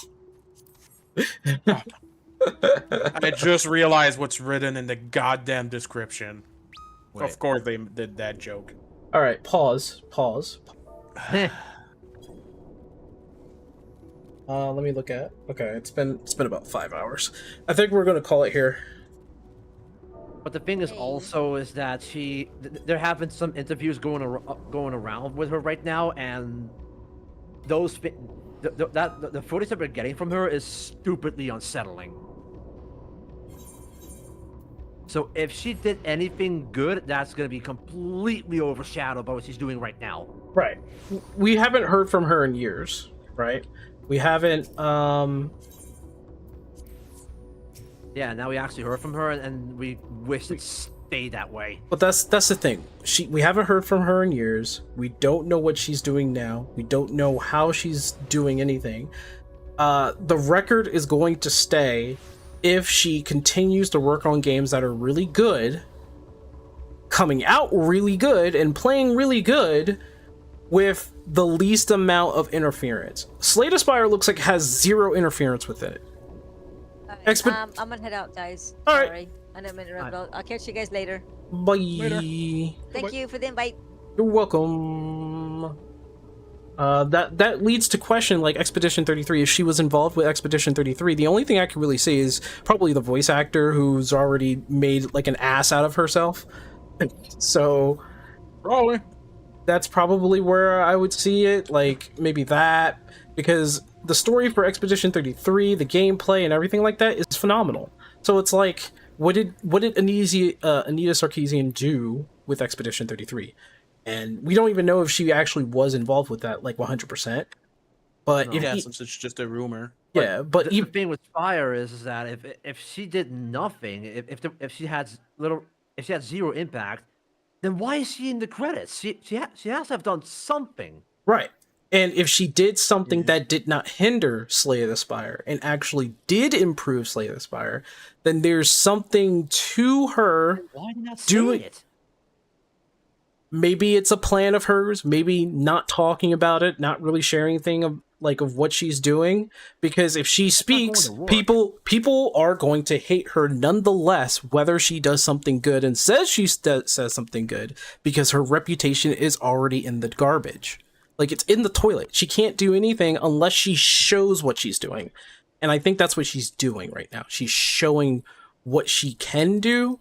I just realized what's written in the goddamn description. Wait. Of course they did that joke. All right, pause. Let me look at. Okay, it's been about 5 hours. I think we're gonna call it here. But the thing is also is that there have been some interviews going around with her right now, and the footage that we're getting from her is stupidly unsettling. So if she did anything good, that's going to be completely overshadowed by what she's doing right now. Right. We haven't heard from her in years, right? We haven't, Yeah, now we actually heard from her, and we wish it stayed that way. But that's the thing. We haven't heard from her in years. We don't know what she's doing now. We don't know how she's doing anything. The record is going to stay if she continues to work on games that are really good, coming out really good, and playing really good with the least amount of interference. Slay the Spire looks like it has zero interference with it. I'm gonna head out, guys. Sorry. I didn't mean to interrupt, but I'll catch you guys later. Bye. Thank you for the invite. You're welcome. That leads to question like Expedition 33. If she was involved with Expedition 33, the only thing I can really say is probably the voice actor who's already made like an ass out of herself. So probably that's probably where I would see it. Like maybe that, because the story for Expedition 33, the gameplay and everything like that is phenomenal. So it's like, what did Anita Sarkeesian do with Expedition 33? And we don't even know if she actually was involved with that, like 100%. But since it's just a rumor. Yeah, but the thing with Fire is that if she did nothing, if she had zero impact, then why is she in the credits? She has to have done something. Right. And if she did something that did not hinder Slay the Spire and actually did improve Slay the Spire, then there's something to her Why not doing it? Maybe it's a plan of hers, maybe not talking about it, not really sharing anything of what she's doing, because if she speaks, people are going to hate her nonetheless, whether she does something good and says she says something good, because her reputation is already in the garbage. Like, it's in the toilet. She can't do anything unless she shows what she's doing. And I think that's what she's doing right now. She's showing what she can do.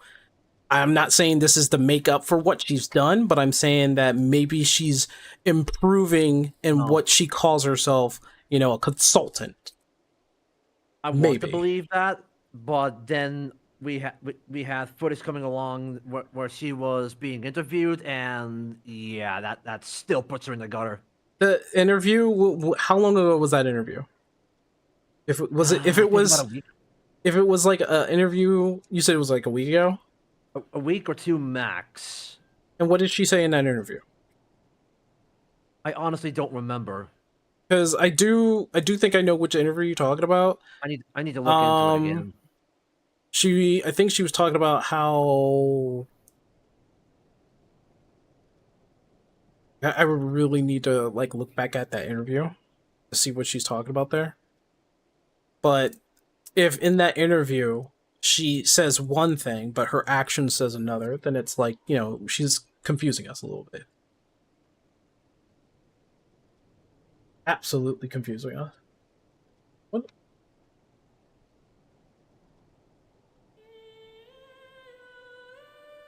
I'm not saying this is the makeup for what she's done, but I'm saying that maybe she's improving in what she calls herself, a consultant. I want to believe that, but then we had footage coming along where she was being interviewed, and yeah, that still puts her in the gutter. The interview, how long ago was that interview? If it was like an interview, you said it was like a week ago? A week or two max. And what did she say in that interview? I honestly don't remember. Because I do think I know which interview you're talking about. I need to look into it again. I think she was talking about how I would really need to look back at that interview to see what she's talking about there. But if in that interview she says one thing, but her action says another, then it's like, you know, she's confusing us a little bit. Absolutely confusing us. What?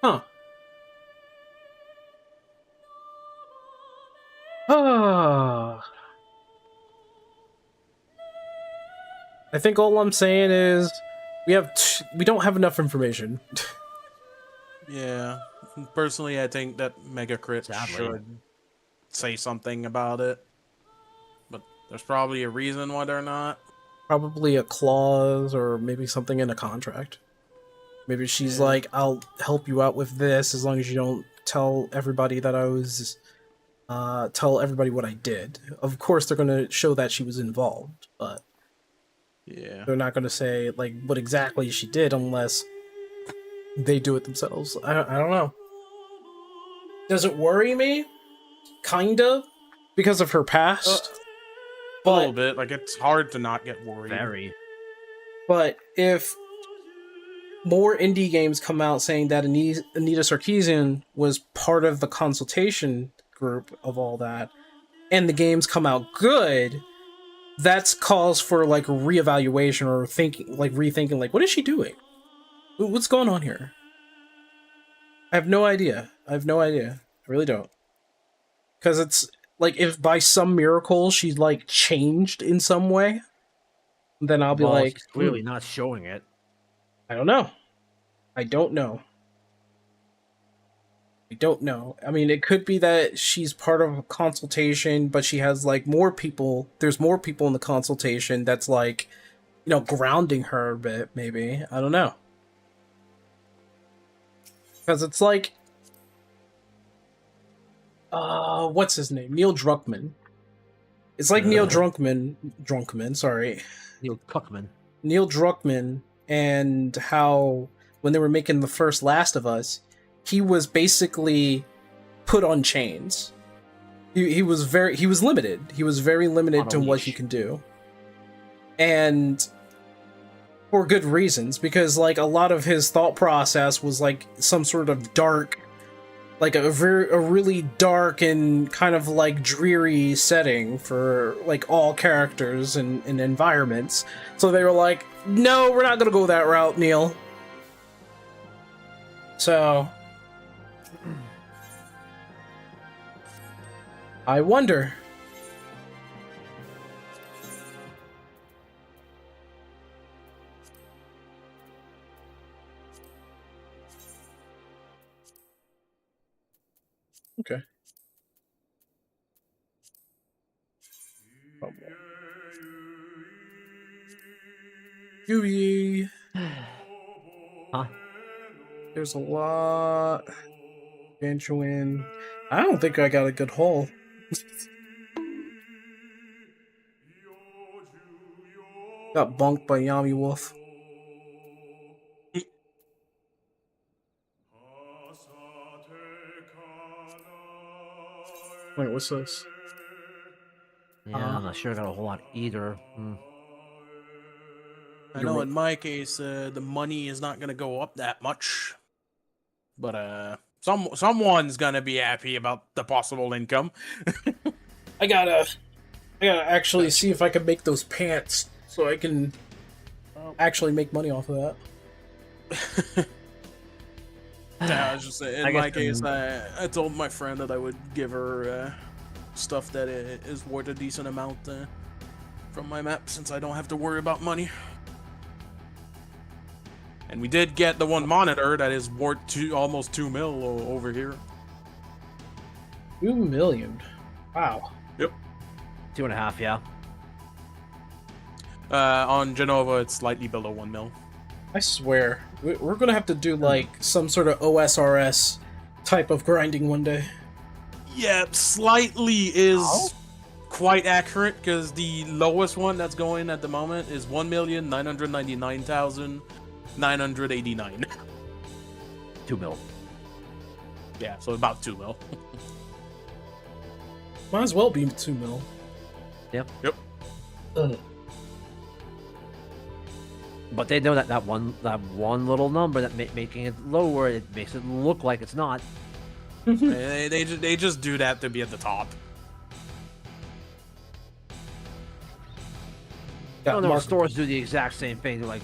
Huh. Ah. I think all I'm saying is we don't have enough information. Yeah, personally, I think that Mega Crit should say something about it, but there's probably a reason why they're not. Probably a clause or maybe something in a contract. Maybe she's like, I'll help you out with this as long as you don't tell everybody that I was, tell everybody what I did. Of course, they're going to show that she was involved, but yeah, they're not going to say like what exactly she did unless they do it themselves. I don't know. Does it worry me? Kinda, because of her past. A little bit. Like, it's hard to not get worried. Very. But if more indie games come out saying that Anita Sarkeesian was part of the consultation group of all that, and the games come out good, that's cause for like reevaluation or rethinking, like, what is she doing? What's going on here? I have no idea. I really don't. Because it's like, if by some miracle she like changed in some way, then I'll be like, she's clearly not showing it. I don't know. I don't know. I mean, it could be that she's part of a consultation, but she has like more people. There's more people in the consultation that's like, you know, grounding her a bit, maybe. I don't know. Because it's like, what's his name? Neil Druckmann. It's like Neil Druckmann, sorry. Neil Druckmann. Neil Druckmann, and how when they were making the first Last of Us, he was basically put on chains. He was limited. He was very limited to what he can do. And for good reasons, because like a lot of his thought process was like some sort of dark, like a really dark and kind of like dreary setting for like all characters and environments. So they were like, no, we're not gonna go that route, Neil. So I wonder. Okay. Yui. Huh? There's a lot. Benjamin. I don't think I got a good haul. Got bunked by Yami Wolf. Wait, what's this? Yeah, I'm not sure I got a whole lot either. I know in my case, the money is not gonna go up that much, but someone's gonna be happy about the possible income. I gotta actually see if I can make those pants so I can actually make money off of that. Yeah, I was just saying, in my case, I told my friend that I would give her stuff that is worth a decent amount from my map, since I don't have to worry about money. And we did get the one monitor that is worth almost 2 mil over here. 2 million. Wow. Yep. 2.5, yeah. On Genova, it's slightly below 1 mil. I swear, we're gonna have to do like some sort of OSRS type of grinding one day. Yeah, slightly is quite accurate, because the lowest one that's going at the moment is 1,999,989. 2 mil. Yeah, so about 2 mil. Might as well be 2 mil. Yep. Yep. Ugh. But they know that one little number that making it lower, it makes it look like it's not. They just do that to be at the top. No, no, stores do the exact same thing. They're like,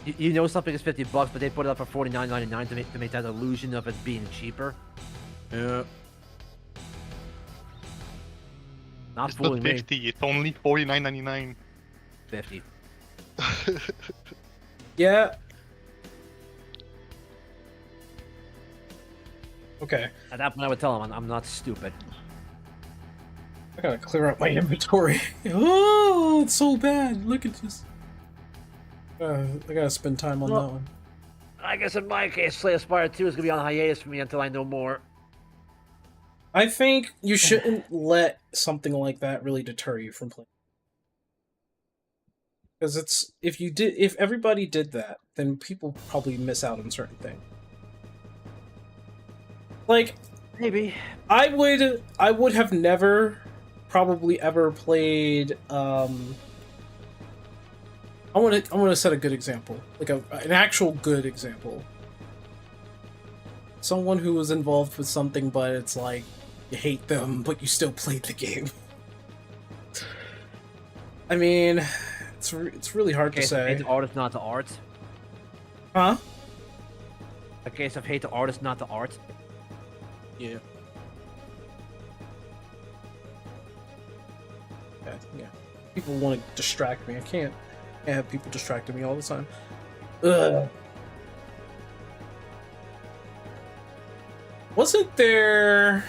you know something is $50, but they put it up for $49.99 to make that illusion of it being cheaper. Yeah. Not It's fooling not me. 50, it's only $49.99. 50. Yeah. Okay. At that point, I would tell them I'm not stupid. I gotta clear out my inventory. Oh, it's so bad. Look at this. I gotta spend time on that one. I guess in my case, Slay Aspire 2 is gonna be on hiatus for me until I know more. I think you shouldn't let something like that really deter you from playing. Because it's if everybody did that, then people probably miss out on certain things. Like maybe I would have never probably ever played I want to set a good example, like an actual good example. Someone who was involved with something, but it's like you hate them, but you still played the game. I mean, it's really hard to say. Hate the artist, not the art. Huh? A case of hate the artist, not the art. Yeah. Yeah. People want to distract me. I can't have people distracting me all the time. Ugh. Wasn't there...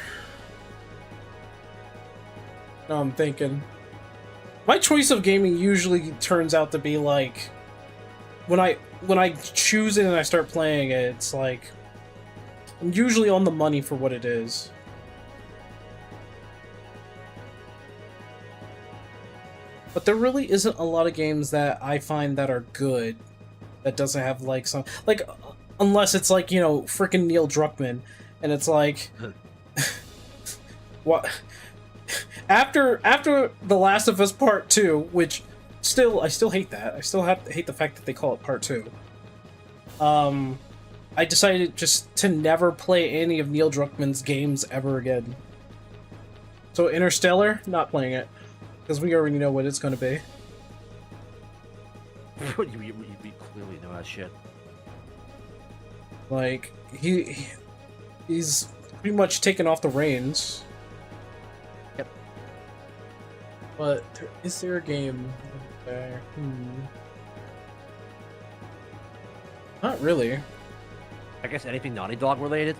No, I'm thinking. My choice of gaming usually turns out to be like... When I choose it and I start playing it, it's like... I'm usually on the money for what it is. But there really isn't a lot of games that I find that are good that doesn't have like some like unless it's like, you know, freaking Neil Druckmann and it's like what after The Last of Us Part 2, which I still hate that. I still hate the fact that they call it Part 2. I decided just to never play any of Neil Druckmann's games ever again. So Interstellar, not playing it. Because we already know what it's going to be. you clearly know that shit. Like, he's pretty much taken off the reins. Yep. But is there a game there? Not really. I guess anything Naughty Dog related.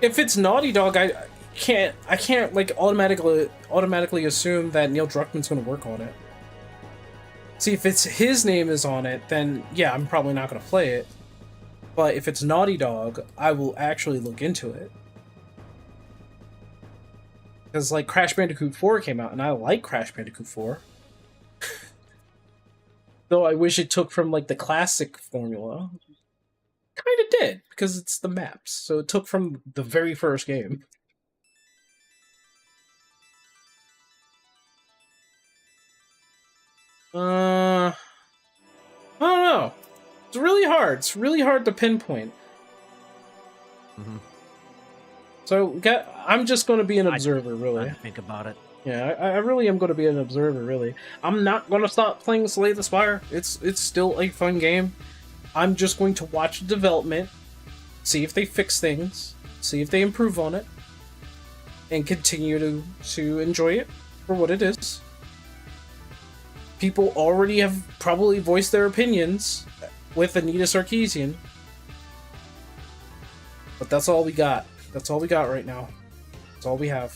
If it's Naughty Dog, I can't like automatically assume that Neil Druckmann's going to work on it. See, if it's his name is on it, then yeah, I'm probably not going to play it. But if it's Naughty Dog, I will actually look into it. Because like Crash Bandicoot 4 came out, and I like Crash Bandicoot 4. Though I wish it took from like the classic formula. Kind of did, because it's the maps. So it took from the very first game. I don't know. It's really hard. It's really hard to pinpoint. Mm-hmm. So I'm just going to be an observer, really. Think about it. Yeah, I really am going to be an observer, really. I'm not going to stop playing Slay the Spire. It's still a fun game. I'm just going to watch the development, see if they fix things, see if they improve on it, and continue to enjoy it for what it is. People already have probably voiced their opinions with Anita Sarkeesian. But that's all we got. That's all we got right now. That's all we have.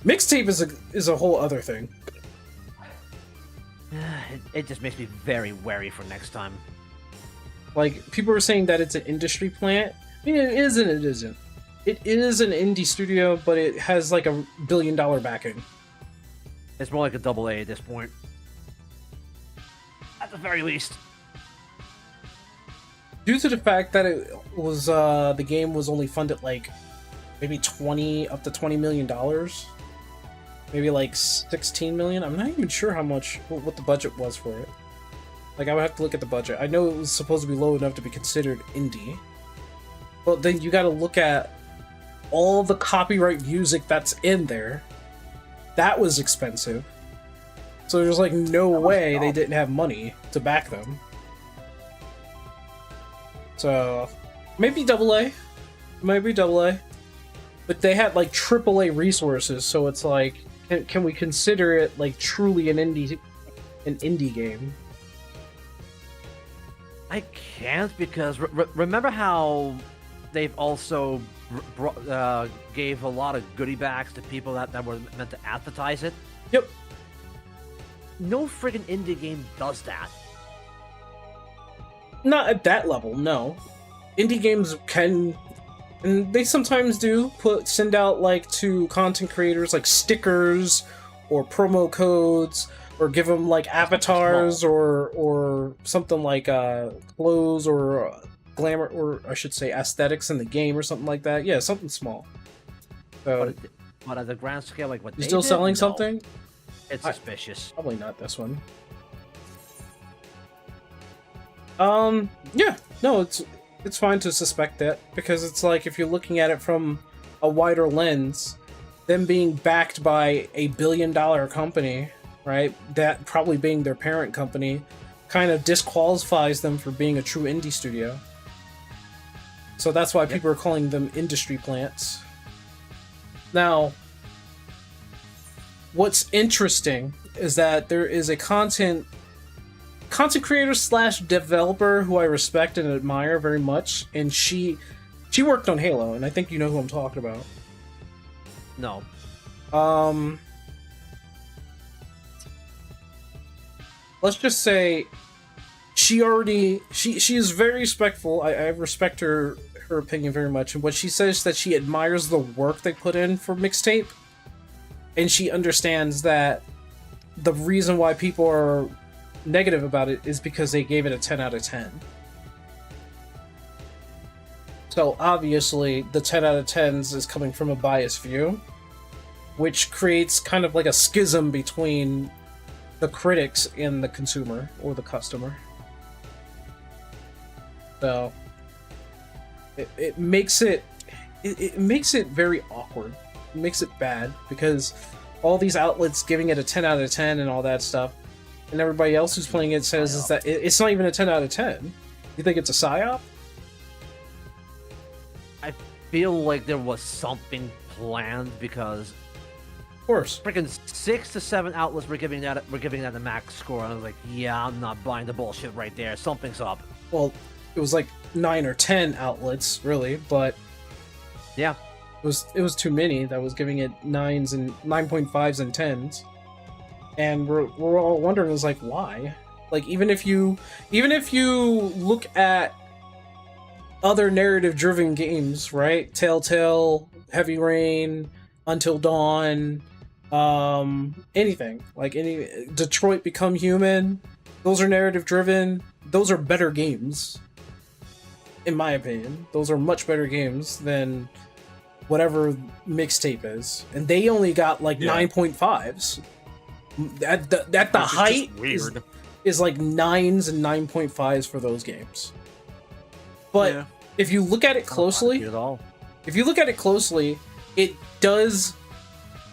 Mixtape is a whole other thing. It just makes me very wary for next time. Like, people are saying that it's an industry plant. I mean, it is and it isn't. It is an indie studio, but it has like $1 billion backing. It's more like a AA at this point. At the very least. Due to the fact that it was the game was only funded like maybe 20 up to $20 million, maybe like 16 million. I'm not even sure how much what the budget was for it. Like, I would have to look at the budget. I know it was supposed to be low enough to be considered indie, but then you got to look at all the copyright music that's in there. That was expensive. So there's like no way they didn't have money to back them. So maybe AA, maybe AA, but they had like AAA resources. So it's like, can we consider it like truly an indie game? I can't, because remember how they've also gave a lot of goodie bags to people that were meant to advertise it? Yep. No friggin' indie game does that. Not at that level, no. Indie games can, and they sometimes do, send out like to content creators like stickers or promo codes, or give them like avatars or something like clothes or glamour, or I should say aesthetics in the game or something like that. Yeah, something small. So, but at the grand scale, like what you still selling something? It's suspicious. Probably not this one. Yeah, no, it's fine to suspect that, because it's like, if you're looking at it from a wider lens, them being backed by a billion-dollar company, right? That probably being their parent company, kind of disqualifies them for being a true indie studio. So that's why people are calling them industry plants. Now, what's interesting is that there is a content creator / developer who I respect and admire very much, and she worked on Halo, and I think you know who I'm talking about. No. Let's just say she is very respectful. I respect her opinion very much, and what she says, that she admires the work they put in for Mixtape, and she understands that the reason why people are negative about it is because they gave it a 10 out of 10. So obviously the 10 out of 10s is coming from a biased view, which creates kind of like a schism between the critics and the consumer or the customer. So it makes it very awkward. It makes it bad, because all these outlets giving it a 10 out of 10 and all that stuff, and everybody else who's playing it says is that it's not even a 10 out of 10. You think it's a psyop? I feel like there was something planned, because of course, freaking 6 to 7 outlets were giving that a max score, and I was like, yeah, I'm not buying the bullshit right there. Something's up. Well, it was like 9 or 10 outlets, really, but yeah, it was too many that was giving it 9s and 9.5s and 10s, and we're all wondering, is like, why? Like, even if you look at other narrative-driven games, right? Telltale, Heavy Rain, Until Dawn, anything like Detroit Become Human, those are narrative-driven. Those are better games, in my opinion. Those are much better games than whatever Mixtape is, and they only got like 9.5s. At the height is like 9s and 9.5s for those games. But if you look at it closely, it does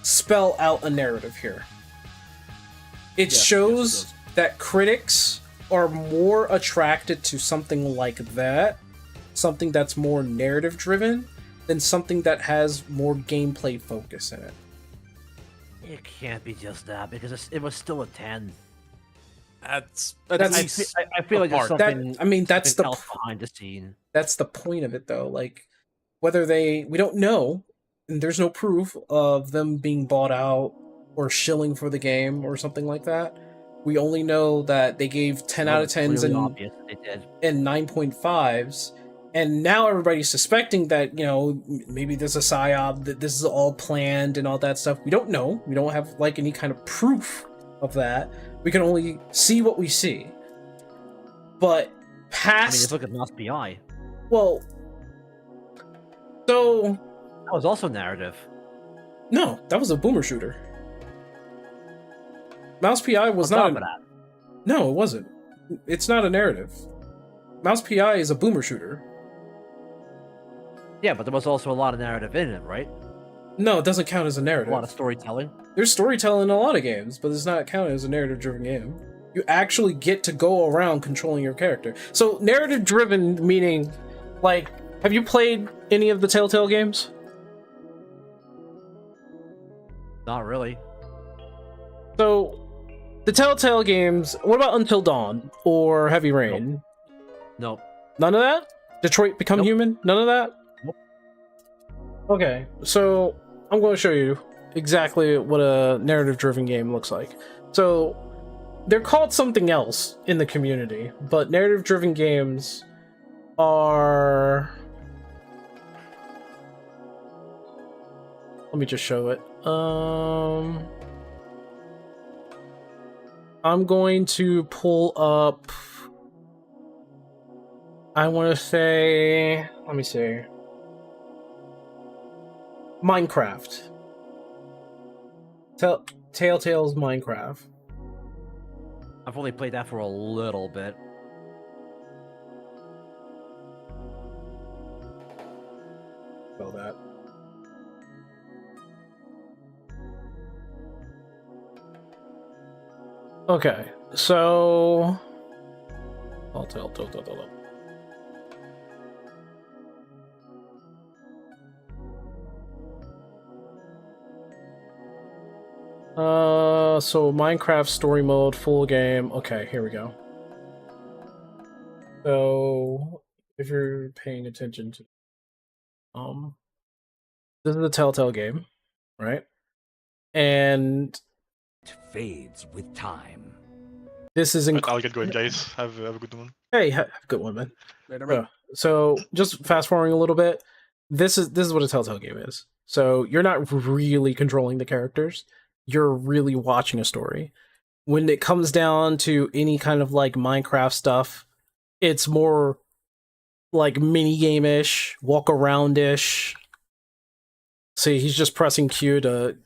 spell out a narrative here. It shows that critics are more attracted to something like that, something that's more narrative driven, than something that has more gameplay focus in it. It can't be just that, because it was still a 10. I feel like there's something. That's the else behind the scene. That's the point of it, though. Like, whether we don't know, and there's no proof of them being bought out or shilling for the game or something like that. We only know that they gave 10 out of 10s and 9.5s, and now everybody's suspecting that, maybe there's a psyop, that this is all planned and all that stuff. We don't know. We don't have like any kind of proof of that. We can only see what we see. But past... just look at NOS BI. Well, so That was also narrative. No, that was a boomer shooter. Mouse PI was On not. top of that. No, it wasn't. It's not a narrative. Mouse PI is a boomer shooter. Yeah, but there was also a lot of narrative in it, right? No, it doesn't count as a narrative. A lot of storytelling. There's storytelling in a lot of games, but it's not counted as a narrative-driven game. You actually get to go around controlling your character. So narrative-driven meaning, like, have you played any of the Telltale games? Not really. So, the Telltale games, what about Until Dawn or Heavy Rain? Nope. None of that? Detroit Become Human? None of that? Nope. Okay, so I'm going to show you exactly what a narrative-driven game looks like. So, they're called something else in the community, but narrative-driven games are... Let me just show it. I'm going to pull up... I want to say... Let me see. Minecraft. Telltale's Minecraft. I've only played that for a little bit. Spell that. Okay, so... Telltale. So Minecraft story mode, full game. Okay, here we go. So, if you're paying attention to, this is a Telltale game, right? And it fades with time. This is I'll get going, guys. Have a good one. Hey, have a good one, man. Later, man. So, just fast forwarding a little bit. This is what a Telltale game is. So, you're not really controlling the characters. You're really watching a story. When it comes down to any kind of like Minecraft stuff, it's more like mini game-ish, walk around-ish. See, he's just pressing Q to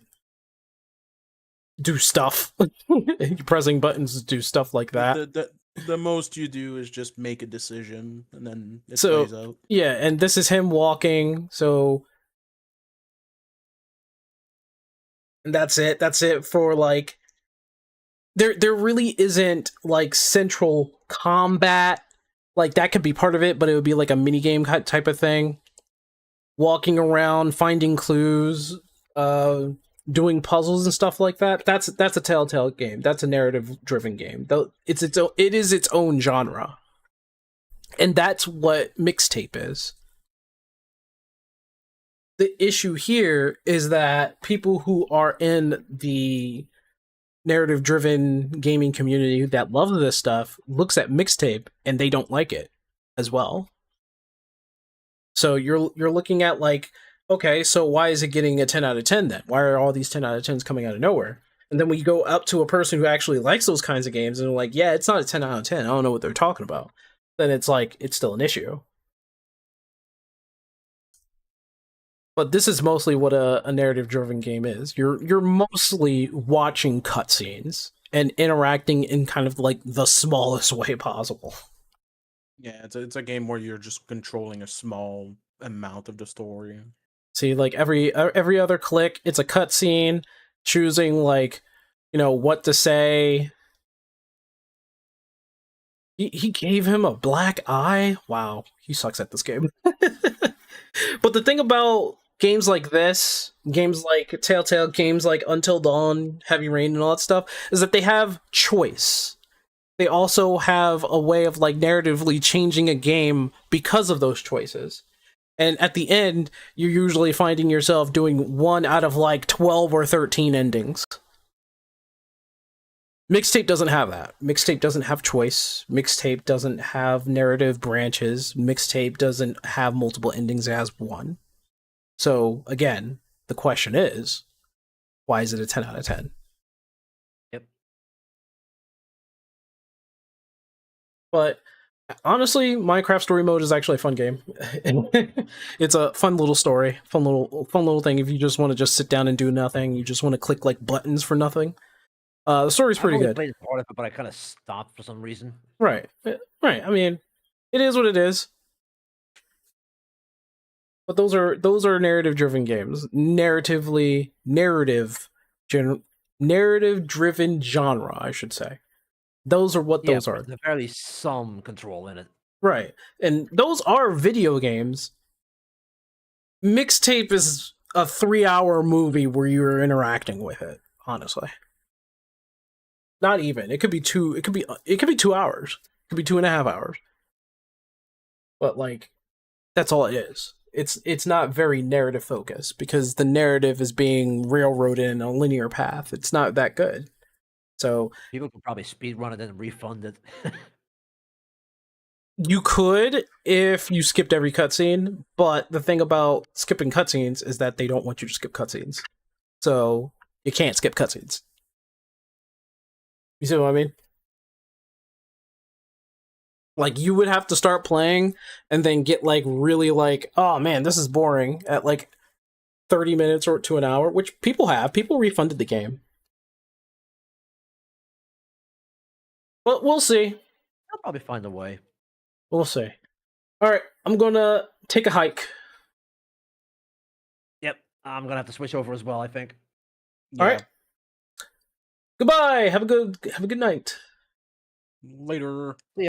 do stuff. You're pressing buttons to do stuff like that. The most you do is just make a decision, and then it So, plays out. yeah, and this is him walking, so... And that's it. That's it for, like... There really isn't, like, central combat. Like, that could be part of it, but it would be, like, a minigame type of thing. Walking around, finding clues, doing puzzles and stuff like that. That's a Telltale game. That's a narrative-driven game. It is its own genre. And that's what mixtape is. The issue here is that people who are in the narrative-driven gaming community that love this stuff looks at mixtape and they don't like it as well. So you're looking at like, okay, so why is it getting a 10 out of 10 then? Why are all these 10 out of 10s coming out of nowhere? And then when you go up to a person who actually likes those kinds of games and they're like, yeah, it's not a 10 out of 10. I don't know what they're talking about. Then it's like, it's still an issue. But this is mostly what a narrative-driven game is. You're mostly watching cutscenes and interacting in kind of like the smallest way possible. Yeah, it's a game where you're just controlling a small amount of the story. See, like every other click, it's a cutscene, choosing like, you know, what to say. He gave him a black eye? Wow, he sucks at this game. But the thing about games like this, games like Telltale, games like Until Dawn, Heavy Rain, and all that stuff, is that they have choice. They also have a way of like narratively changing a game because of those choices. And at the end, you're usually finding yourself doing one out of like 12 or 13 endings. Mixtape doesn't have that. Mixtape doesn't have choice. Mixtape doesn't have narrative branches. Mixtape doesn't have multiple endings. It has one. So, again, the question is, why is it a 10 out of 10? Yep. But Honestly, Minecraft Story Mode is actually a fun game. It's a fun little story, fun little thing. If you just want to just sit down and do nothing, you just want to click like buttons for nothing. The story's pretty I've only good. played part of it, but I kind of stopped for some reason. Right, right. I mean, it is what it is. But those are narrative-driven games. Narrative driven genre, I should say. Those are what those are. There's barely some control in it. Right. And those are video games. Mixtape is a 3-hour movie where you're interacting with it, honestly. Not even. It could be 2 hours. It could be 2.5 hours. But like, that's all it is. It's not very narrative focused because the narrative is being railroaded in a linear path. It's not that good. So people could probably speedrun it and refund it. You could if you skipped every cutscene, but the thing about skipping cutscenes is that they don't want you to skip cutscenes. So you can't skip cutscenes. You see what I mean? Like, you would have to start playing and then get like really like, oh man, this is boring at like 30 minutes or to an hour, which people have. People refunded the game. But we'll see. I'll probably find a way. We'll see. All right, I'm gonna take a hike. Yep, I'm gonna have to switch over as well, I think. All right. Goodbye. Have a good night. Later. See ya.